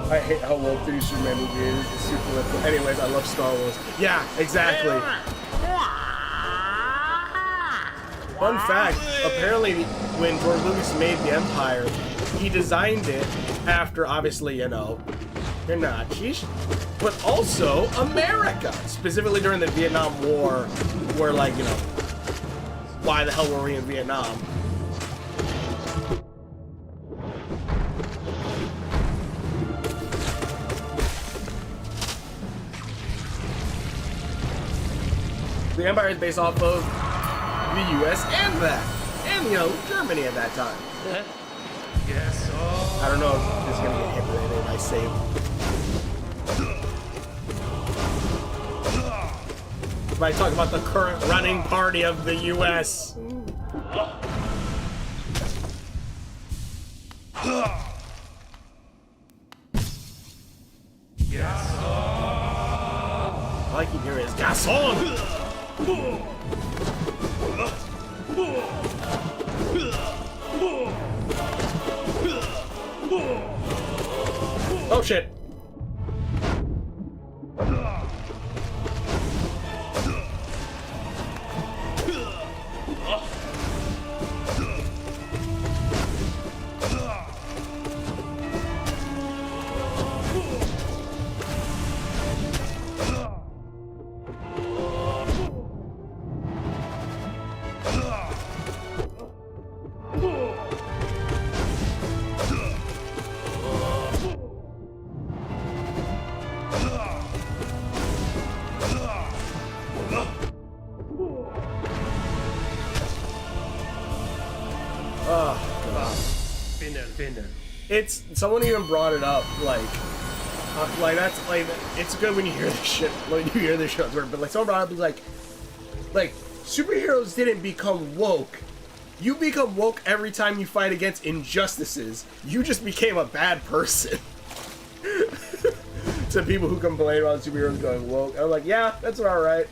I hate how woke the new Superman movie is. It's super literal. Anyways, I love Star Wars. Yeah, exactly. Fun fact, apparently when George Lucas made The Empire, he he designed it after, obviously, you know, the Nazis, but also America, specifically during the Vietnam War, where, like, you know, why the hell were we in Vietnam? The Empire is based off of the U.S. and that, and, you know, Germany at that time. Yes. Oh. I don't know if this is gonna get hit with anything I save. If I talk about the current running party of the U.S. Yes. All I keep hearing is Gasson! Oh shit! It's someone even brought it up, like that's like it's good when you hear this shit. When you hear this shit, but like someone brought it up, like superheroes didn't become woke. You become woke every time you fight against injustices. You just became a bad person. To people who complain about superheroes going woke, I'm like, yeah, that's all right.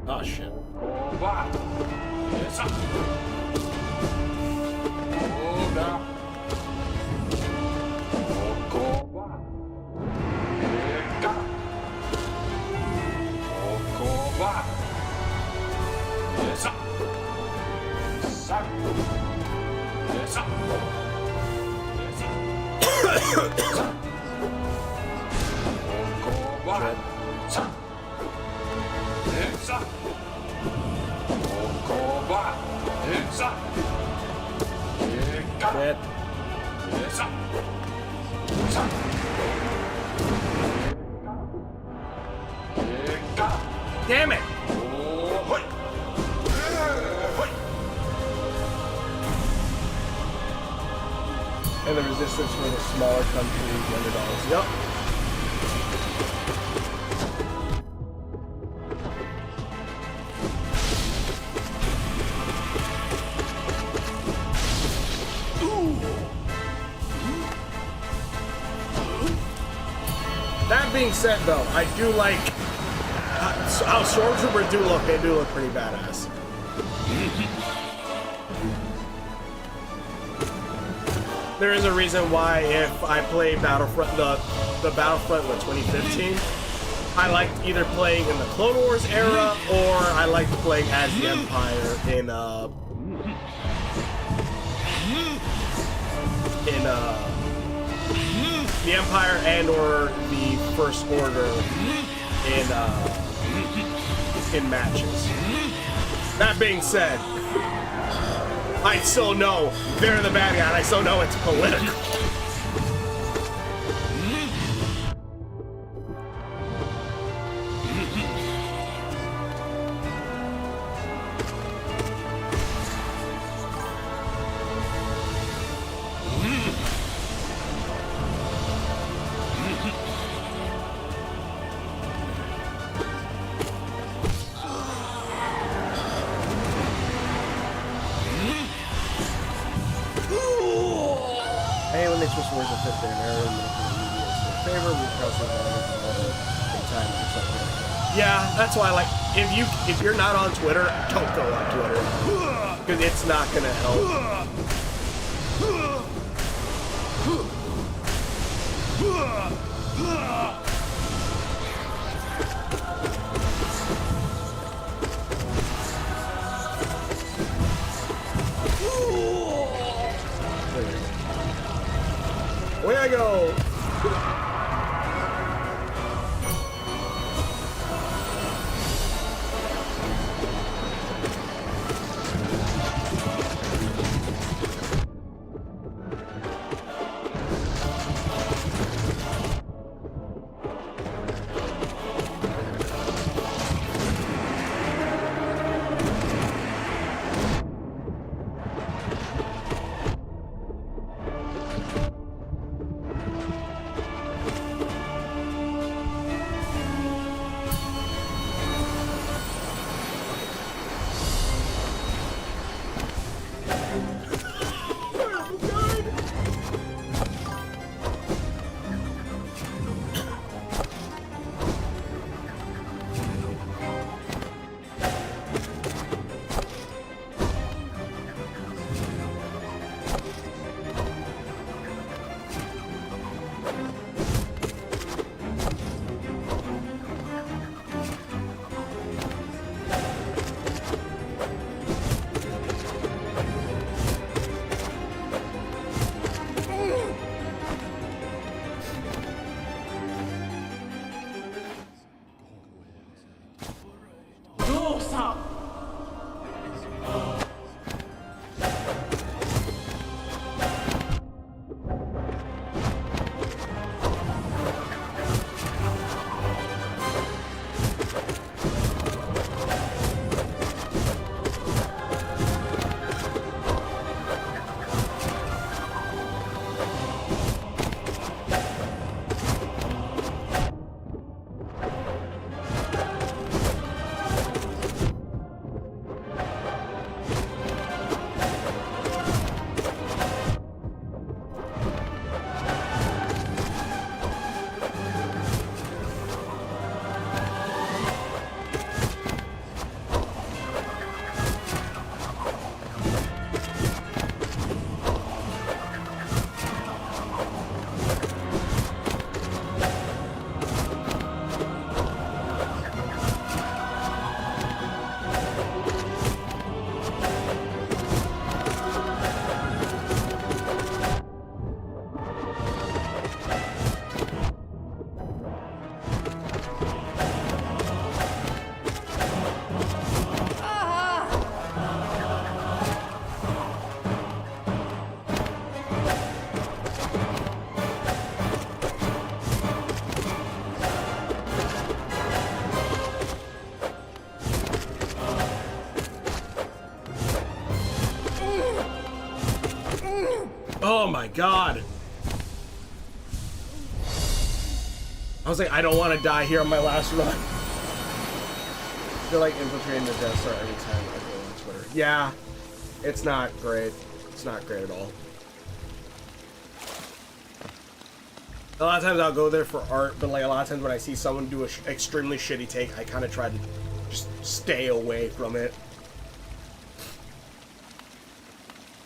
Oh shit. Damn it! And the resistance for the smaller countries, the underdogs. Yep. That being said, though, I do like how Stormtrooper do look. They do look pretty badass. There is a reason why if I play Battlefront, the Battlefront with 2015, I liked either playing in the Clone Wars era or I liked playing as the Empire in the Empire and or the First Order in matches. That being said, I still know they're the bad guy, and I still know it's political. time. It's like, yeah, that's why. Like, if you're not on Twitter, don't go on Twitter because it's not gonna help. Away I go! Oh my god. I was like, I don't want to die here on my last run. I feel like infiltrating the Death Star every time I go on Twitter. Yeah, it's not great. It's not great at all. A lot of times I'll go there for art, but like a lot of times when I see someone do an extremely shitty take, I kind of try to just stay away from it.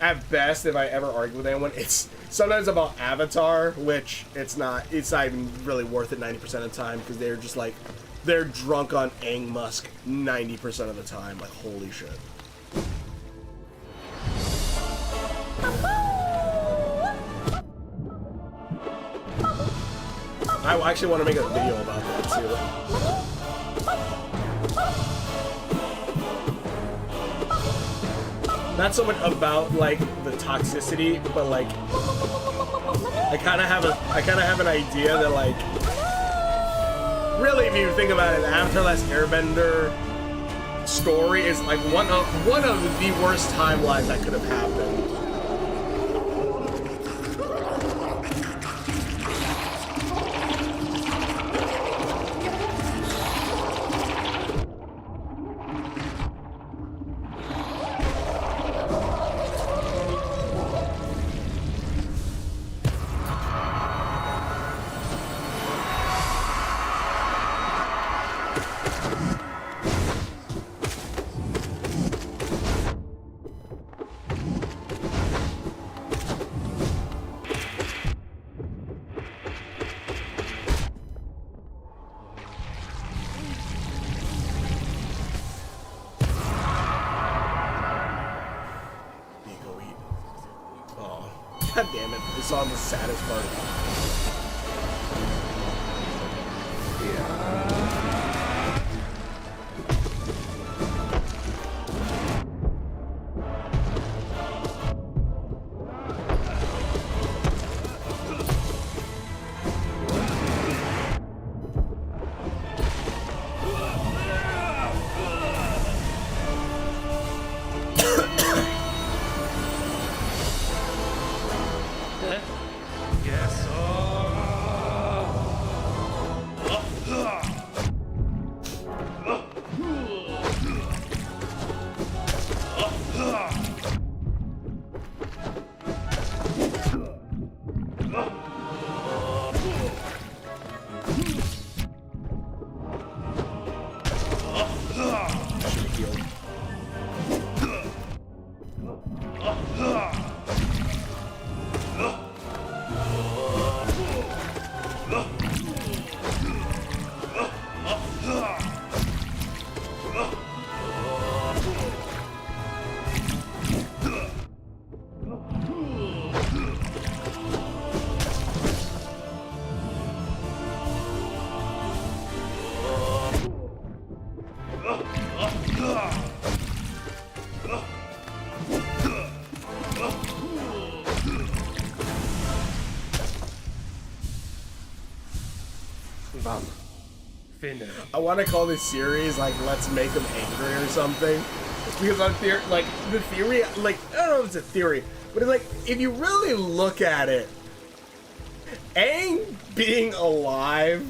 At best, if I ever argue with anyone, it's sometimes about Avatar, which it's not even really worth it 90% of the time, because they're just like, they're drunk on Aang Musk 90% of the time. Like, holy shit. I actually want to make a video about that too. Not so much about like the toxicity, but like I kind of have an idea that like really, if you think about it, the Avatar: Last Airbender story is like one of the worst timelines that could have happened. God damn it! I saw the saddest part. Yes, Finish. I want to call this series like "Let's Make Them Angry" or something, because on theory, like the theory, like I don't know if it's a theory, but it's like if you really look at it, Aang being alive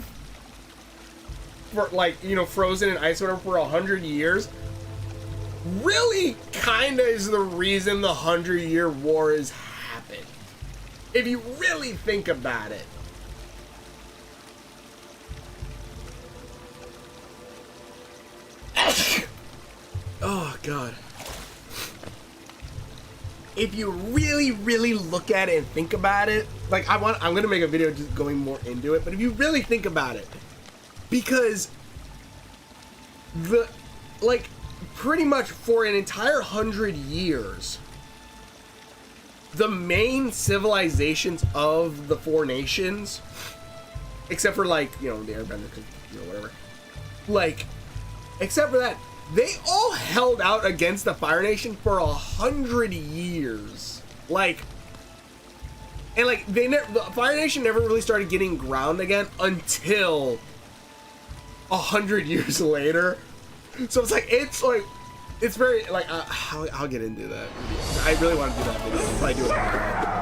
for like frozen in ice or whatever for 100 years, really kind of is the reason the 100-Year War has happened. If you really think about it. Oh god. If you really, really look at it and think about it, like I'm gonna make a video just going more into it, but if you really think about it, because pretty much for an entire 100 years, the main civilizations of the four nations, except for the Airbender, whatever, except for that, they all held out against the Fire Nation for 100 years. The Fire Nation never really started getting ground again until 100 years later. So it's very I'll get into that video. I really want to do that video. I'll probably do it another day.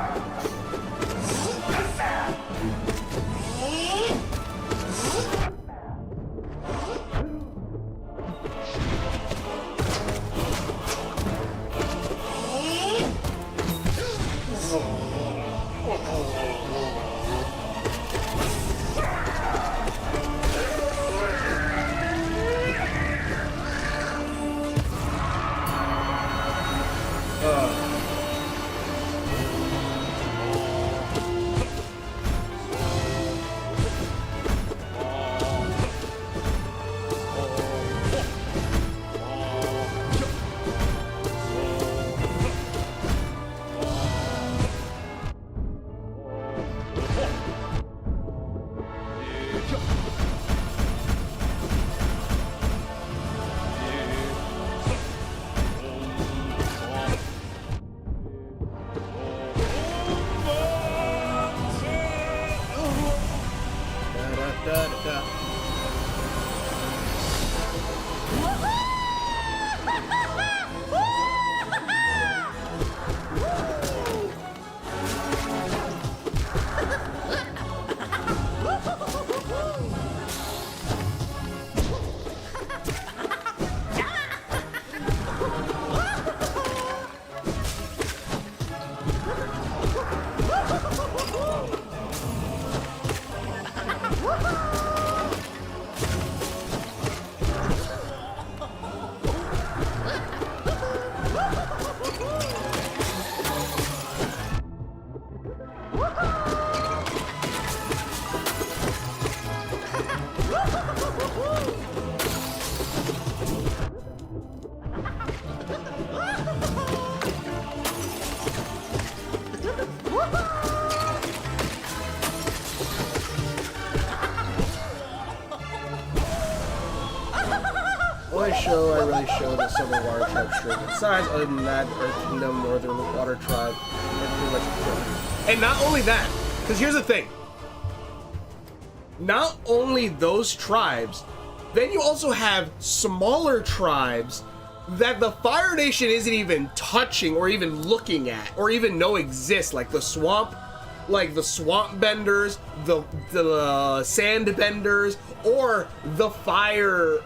story really shows that Southern Water Tribe shrink in size. Other than that, Earth Kingdom, Northern Water Tribe, are pretty much equivalent. And not only that, because here's the thing. Not only those tribes, then you also have smaller tribes that the Fire Nation isn't even touching or even looking at or even know exist, like the swamp benders, the sand benders, or the fire,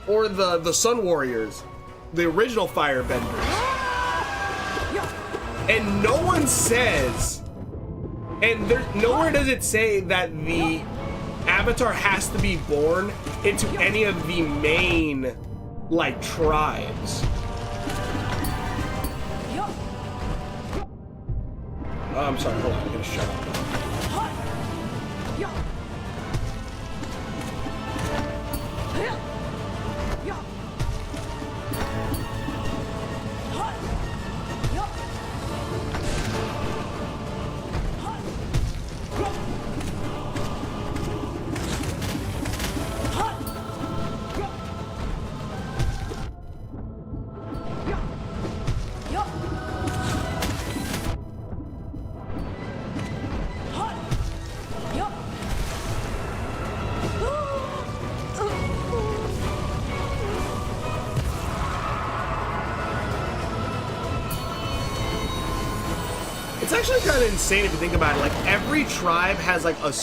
or the sun warriors, the original fire benders. And no one says, and there's nowhere does it say that the Avatar has to be born into any of the main like tribes. Oh, I'm sorry, hold on, I'm gonna shut up. It's actually kind of insane if you think about it. Like every tribe has like a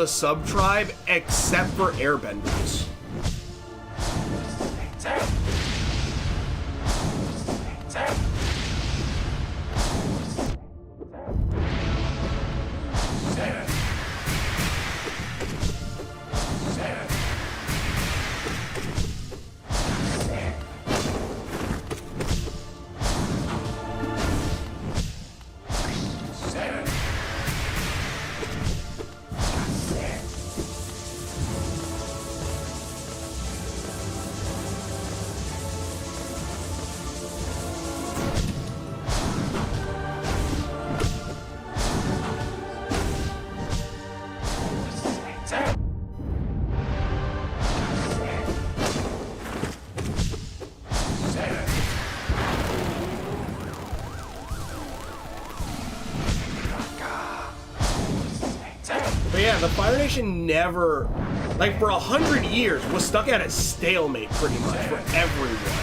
sub-tribe except for airbenders. But yeah, the Fire Nation never, like for 100 years, was stuck at a stalemate pretty much for everyone.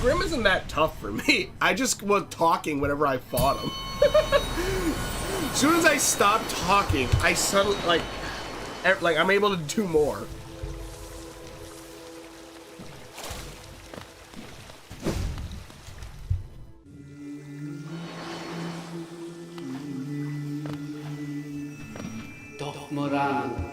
Grim isn't that tough for me. I just was talking whenever I fought him. As soon as I stopped talking, I suddenly, like I'm able to do more. Moran,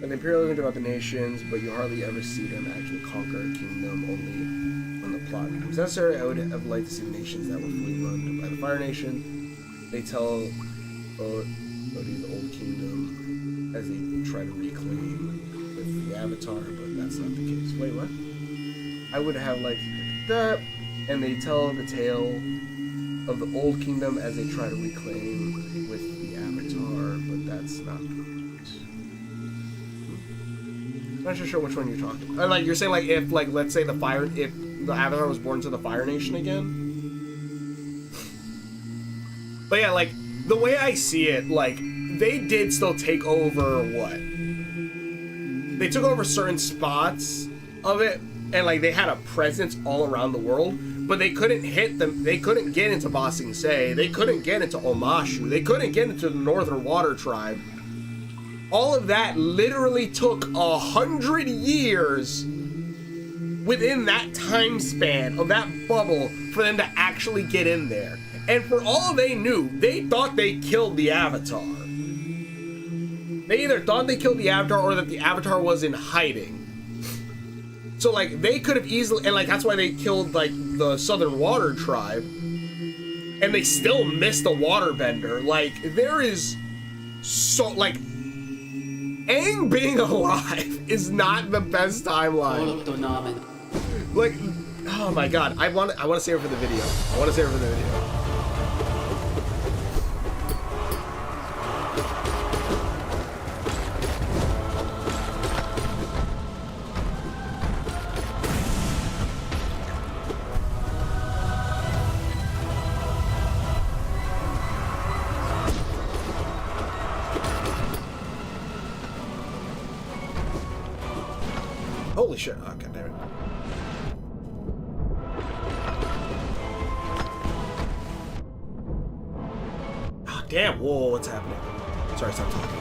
An imperial legend about the nations, but you hardly ever see them actually conquer a kingdom, only on the plot. If it was necessary, I would have liked to see the nations that were fully run by the Fire Nation. They tell Odie the Old Kingdom as they try to reclaim with the Avatar, but that's not the case. Wait, what? I would have liked that, and they tell the tale of the Old Kingdom as they try to reclaim with the Avatar, but that's not the case. I'm not sure which one you're talking about. Like, you're saying, like, if, like, let's say if the Avatar was born to the Fire Nation again? But yeah, like, the way I see it, like, they did still take over what? They took over certain spots of it, and like they had a presence all around the world, but they couldn't hit them. They couldn't get into Ba Sing Se. They couldn't get into Omashu. They couldn't get into the Northern Water Tribe. All of that literally took 100 years within that time span of that bubble for them to actually get in there. And for all they knew, they thought they killed the Avatar. They either thought they killed the Avatar or that the Avatar was in hiding. So, like, they could have easily... And, like, that's why they killed, like, the Southern Water Tribe. And they still missed the Waterbender. Like, there is so... Like, Aang being alive is not the best timeline. Like, oh my god. I want to save it for the video. I want to save it for the video. Holy shit. Oh, god damn it. Oh, damn. Whoa, what's happening? Sorry, stop talking.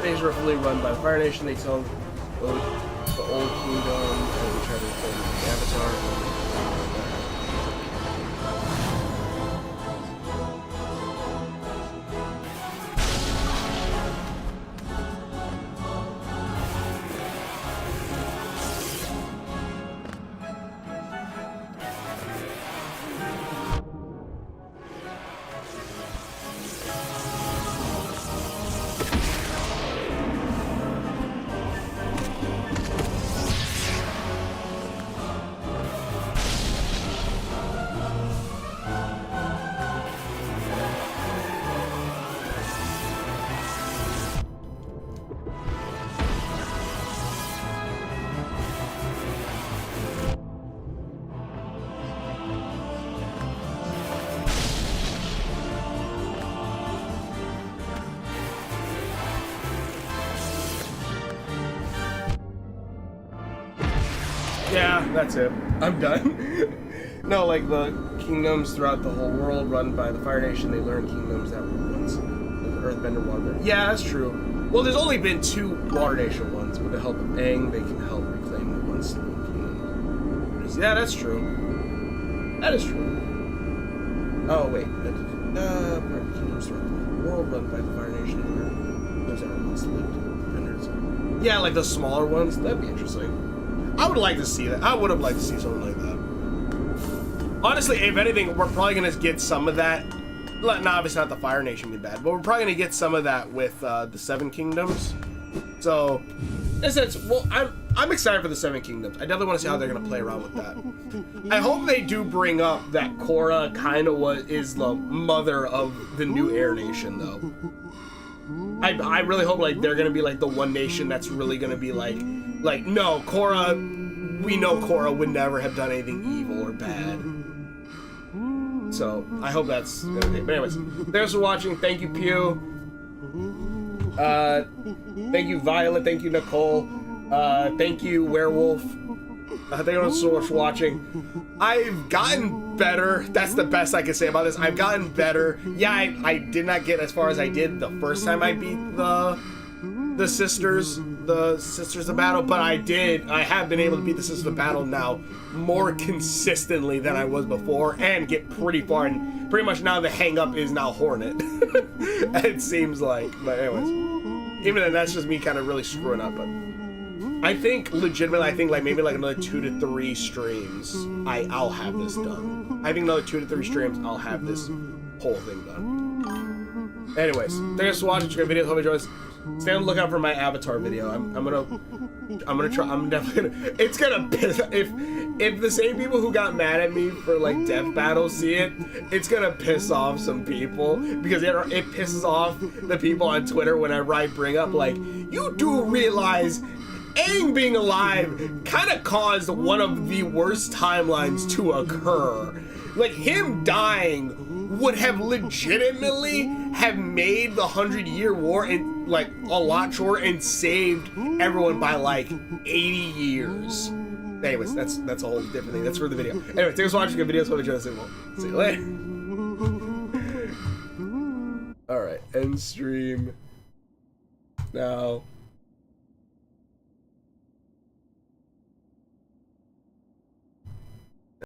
Days roughly run by the Fire Nation. They tell the old kingdom as they try to defend the Avatar. Yeah, that's it. I'm done. No, like the kingdoms throughout the whole world run by the Fire Nation, they learn kingdoms that were once Earthbender, Waterbender. Yeah, that's true. Well, there's only been 2 Water Nation ones. With the help of Aang, they can help reclaim the once stolen kingdom. Yeah, that's true. That is true. Oh, wait. Kingdoms throughout the world run by the Fire Nation. Those that were once lived. Yeah, like the smaller ones. That'd be interesting. I would like to see that. I would have liked to see something like that. Honestly, if anything, we're probably going to get some of that. No, obviously not the Fire Nation be bad, but we're probably going to get some of that with the 7 Kingdoms. So, in a sense, well, I'm excited for the 7 Kingdoms. I definitely want to see how they're going to play around with that. I hope they do bring up that Korra kind of is the mother of the new Air Nation, though. I really hope like they're gonna be like the one nation that's really gonna be like no, Korra, we know Korra would never have done anything evil or bad. So I hope that's okay. But anyways, thanks for watching. Thank you, Pew. Thank you, Violet. Thank you, Nicole. Thank you, Werewolf. Thank you so much for watching. I've gotten better. That's the best I can say about this. I've gotten better. Yeah, I did not get as far as I did the first time I beat the sisters of battle, but I have been able to beat the sisters of battle now more consistently than I was before and get pretty far, and pretty much now the hang up is now Hornet. It seems like. But anyways, even then that's just me kind of really screwing up, but I think legitimately, like maybe like another 2 to 3 streams, I'll have this done. I think another 2 to 3 streams, I'll have this whole thing done. Anyways, thanks for watching. Check out videos. Hope you enjoy this. Stay on the lookout for my Avatar video. I'm gonna try. I'm definitely gonna. It's gonna piss. If the same people who got mad at me for like Death Battle see it, it's gonna piss off some people because it pisses off the people on Twitter whenever I bring up like, you do realize Aang being alive kind of caused one of the worst timelines to occur. Like, him dying would have legitimately have made the 100-Year War and like a lot shorter and saved everyone by like 80 years. Anyways, that's a whole different thing. That's for the video. Anyway, thanks for watching the videos. Hope you enjoyed this. We'll see you later. All right, end stream now.